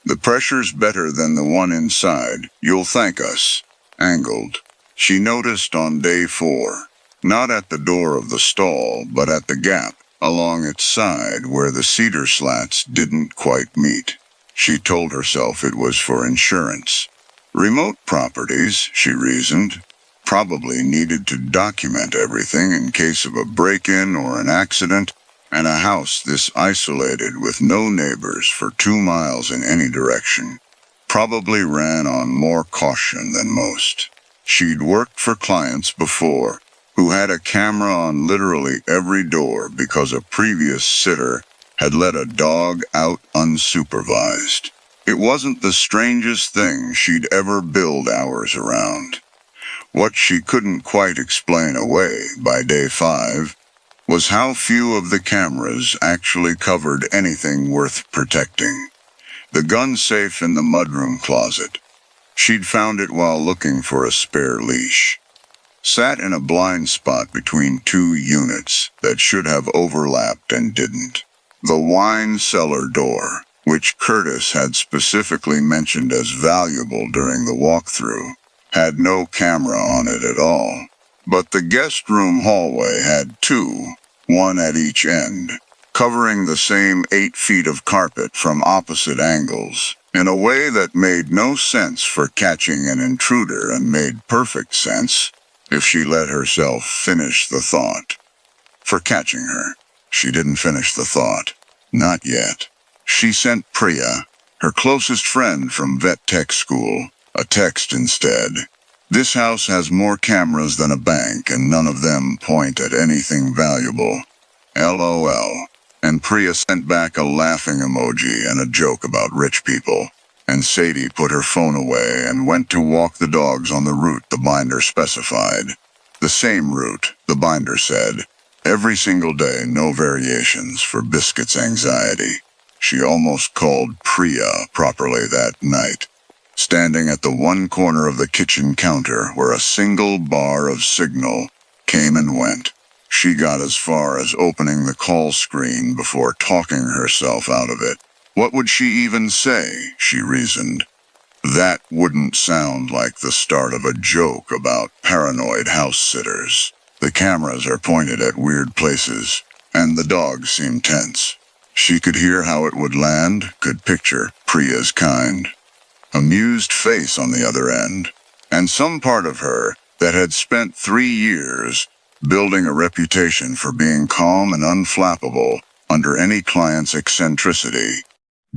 "The pressure's better than the one inside, you'll thank us," angled. She noticed on day 4, not at the door of the stall, but at the gap along its side where the cedar slats didn't quite meet. She told herself it was for insurance. Remote properties, she reasoned, probably needed to document everything in case of a break-in or an accident, and a house this isolated with no neighbors for 2 miles in any direction probably ran on more caution than most. She'd worked for clients before who had a camera on literally every door because a previous sitter had let a dog out unsupervised. It wasn't the strangest thing she'd ever billed hours around. What she couldn't quite explain away by day 5 was how few of the cameras actually covered anything worth protecting. The gun safe in the mudroom closet. She'd found it while looking for a spare leash. Sat in a blind spot between 2 units that should have overlapped and didn't. The wine cellar door, which Curtis had specifically mentioned as valuable during the walkthrough, had no camera on it at all. But the guest room hallway had 2, one at each end, covering the same 8 feet of carpet from opposite angles, in a way that made no sense for catching an intruder and made perfect sense if she let herself finish the thought. For catching her, she didn't finish the thought. Not yet. She sent Priya, her closest friend from vet tech school, a text instead. "This house has more cameras than a bank, and none of them point at anything valuable. LOL. And Priya sent back a laughing emoji and a joke about rich people. and Sadie put her phone away and went to walk the dogs on the route the binder specified. The same route, the binder said. Every single day, no variations for Biscuit's anxiety. She almost called Priya properly that night, standing at the one corner of the kitchen counter where a single bar of signal came and went. She got as far as opening the call screen before talking herself out of it. What would she even say, she reasoned. That wouldn't sound like the start of a joke about paranoid house sitters. The cameras are pointed at weird places, and the dogs seem tense. She could hear how it would land, could picture Priya's kind, amused face on the other end, and some part of her that had spent 3 years building a reputation for being calm and unflappable under any client's eccentricity,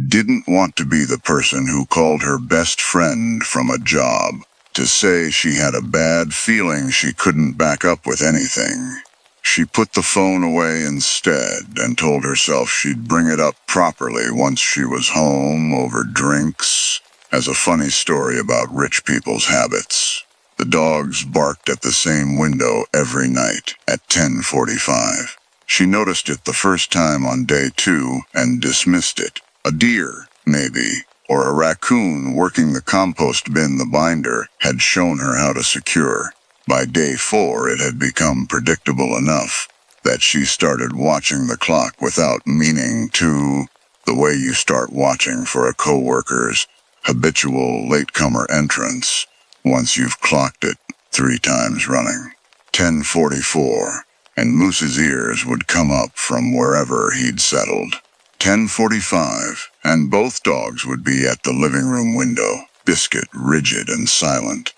didn't want to be the person who called her best friend from a job to say she had a bad feeling she couldn't back up with anything. She put the phone away instead and told herself she'd bring it up properly once she was home over drinks, as a funny story about rich people's habits. The dogs barked at the same window every night at 10:45. She noticed it the first time on day 2 and dismissed it. A deer, maybe, or a raccoon working the compost bin the binder had shown her how to secure. By day 4, it had become predictable enough that she started watching the clock without meaning to, the way you start watching for a coworker's habitual latecomer entrance once you've clocked it 3 times running. 10:44, and Moose's ears would come up from wherever he'd settled. 10:45, and both dogs would be at the living room window, Biscuit rigid and silent.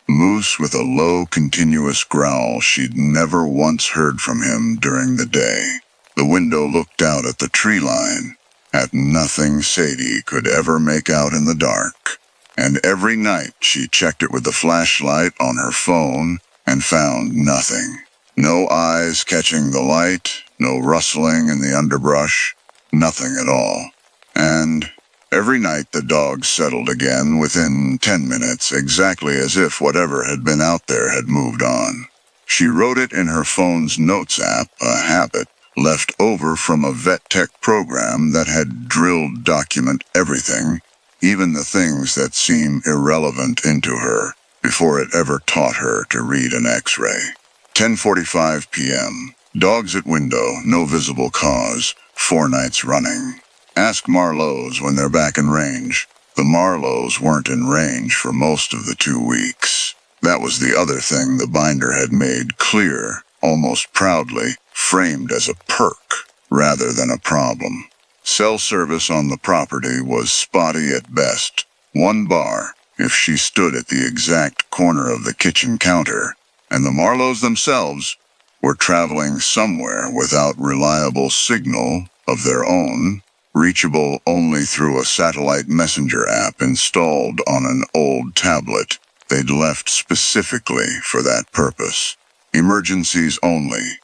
Moose with a low, continuous growl she'd never once heard from him during the day. The window looked out at the tree line, at nothing Sadie could ever make out in the dark. And every night she checked it with the flashlight on her phone and found nothing. No eyes catching the light, no rustling in the underbrush, nothing at all. And every night the dogs settled again within 10 minutes, exactly as if whatever had been out there had moved on. She wrote it in her phone's notes app, a habit left over from a vet tech program that had drilled document everything, even the things that seem irrelevant, into her, before it ever taught her to read an x-ray. 10:45 p.m. Dogs at window, no visible cause, 4 nights running. Ask Marlowe's when they're back in range. The Marlowe's weren't in range for most of the 2 weeks. That was the other thing the binder had made clear, almost proudly, framed as a perk rather than a problem. Cell service on the property was spotty at best. 1 bar, if she stood at the exact corner of the kitchen counter, and the Marlowe's themselves were traveling somewhere without reliable signal of their own, reachable only through a satellite messenger app installed on an old tablet they'd left specifically for that purpose. Emergencies only,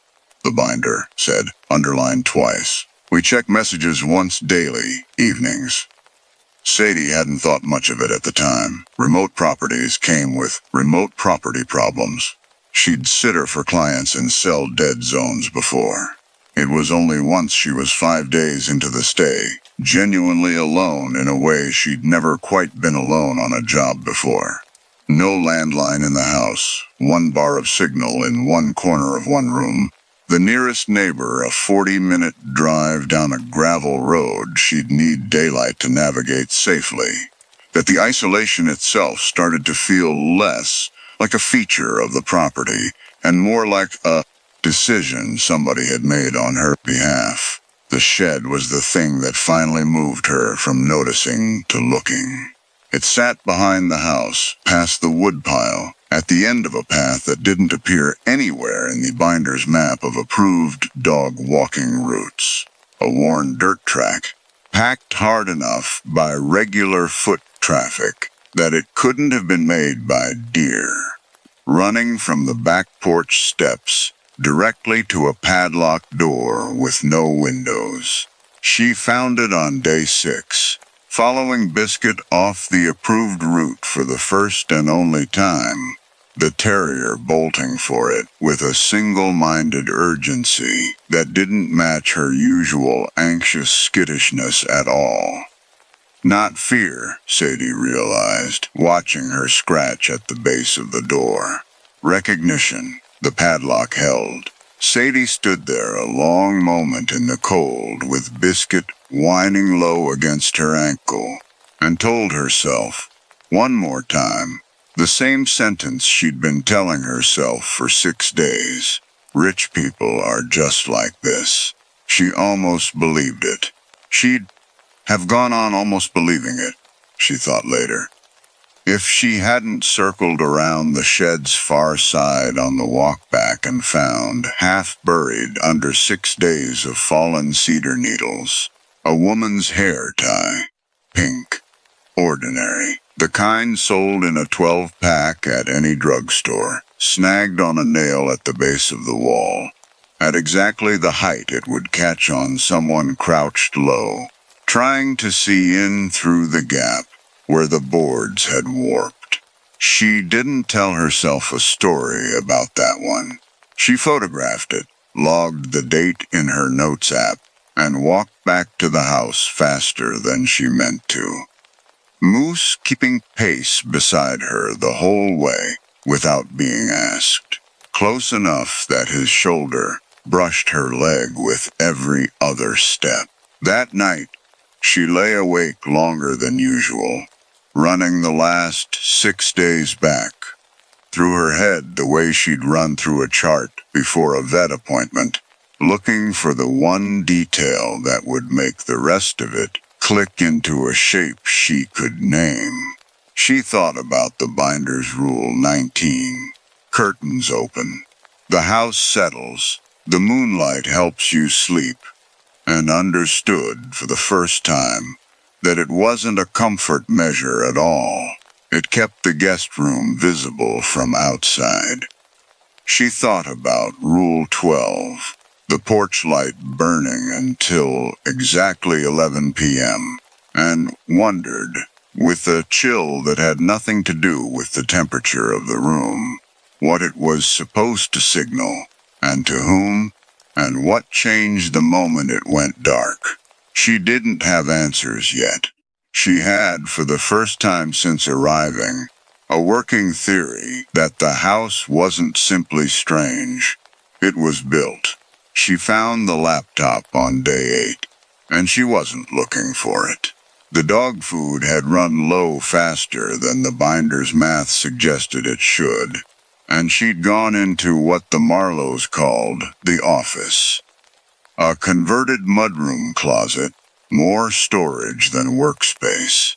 the binder said, underlined twice. We check messages once daily, evenings. Sadie hadn't thought much of it at the time. Remote properties came with remote property problems. She'd sitter for clients in cell-dead zones before. It was only once she was 5 days into the stay, genuinely alone in a way she'd never quite been alone on a job before. No landline in the house, 1 bar of signal in one corner of one room. The nearest neighbor a 40-minute drive down a gravel road she'd need daylight to navigate safely. That the isolation itself started to feel less like a feature of the property and more like a decision somebody had made on her behalf. The shed was the thing that finally moved her from noticing to looking. It sat behind the house, past the woodpile, at the end of a path that didn't appear anywhere in the binder's map of approved dog walking routes. A worn dirt track, packed hard enough by regular foot traffic that it couldn't have been made by deer, running from the back porch steps directly to a padlocked door with no windows. She found it on day 6, following Biscuit off the approved route for the first and only time, the terrier bolting for it with a single-minded urgency that didn't match her usual anxious skittishness at all. Not fear, Sadie realized, watching her scratch at the base of the door. Recognition, the padlock held. Sadie stood there a long moment in the cold with Biscuit whining low against her ankle, and told herself, one more time, the same sentence she'd been telling herself for 6 days. Rich people are just like this. She almost believed it. She'd have gone on almost believing it, she thought later, if she hadn't circled around the shed's far side on the walk back and found, half buried under 6 days of fallen cedar needles, a woman's hair tie. Pink. Ordinary. The kind sold in a 12-pack at any drugstore, snagged on a nail at the base of the wall, at exactly the height it would catch on someone crouched low, trying to see in through the gap where the boards had warped. She didn't tell herself a story about that one. She photographed it, logged the date in her notes app, and walked back to the house faster than she meant to. Moose keeping pace beside her the whole way without being asked, close enough that his shoulder brushed her leg with every other step. That night, she lay awake longer than usual, running the last 6 days back through her head the way she'd run through a chart before a vet appointment, looking for the one detail that would make the rest of it click into a shape she could name. She thought about the binder's rule 19. Curtains open. The house settles. The moonlight helps you sleep. And understood for the first time that it wasn't a comfort measure at all. It kept the guest room visible from outside. She thought about Rule 12, the porch light burning until exactly 11 p.m., and wondered, with a chill that had nothing to do with the temperature of the room, what it was supposed to signal, and to whom, and what changed the moment it went dark. She didn't have answers yet. She had, for the first time since arriving, a working theory that the house wasn't simply strange. It was built. She found the laptop on day 8, and she wasn't looking for it. The dog food had run low faster than the binder's math suggested it should, and she'd gone into what the Marlowes called the office. A converted mudroom closet, more storage than workspace,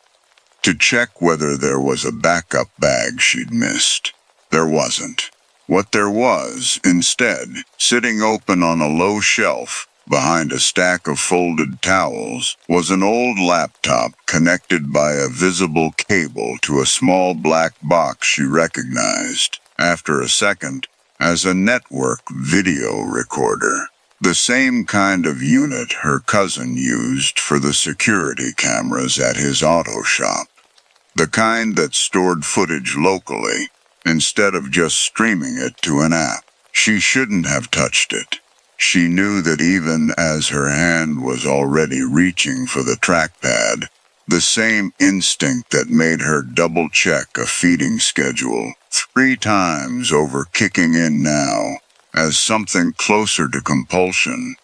to check whether there was a backup bag she'd missed. There wasn't. What there was, instead, sitting open on a low shelf behind a stack of folded towels, was an old laptop connected by a visible cable to a small black box she recognized, after a second, as a network video recorder. The same kind of unit her cousin used for the security cameras at his auto shop. The kind that stored footage locally, instead of just streaming it to an app. She shouldn't have touched it. She knew that even as her hand was already reaching for the trackpad, the same instinct that made her double-check a feeding schedule 3 times over kicking in now, as something closer to compulsion.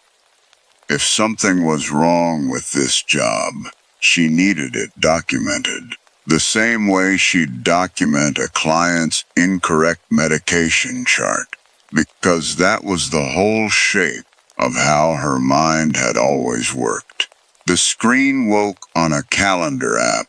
If something was wrong with this job, she needed it documented. The same way she'd document a client's incorrect medication chart, because that was the whole shape of how her mind had always worked. The screen woke on a calendar app,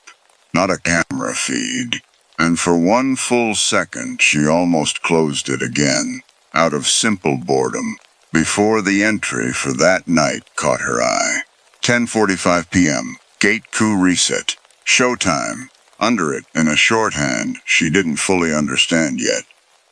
not a camera feed, and for 1 full second she almost closed it again, out of simple boredom, before the entry for that night caught her eye. 10:45 p.m., gate coup reset, showtime. Under it, in a shorthand she didn't fully understand yet.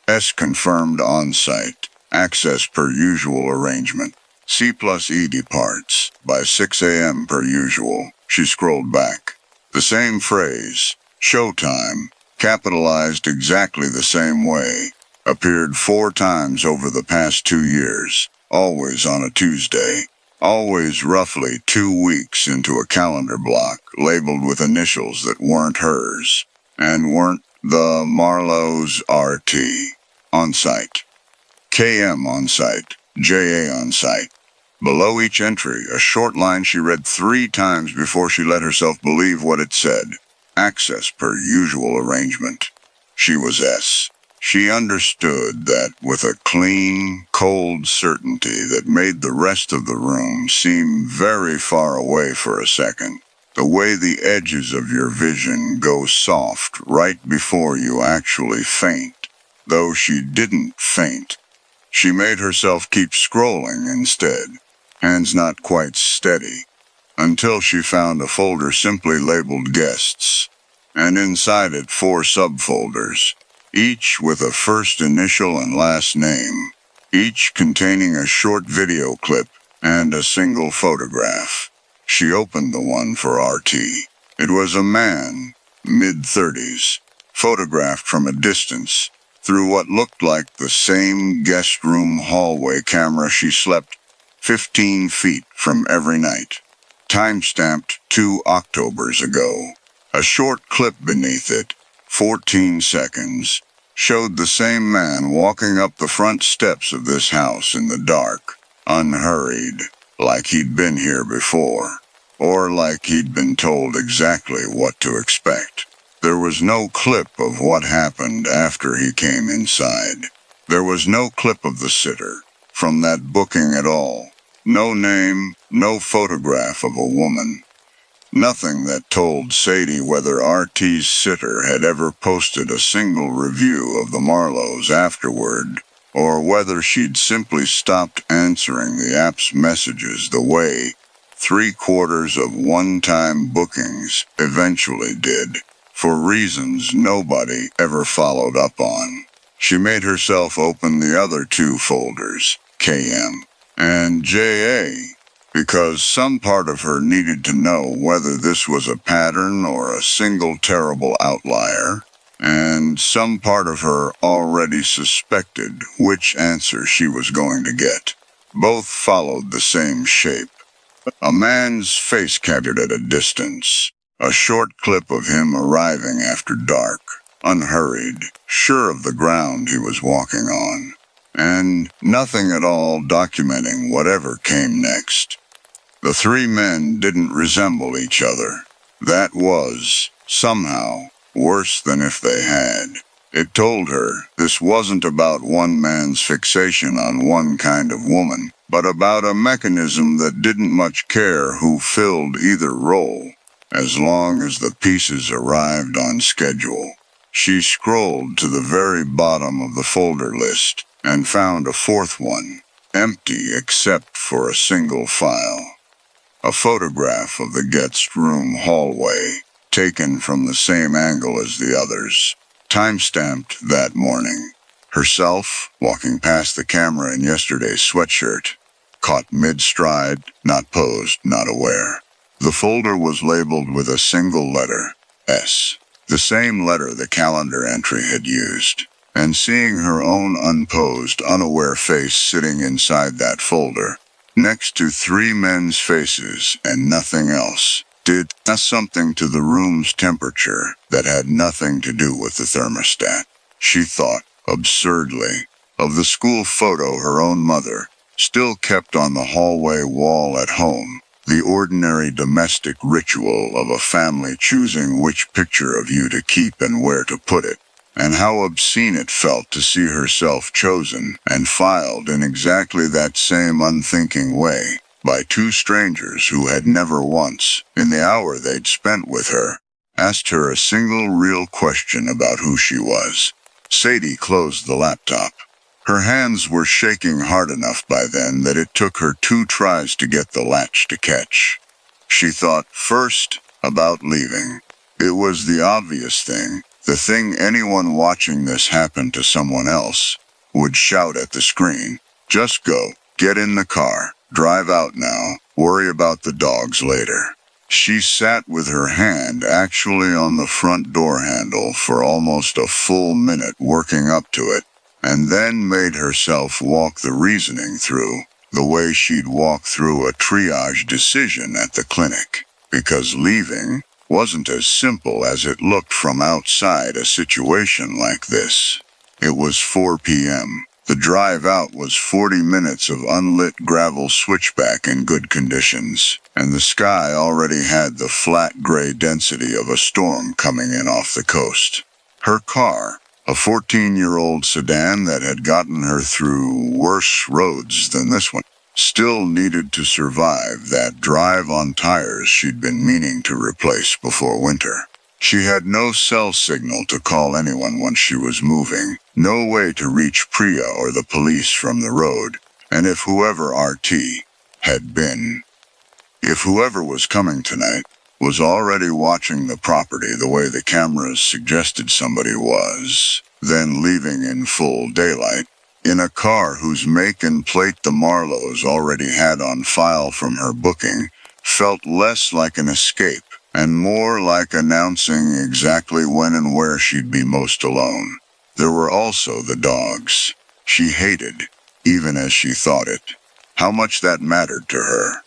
S confirmed on-site. Access per usual arrangement. C+E departs by 6 a.m. per usual. She scrolled back. The same phrase, Showtime, capitalized exactly the same way, appeared 4 times over the past 2 years, always on a Tuesday, always roughly 2 weeks into a calendar block labeled with initials that weren't hers, and weren't the Marlowe's RT, on site, KM on site, JA on site. Below each entry, a short line she read 3 times before she let herself believe what it said. Access per usual arrangement. She was S. She understood that with a clean, cold certainty that made the rest of the room seem very far away for a second. The way the edges of your vision go soft right before you actually faint. Though she didn't faint. She made herself keep scrolling instead, hands not quite steady, until she found a folder simply labeled Guests, and inside it 4 subfolders, each with a first initial and last name, each containing a short video clip and a single photograph. She opened the one for RT. It was a man, mid-30s, photographed from a distance, through what looked like the same guest room hallway camera she slept 15 feet from every night. Time-stamped 2 Octobers ago. A short clip beneath it, 14 seconds, showed the same man walking up the front steps of this house in the dark, unhurried, like he'd been here before, or like he'd been told exactly what to expect. There was no clip of what happened after he came inside. There was no clip of the sitter from that booking at all. No name, no photograph of a woman. Nothing that told Sadie whether RT's sitter had ever posted a single review of the Marlowes afterward, or whether she'd simply stopped answering the app's messages the way 3/4 of one-time bookings eventually did. For reasons nobody ever followed up on. She made herself open the other 2 folders, KM and JA, because some part of her needed to know whether this was a pattern or a single terrible outlier, and some part of her already suspected which answer she was going to get. Both followed the same shape. A man's face captured at a distance. A short clip of him arriving after dark, unhurried, sure of the ground he was walking on, and nothing at all documenting whatever came next. The 3 men didn't resemble each other. That was, somehow, worse than if they had. It told her this wasn't about one man's fixation on one kind of woman, but about a mechanism that didn't much care who filled either role, as long as the pieces arrived on schedule. She scrolled to the very bottom of the folder list and found a 4th one, empty except for a single file. A photograph of the guest room hallway, taken from the same angle as the others, time-stamped that morning. Herself, walking past the camera in yesterday's sweatshirt, caught mid-stride, not posed, not aware. The folder was labeled with a single letter, S, the same letter the calendar entry had used, and seeing her own unposed, unaware face sitting inside that folder, next to 3 men's faces and nothing else, did something to the room's temperature that had nothing to do with the thermostat. She thought, absurdly, of the school photo her own mother still kept on the hallway wall at home, the ordinary domestic ritual of a family choosing which picture of you to keep and where to put it, and how obscene it felt to see herself chosen and filed in exactly that same unthinking way by 2 strangers who had never once, in the hour they'd spent with her, asked her a single real question about who she was. Sadie closed the laptop. Her hands were shaking hard enough by then that it took her 2 tries to get the latch to catch. She thought first about leaving. It was the obvious thing, the thing anyone watching this happen to someone else would shout at the screen. Just go, get in the car, drive out now, worry about the dogs later. She sat with her hand actually on the front door handle for almost a full minute working up to it, and then made herself walk the reasoning through, the way she'd walk through a triage decision at the clinic. Because leaving wasn't as simple as it looked from outside a situation like this. It was 4 p.m. The drive out was 40 minutes of unlit gravel switchback in good conditions, and the sky already had the flat gray density of a storm coming in off the coast. Her car, a 14-year-old sedan that had gotten her through worse roads than this one, still needed to survive that drive on tires she'd been meaning to replace before winter. She had no cell signal to call anyone when she was moving, no way to reach Priya or the police from the road, and if whoever was coming tonight, was already watching the property the way the cameras suggested somebody was, then leaving in full daylight, in a car whose make and plate the Marlowes already had on file from her booking, felt less like an escape and more like announcing exactly when and where she'd be most alone. There were also the dogs. She hated, even as she thought it, how much that mattered to her.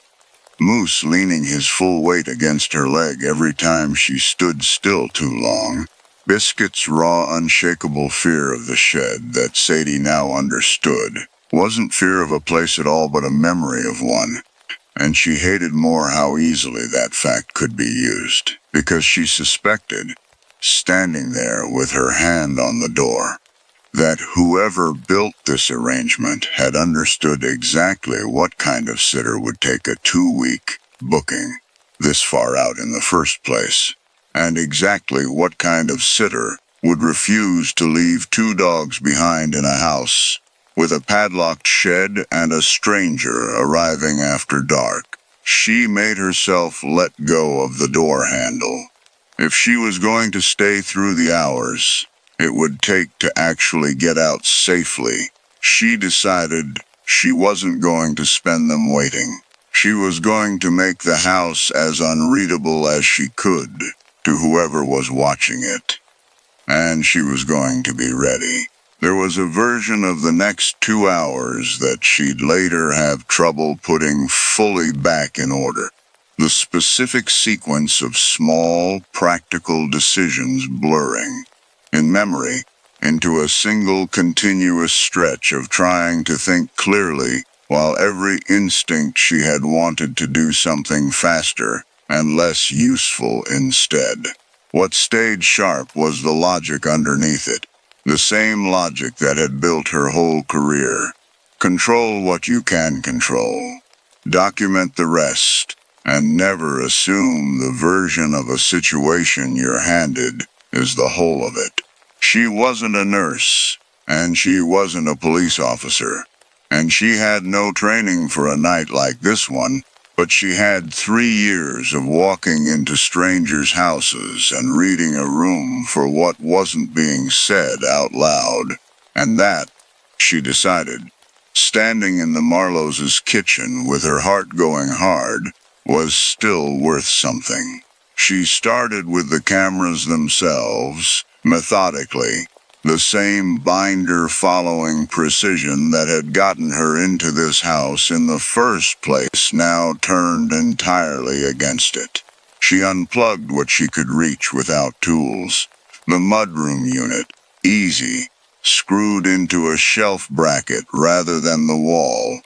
Moose leaning his full weight against her leg every time she stood still too long. Biscuit's raw, unshakable fear of the shed that Sadie now understood wasn't fear of a place at all but a memory of one. And she hated more how easily that fact could be used, because she suspected, standing there with her hand on the door, that whoever built this arrangement had understood exactly what kind of sitter would take a 2-week booking this far out in the first place, and exactly what kind of sitter would refuse to leave 2 dogs behind in a house with a padlocked shed and a stranger arriving after dark. She made herself let go of the door handle. If she was going to stay through the hours it would take to actually get out safely, she decided she wasn't going to spend them waiting. She was going to make the house as unreadable as she could to whoever was watching it. And she was going to be ready. There was a version of the next 2 hours that she'd later have trouble putting fully back in order. The specific sequence of small, practical decisions blurring, in memory, into a single continuous stretch of trying to think clearly while every instinct she had wanted to do something faster and less useful instead. What stayed sharp was the logic underneath it. The same logic that had built her whole career. Control what you can control. Document the rest, and never assume the version of a situation you're handed is the whole of it. She wasn't a nurse, and she wasn't a police officer, and she had no training for a night like this one, but she had 3 years of walking into strangers' houses and reading a room for what wasn't being said out loud. And that, she decided, standing in the Marlowes' kitchen with her heart going hard, was still worth something. She started with the cameras themselves, methodically, the same binder-following precision that had gotten her into this house in the first place now turned entirely against it. She unplugged what she could reach without tools. The mudroom unit, easy, screwed into a shelf bracket rather than the wall,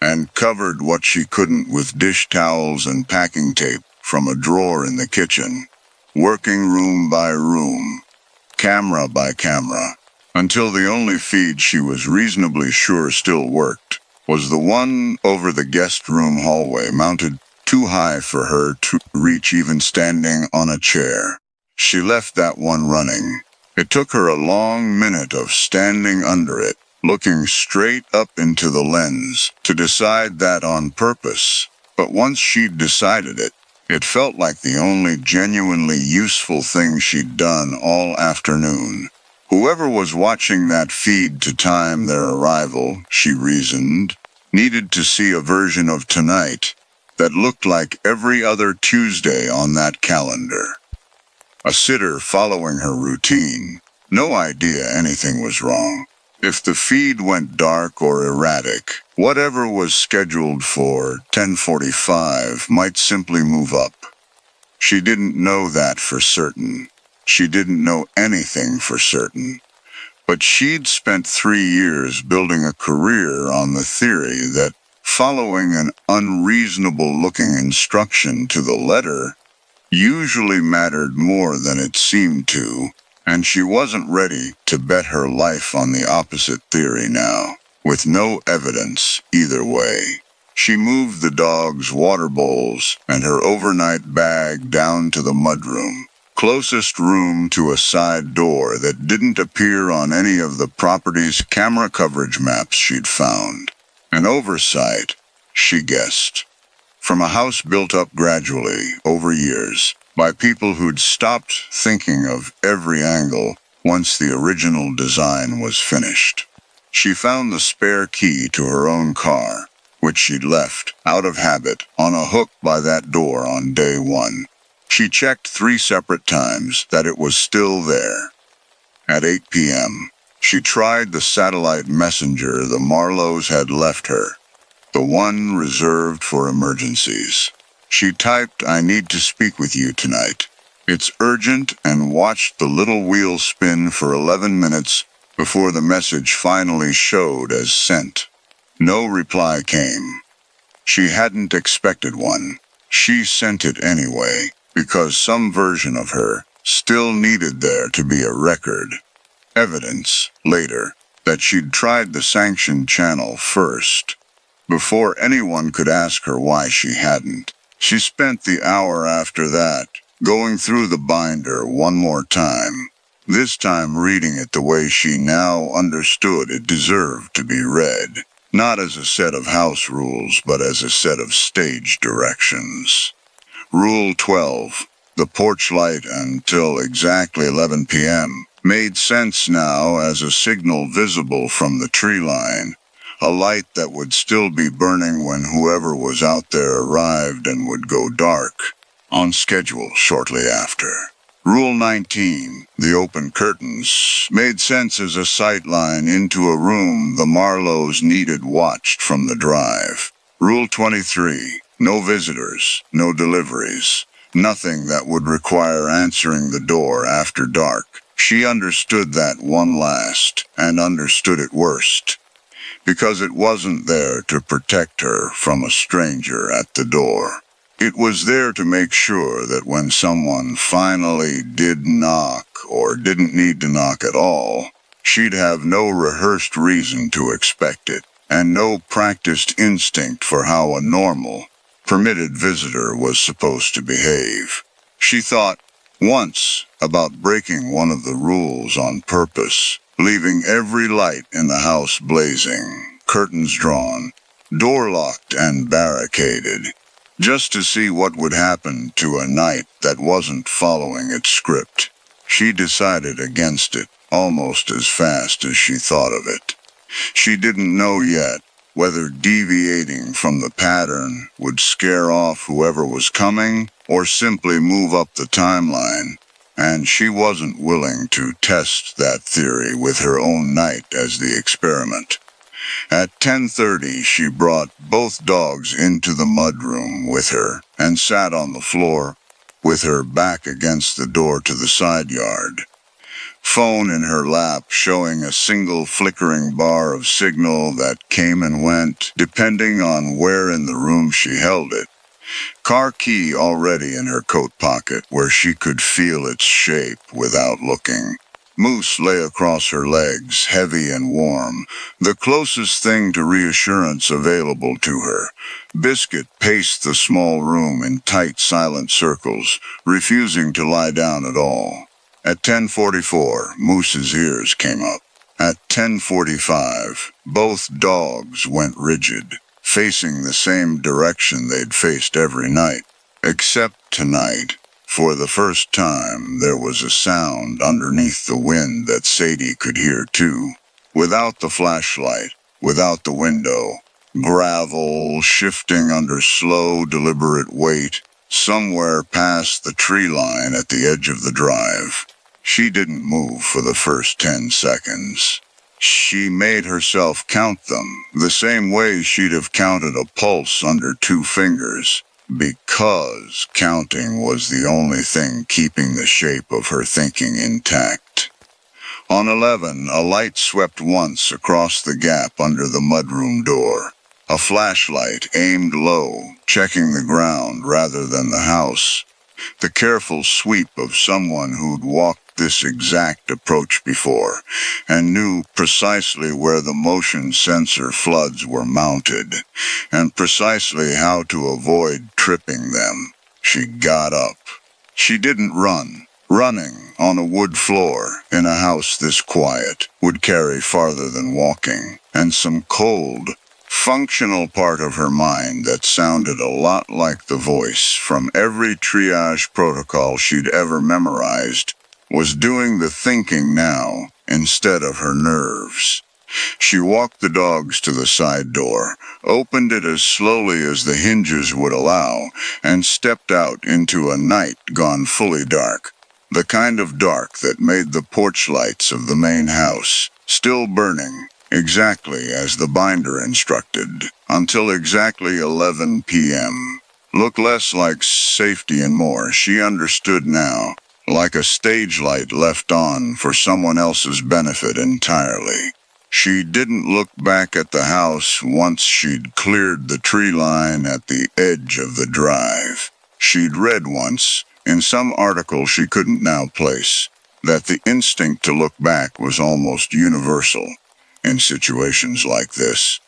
and covered what she couldn't with dish towels and packing tape from a drawer in the kitchen, working room by room, camera by camera, until the only feed she was reasonably sure still worked was the one over the guest room hallway, mounted too high for her to reach even standing on a chair. She left that one running. It took her a long minute of standing under it, looking straight up into the lens, to decide that on purpose. But once she'd decided it, it felt like the only genuinely useful thing she'd done all afternoon. Whoever was watching that feed to time their arrival, she reasoned, needed to see a version of tonight that looked like every other Tuesday on that calendar. A sitter following her routine. No idea anything was wrong. If the feed went dark or erratic, whatever was scheduled for 10:45 might simply move up. She didn't know that for certain. She didn't know anything for certain. But she'd spent 3 years building a career on the theory that following an unreasonable-looking instruction to the letter usually mattered more than it seemed to, and she wasn't ready to bet her life on the opposite theory now, with no evidence either way. She moved the dog's water bowls and her overnight bag down to the mudroom, closest room to a side door that didn't appear on any of the property's camera coverage maps she'd found. An oversight, she guessed. From a house built up gradually, over years, by people who'd stopped thinking of every angle once the original design was finished. She found the spare key to her own car, which she'd left, out of habit, on a hook by that door on day one. She checked 3 separate times that it was still there. At 8 p.m., she tried the satellite messenger the Marlowes had left her, the one reserved for emergencies. She typed, "I need to speak with you tonight. It's urgent," and watched the little wheel spin for 11 minutes before the message finally showed as sent. No reply came. She hadn't expected one. She sent it anyway, because some version of her still needed there to be a record. Evidence, later, that she'd tried the sanctioned channel first. Before anyone could ask her why she hadn't. She spent the hour after that, going through the binder one more time, this time reading it the way she now understood it deserved to be read, not as a set of house rules but as a set of stage directions. Rule 12, the porch light until exactly 11 p.m., made sense now as a signal visible from the tree line. A light that would still be burning when whoever was out there arrived and would go dark, on schedule shortly after. Rule 19, the open curtains, made sense as a sight line into a room the Marlowes needed watched from the drive. Rule 23, no visitors, no deliveries, nothing that would require answering the door after dark. She understood that one last, and understood it worst, because it wasn't there to protect her from a stranger at the door. It was there to make sure that when someone finally did knock, or didn't need to knock at all, she'd have no rehearsed reason to expect it, and no practiced instinct for how a normal, permitted visitor was supposed to behave. She thought, once, about breaking one of the rules on purpose, leaving every light in the house blazing, curtains drawn, door locked and barricaded, just to see what would happen to a night that wasn't following its script. She decided against it almost as fast as she thought of it. She didn't know yet whether deviating from the pattern would scare off whoever was coming or simply move up the timeline, and she wasn't willing to test that theory with her own night as the experiment. At 10:30, she brought both dogs into the mudroom with her and sat on the floor, with her back against the door to the side yard. Phone in her lap showing a single flickering bar of signal that came and went, depending on where in the room she held it. Car key already in her coat pocket where she could feel its shape without looking. Mousse lay across her legs, heavy and warm, the closest thing to reassurance available to her. Biscuit paced the small room in tight, silent circles, refusing to lie down at all. At 10:44, Moose's ears came up. At 10:45, both dogs went rigid, facing the same direction they'd faced every night. Except tonight, for the first time, there was a sound underneath the wind that Sadie could hear too. Without the flashlight, without the window, Gravel shifting under slow, deliberate weight, somewhere past the tree line at the edge of the drive. She didn't move for the first 10 seconds. She made herself count them, the same way she'd have counted a pulse under 2 fingers, because counting was the only thing keeping the shape of her thinking intact. On 11, a light swept once across the gap under the mudroom door. A flashlight aimed low, checking the ground rather than the house. The careful sweep of someone who'd walked this exact approach before, and knew precisely where the motion sensor floods were mounted, and precisely how to avoid tripping them. She got up. She didn't run. Running on a wood floor in a house this quiet would carry farther than walking, and some cold, functional part of her mind that sounded a lot like the voice from every triage protocol she'd ever memorized was doing the thinking now instead of her nerves. She walked the dogs to the side door, opened it as slowly as the hinges would allow, and stepped out into a night gone fully dark. The kind of dark that made the porch lights of the main house still burning, exactly as the binder instructed, until exactly 11 p.m. Look less like safety and more, she understood now, like a stage light left on for someone else's benefit entirely. She didn't look back at the house once she'd cleared the tree line at the edge of the drive. She'd read once, in some article she couldn't now place, that the instinct to look back was almost universal in situations like this.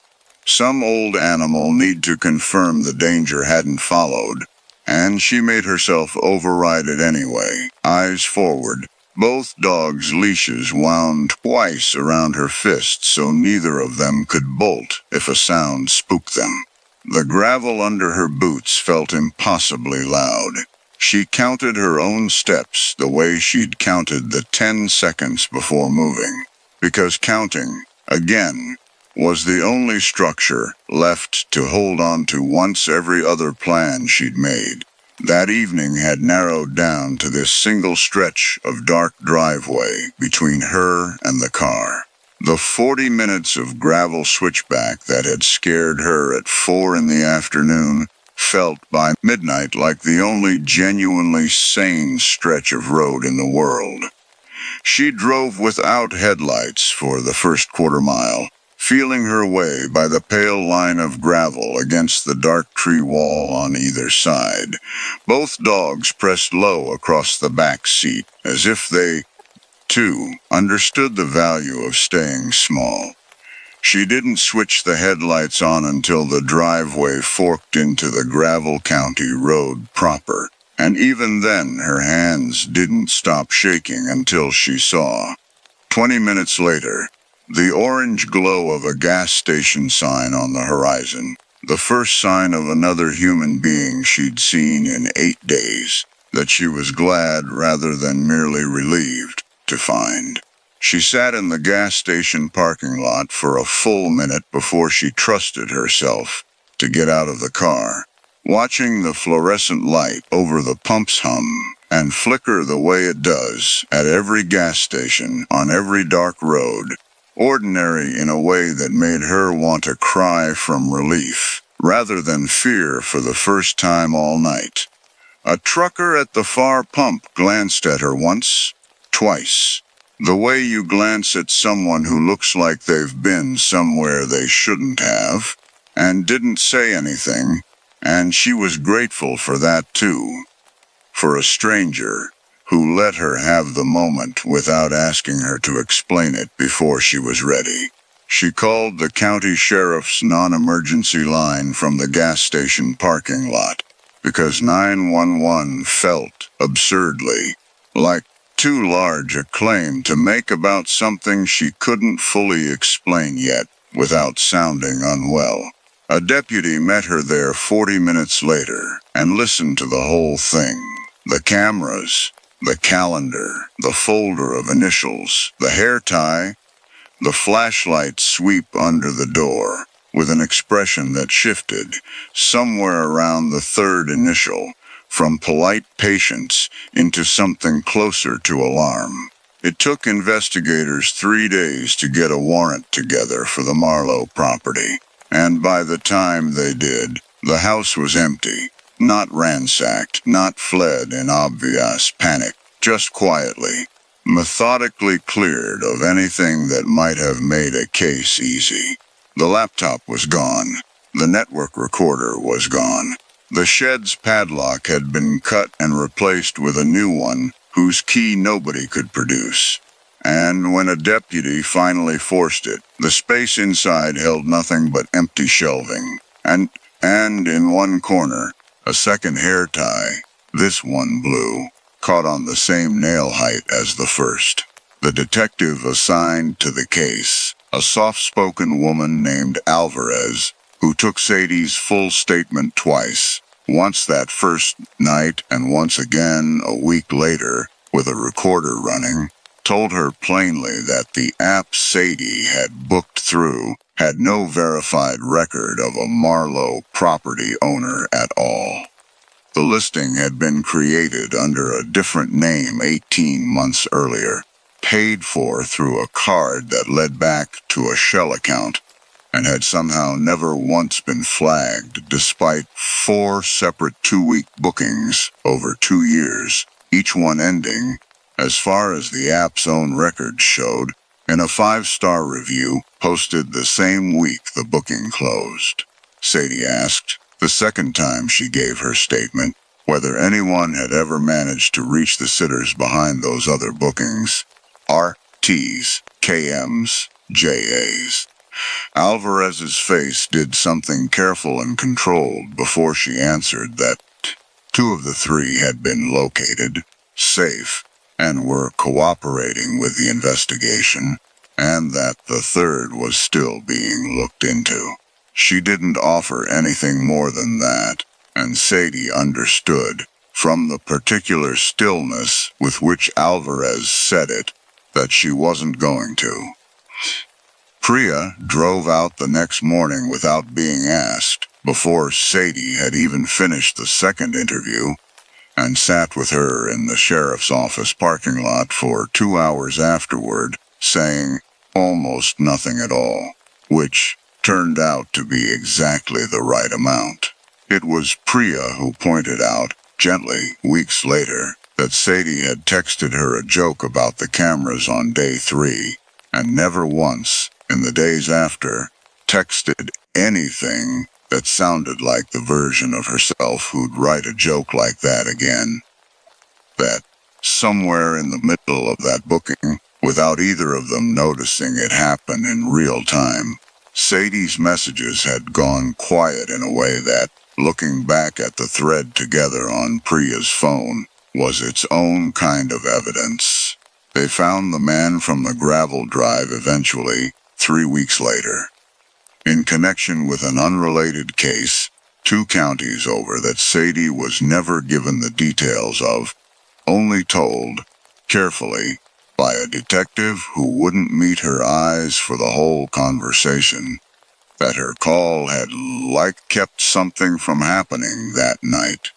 Some old animal need to confirm the danger hadn't followed, and she made herself override it anyway, eyes forward. Both dogs' leashes wound twice around her fists so neither of them could bolt if a sound spooked them. The gravel under her boots felt impossibly loud. She counted her own steps the way she'd counted the 10 seconds before moving, because counting, again, was the only structure left to hold on to once every other plan she'd made. That evening had narrowed down to this single stretch of dark driveway between her and the car. The 40 minutes of gravel switchback that had scared her at 4 in the afternoon felt by midnight like the only genuinely sane stretch of road in the world. She drove without headlights for the first quarter mile, feeling her way by the pale line of gravel against the dark tree wall on either side. Both dogs pressed low across the back seat, as if they, too, understood the value of staying small. She didn't switch the headlights on until the driveway forked into the gravel county road proper, and even then her hands didn't stop shaking until she saw, 20 minutes later, the orange glow of a gas station sign on the horizon, the first sign of another human being she'd seen in 8 days, that she was glad rather than merely relieved to find. She sat in the gas station parking lot for a full minute before she trusted herself to get out of the car, watching the fluorescent light over the pump's hum and flicker the way it does at every gas station on every dark road, ordinary in a way that made her want to cry from relief, rather than fear for the first time all night. A trucker at the far pump glanced at her once, twice. The way you glance at someone who looks like they've been somewhere they shouldn't have, and didn't say anything, and she was grateful for that too. For a stranger who let her have the moment without asking her to explain it before she was ready. She called the county sheriff's non-emergency line from the gas station parking lot, because 911 felt, absurdly, like too large a claim to make about something she couldn't fully explain yet without sounding unwell. A deputy met her there 40 minutes later and listened to the whole thing. The cameras, the calendar, the folder of initials, the hair tie, the flashlight sweep under the door. with an expression that shifted, somewhere around the third initial, from polite patience into something closer to alarm. It took investigators 3 days to get a warrant together for the Marlowe property, and by the time they did, the house was empty. Not ransacked, not fled in obvious panic, just quietly, methodically cleared of anything that might have made a case easy. The laptop was gone. The network recorder was gone. The shed's padlock had been cut and replaced with a new one whose key nobody could produce. And when a deputy finally forced it, the space inside held nothing but empty shelving. And in one corner, a second hair tie, this one blue, caught on the same nail height as the first. The detective assigned to the case, a soft-spoken woman named Alvarez, who took Sadie's full statement twice, once that first night and once again a week later, with a recorder running, told her plainly that the app Sadie had booked through had no verified record of a Marlowe property owner at all. The listing had been created under a different name 18 months earlier, paid for through a card that led back to a shell account, and had somehow never once been flagged despite 4 separate 2-week bookings over 2 years, each one ending, as far as the app's own records showed, in a 5-star review posted the same week the booking closed. Sadie asked, the second time she gave her statement, whether anyone had ever managed to reach the sitters behind those other bookings. RTs, KMs, JAs. Alvarez's face did something careful and controlled before she answered that 2 of the 3 had been located, safe, and were cooperating with the investigation, and that the 3rd was still being looked into. She didn't offer anything more than that, and Sadie understood, from the particular stillness with which Alvarez said it, that she wasn't going to. Priya drove out the next morning without being asked, before Sadie had even finished the second interview, and sat with her in the sheriff's office parking lot for 2 hours afterward, saying almost nothing at all, which turned out to be exactly the right amount. It was Priya who pointed out, gently, weeks later, that Sadie had texted her a joke about the cameras on day 3, and never once, in the days after, texted anything that sounded like the version of herself who'd write a joke like that again. That, somewhere in the middle of that booking, without either of them noticing it happen in real time, Sadie's messages had gone quiet in a way that, looking back at the thread together on Priya's phone, was its own kind of evidence. They found the man from the gravel drive eventually, 3 weeks later, in connection with an unrelated case, 2 counties over that Sadie was never given the details of, only told, carefully, by a detective who wouldn't meet her eyes for the whole conversation, that her call had kept something from happening that night,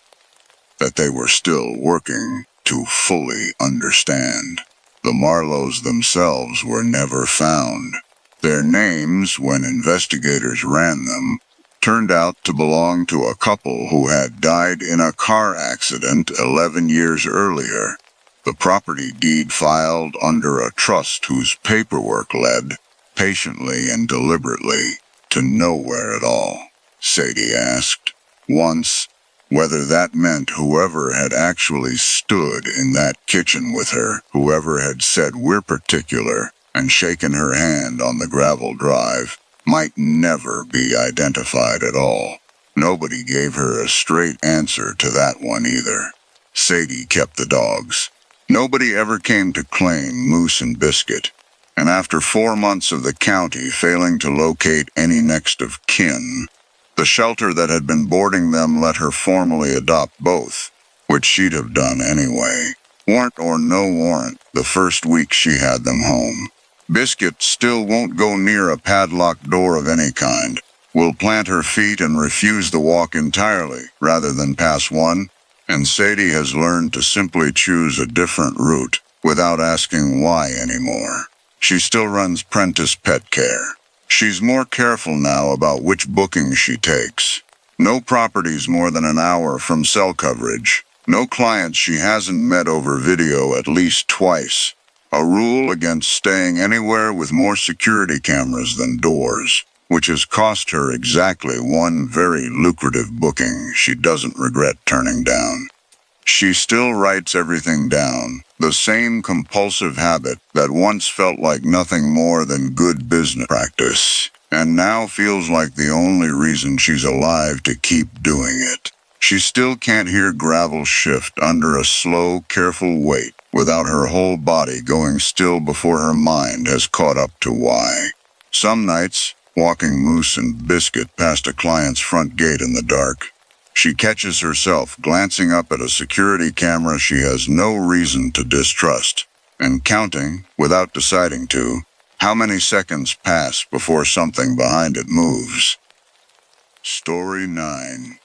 that they were still working to fully understand. The Marlowes themselves were never found. Their names, when investigators ran them, turned out to belong to a couple who had died in a car accident 11 years earlier. The property deed filed under a trust whose paperwork led, patiently and deliberately, to nowhere at all. Sadie asked, once, whether that meant whoever had actually stood in that kitchen with her, whoever had said "we're particular," and shaken her hand on the gravel drive, might never be identified at all. Nobody gave her a straight answer to that one either. Sadie kept the dogs. Nobody ever came to claim Moose and Biscuit, and after 4 months of the county failing to locate any next of kin, the shelter that had been boarding them let her formally adopt both, which she'd have done anyway, warrant or no warrant, the first week she had them home. Biscuit still won't go near a padlocked door of any kind, will plant her feet and refuse the walk entirely rather than pass one, and Sadie has learned to simply choose a different route without asking why anymore. She still runs Prentice Pet Care. She's more careful now about which bookings she takes. No properties more than an hour from cell coverage. No clients she hasn't met over video at least twice. A rule against staying anywhere with more security cameras than doors, which has cost her exactly one very lucrative booking she doesn't regret turning down. She still writes everything down, the same compulsive habit that once felt like nothing more than good business practice, and now feels like the only reason she's alive to keep doing it. She still can't hear gravel shift under a slow, careful weight without her whole body going still before her mind has caught up to why. Some nights, walking Moose and Biscuit past a client's front gate in the dark, she catches herself glancing up at a security camera she has no reason to distrust, and counting, without deciding to, how many seconds pass before something behind it moves. Story 9.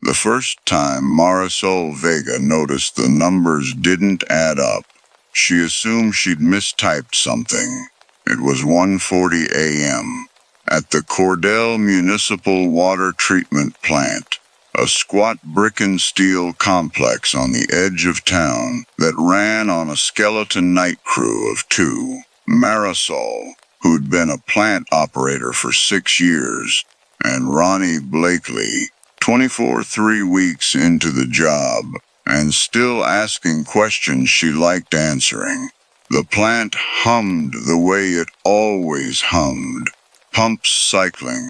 The first time Marisol Vega noticed the numbers didn't add up, she assumed she'd mistyped something. It was 1:40 a.m. at the Cordell Municipal Water Treatment Plant, a squat brick and steel complex on the edge of town that ran on a skeleton night crew of two. Marisol, who'd been a plant operator for 6 years, and Ronnie Blakely, 24 3 weeks into the job, and still asking questions she liked answering. The plant hummed the way it always hummed, pumps cycling,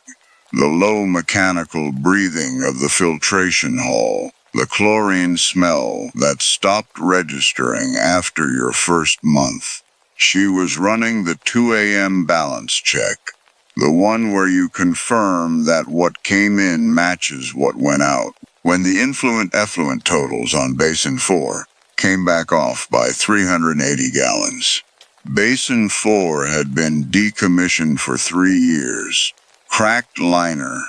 the low mechanical breathing of the filtration hall, the chlorine smell that stopped registering after your first month. She was running the 2 a.m. balance check, the one where you confirm that what came in matches what went out, when the influent-effluent totals on Basin 4 came back off by 380 gallons. Basin 4 had been decommissioned for 3 years. Cracked liner,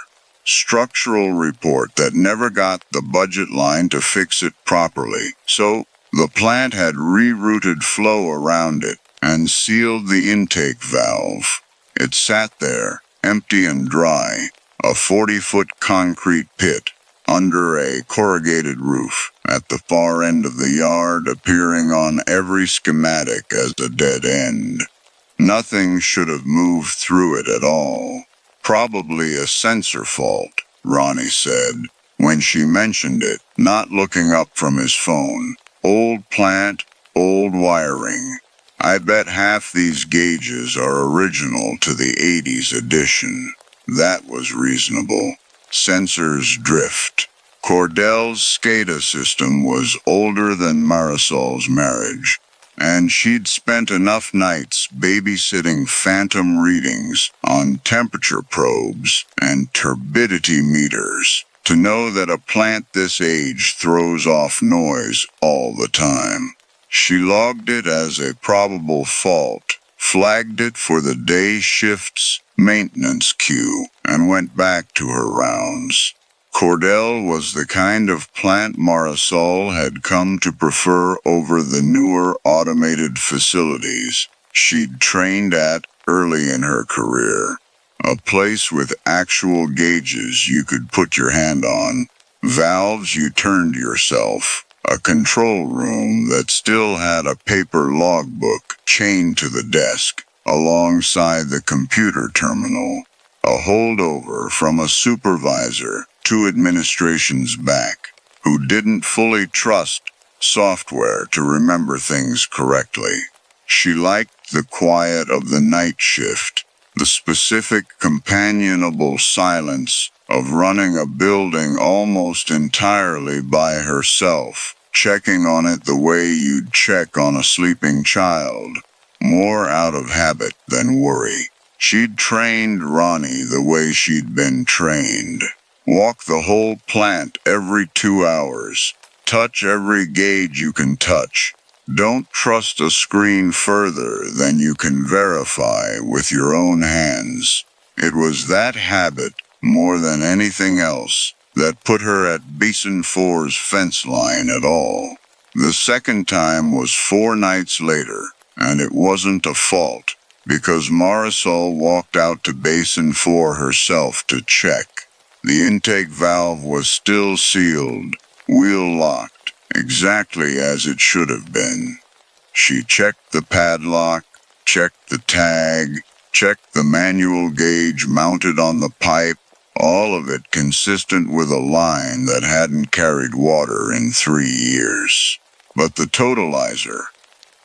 structural report that never got the budget line to fix it properly, so the plant had rerouted flow around it and sealed the intake valve. It sat there, empty and dry, a 40-foot concrete pit under a corrugated roof at the far end of the yard, appearing on every schematic as a dead end. Nothing should have moved through it at all. Probably a sensor fault, Ronnie said, when she mentioned it, not looking up from his phone. Old plant, old wiring. I bet half these gauges are original to the 80s edition. That was reasonable. Sensors drift. Cordell's SCADA system was older than Marisol's marriage, and she'd spent enough nights babysitting phantom readings on temperature probes and turbidity meters to know that a plant this age throws off noise all the time. She logged it as a probable fault, flagged it for the day shift's maintenance queue, and went back to her rounds. Cordell was the kind of plant Marisol had come to prefer over the newer automated facilities she'd trained at early in her career. A place with actual gauges you could put your hand on, valves you turned yourself, a control room that still had a paper logbook chained to the desk alongside the computer terminal, a holdover from a supervisor 2 administrations back, who didn't fully trust software to remember things correctly. She liked the quiet of the night shift, the specific companionable silence of running a building almost entirely by herself, checking on it the way you'd check on a sleeping child, more out of habit than worry. She'd trained Ronnie the way she'd been trained. Walk the whole plant every 2 hours. Touch every gauge you can touch. Don't trust a screen further than you can verify with your own hands. It was that habit, more than anything else, that put her at Basin 4's fence line at all. The second time was 4 nights later, and it wasn't a fault, because Marisol walked out to Basin 4 herself to check. The intake valve was still sealed, wheel locked, exactly as it should have been. She checked the padlock, checked the tag, checked the manual gauge mounted on the pipe, all of it consistent with a line that hadn't carried water in 3 years. But the totalizer,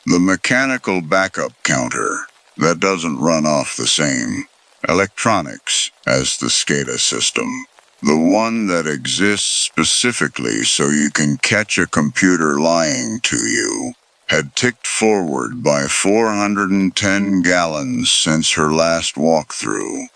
the mechanical backup counter, that doesn't run off the same electronics as the SCADA system, the one that exists specifically so you can catch a computer lying to you, had ticked forward by 410 gallons since her last walkthrough.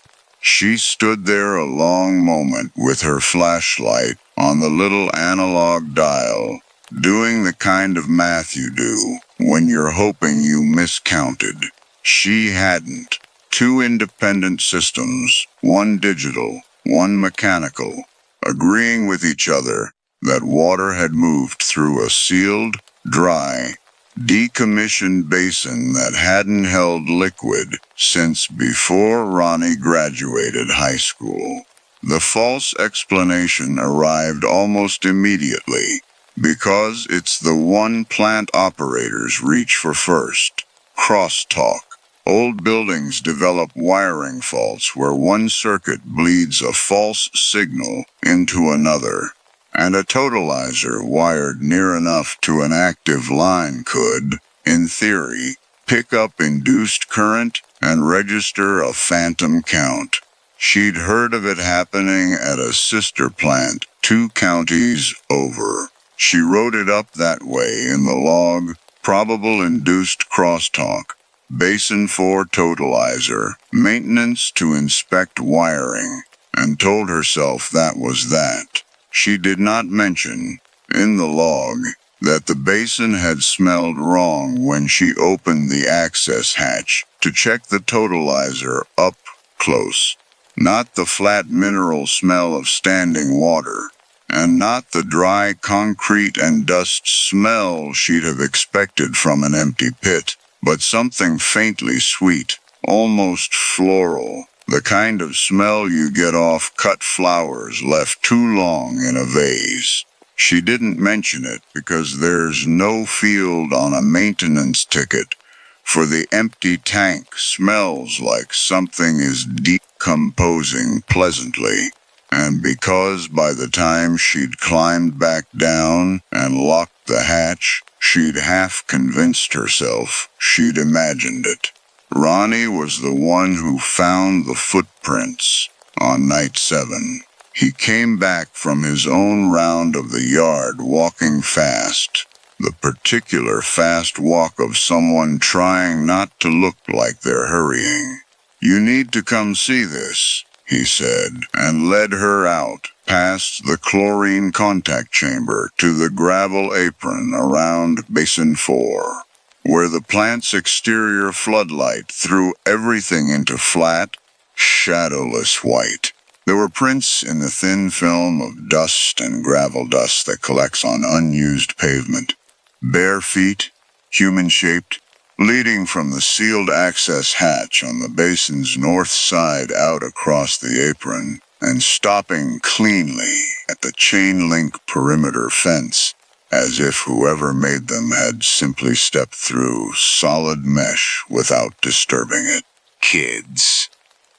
She stood there a long moment with her flashlight on the little analog dial, doing the kind of math you do when you're hoping you miscounted. She hadn't. 2 independent systems, one digital, one mechanical, agreeing with each other that water had moved through a sealed, dry, decommissioned basin that hadn't held liquid since before Ronnie graduated high school. The false explanation arrived almost immediately, because it's the one plant operators reach for first: crosstalk. Old buildings develop wiring faults where one circuit bleeds a false signal into another, and a totalizer wired near enough to an active line could, in theory, pick up induced current and register a phantom count. She'd heard of it happening at a sister plant 2 counties over. She wrote it up that way in the log: probable induced crosstalk, Basin 4 totalizer, maintenance to inspect wiring, and told herself that was that. She did not mention, in the log, that the basin had smelled wrong when she opened the access hatch to check the totalizer up close. Not the flat mineral smell of standing water, and not the dry concrete and dust smell she'd have expected from an empty pit, but something faintly sweet, almost floral, the kind of smell you get off cut flowers left too long in a vase. She didn't mention it because there's no field on a maintenance ticket, for the empty tank smells like something is decomposing pleasantly, and because by the time she'd climbed back down and locked the hatch, she'd half convinced herself she'd imagined it. Ronnie was the one who found the footprints on night 7. He came back from his own round of the yard walking fast, the particular fast walk of someone trying not to look like they're hurrying. "You need to come see this," he said, and led her out, past the chlorine contact chamber to the gravel apron around Basin 4, where the plant's exterior floodlight threw everything into flat, shadowless white. There were prints in the thin film of dust and gravel dust that collects on unused pavement. Bare feet, human-shaped, leading from the sealed access hatch on the basin's north side out across the apron, and stopping cleanly at the chain-link perimeter fence, as if whoever made them had simply stepped through solid mesh without disturbing it. "Kids,"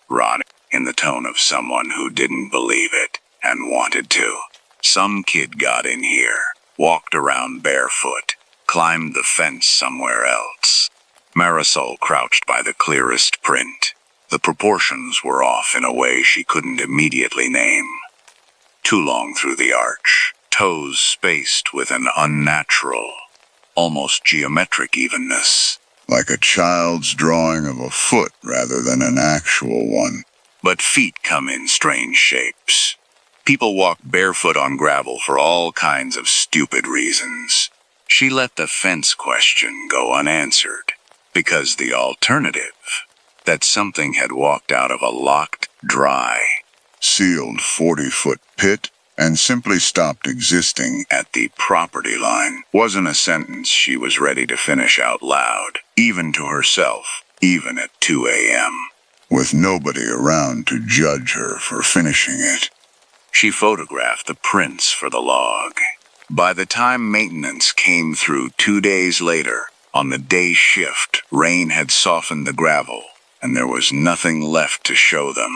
Ronnie, in the tone of someone who didn't believe it and wanted to. "Some kid got in here, walked around barefoot, climbed the fence somewhere else." Marisol crouched by the clearest print. The proportions were off in a way she couldn't immediately name. Too long through the arch, toes spaced with an unnatural, almost geometric evenness. Like a child's drawing of a foot rather than an actual one. But feet come in strange shapes. People walk barefoot on gravel for all kinds of stupid reasons. She let the fence question go unanswered, because the alternative, that something had walked out of a locked, dry, sealed 40-foot pit and simply stopped existing at the property line wasn't a sentence she was ready to finish out loud, even to herself, even at 2 a.m. with nobody around to judge her for finishing it. She photographed the prints for the log. By the time maintenance came through 2 days later, on the day shift, rain had softened the gravel, and there was nothing left to show them.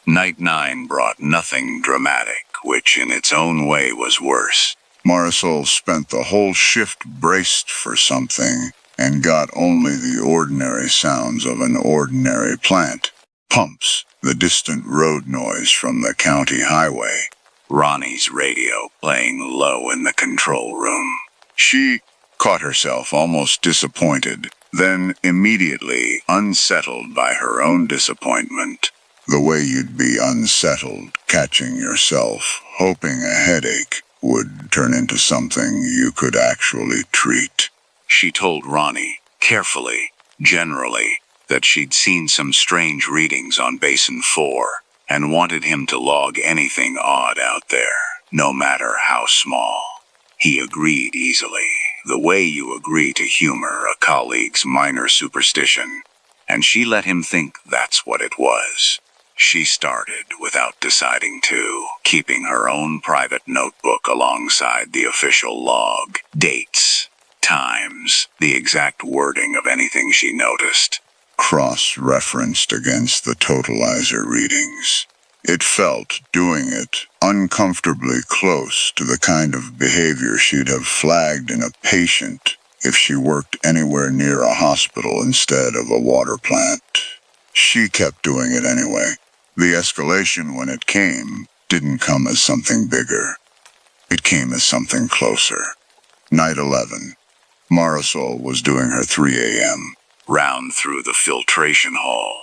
Night 9 brought nothing dramatic, which in its own way was worse. Marisol spent the whole shift braced for something and got only the ordinary sounds of an ordinary plant. Pumps, the distant road noise from the county highway. Ronnie's radio playing low in the control room. She caught herself almost disappointed, then immediately unsettled by her own disappointment. The way you'd be unsettled, catching yourself, hoping a headache would turn into something you could actually treat. She told Ronnie, carefully, generally, that she'd seen some strange readings on Basin 4 and wanted him to log anything odd out there, no matter how small. He agreed easily, the way you agree to humor a colleague's minor superstition, and she let him think that's what it was. She started without deciding to, keeping her own private notebook alongside the official log, dates, times, the exact wording of anything she noticed. Cross-referenced against the totalizer readings. It felt, doing it, uncomfortably close to the kind of behavior she'd have flagged in a patient if she worked anywhere near a hospital instead of a water plant. She kept doing it anyway. The escalation, when it came, didn't come as something bigger. It came as something closer. Night 11. Marisol was doing her 3 a.m. round through the filtration hall,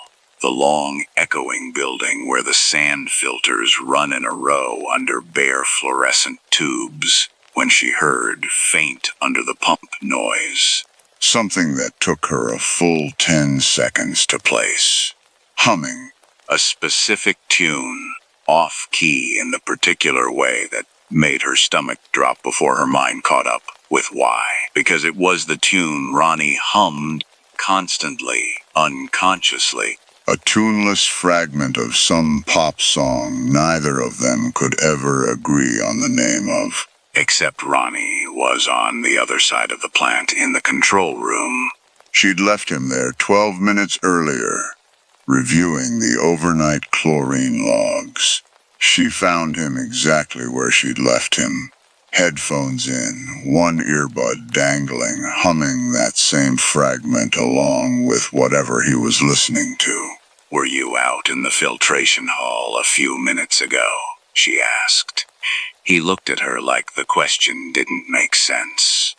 the long, echoing building where the sand filters run in a row under bare fluorescent tubes, when she heard faint under the pump noise. Something that took her a full 10 seconds to place. Humming. A specific tune, off-key in the particular way that made her stomach drop before her mind caught up with why. Because it was the tune Ronnie hummed constantly, unconsciously. A tuneless fragment of some pop song neither of them could ever agree on the name of. Except Ronnie was on the other side of the plant in the control room. She'd left him there 12 minutes earlier, reviewing the overnight chlorine logs. She found him exactly where she'd left him. Headphones in, one earbud dangling, humming that same fragment along with whatever he was listening to. "Were you out in the filtration hall a few minutes ago?" she asked. He looked at her like the question didn't make sense.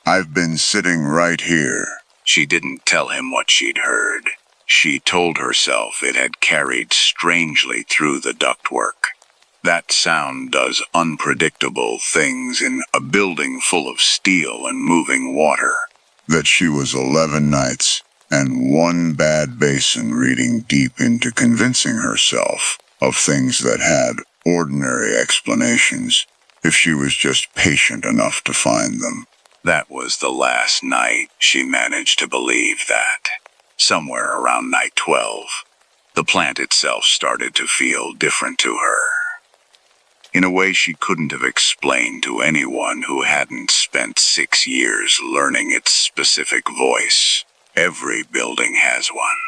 "I've been sitting right here." She didn't tell him what she'd heard. She told herself it had carried strangely through the ductwork. That sound does unpredictable things in a building full of steel and moving water. That she was 11 nights and one bad basin reading deep into convincing herself of things that had ordinary explanations if she was just patient enough to find them. That was the last night she managed to believe that. Somewhere around night 12, the plant itself started to feel different to her. In a way she couldn't have explained to anyone who hadn't spent 6 years learning its specific voice. Every building has one.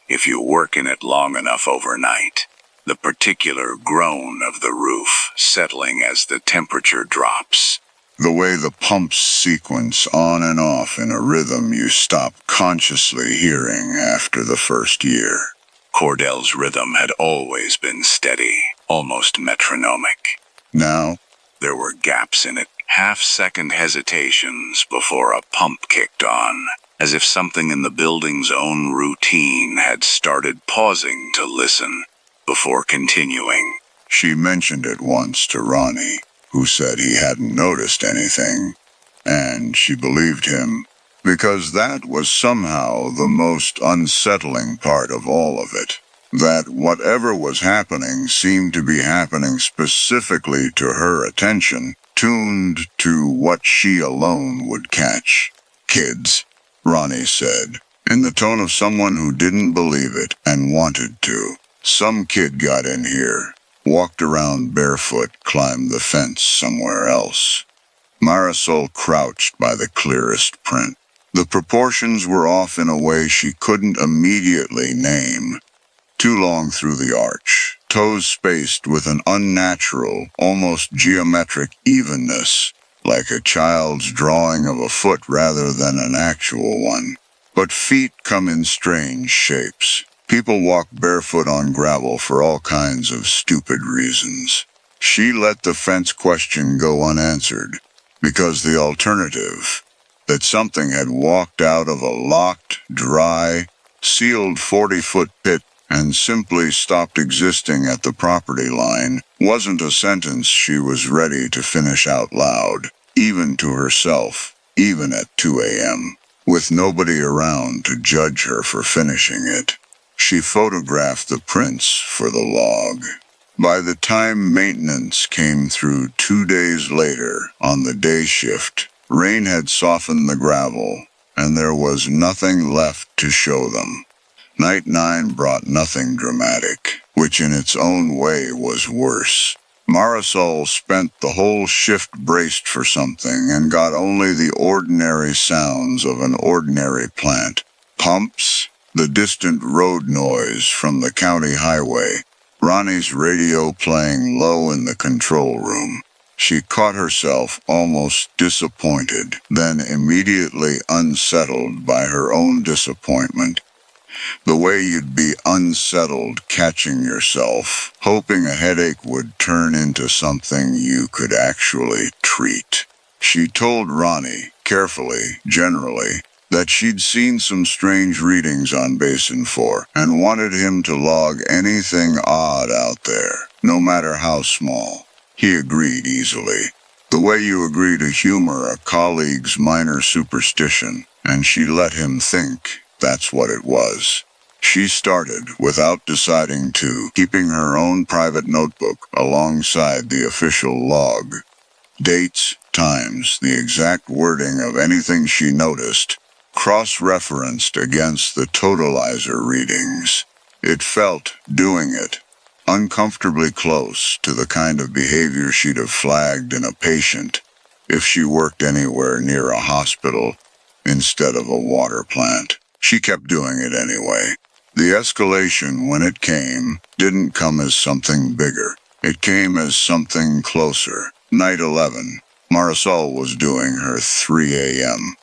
If you work in it long enough overnight, the particular groan of the roof settling as the temperature drops. The way the pumps sequence on and off in a rhythm you stop consciously hearing after the first year. Cordell's rhythm had always been steady, almost metronomic. Now, there were gaps in it, half-second hesitations before a pump kicked on, as if something in the building's own routine had started pausing to listen before continuing. She mentioned it once to Ronnie, who said he hadn't noticed anything, and she believed him. because that was somehow the most unsettling part of all of it. That whatever was happening seemed to be happening specifically to her attention, tuned to what she alone would catch. "Kids," Ronnie said, in the tone of someone who didn't believe it and wanted to. "Some kid got in here, walked around barefoot, climbed the fence somewhere else." Marisol crouched by the clearest print. The proportions were off in a way she couldn't immediately name. Too long through the arch, toes spaced with an unnatural, almost geometric evenness, like a child's drawing of a foot rather than an actual one. But feet come in strange shapes. People walk barefoot on gravel for all kinds of stupid reasons. She let the fence question go unanswered, because the alternative, that something had walked out of a locked, dry, sealed 40-foot pit and simply stopped existing at the property line, wasn't a sentence she was ready to finish out loud, even to herself, even at 2 a.m., with nobody around to judge her for finishing it. She photographed the prints for the log. By the time maintenance came through 2 days later, on the day shift, rain had softened the gravel, and there was nothing left to show them. Night 9 brought nothing dramatic, which in its own way was worse. Marisol spent the whole shift braced for something and got only the ordinary sounds of an ordinary plant. Pumps, the distant road noise from the county highway, Ronnie's radio playing low in the control room. She caught herself almost disappointed, then immediately unsettled by her own disappointment. The way you'd be unsettled catching yourself, hoping a headache would turn into something you could actually treat. She told Ronnie, carefully, generally, that she'd seen some strange readings on Basin 4 and wanted him to log anything odd out there, no matter how small. He agreed easily. The way you agree to humor a colleague's minor superstition, and she let him think that's what it was. She started, without deciding to, keeping her own private notebook alongside the official log. Dates, times, the exact wording of anything she noticed, cross-referenced against the totalizer readings. It felt, doing it, uncomfortably close to the kind of behavior she'd have flagged in a patient if she worked anywhere near a hospital instead of a water plant. She kept doing it anyway. The escalation, when it came, didn't come as something bigger. It came as something closer. Night 11. Marisol was doing her 3 a.m.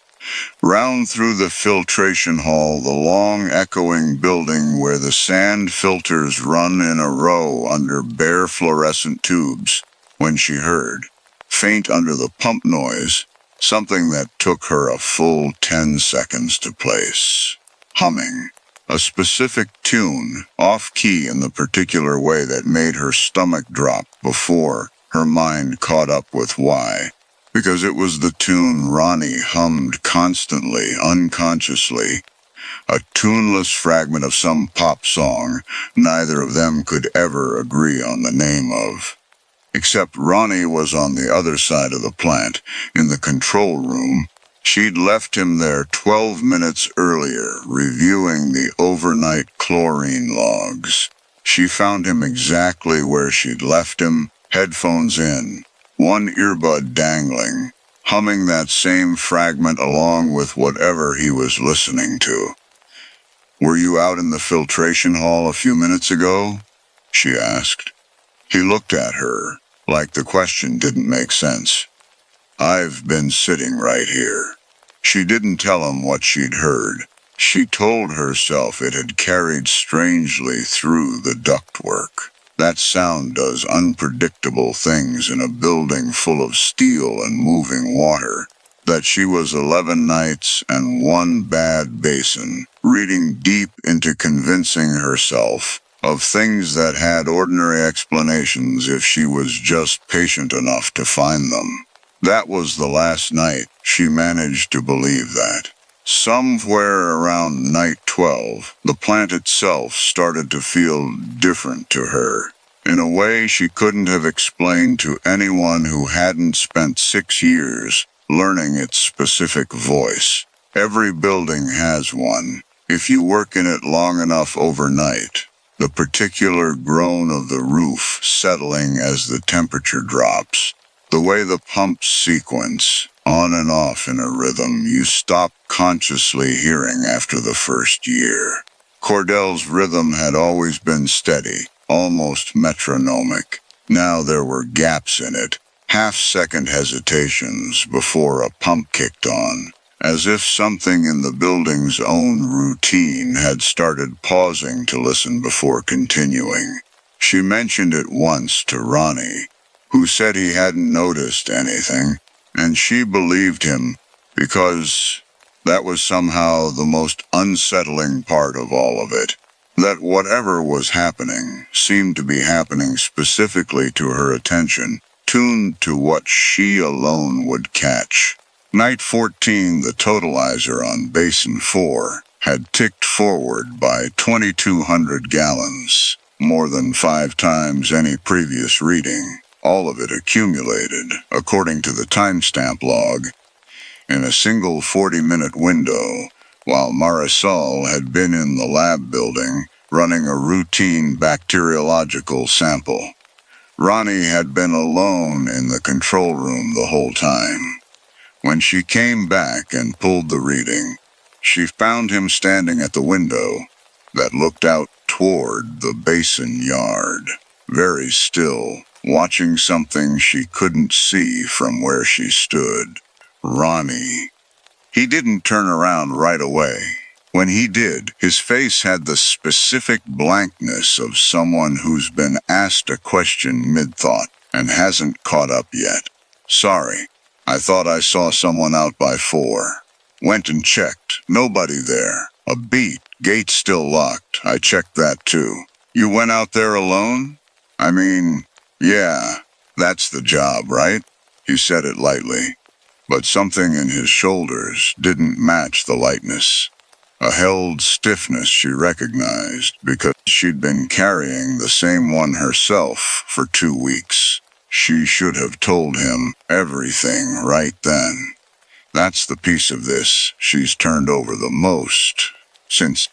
round through the filtration hall, the long echoing building where the sand filters run in a row under bare fluorescent tubes, when she heard, faint under the pump noise, something that took her a full 10 seconds to place. Humming. A specific tune, off-key in the particular way that made her stomach drop before her mind caught up with why. Because it was the tune Ronnie hummed constantly, unconsciously. A tuneless fragment of some pop song neither of them could ever agree on the name of. Except Ronnie was on the other side of the plant, in the control room. She'd left him there 12 minutes earlier, reviewing the overnight chlorine logs. She found him exactly where she'd left him, headphones in, one earbud dangling, humming that same fragment along with whatever he was listening to. "Were you out in the filtration hall a few minutes ago?" she asked. He looked at her, like the question didn't make sense. "I've been sitting right here." She didn't tell him what she'd heard. She told herself it had carried strangely through the ductwork. That sound does unpredictable things in a building full of steel and moving water. That she was 11 nights and one bad basin, reading deep into convincing herself of things that had ordinary explanations if she was just patient enough to find them. That was the last night she managed to believe that. Somewhere around night 12, the plant itself started to feel different to her, in a way she couldn't have explained to anyone who hadn't spent 6 years learning its specific voice. Every building has one. If you work in it long enough overnight, the particular groan of the roof settling as the temperature drops, the way the pumps sequence, on and off in a rhythm you stop consciously hearing after the first year. Cordell's rhythm had always been steady, almost metronomic. Now there were gaps in it, half-second hesitations before a pump kicked on, as if something in the building's own routine had started pausing to listen before continuing. She mentioned it once to Ronnie, who said he hadn't noticed anything, and she believed him because that was somehow the most unsettling part of all of it. That whatever was happening seemed to be happening specifically to her attention, tuned to what she alone would catch. Night 14, the totalizer on Basin 4, had ticked forward by 2,200 gallons, more than 5 times any previous reading. All of it accumulated, according to the timestamp log, in a single 40-minute window, while Marisol had been in the lab building, running a routine bacteriological sample. Ronnie had been alone in the control room the whole time. When she came back and pulled the reading, she found him standing at the window that looked out toward the basin yard, very still, watching something she couldn't see from where she stood. Ronnie. He didn't turn around right away. When he did, his face had the specific blankness of someone who's been asked a question mid-thought and hasn't caught up yet. Sorry, I thought I saw someone out by 4. Went and checked. Nobody there. A beat. Gate still locked. I checked that too. You went out there alone? I mean, yeah, that's the job, right? He said it lightly. But something in his shoulders didn't match the lightness. A held stiffness she recognized because she'd been carrying the same one herself for 2 weeks. She should have told him everything right then. That's the piece of this she's turned over the most since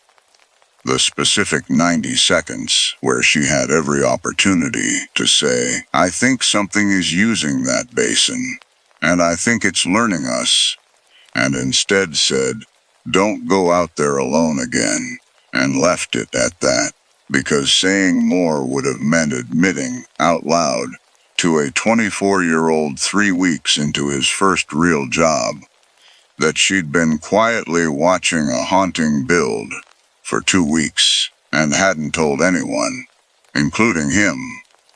the specific 90 seconds where she had every opportunity to say, I think something is using that basin, and I think it's learning us, and instead said, don't go out there alone again, and left it at that, because saying more would have meant admitting out loud to a 24-year-old 3 weeks into his first real job that she'd been quietly watching a haunting build for 2 weeks and hadn't told anyone, including him,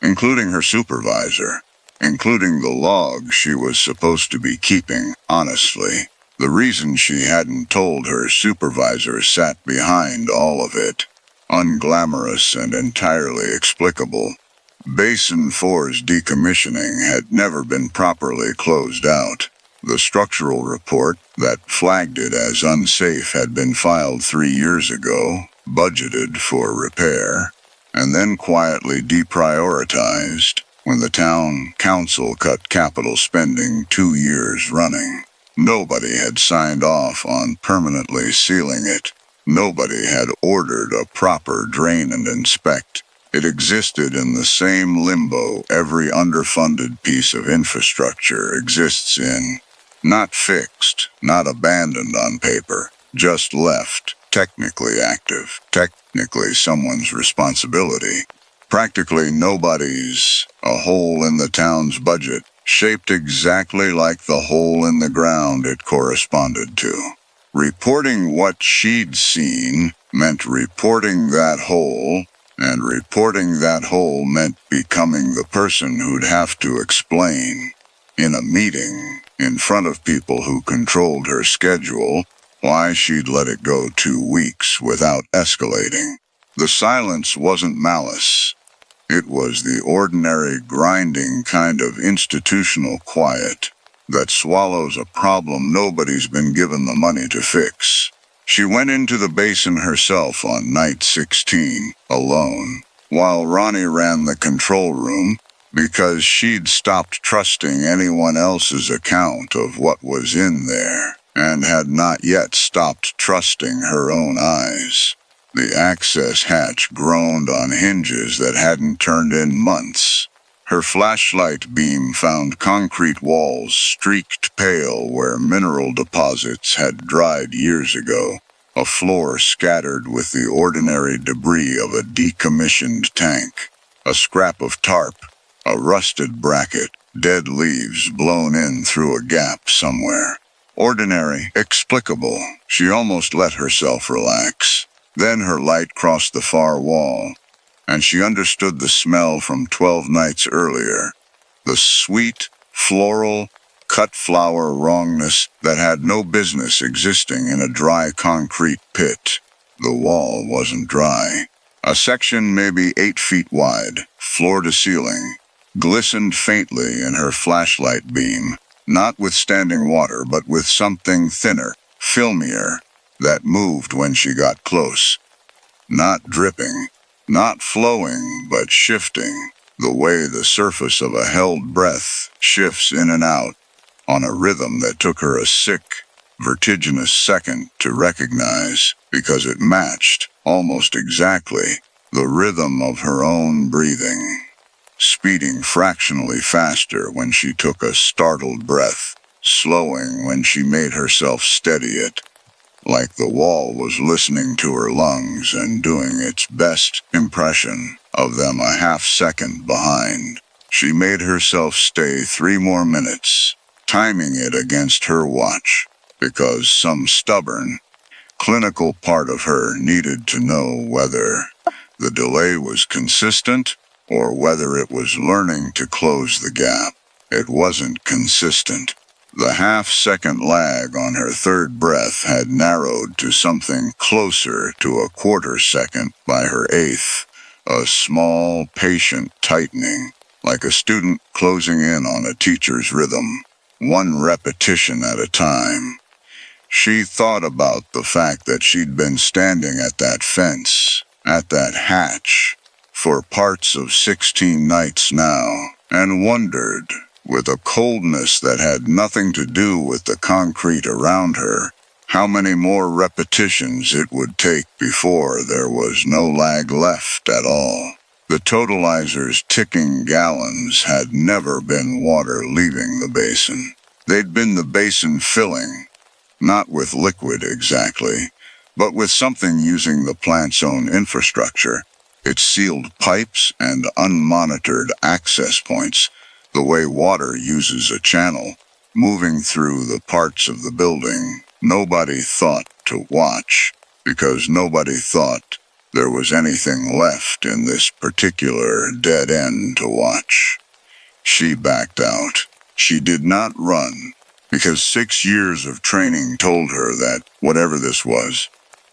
including her supervisor, including the log she was supposed to be keeping, honestly. The reason she hadn't told her supervisor sat behind all of it, unglamorous and entirely explicable. Basin 4's decommissioning had never been properly closed out. The structural report that flagged it as unsafe had been filed 3 years ago, budgeted for repair, and then quietly deprioritized when the town council cut capital spending 2 years running. Nobody had signed off on permanently sealing it. Nobody had ordered a proper drain and inspect. It existed in the same limbo every underfunded piece of infrastructure exists in. Not fixed, not abandoned on paper, just left, technically active, technically someone's responsibility. Practically nobody's, a hole in the town's budget, shaped exactly like the hole in the ground it corresponded to. Reporting what she'd seen meant reporting that hole, and reporting that hole meant becoming the person who'd have to explain, in a meeting, in front of people who controlled her schedule, why she'd let it go 2 weeks without escalating. The silence wasn't malice. It was the ordinary grinding kind of institutional quiet. that swallows a problem nobody's been given the money to fix. She went into the basin herself on night 16, alone, while Ronnie ran the control room, because she'd stopped trusting anyone else's account of what was in there, and had not yet stopped trusting her own eyes. The access hatch groaned on hinges that hadn't turned in months. Her flashlight beam found concrete walls streaked pale where mineral deposits had dried years ago, a floor scattered with the ordinary debris of a decommissioned tank, a scrap of tarp, a rusted bracket, dead leaves blown in through a gap somewhere. Ordinary, explicable. She almost let herself relax. Then her light crossed the far wall, and she understood the smell from 12 nights earlier. The sweet, floral, cut flower wrongness that had no business existing in a dry concrete pit. The wall wasn't dry. A section maybe 8 feet wide, floor to ceiling, glistened faintly in her flashlight beam, not with standing water but with something thinner, filmier, that moved when she got close. Not dripping, not flowing, but shifting, the way the surface of a held breath shifts in and out, on a rhythm that took her a sick, vertiginous second to recognize, because it matched, almost exactly, the rhythm of her own breathing, speeding fractionally faster when she took a startled breath, slowing when she made herself steady it, like the wall was listening to her lungs and doing its best impression of them a half-second behind. She made herself stay 3 more minutes, timing it against her watch, because some stubborn, clinical part of her needed to know whether the delay was consistent or whether it was learning to close the gap. It wasn't consistent. The half-second lag on her third breath had narrowed to something closer to a quarter second by her eighth, a small, patient tightening, like a student closing in on a teacher's rhythm, one repetition at a time. She thought about the fact that she'd been standing at that fence, at that hatch, for parts of 16 nights now, and wondered, with a coldness that had nothing to do with the concrete around her, how many more repetitions it would take before there was no lag left at all. The totalizer's ticking gallons had never been water leaving the basin. They'd been the basin filling, not with liquid exactly, but with something using the plant's own infrastructure, its sealed pipes and unmonitored access points, the way water uses a channel, moving through the parts of the building nobody thought to watch, because nobody thought there was anything left in this particular dead end to watch. She backed out. She did not run, because 6 years of training told her that, whatever this was,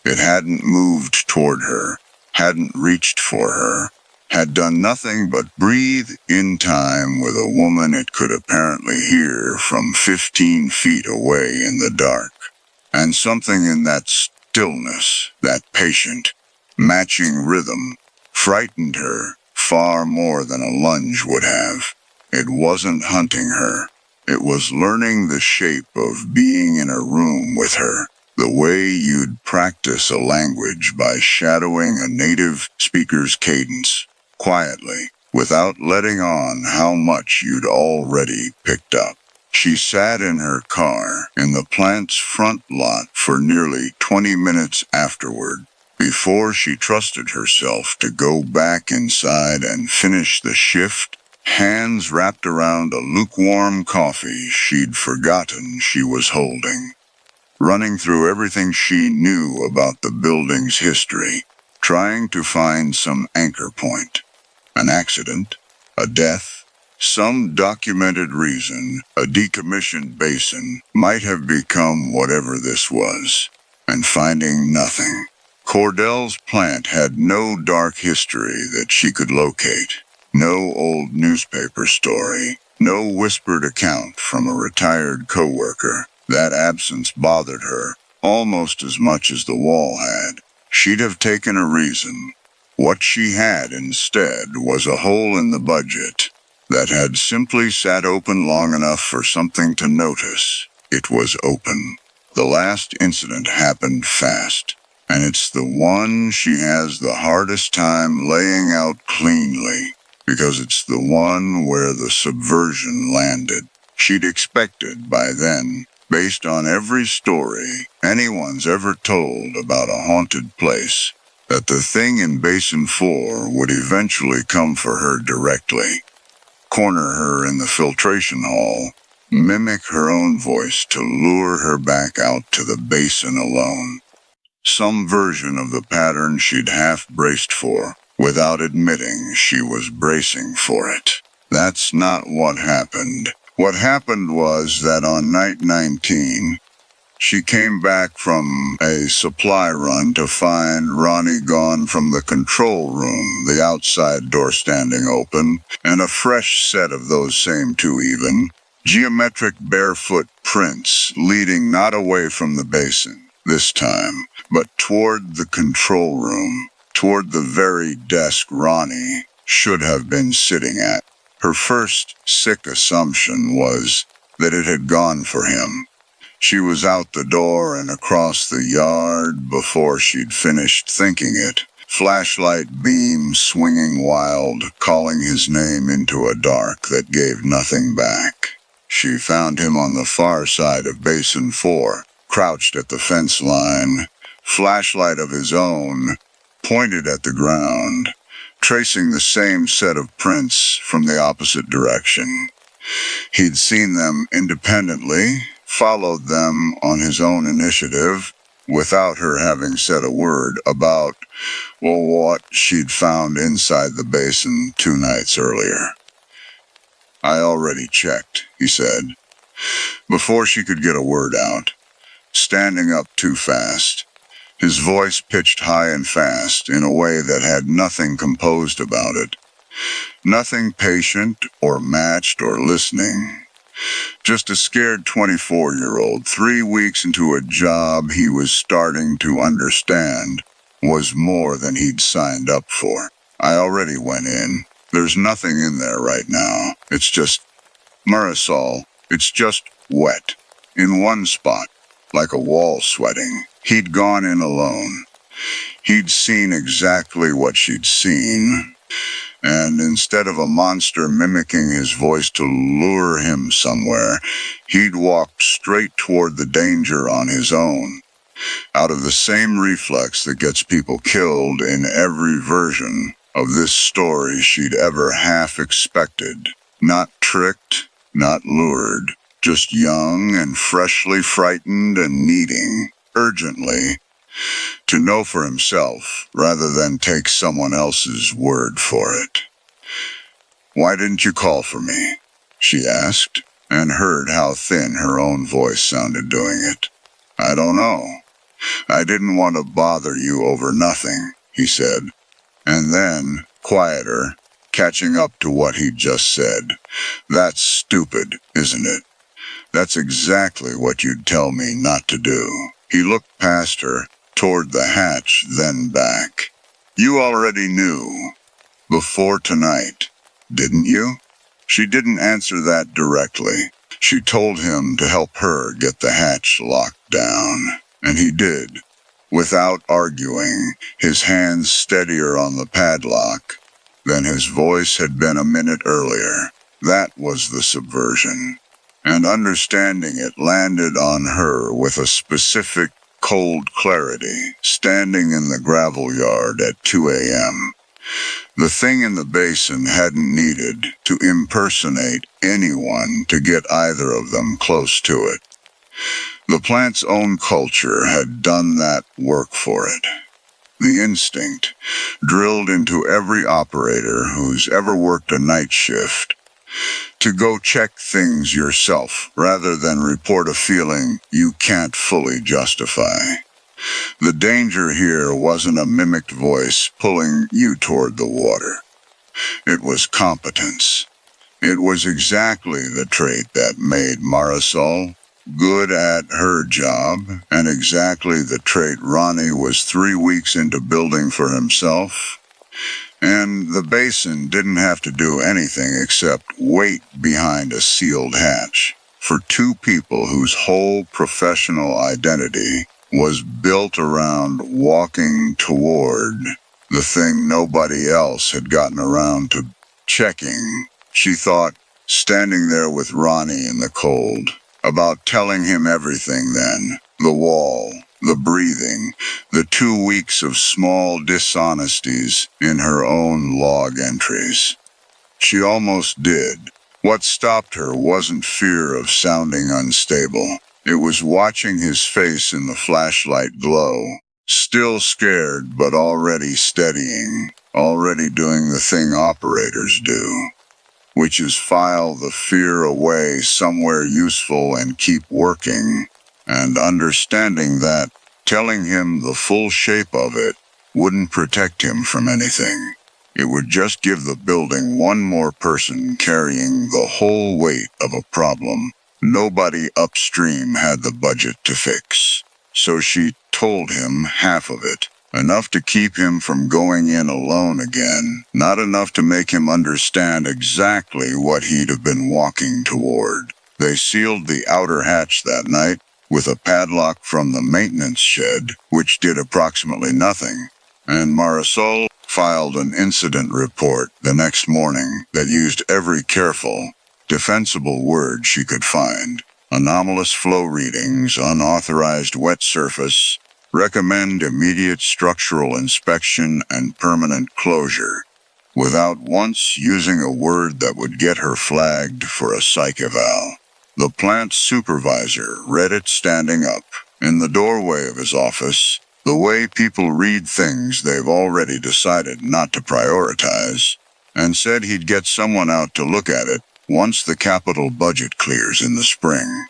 it hadn't moved toward her, hadn't reached for her, had done nothing but breathe in time with a woman it could apparently hear from 15 feet away in the dark. And something in that stillness, that patient, matching rhythm, frightened her far more than a lunge would have. It wasn't hunting her. It was learning the shape of being in a room with her, the way you'd practice a language by shadowing a native speaker's cadence, quietly, without letting on how much you'd already picked up. She sat in her car in the plant's front lot for nearly 20 minutes afterward, before she trusted herself to go back inside and finish the shift, hands wrapped around a lukewarm coffee she'd forgotten she was holding, running through everything she knew about the building's history, trying to find some anchor point. An accident, a death, some documented reason a decommissioned basin might have become whatever this was, and finding nothing. Cordell's plant had no dark history that she could locate, no old newspaper story, No whispered account from a retired coworker. That absence bothered her almost as much as the wall had. She'd have taken a reason. What she had instead was a hole in the budget that had simply sat open long enough for something to notice. It was open. The last incident happened fast, and it's the one she has the hardest time laying out cleanly, because it's the one where the subversion landed. She'd expected by then, based on every story anyone's ever told about a haunted place, that the thing in Basin 4 would eventually come for her directly, corner her in the filtration hall, mimic her own voice to lure her back out to the basin alone. Some version of the pattern she'd half braced for, without admitting she was bracing for it. That's not what happened. What happened was that on night 19, she came back from a supply run to find Ronnie gone from the control room, the outside door standing open, and a fresh set of those same two even, geometric barefoot prints leading not away from the basin, this time, but toward the control room, toward the very desk Ronnie should have been sitting at. Her first sick assumption was that it had gone for him. She was out the door and across the yard before she'd finished thinking it, flashlight beam swinging wild, calling his name into a dark that gave nothing back. She found him on the far side of Basin 4, crouched at the fence line, flashlight of his own, pointed at the ground, tracing the same set of prints from the opposite direction. He'd seen them independently, followed them on his own initiative, without her having said a word about, what she'd found inside the basin 2 nights earlier. "I already checked," he said, before she could get a word out, standing up too fast, his voice pitched high and fast in a way that had nothing composed about it, nothing patient or matched or listening. Just a scared 24-year-old 3 weeks into a job he was starting to understand was more than he'd signed up for. "I already went in. There's nothing in there right now. It's just, Marisol, it's just wet. In one spot, like a wall sweating." He'd gone in alone. He'd seen exactly what she'd seen. And instead of a monster mimicking his voice to lure him somewhere, he'd walked straight toward the danger on his own, out of the same reflex that gets people killed in every version of this story she'd ever half expected. Not tricked, not lured, just young and freshly frightened and needing, urgently, to know for himself rather than take someone else's word for it. "Why didn't you call for me?" she asked, and heard how thin her own voice sounded doing it. "I don't know. I didn't want to bother you over nothing," he said, and then, quieter, catching up to what he'd just said, "That's stupid, isn't it? That's exactly what you'd tell me not to do." He looked past her, toward the hatch, then back. "You already knew. Before tonight, didn't you?" She didn't answer that directly. She told him to help her get the hatch locked down, and he did, without arguing, his hands steadier on the padlock than his voice had been a minute earlier. That was the subversion. And understanding it landed on her with a specific, cold clarity, standing in the gravel yard at 2 a.m. The thing in the basin hadn't needed to impersonate anyone to get either of them close to it. The plant's own culture had done that work for it. The instinct, drilled into every operator who's ever worked a night shift, to go check things yourself rather than report a feeling you can't fully justify. The danger here wasn't a mimicked voice pulling you toward the water. It was competence. It was exactly the trait that made Marisol good at her job, and exactly the trait Ronnie was 3 weeks into building for himself. And the basin didn't have to do anything except wait behind a sealed hatch for two people whose whole professional identity was built around walking toward the thing nobody else had gotten around to checking. She thought, standing there with Ronnie in the cold, about telling him everything then. The wall, the breathing, the 2 weeks of small dishonesties in her own log entries. She almost did. What stopped her wasn't fear of sounding unstable. It was watching his face in the flashlight glow. Still scared, but already steadying. Already doing the thing operators do, which is file the fear away somewhere useful and keep working, and understanding that telling him the full shape of it wouldn't protect him from anything. It would just give the building one more person carrying the whole weight of a problem nobody upstream had the budget to fix. So she told him half of it. Enough to keep him from going in alone again, not enough to make him understand exactly what he'd have been walking toward. They sealed the outer hatch that night with a padlock from the maintenance shed, which did approximately nothing, and Marisol filed an incident report the next morning that used every careful, defensible word she could find. Anomalous flow readings, unauthorized wet surface, recommend immediate structural inspection and permanent closure, without once using a word that would get her flagged for a psych eval. The plant supervisor read it standing up, in the doorway of his office, the way people read things they've already decided not to prioritize, and said he'd get someone out to look at it once the capital budget clears in the spring.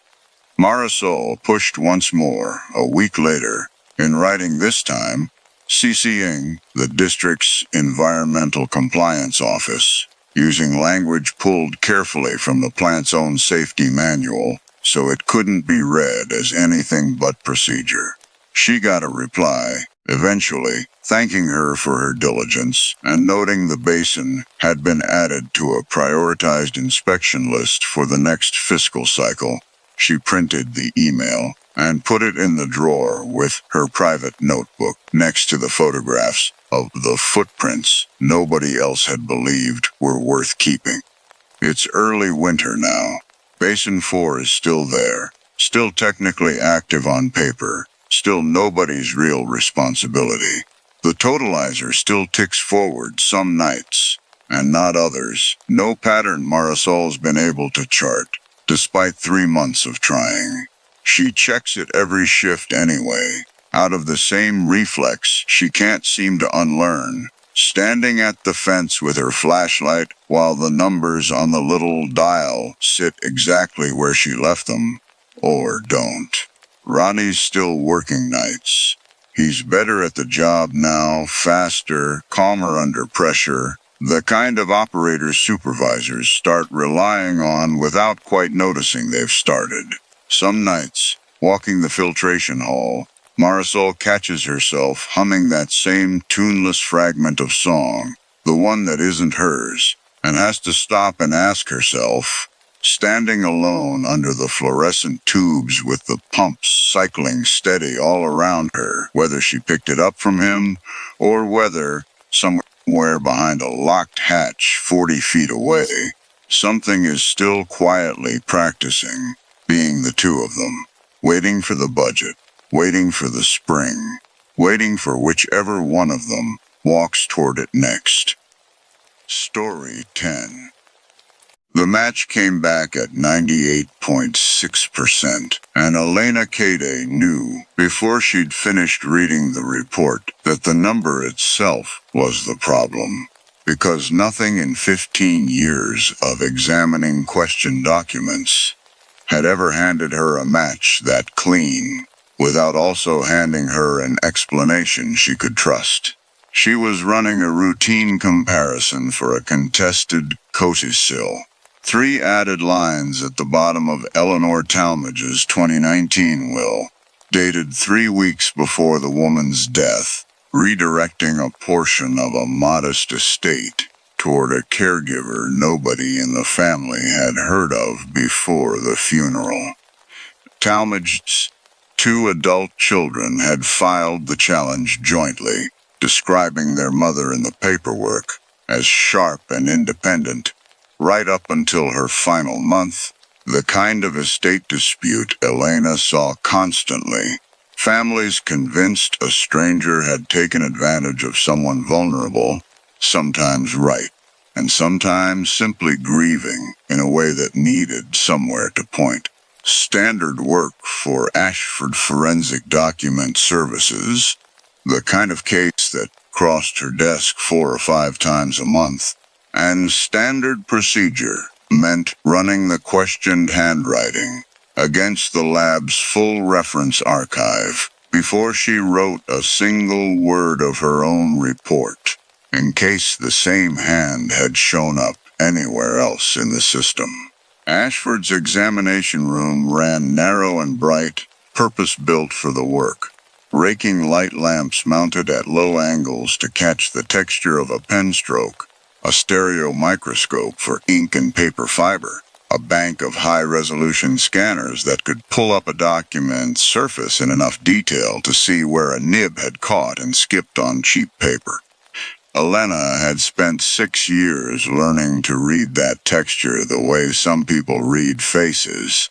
Marisol pushed once more, a week later, in writing this time, CCing the district's Environmental Compliance Office, using language pulled carefully from the plant's own safety manual, so it couldn't be read as anything but procedure. She got a reply, eventually, thanking her for her diligence and noting the basin had been added to a prioritized inspection list for the next fiscal cycle. She printed the email and put it in the drawer with her private notebook next to the photographs of the footprints nobody else had believed were worth keeping. It's early winter now. Basin 4 is still there, still technically active on paper, still nobody's real responsibility. The totalizer still ticks forward some nights, and not others. No pattern Marisol's been able to chart, despite 3 months of trying. She checks it every shift anyway, out of the same reflex she can't seem to unlearn, standing at the fence with her flashlight while the numbers on the little dial sit exactly where she left them, or don't. Ronnie's still working nights. He's better at the job now, faster, calmer under pressure, the kind of operators supervisors start relying on without quite noticing they've started. Some nights, walking the filtration hall, Marisol catches herself humming that same tuneless fragment of song, the one that isn't hers, and has to stop and ask herself, standing alone under the fluorescent tubes with the pumps cycling steady all around her, whether she picked it up from him or whether, somewhere behind a locked hatch 40 feet away, something is still quietly practicing, being the two of them, waiting for the budget, waiting for the spring, waiting for whichever one of them walks toward it next. Story 10. The match came back at 98.6%, and Elena Cade knew, before she'd finished reading the report, that the number itself was the problem, because nothing in 15 years of examining question documents had ever handed her a match that clean, without also handing her an explanation she could trust. She was running a routine comparison for a contested codicil, 3 added lines at the bottom of Eleanor Talmadge's 2019 will, dated 3 weeks before the woman's death, redirecting a portion of a modest estate toward a caregiver nobody in the family had heard of before the funeral. Talmadge's 2 adult children had filed the challenge jointly, describing their mother in the paperwork as sharp and independent, right up until her final month, the kind of estate dispute Elena saw constantly. Families convinced a stranger had taken advantage of someone vulnerable, sometimes right, and sometimes simply grieving in a way that needed somewhere to point. Standard work for Ashford Forensic Document Services, the kind of case that crossed her desk 4 or 5 times a month, and standard procedure meant running the questioned handwriting against the lab's full reference archive before she wrote a single word of her own report, in case the same hand had shown up anywhere else in the system. Ashford's examination room ran narrow and bright, purpose-built for the work. Raking light lamps mounted at low angles to catch the texture of a pen stroke, a stereo microscope for ink and paper fiber, a bank of high-resolution scanners that could pull up a document's surface in enough detail to see where a nib had caught and skipped on cheap paper. Elena had spent 6 years learning to read that texture the way some people read faces.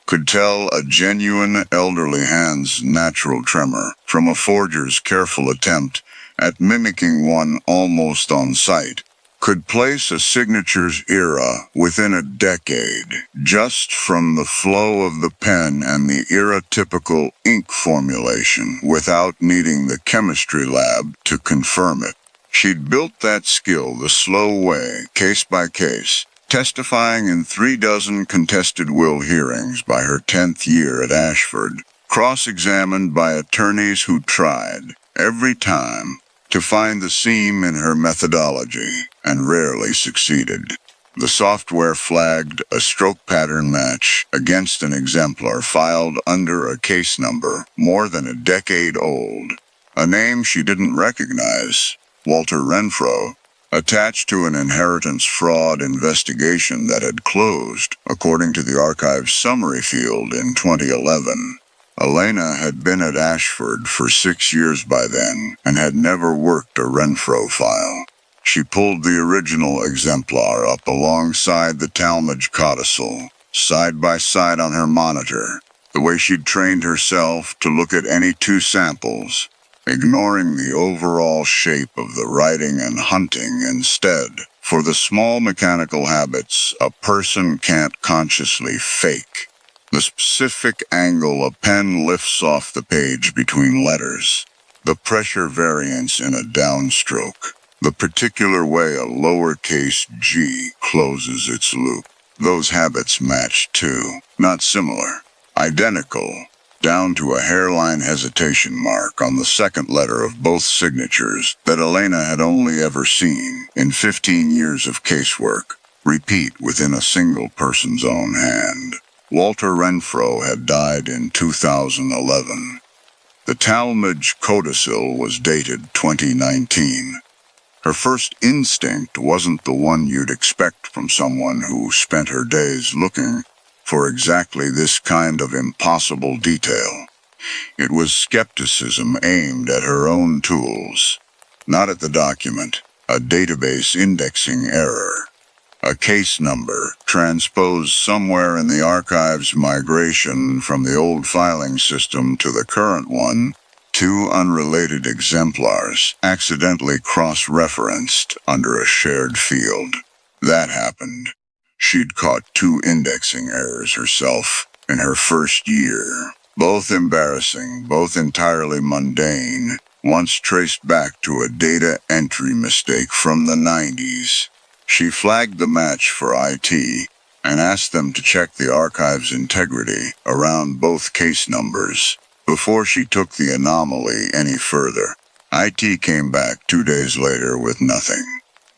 Could tell a genuine elderly hand's natural tremor from a forger's careful attempt at mimicking one almost on sight. Could place a signature's era within a decade just from the flow of the pen and the era-typical ink formulation without needing the chemistry lab to confirm it. She'd built that skill the slow way, case by case, testifying in 36 contested will hearings by her 10th year at Ashford, cross-examined by attorneys who tried, every time, to find the seam in her methodology, and rarely succeeded. The software flagged a stroke pattern match against an exemplar filed under a case number more than a decade old, a name she didn't recognize, Walter Renfro, attached to an inheritance fraud investigation that had closed, according to the archive's summary field in 2011. Elena had been at Ashford for 6 years by then and had never worked a Renfro file. She pulled the original exemplar up alongside the Talmadge codicil, side by side on her monitor, the way she'd trained herself to look at any 2 samples, ignoring the overall shape of the writing and hunting instead for the small mechanical habits a person can't consciously fake. The specific angle a pen lifts off the page between letters, the pressure variance in a downstroke, the particular way a lowercase g closes its loop. Those habits matched too, not similar, identical, down to a hairline hesitation mark on the second letter of both signatures that Elena had only ever seen in 15 years of casework, repeat within a single person's own hand. Walter Renfro had died in 2011. The Talmadge codicil was dated 2019. Her first instinct wasn't the one you'd expect from someone who spent her days looking for exactly this kind of impossible detail. It was skepticism aimed at her own tools, not at the document, a database indexing error. A case number transposed somewhere in the archive's migration from the old filing system to the current one, 2 unrelated exemplars accidentally cross-referenced under a shared field. That happened. She'd caught 2 indexing errors herself in her first year, both embarrassing, both entirely mundane, once traced back to a data entry mistake from the 90s. She flagged the match for IT and asked them to check the archive's integrity around both case numbers before she took the anomaly any further. IT came back 2 days later with nothing.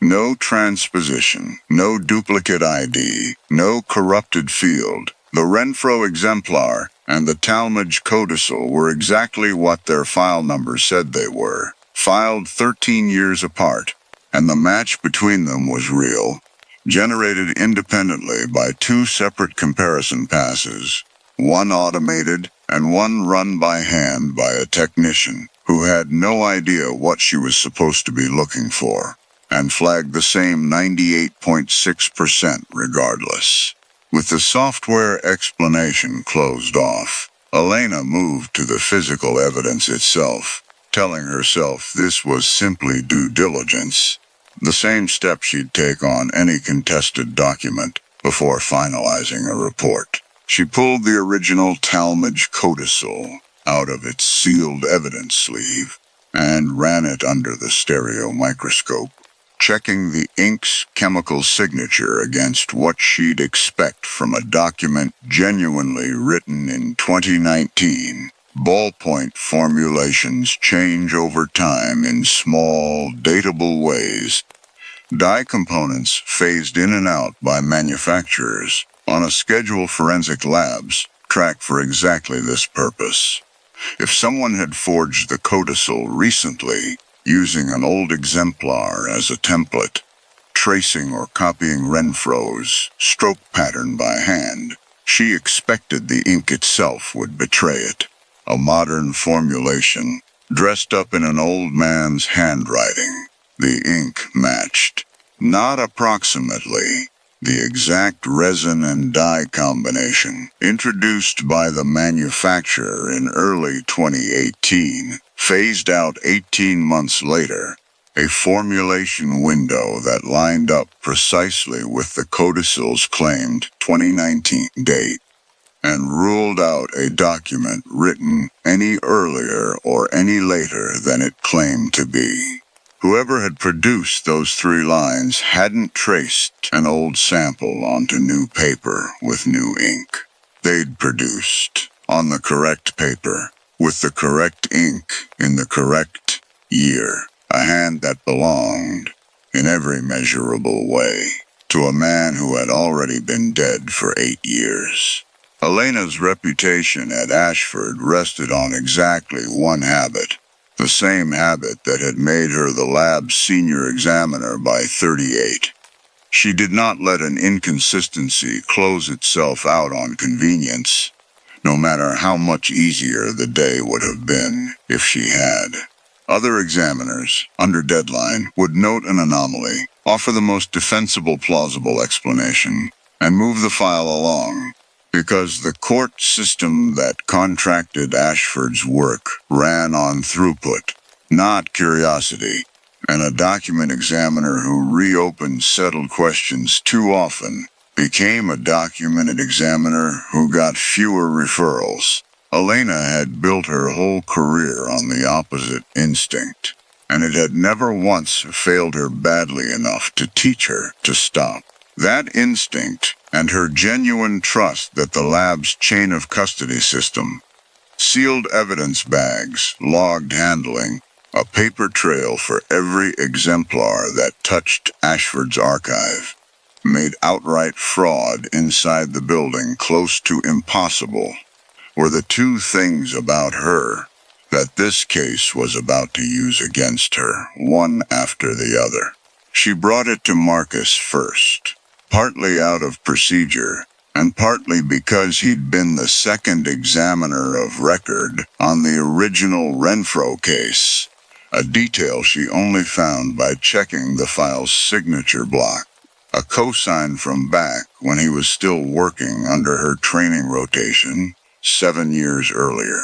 No transposition, no duplicate ID, no corrupted field. The Renfro exemplar and the Talmadge codicil were exactly what their file numbers said they were, filed 13 years apart, and the match between them was real, generated independently by two separate comparison passes, one automated and one run by hand by a technician who had no idea what she was supposed to be looking for, and flagged the same 98.6% regardless. With the software explanation closed off, Elena moved to the physical evidence itself, telling herself this was simply due diligence, the same step she'd take on any contested document before finalizing a report. She pulled the original Talmadge codicil out of its sealed evidence sleeve and ran it under the stereo microscope, checking the ink's chemical signature against what she'd expect from a document genuinely written in 2019. Ballpoint formulations change over time in small, datable ways. Die components phased in and out by manufacturers on a schedule forensic labs track for exactly this purpose. If someone had forged the codicil recently, using an old exemplar as a template, tracing or copying Renfro's stroke pattern by hand, she expected the ink itself would betray it. A modern formulation, dressed up in an old man's handwriting. The ink matched, not approximately, the exact resin and dye combination introduced by the manufacturer in early 2018, phased out 18 months later, a formulation window that lined up precisely with the codicil's claimed 2019 date, and ruled out a document written any earlier or any later than it claimed to be. Whoever had produced those 3 lines hadn't traced an old sample onto new paper with new ink. They'd produced, on the correct paper, with the correct ink in the correct year, a hand that belonged, in every measurable way, to a man who had already been dead for 8 years. Elena's reputation at Ashford rested on exactly one habit, the same habit that had made her the lab's senior examiner by 38. She did not let an inconsistency close itself out on convenience, no matter how much easier the day would have been if she had. Other examiners, under deadline, would note an anomaly, offer the most defensible plausible explanation, and move the file along, because the court system that contracted Ashford's work ran on throughput, not curiosity, and a document examiner who reopened settled questions too often became a document examiner who got fewer referrals. Elena had built her whole career on the opposite instinct, and it had never once failed her badly enough to teach her to stop. That instinct, and her genuine trust that the lab's chain of custody system, sealed evidence bags, logged handling, a paper trail for every exemplar that touched Ashford's archive, made outright fraud inside the building close to impossible, were the 2 things about her that this case was about to use against her, one after the other. She brought it to Marcus first, partly out of procedure, and partly because he'd been the second examiner of record on the original Renfro case, a detail she only found by checking the file's signature block, a cosign from back when he was still working under her training rotation 7 years earlier.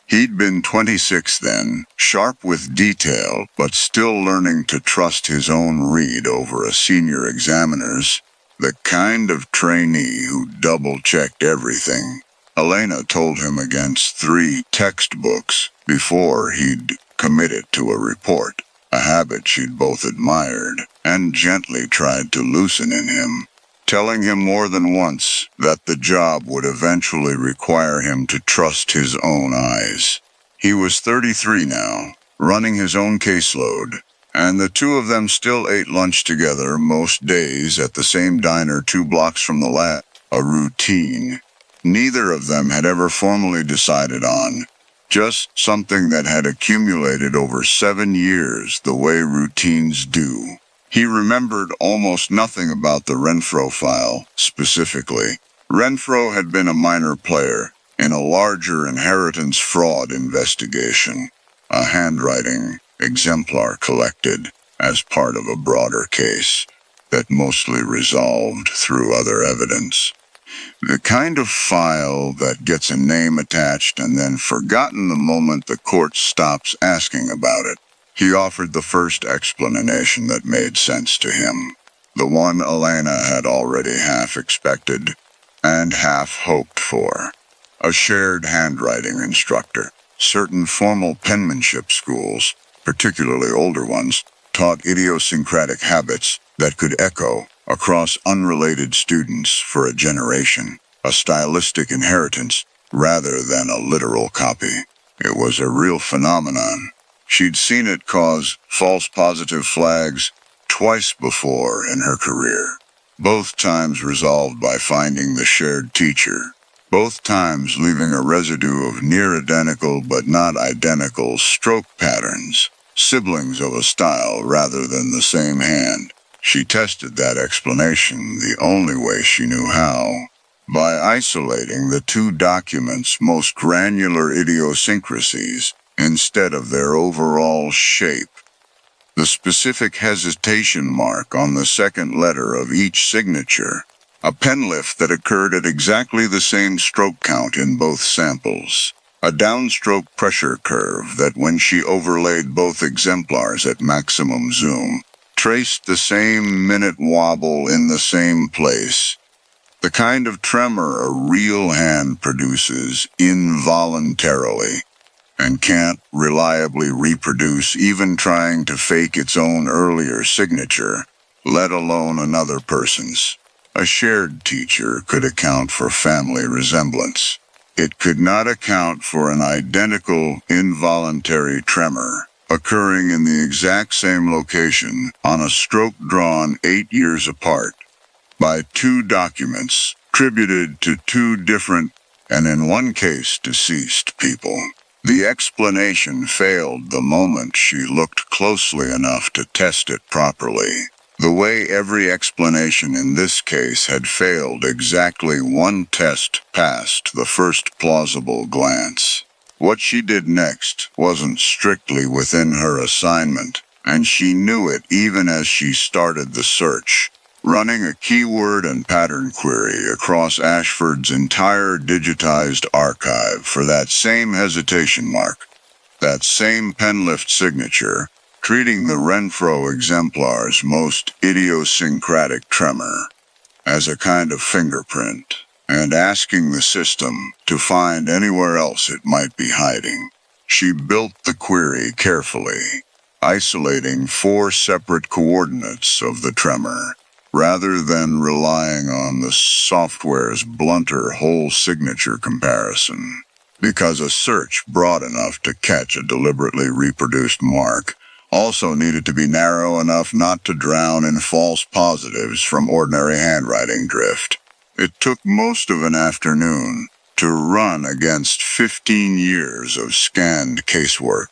He'd been 26 then, sharp with detail, but still learning to trust his own read over a senior examiner's, the kind of trainee who double-checked everything. Elena told him against 3 textbooks before he'd committed to a report, a habit she'd both admired and gently tried to loosen in him, telling him more than once that the job would eventually require him to trust his own eyes. He was 33 now, running his own caseload, And the two of them still ate lunch together most days at the same diner 2 blocks from the lab. A routine neither of them had ever formally decided on, just something that had accumulated over 7 years the way routines do. He remembered almost nothing about the Renfro file, specifically. Renfro had been a minor player in a larger inheritance fraud investigation, a handwriting exemplar collected as part of a broader case that mostly resolved through other evidence. The kind of file that gets a name attached and then forgotten the moment the court stops asking about it. He offered the first explanation that made sense to him, the one Elena had already half expected and half hoped for. A shared handwriting instructor. Certain formal penmanship schools, particularly older ones, taught idiosyncratic habits that could echo across unrelated students for a generation, a stylistic inheritance rather than a literal copy. It was a real phenomenon. She'd seen it cause false positive flags twice before in her career, both times resolved by finding the shared teacher, both times leaving a residue of near-identical but not identical stroke patterns, siblings of a style rather than the same hand. She tested that explanation the only way she knew how, by isolating the two documents' most granular idiosyncrasies instead of their overall shape. The specific hesitation mark on the second letter of each signature, a pen lift that occurred at exactly the same stroke count in both samples, a downstroke pressure curve that when she overlaid both exemplars at maximum zoom, traced the same minute wobble in the same place. The kind of tremor a real hand produces involuntarily and can't reliably reproduce even trying to fake its own earlier signature, let alone another person's. A shared teacher could account for family resemblance. It could not account for an identical involuntary tremor occurring in the exact same location on a stroke drawn 8 years apart by two documents attributed to two different, and in one case deceased, people. The explanation failed the moment she looked closely enough to test it properly, the way every explanation in this case had failed exactly one test past the first plausible glance. What she did next wasn't strictly within her assignment, and she knew it even as she started the search, running a keyword and pattern query across Ashford's entire digitized archive for that same hesitation mark, that same pen lift signature, treating the Renfro exemplar's most idiosyncratic tremor as a kind of fingerprint, and asking the system to find anywhere else it might be hiding. She built the query carefully, isolating 4 separate coordinates of the tremor, rather than relying on the software's blunter whole signature comparison. Because a search broad enough to catch a deliberately reproduced mark also needed to be narrow enough not to drown in false positives from ordinary handwriting drift. It took most of an afternoon to run against 15 years of scanned casework,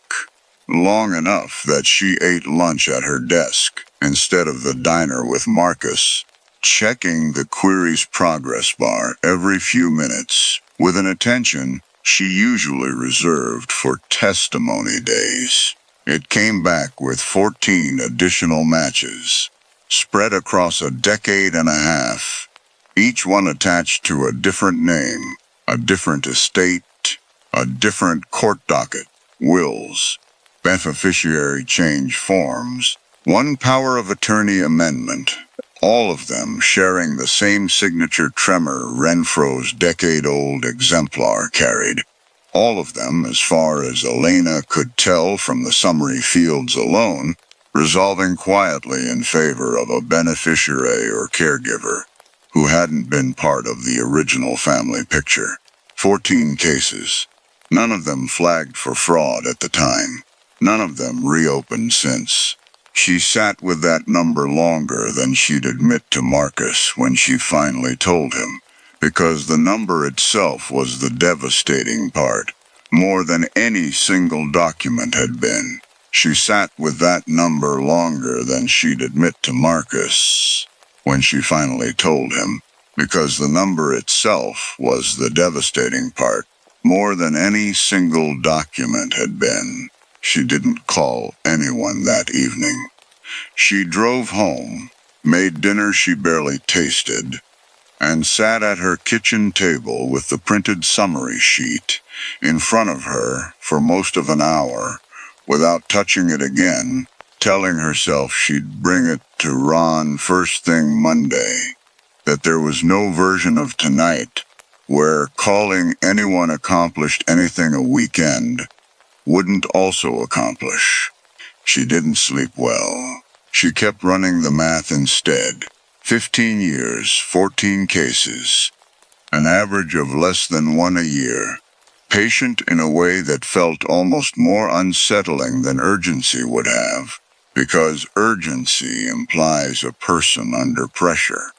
long enough that she ate lunch at her desk instead of the diner with Marcus, checking the query's progress bar every few minutes with an attention she usually reserved for testimony days. It came back with 14 additional matches, spread across a decade and a half, each one attached to a different name, a different estate, a different court docket, wills, beneficiary change forms, one power of attorney amendment, all of them sharing the same signature tremor Renfro's decade-old exemplar carried. All of them, as far as Elena could tell from the summary fields alone, resolving quietly in favor of a beneficiary or caregiver who hadn't been part of the original family picture. 14 cases. None of them flagged for fraud at the time. None of them reopened since. She sat with that number longer than she'd admit to Marcus when she finally told him, because the number itself was the devastating part, more than any single document had been. She sat with that number longer than she'd admit to Marcus when she finally told him, because the number itself was the devastating part, more than any single document had been. She didn't call anyone that evening. She drove home, made dinner she barely tasted, and sat at her kitchen table with the printed summary sheet in front of her for most of an hour, without touching it again, telling herself she'd bring it to Ron first thing Monday, that there was no version of tonight where calling anyone accomplished anything a weekend wouldn't also accomplish. She didn't sleep well. She kept running the math instead. 15 years, 14 cases, an average of less than one a year. Patient in a way that felt almost more unsettling than urgency would have, because urgency implies a person under pressure.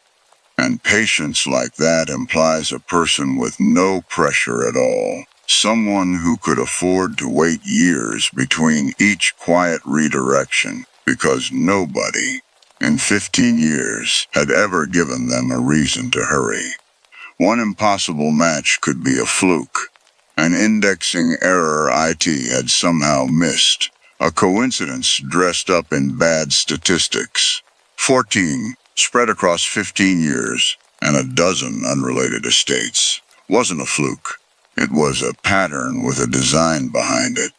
And patience like that implies a person with no pressure at all. Someone who could afford to wait years between each quiet redirection, because nobody, in 15 years, had ever given them a reason to hurry. One impossible match could be a fluke. An indexing error IT had somehow missed. A coincidence dressed up in bad statistics. 14, spread across 15 years, and a dozen unrelated estates. Wasn't a fluke. It was a pattern with a design behind it.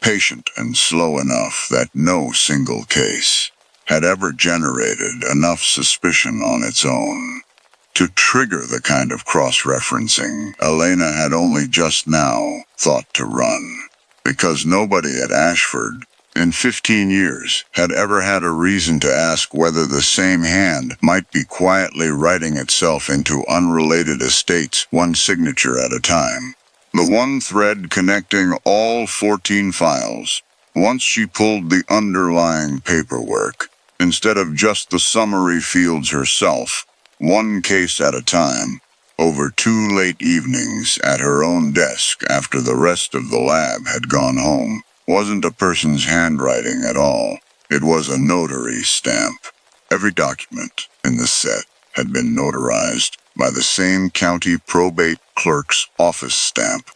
Patient and slow enough that no single case had ever generated enough suspicion on its own to trigger the kind of cross-referencing Elena had only just now thought to run. Because nobody at Ashford, in 15 years, had ever had a reason to ask whether the same hand might be quietly writing itself into unrelated estates, one signature at a time. The one thread connecting all 14 files. Once she pulled the underlying paperwork, instead of just the summary fields herself, one case at a time, over 2 late evenings at her own desk after the rest of the lab had gone home, wasn't a person's handwriting at all. It was a notary stamp. Every document in the set had been notarized by the same county probate clerk's office stamp,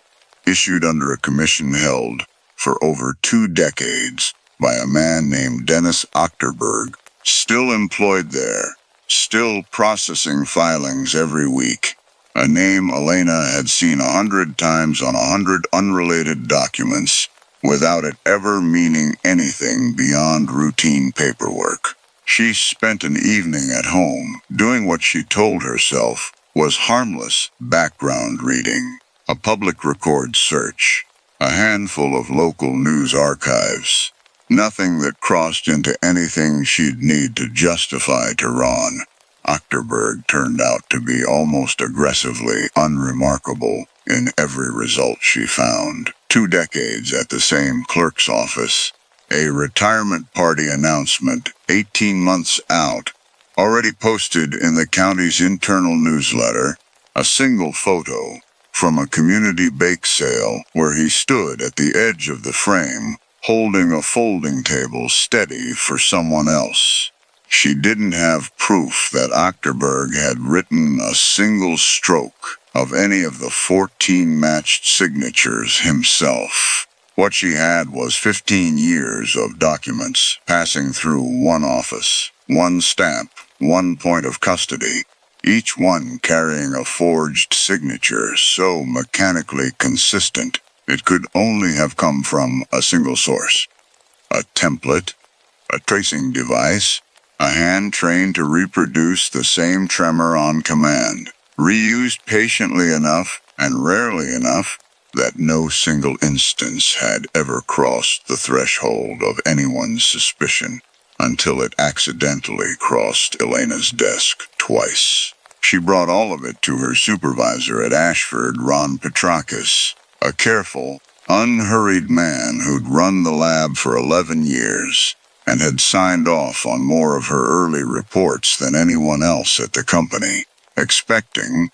issued under a commission held for over 2 decades by a man named Dennis Ochterberg, still employed there, still processing filings every week. A name Elena had seen 100 times on 100 unrelated documents, without it ever meaning anything beyond routine paperwork. She spent an evening at home doing what she told herself was harmless background reading, a public record search, a handful of local news archives. Nothing that crossed into anything she'd need to justify to Ron. Ochterberg turned out to be almost aggressively unremarkable in every result she found. 2 decades at the same clerk's office, a retirement party announcement 18 months out, already posted in the county's internal newsletter, a single photo from a community bake sale where he stood at the edge of the frame, holding a folding table steady for someone else. She didn't have proof that Ochterberg had written a single stroke of any of the 14 matched signatures himself. What she had was 15 years of documents passing through one office, one stamp, one point of custody, each one carrying a forged signature so mechanically consistent it could only have come from a single source. A template, a tracing device, a hand trained to reproduce the same tremor on command, reused patiently enough and rarely enough that no single instance had ever crossed the threshold of anyone's suspicion until it accidentally crossed Elena's desk twice. She brought all of it to her supervisor at Ashford, Ron Petrakis, a careful, unhurried man who'd run the lab for 11 years. and had signed off on more of her early reports than anyone else at the company, expecting,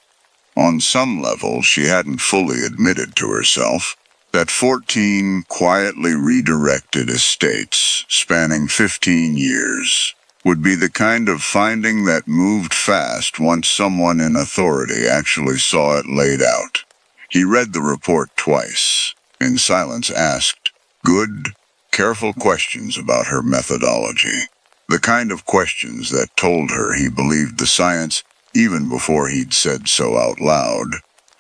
on some level she hadn't fully admitted to herself, that 14 quietly redirected estates spanning 15 years would be the kind of finding that moved fast once someone in authority actually saw it laid out. He read the report twice, in silence asked good, careful questions about her methodology, the kind of questions that told her he believed the science even before he'd said so out loud.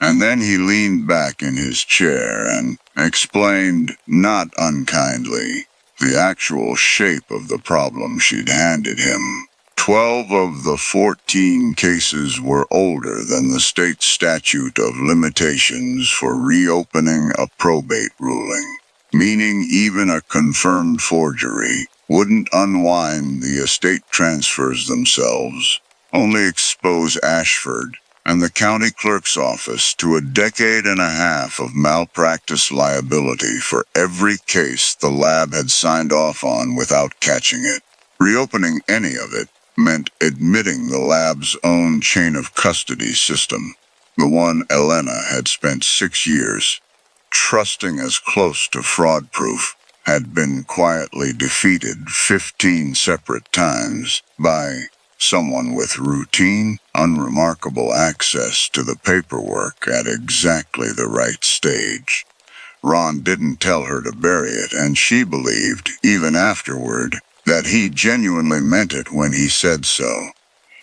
And then he leaned back in his chair and explained, not unkindly, the actual shape of the problem she'd handed him. 12 of the 14 cases were older than the state statute of limitations for reopening a probate ruling, meaning even a confirmed forgery wouldn't unwind the estate transfers themselves, only expose Ashford and the county clerk's office to a decade and a half of malpractice liability for every case the lab had signed off on without catching it. Reopening any of it meant admitting the lab's own chain of custody system, the one Elena had spent 6 years trusting as close to fraud-proof, had been quietly defeated 15 separate times by someone with routine, unremarkable access to the paperwork at exactly the right stage. Ron didn't tell her to bury it, and she believed, even afterward, that he genuinely meant it when he said so.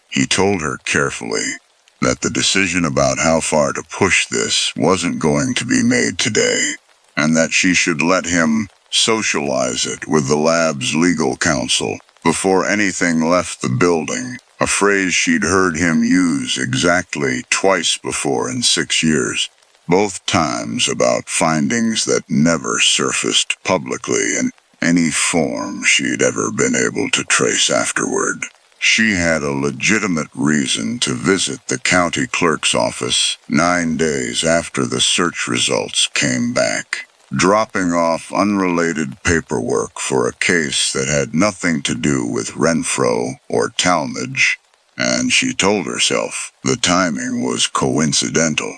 He told her carefully that the decision about how far to push this wasn't going to be made today, and that she should let him socialize it with the lab's legal counsel before anything left the building, a phrase she'd heard him use exactly twice before in 6 years, both times about findings that never surfaced publicly in any form she'd ever been able to trace afterward. She had a legitimate reason to visit the county clerk's office 9 days after the search results came back, dropping off unrelated paperwork for a case that had nothing to do with Renfro or Talmadge, and she told herself the timing was coincidental,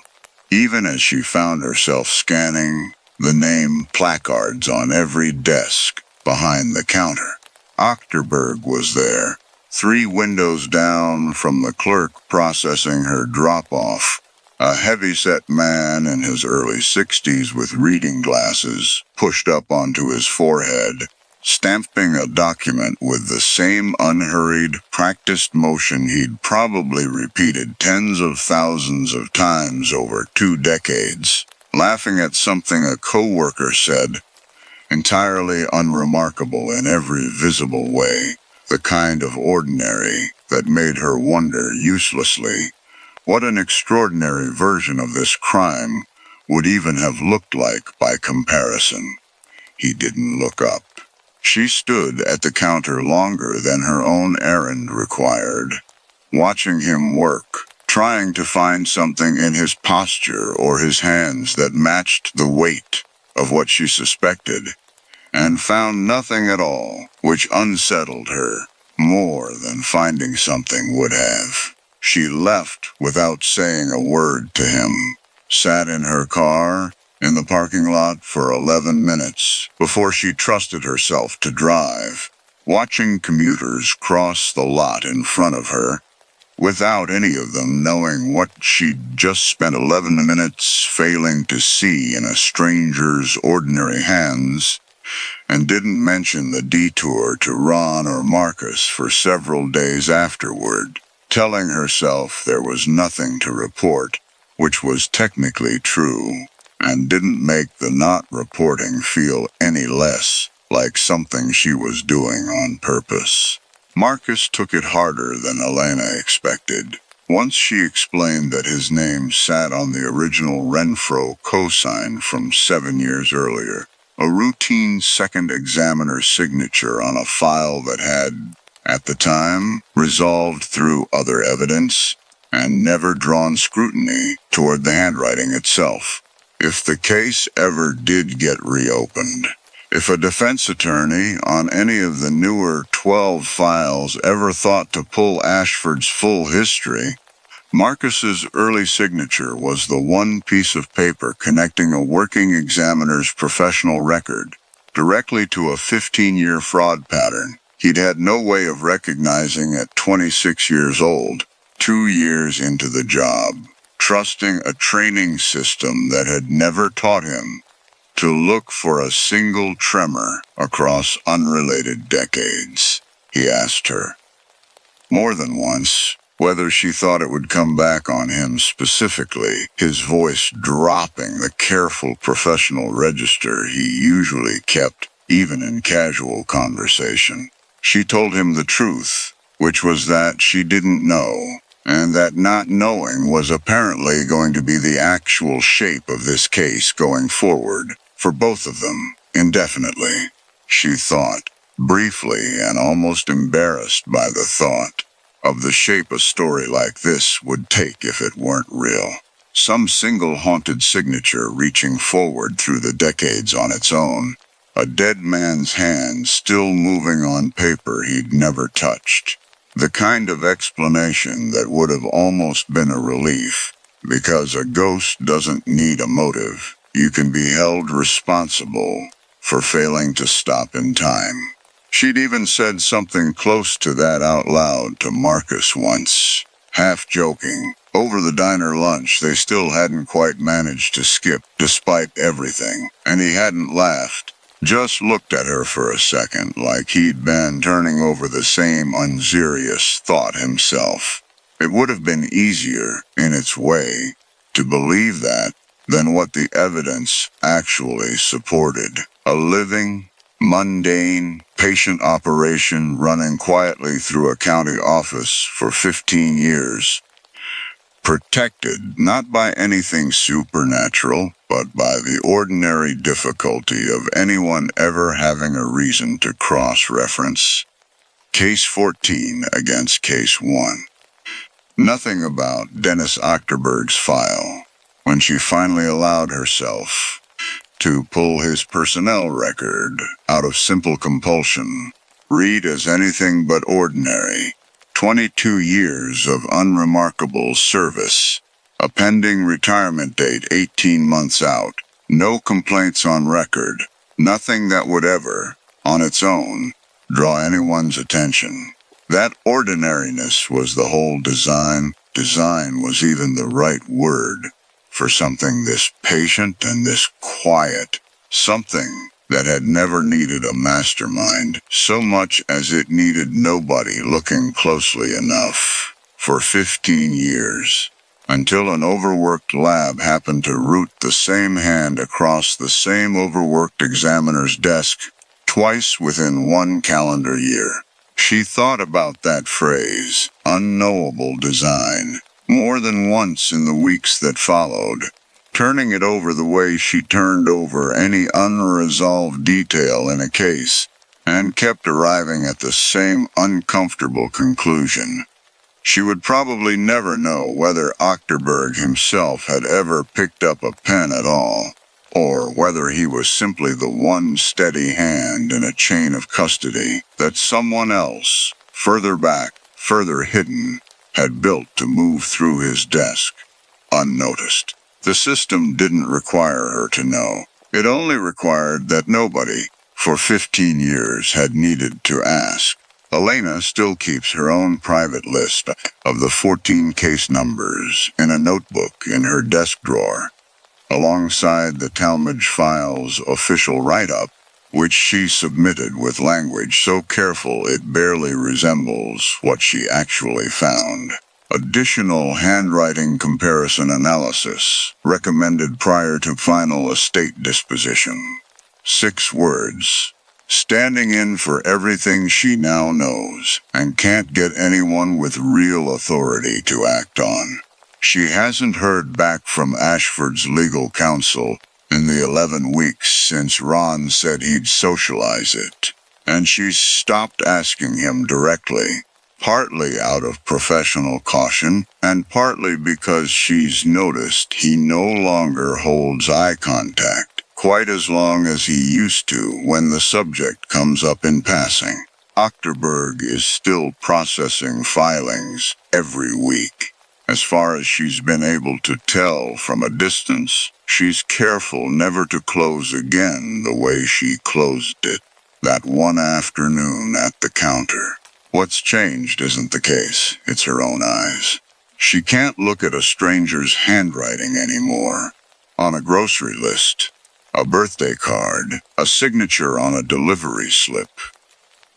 even as she found herself scanning the name placards on every desk behind the counter. Ochterberg was there, 3 windows down from the clerk processing her drop-off, a heavy-set man in his early 60s with reading glasses pushed up onto his forehead, stamping a document with the same unhurried, practiced motion he'd probably repeated tens of thousands of times over 2 decades, laughing at something a co-worker said, entirely unremarkable in every visible way, the kind of ordinary that made her wonder uselessly what an extraordinary version of this crime would even have looked like by comparison. He didn't look up. She stood at the counter longer than her own errand required, watching him work, trying to find something in his posture or his hands that matched the weight of what she suspected, and found nothing at all, which unsettled her more than finding something would have. She left without saying a word to him, sat in her car in the parking lot for 11 minutes before she trusted herself to drive, watching commuters cross the lot in front of her, without any of them knowing what she'd just spent 11 minutes failing to see in a stranger's ordinary hands, and didn't mention the detour to Ron or Marcus for several days afterward, telling herself there was nothing to report, which was technically true, and didn't make the not reporting feel any less like something she was doing on purpose. Marcus took it harder than Elena expected. Once she explained that his name sat on the original Renfro cosign from 7 years earlier, a routine second examiner signature on a file that had, at the time, resolved through other evidence, and never drawn scrutiny toward the handwriting itself. If the case ever did get reopened, If a defense attorney on any of the newer 12 files ever thought to pull Ashford's full history, Marcus's early signature was the one piece of paper connecting a working examiner's professional record directly to a 15-year fraud pattern he'd had no way of recognizing at 26 years old, 2 years into the job, trusting a training system that had never taught him to look for a single tremor across unrelated decades. He asked her, more than once, whether she thought it would come back on him specifically, his voice dropping the careful professional register he usually kept, even in casual conversation. She told him the truth, which was that she didn't know, and that not knowing was apparently going to be the actual shape of this case going forward, for both of them, indefinitely. She thought, briefly and almost embarrassed by the thought, of the shape a story like this would take if it weren't real. Some single haunted signature reaching forward through the decades on its own, a dead man's hand still moving on paper he'd never touched. The kind of explanation that would have almost been a relief, because a ghost doesn't need a motive. You can be held responsible for failing to stop in time. She'd even said something close to that out loud to Marcus once, half joking. Over the diner lunch they still hadn't quite managed to skip, despite everything, and he hadn't laughed. Just looked at her for a second, like he'd been turning over the same unserious thought himself. It would have been easier, in its way, to believe that than what the evidence actually supported. A living, mundane, patient operation running quietly through a county office for 15 years. Protected not by anything supernatural, but by the ordinary difficulty of anyone ever having a reason to cross-reference. Case 14 against Case 1. Nothing about Dennis Ochterberg's file. When she finally allowed herself to pull his personnel record out of simple compulsion, read as anything but ordinary. 22 years of unremarkable service, a pending retirement date 18 months out, no complaints on record, nothing that would ever, on its own, draw anyone's attention. That ordinariness was the whole design. Design was even the right word for something this patient and this quiet, something that had never needed a mastermind so much as it needed nobody looking closely enough for 15 years, until an overworked lab happened to root the same hand across the same overworked examiner's desk twice within 1 calendar year. She thought about that phrase, unknowable design, more than once in the weeks that followed, turning it over the way she turned over any unresolved detail in a case, and kept arriving at the same uncomfortable conclusion. She would probably never know whether Ochterberg himself had ever picked up a pen at all, or whether he was simply the one steady hand in a chain of custody that someone else, further back, further hidden, had built to move through his desk, unnoticed. The system didn't require her to know. It only required that nobody, for 15 years, had needed to ask. Elena still keeps her own private list of the 14 case numbers in a notebook in her desk drawer, alongside the Talmadge Files official write-up, which she submitted with language so careful it barely resembles what she actually found. Additional handwriting comparison analysis recommended prior to final estate disposition. 6 words. Standing in for everything she now knows and can't get anyone with real authority to act on. She hasn't heard back from Ashford's legal counsel in the 11 weeks since Ron said he'd socialize it, and she's stopped asking him directly, partly out of professional caution, and partly because she's noticed he no longer holds eye contact quite as long as he used to when the subject comes up in passing. Ochterberg is still processing filings every week. As far as she's been able to tell from a distance, she's careful never to close again the way she closed it that one afternoon at the counter. What's changed isn't the case, it's her own eyes. She can't look at a stranger's handwriting anymore. On a grocery list, a birthday card, a signature on a delivery slip.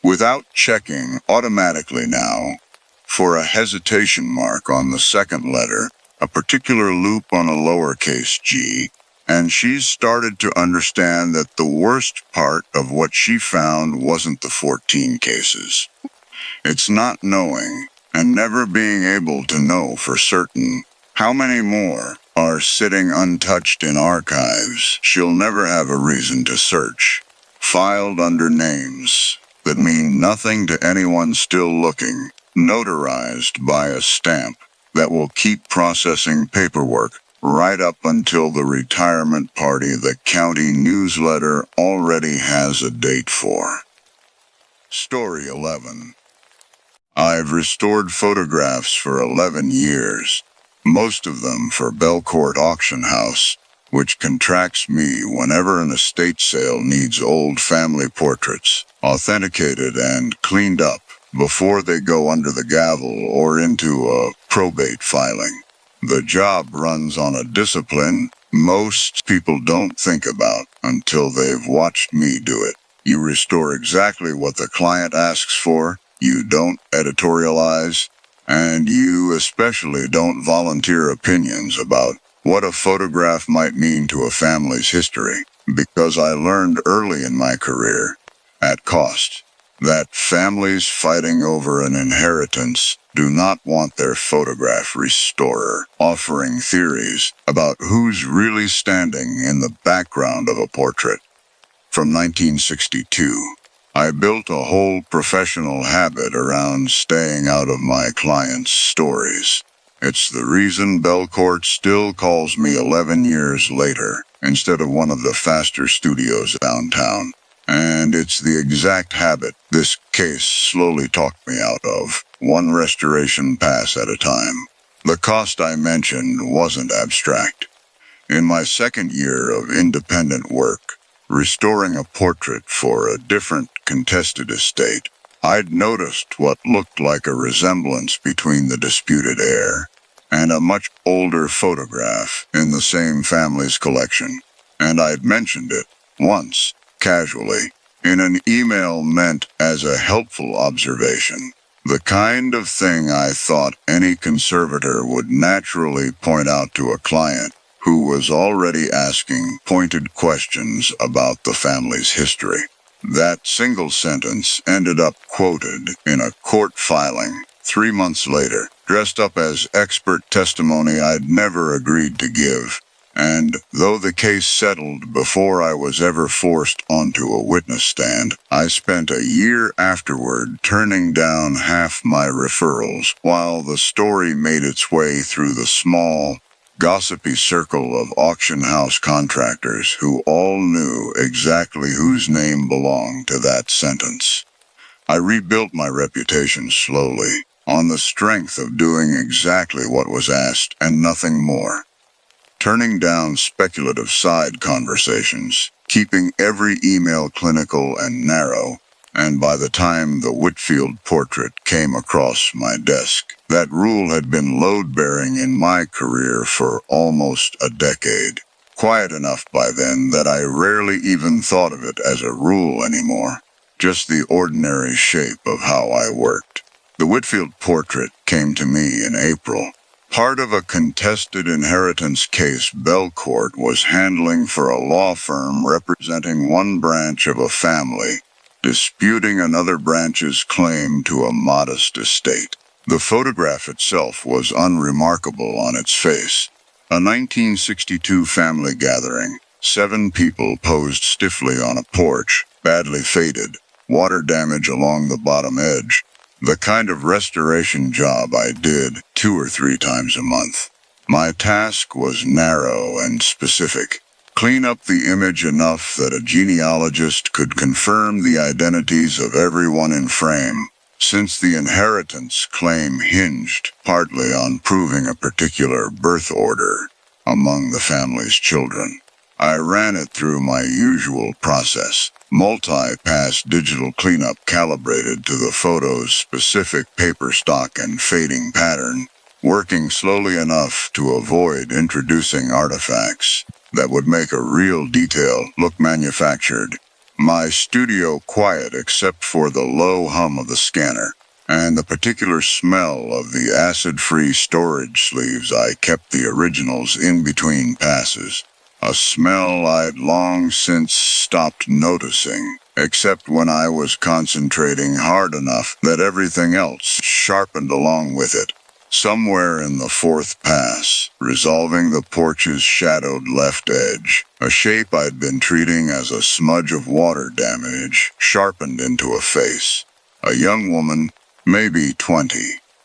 Without checking automatically now, for a hesitation mark on the second letter, a particular loop on a lowercase g, and she's started to understand that the worst part of what she found wasn't the 14 cases. It's not knowing, and never being able to know for certain, how many more are sitting untouched in archives she'll never have a reason to search, filed under names that mean nothing to anyone still looking, notarized by a stamp that will keep processing paperwork right up until the retirement party the county newsletter already has a date for. Story 11. I've restored photographs for 11 years, most of them for Belcourt Auction House, which contracts me whenever an estate sale needs old family portraits, authenticated and cleaned up before they go under the gavel or into a probate filing. The job runs on a discipline most people don't think about until they've watched me do it. You restore exactly what the client asks for, you don't editorialize, and you especially don't volunteer opinions about what a photograph might mean to a family's history, because I learned early in my career, at cost, that families fighting over an inheritance do not want their photograph restorer offering theories about who's really standing in the background of a portrait. From 1962, I built a whole professional habit around staying out of my clients' stories. It's the reason Belcourt still calls me 11 years later, instead of one of the faster studios downtown. And it's the exact habit this case slowly talked me out of, one restoration pass at a time. The cost I mentioned wasn't abstract. In my second year of independent work, restoring a portrait for a different contested estate, I'd noticed what looked like a resemblance between the disputed heir and a much older photograph in the same family's collection, and I'd mentioned it once, casually, in an email meant as a helpful observation, the kind of thing I thought any conservator would naturally point out to a client who was already asking pointed questions about the family's history. That single sentence ended up quoted in a court filing 3 months later, dressed up as expert testimony I'd never agreed to give. And though the case settled before I was ever forced onto a witness stand, I spent a year afterward turning down half my referrals while the story made its way through the small, gossipy circle of auction house contractors who all knew exactly whose name belonged to that sentence. I rebuilt my reputation slowly, on the strength of doing exactly what was asked and nothing more. Turning down speculative side conversations, keeping every email clinical and narrow, and by the time the Whitfield portrait came across my desk, that rule had been load-bearing in my career for almost a decade. Quiet enough by then that I rarely even thought of it as a rule anymore, just the ordinary shape of how I worked. The Whitfield portrait came to me in April, part of a contested inheritance case Belcourt was handling for a law firm representing one branch of a family, disputing another branch's claim to a modest estate. The photograph itself was unremarkable on its face. A 1962 family gathering, 7 people posed stiffly on a porch, badly faded, water damage along the bottom edge. The kind of restoration job I did 2 or 3 times a month. My task was narrow and specific. Clean up the image enough that a genealogist could confirm the identities of everyone in frame, since the inheritance claim hinged partly on proving a particular birth order among the family's children. I ran it through my usual process, multi-pass digital cleanup calibrated to the photo's specific paper stock and fading pattern, working slowly enough to avoid introducing artifacts that would make a real detail look manufactured. My studio quiet except for the low hum of the scanner and the particular smell of the acid-free storage sleeves I kept the originals in between passes. A smell I'd long since stopped noticing, except when I was concentrating hard enough that everything else sharpened along with it. Somewhere in the fourth pass, resolving the porch's shadowed left edge, a shape I'd been treating as a smudge of water damage sharpened into a face. A young woman, maybe 20,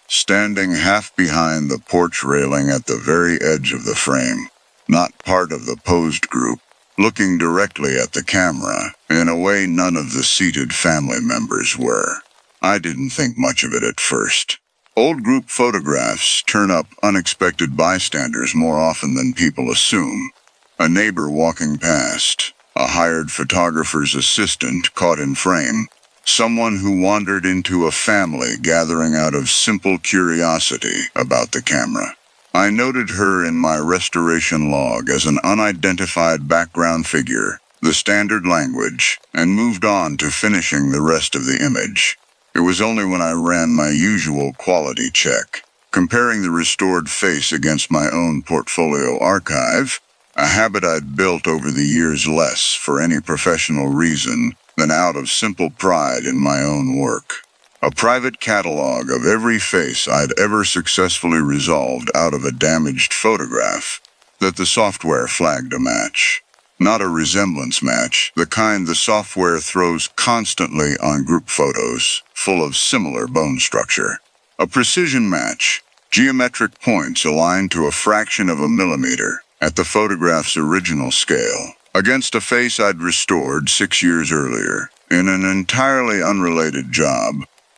standing half behind the porch railing at the very edge of the frame, not part of the posed group, looking directly at the camera, in a way none of the seated family members were. I didn't think much of it at first. Old group photographs turn up unexpected bystanders more often than people assume. A neighbor walking past, a hired photographer's assistant caught in frame, someone who wandered into a family gathering out of simple curiosity about the camera. I noted her in my restoration log as an unidentified background figure, the standard language, and moved on to finishing the rest of the image. It was only when I ran my usual quality check, comparing the restored face against my own portfolio archive, a habit I'd built over the years less for any professional reason than out of simple pride in my own work. A private catalog of every face I'd ever successfully resolved out of a damaged photograph that the software flagged a match. Not a resemblance match, the kind the software throws constantly on group photos, full of similar bone structure. A precision match, geometric points aligned to a fraction of a millimeter at the photograph's original scale, against a face I'd restored 6 years earlier, in an entirely unrelated job,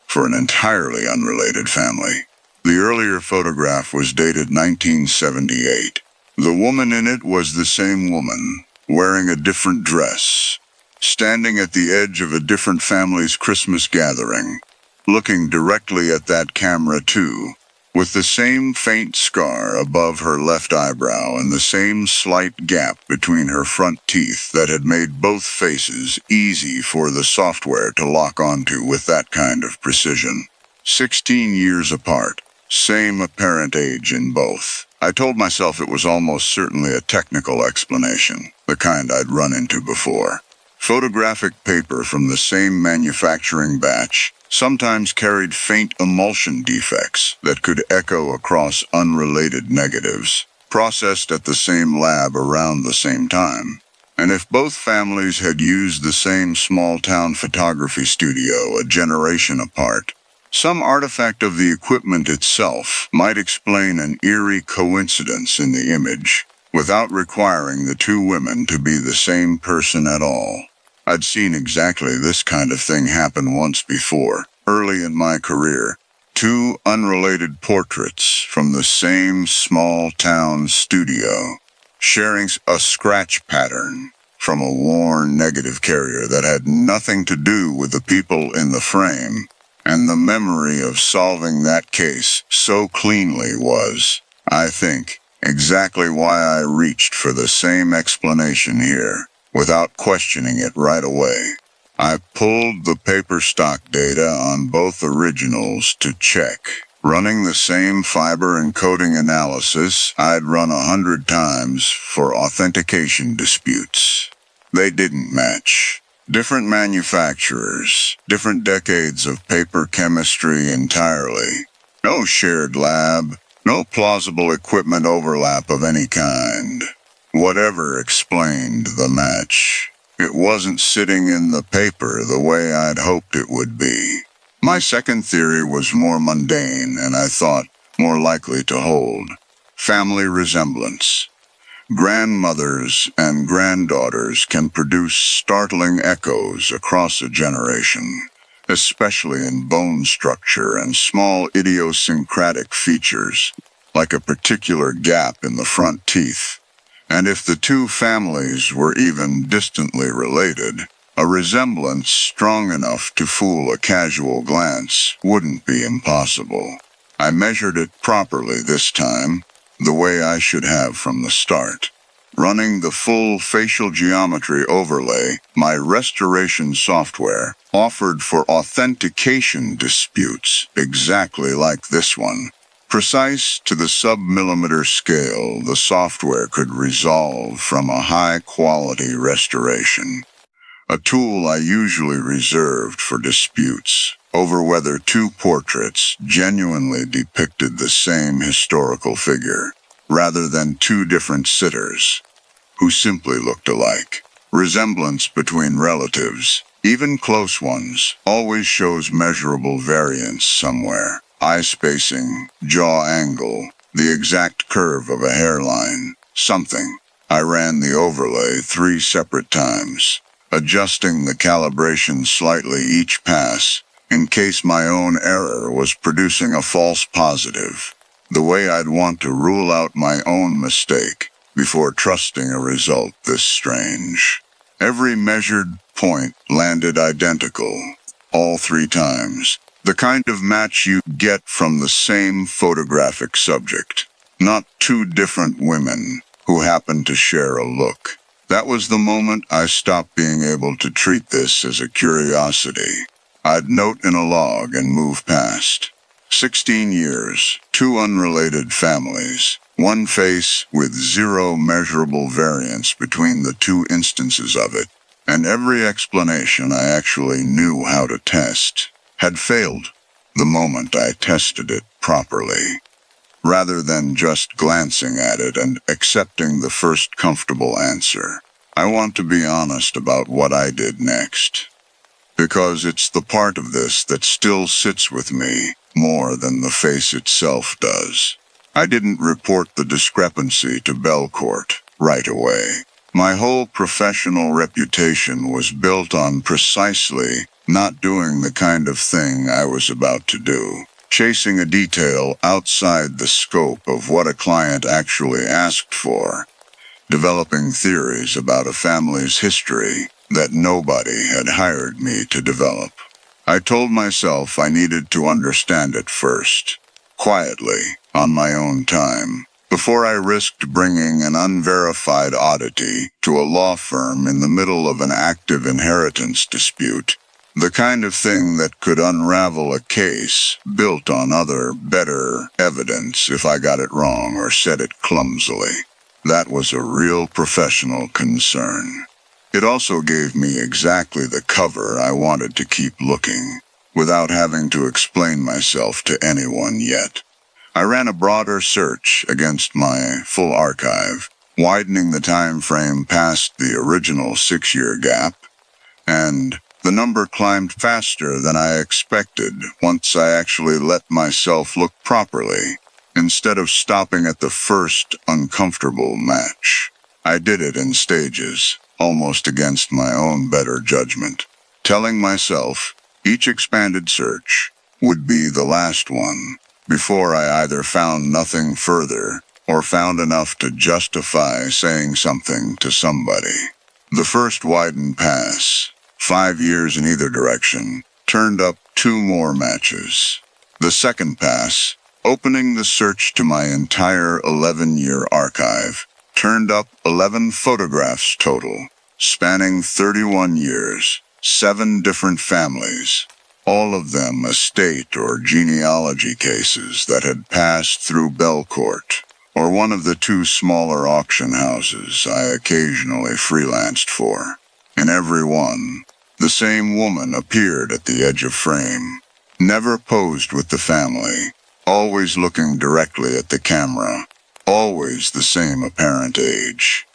for an entirely unrelated family. The earlier photograph was dated 1978. The woman in it was the same woman, wearing a different dress, standing at the edge of a different family's Christmas gathering, looking directly at that camera too, with the same faint scar above her left eyebrow and the same slight gap between her front teeth that had made both faces easy for the software to lock onto with that kind of precision. 16 years apart, same apparent age in both. I told myself it was almost certainly a technical explanation, the kind I'd run into before. Photographic paper from the same manufacturing batch sometimes carried faint emulsion defects that could echo across unrelated negatives, processed at the same lab around the same time. And if both families had used the same small-town photography studio a generation apart, some artifact of the equipment itself might explain an eerie coincidence in the image, without requiring the two women to be the same person at all. I'd seen exactly this kind of thing happen once before, early in my career. Two unrelated portraits from the same small-town studio, sharing a scratch pattern from a worn negative carrier that had nothing to do with the people in the frame. And the memory of solving that case so cleanly was, I think, exactly why I reached for the same explanation here, without questioning it right away. I pulled the paper stock data on both originals to check, running the same fiber and coating analysis I'd run 100 times for authentication disputes. They didn't match. Different manufacturers, different decades of paper chemistry entirely. No shared lab, no plausible equipment overlap of any kind. Whatever explained the match, it wasn't sitting in the paper the way I'd hoped it would be. My second theory was more mundane and I thought more likely to hold. Family resemblance. Grandmothers and granddaughters can produce startling echoes across a generation, especially in bone structure and small idiosyncratic features, like a particular gap in the front teeth. And if the two families were even distantly related, a resemblance strong enough to fool a casual glance wouldn't be impossible. I measured it properly this time, the way I should have from the start. Running the full facial geometry overlay, my restoration software offered for authentication disputes exactly like this one. Precise to the sub-millimeter scale, the software could resolve from a high-quality restoration, a tool I usually reserved for disputes over whether two portraits genuinely depicted the same historical figure, rather than two different sitters who simply looked alike. Resemblance between relatives, even close ones, always shows measurable variance somewhere. Eye spacing, jaw angle, the exact curve of a hairline, something. I ran the overlay 3 separate times, adjusting the calibration slightly each pass, in case my own error was producing a false positive, the way I'd want to rule out my own mistake before trusting a result this strange. Every measured point landed identical, all 3 times. The kind of match you get from the same photographic subject, not 2 different women who happen to share a look. That was the moment I stopped being able to treat this as a curiosity. I'd note in a log and move past. 16 years, 2 unrelated families, 1 face with 0 measurable variance between the 2 instances of it, and every explanation I actually knew how to test had failed the moment I tested it properly. Rather than just glancing at it and accepting the first comfortable answer, I want to be honest about what I did next, because it's the part of this that still sits with me more than the face itself does. I didn't report the discrepancy to Belcourt right away. My whole professional reputation was built on precisely not doing the kind of thing I was about to do, chasing a detail outside the scope of what a client actually asked for, developing theories about a family's history that nobody had hired me to develop. I told myself I needed to understand it first, quietly, on my own time, before I risked bringing an unverified oddity to a law firm in the middle of an active inheritance dispute, the kind of thing that could unravel a case built on other, better evidence if I got it wrong or said it clumsily. That was a real professional concern. It also gave me exactly the cover I wanted to keep looking, without having to explain myself to anyone yet. I ran a broader search against my full archive, widening the time frame past the original 6-year gap, and the number climbed faster than I expected once I actually let myself look properly, instead of stopping at the first uncomfortable match. I did it in stages, almost against my own better judgment, telling myself each expanded search would be the last one, before I either found nothing further or found enough to justify saying something to somebody. The first widened pass, 5 years in either direction, turned up 2 more matches. The second pass, opening the search to my entire 11-year archive, turned up 11 photographs total, spanning 31 years, 7 different families, all of them estate or genealogy cases that had passed through Belcourt, or one of the 2 smaller auction houses I occasionally freelanced for. In every one, the same woman appeared at the edge of frame, never posed with the family, always looking directly at the camera, always the same apparent age.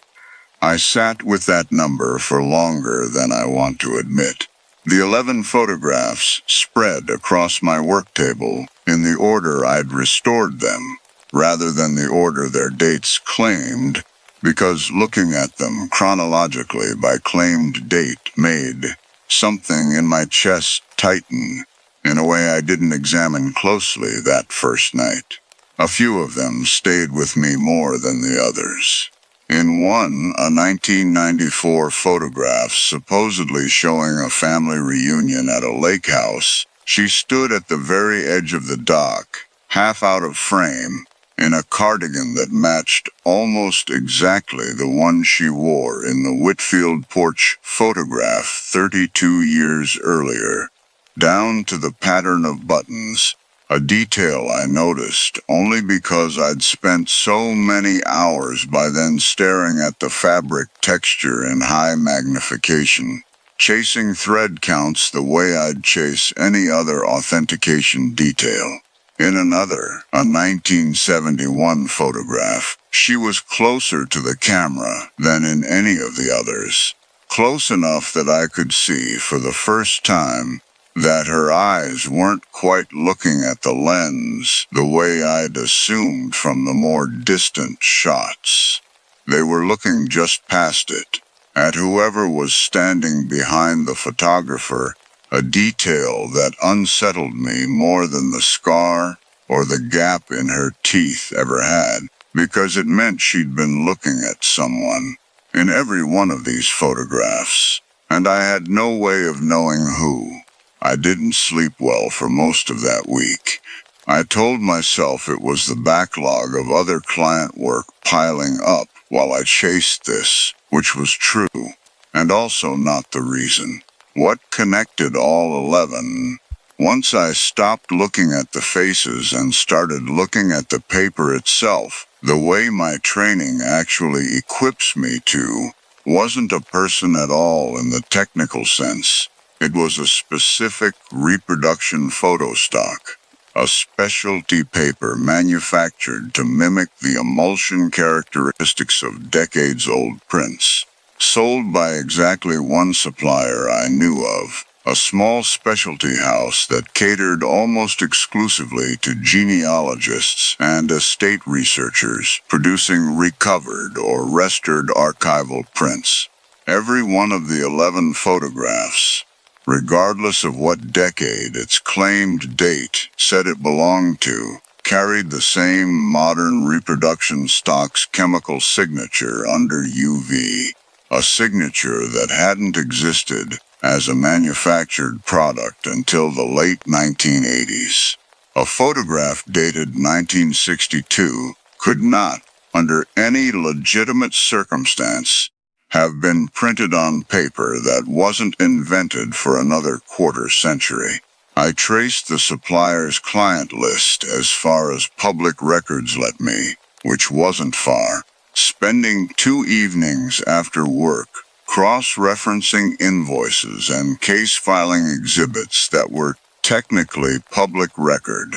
I sat with that number for longer than I want to admit. The 11 photographs spread across my work table in the order I'd restored them, rather than the order their dates claimed, because looking at them chronologically by claimed date made something in my chest tighten in a way I didn't examine closely that first night. A few of them stayed with me more than the others. In one, a 1994 photograph supposedly showing a family reunion at a lake house, she stood at the very edge of the dock, half out of frame, in a cardigan that matched almost exactly the one she wore in the Whitfield porch photograph 32 years earlier, down to the pattern of buttons, a detail I noticed only because I'd spent so many hours by then staring at the fabric texture in high magnification, chasing thread counts the way I'd chase any other authentication detail. In another, a 1971 photograph, she was closer to the camera than in any of the others, close enough that I could see for the first time that her eyes weren't quite looking at the lens the way I'd assumed from the more distant shots. They were looking just past it, at whoever was standing behind the photographer, a detail that unsettled me more than the scar or the gap in her teeth ever had, because it meant she'd been looking at someone in every one of these photographs, and I had no way of knowing who. I didn't sleep well for most of that week. I told myself it was the backlog of other client work piling up while I chased this, which was true, and also not the reason. What connected all 11? Once I stopped looking at the faces and started looking at the paper itself, the way my training actually equips me to wasn't a person at all in the technical sense. It was a specific reproduction photo stock, a specialty paper manufactured to mimic the emulsion characteristics of decades-old prints, sold by exactly one supplier I knew of, a small specialty house that catered almost exclusively to genealogists and estate researchers producing recovered or restored archival prints. Every one of the 11 photographs, regardless of what decade its claimed date said it belonged to, carried the same modern reproduction stock's chemical signature under UV, a signature that hadn't existed as a manufactured product until the late 1980s. A photograph dated 1962 could not, under any legitimate circumstance, have been printed on paper that wasn't invented for another quarter century. I traced the supplier's client list as far as public records let me, which wasn't far, spending 2 evenings after work cross-referencing invoices and case-filing exhibits that were technically public record,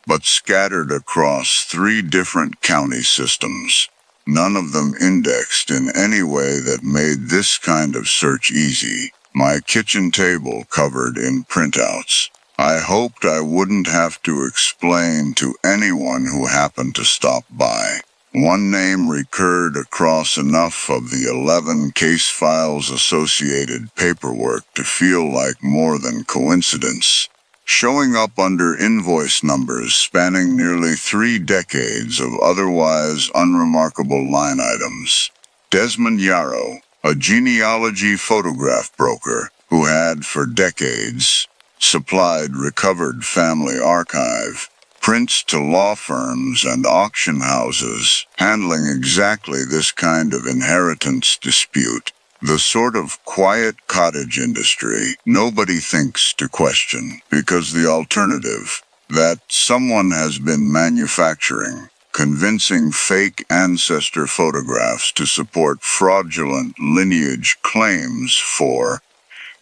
but scattered across 3 different county systems, none of them indexed in any way that made this kind of search easy, my kitchen table covered in printouts. I hoped I wouldn't have to explain to anyone who happened to stop by. One name recurred across enough of the 11 case files associated paperwork to feel like more than coincidence, showing up under invoice numbers spanning nearly 3 decades of otherwise unremarkable line items. Desmond Yarrow, a genealogy photograph broker who had for decades supplied recovered family archive prints to law firms and auction houses, handling exactly this kind of inheritance dispute, the sort of quiet cottage industry nobody thinks to question, because the alternative, that someone has been manufacturing convincing fake ancestor photographs to support fraudulent lineage claims for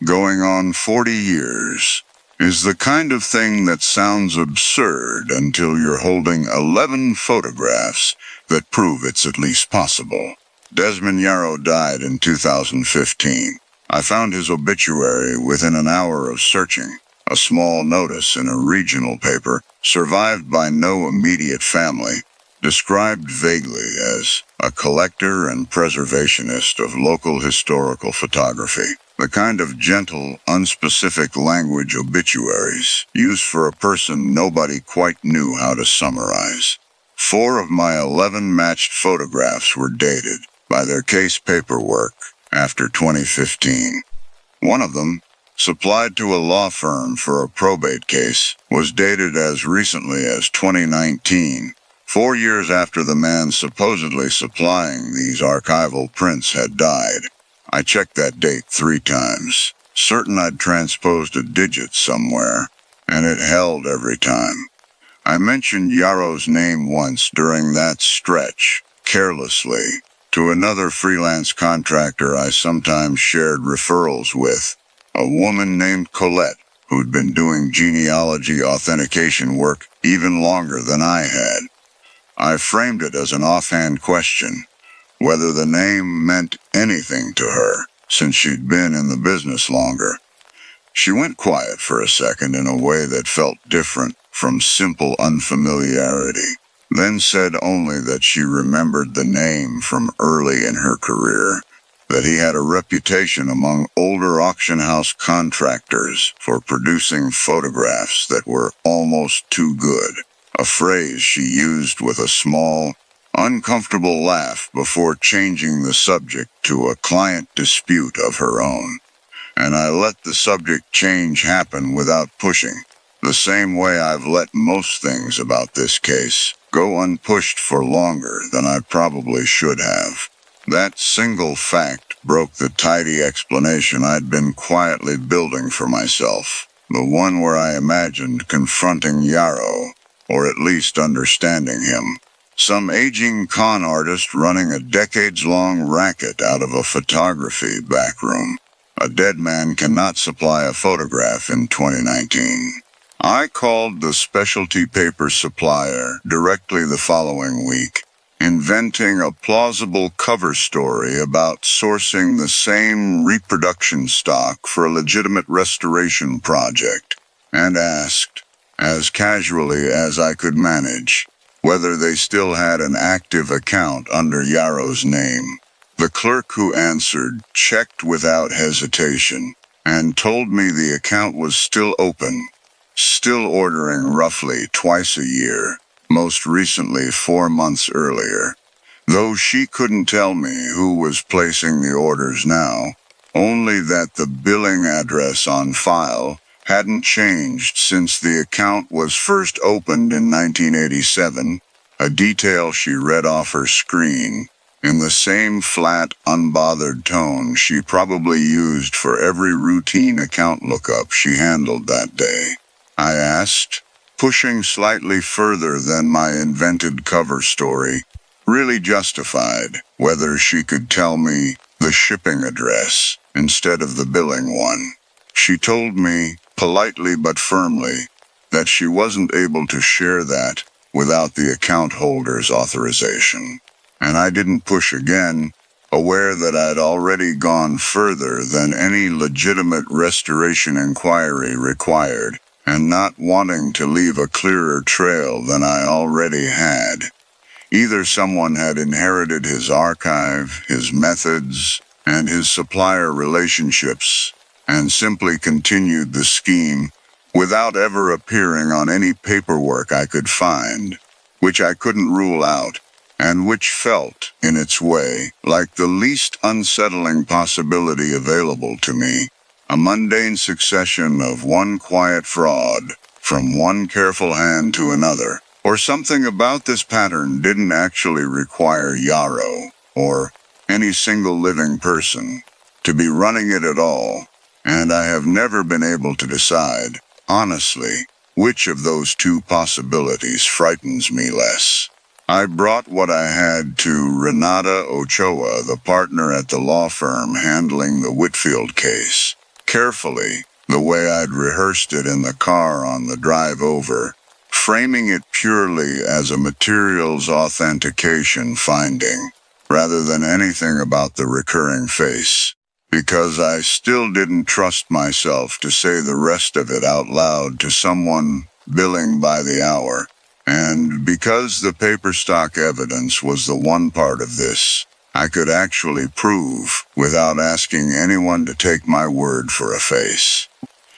going on 40 years, is the kind of thing that sounds absurd until you're holding 11 photographs that prove it's at least possible. Desmond Yarrow died in 2015. I found his obituary within an hour of searching, a small notice in a regional paper, survived by no immediate family, described vaguely as a collector and preservationist of local historical photography. The kind of gentle, unspecific language obituaries used for a person nobody quite knew how to summarize. 4 of my 11 matched photographs were dated by their case paperwork after 2015. One of them, supplied to a law firm for a probate case, was dated as recently as 2019, 4 years after the man supposedly supplying these archival prints had died. I checked that date 3 times, certain I'd transposed a digit somewhere, and it held every time. I mentioned Yarrow's name once during that stretch, carelessly, to another freelance contractor I sometimes shared referrals with, a woman named Colette, who'd been doing genealogy authentication work even longer than I had. I framed it as an offhand question, whether the name meant anything to her, since she'd been in the business longer. She went quiet for a second in a way that felt different from simple unfamiliarity, then said only that she remembered the name from early in her career, that he had a reputation among older auction house contractors for producing photographs that were almost too good, a phrase she used with a small, uncomfortable laugh before changing the subject to a client dispute of her own. And I let the subject change happen without pushing, the same way I've let most things about this case go unpushed for longer than I probably should have. That single fact broke the tidy explanation I'd been quietly building for myself, the one where I imagined confronting Yarrow, or at least understanding him. Some aging con artist running a decades-long racket out of a photography backroom. A dead man cannot supply a photograph in 2019. I called the specialty paper supplier directly the following week, inventing a plausible cover story about sourcing the same reproduction stock for a legitimate restoration project, and asked, as casually as I could manage, whether they still had an active account under Yarrow's name. The clerk who answered checked without hesitation and told me the account was still open, still ordering roughly twice a year, most recently 4 months earlier. Though she couldn't tell me who was placing the orders now, only that the billing address on file hadn't changed since the account was first opened in 1987, a detail she read off her screen, in the same flat, unbothered tone she probably used for every routine account lookup she handled that day. I asked, pushing slightly further than my invented cover story, really justified, whether she could tell me the shipping address instead of the billing one. She told me, politely but firmly, that she wasn't able to share that without the account holder's authorization. And I didn't push again, aware that I'd already gone further than any legitimate restoration inquiry required, and not wanting to leave a clearer trail than I already had. Either someone had inherited his archive, his methods, and his supplier relationships, and simply continued the scheme without ever appearing on any paperwork I could find, which I couldn't rule out, and which felt, in its way, like the least unsettling possibility available to me, a mundane succession of one quiet fraud, from one careful hand to another. Or something about this pattern didn't actually require Yarrow, or any single living person, to be running it at all, and I have never been able to decide, honestly, which of those two possibilities frightens me less. I brought what I had to Renata Ochoa, the partner at the law firm handling the Whitfield case, carefully, the way I'd rehearsed it in the car on the drive over, framing it purely as a materials authentication finding, rather than anything about the recurring face, because I still didn't trust myself to say the rest of it out loud to someone billing by the hour, And because the paper stock evidence was the one part of this I could actually prove without asking anyone to take my word for a face.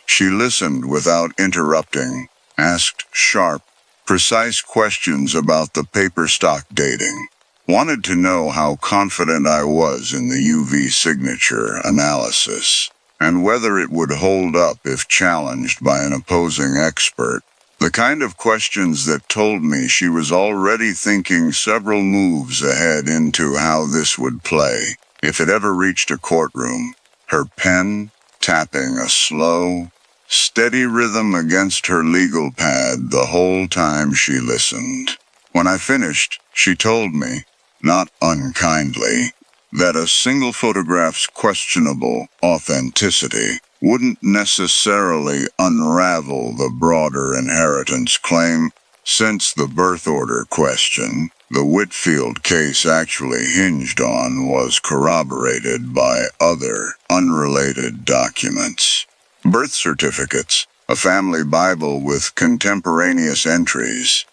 She listened without interrupting, asked sharp, precise questions about the paper stock dating, wanted to know how confident I was in the UV signature analysis, and whether it would hold up if challenged by an opposing expert. The kind of questions that told me she was already thinking several moves ahead into how this would play, if it ever reached a courtroom, her pen tapping a slow, steady rhythm against her legal pad the whole time she listened. When I finished, she told me, not unkindly, that a single photograph's questionable authenticity wouldn't necessarily unravel the broader inheritance claim, since the birth order question the Whitfield case actually hinged on was corroborated by other unrelated documents. Birth certificates, a family Bible with contemporaneous entries.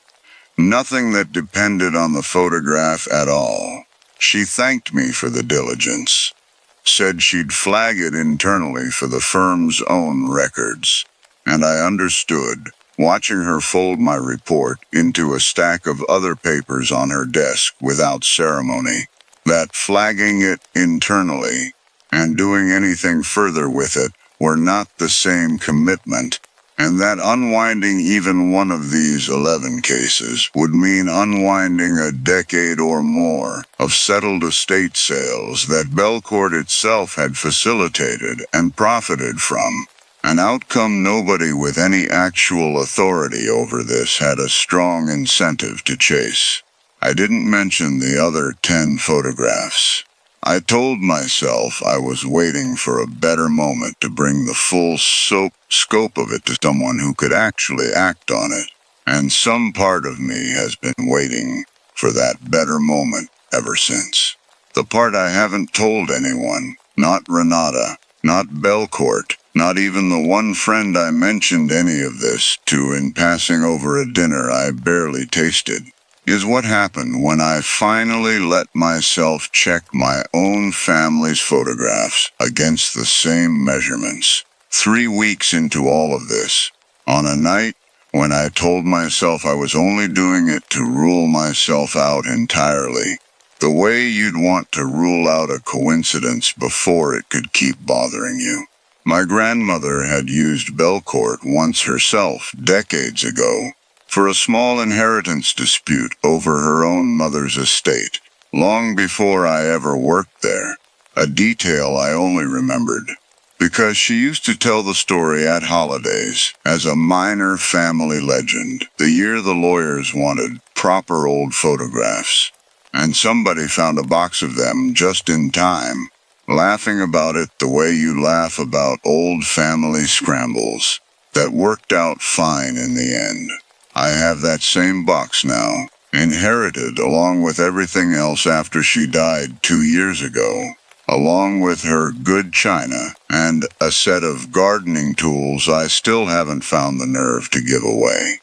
Nothing that depended on the photograph at all. She thanked me for the diligence, said she'd flag it internally for the firm's own records, and I understood, watching her fold my report into a stack of other papers on her desk without ceremony, that flagging it internally and doing anything further with it were not the same commitment, and that unwinding even one of these 11 cases would mean unwinding a decade or more of settled estate sales that Belcourt itself had facilitated and profited from, an outcome nobody with any actual authority over this had a strong incentive to chase. I didn't mention the other 10 photographs. I told myself I was waiting for a better moment to bring the full scope of it to someone who could actually act on it, and some part of me has been waiting for that better moment ever since. The part I haven't told anyone, not Renata, not Belcourt, not even the one friend I mentioned any of this to in passing over a dinner I barely tasted, is what happened when I finally let myself check my own family's photographs against the same measurements. 3 weeks into all of this, on a night when I told myself I was only doing it to rule myself out entirely, the way you'd want to rule out a coincidence before it could keep bothering you. My grandmother had used Belcourt once herself, decades ago, for a small inheritance dispute over her own mother's estate, long before I ever worked there, a detail I only remembered, because she used to tell the story at holidays as a minor family legend, the year the lawyers wanted proper old photographs, and somebody found a box of them just in time, laughing about it the way you laugh about old family scrambles, that worked out fine in the end. I have that same box now, inherited along with everything else after she died 2 years ago, along with her good china and a set of gardening tools I still haven't found the nerve to give away.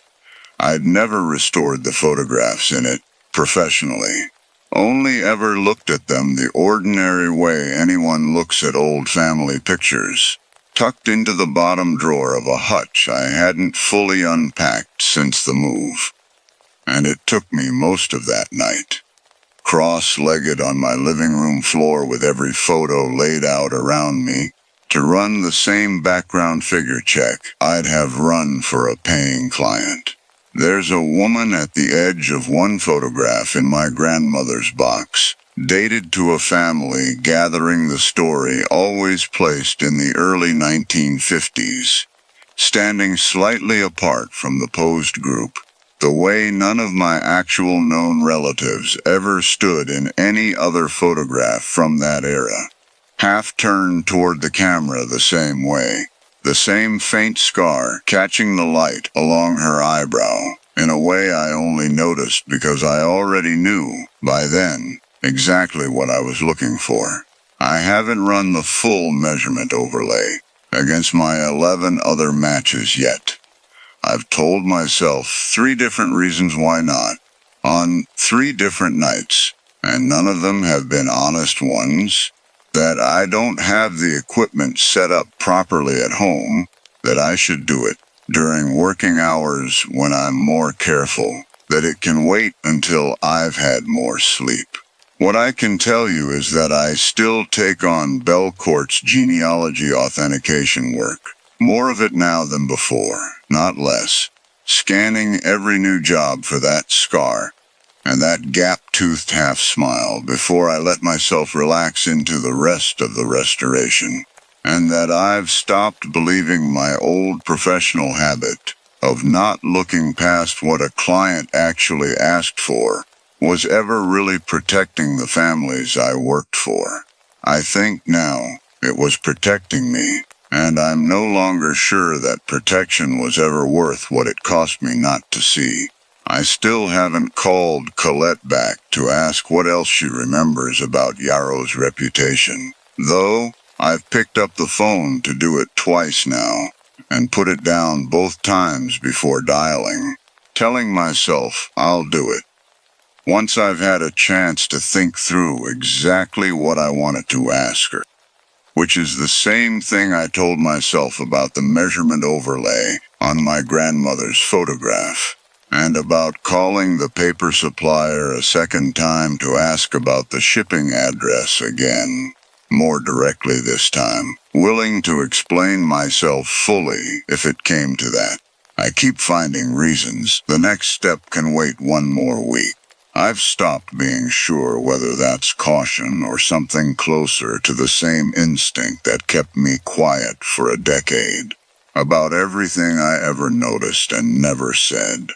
I'd never restored the photographs in it, professionally. Only ever looked at them the ordinary way anyone looks at old family pictures, tucked into the bottom drawer of a hutch I hadn't fully unpacked since the move. And it took me most of that night, cross-legged on my living room floor with every photo laid out around me, to run the same background figure check I'd have run for a paying client. There's a woman at the edge of one photograph in my grandmother's box, dated to a family gathering the story always placed in the early 1950s, standing slightly apart from the posed group, the way none of my actual known relatives ever stood in any other photograph from that era. Half turned toward the camera the same way, the same faint scar catching the light along her eyebrow, in a way I only noticed because I already knew, by then, exactly what I was looking for. I haven't run the full measurement overlay against my 11 other matches yet, I've told myself 3 different reasons why not, on 3 different nights, and none of them have been honest ones. That I don't have the equipment set up properly at home, that I should do it during working hours when I'm more careful, that it can wait until I've had more sleep. What I can tell you is that I still take on Belcourt's genealogy authentication work. More of it now than before, not less. Scanning every new job for that scar and that gap-toothed half-smile before I let myself relax into the rest of the restoration. And that I've stopped believing my old professional habit of not looking past what a client actually asked for was ever really protecting the families I worked for. I think now it was protecting me, and I'm no longer sure that protection was ever worth what it cost me not to see. I still haven't called Colette back to ask what else she remembers about Yarrow's reputation, though I've picked up the phone to do it twice now, and put it down both times before dialing, telling myself I'll do it once I've had a chance to think through exactly what I wanted to ask her, which is the same thing I told myself about the measurement overlay on my grandmother's photograph, and about calling the paper supplier a second time to ask about the shipping address again, more directly this time, willing to explain myself fully if it came to that. I keep finding reasons. The next step can wait 1 more week. I've stopped being sure whether that's caution or something closer to the same instinct that kept me quiet for a decade about everything I ever noticed and never said.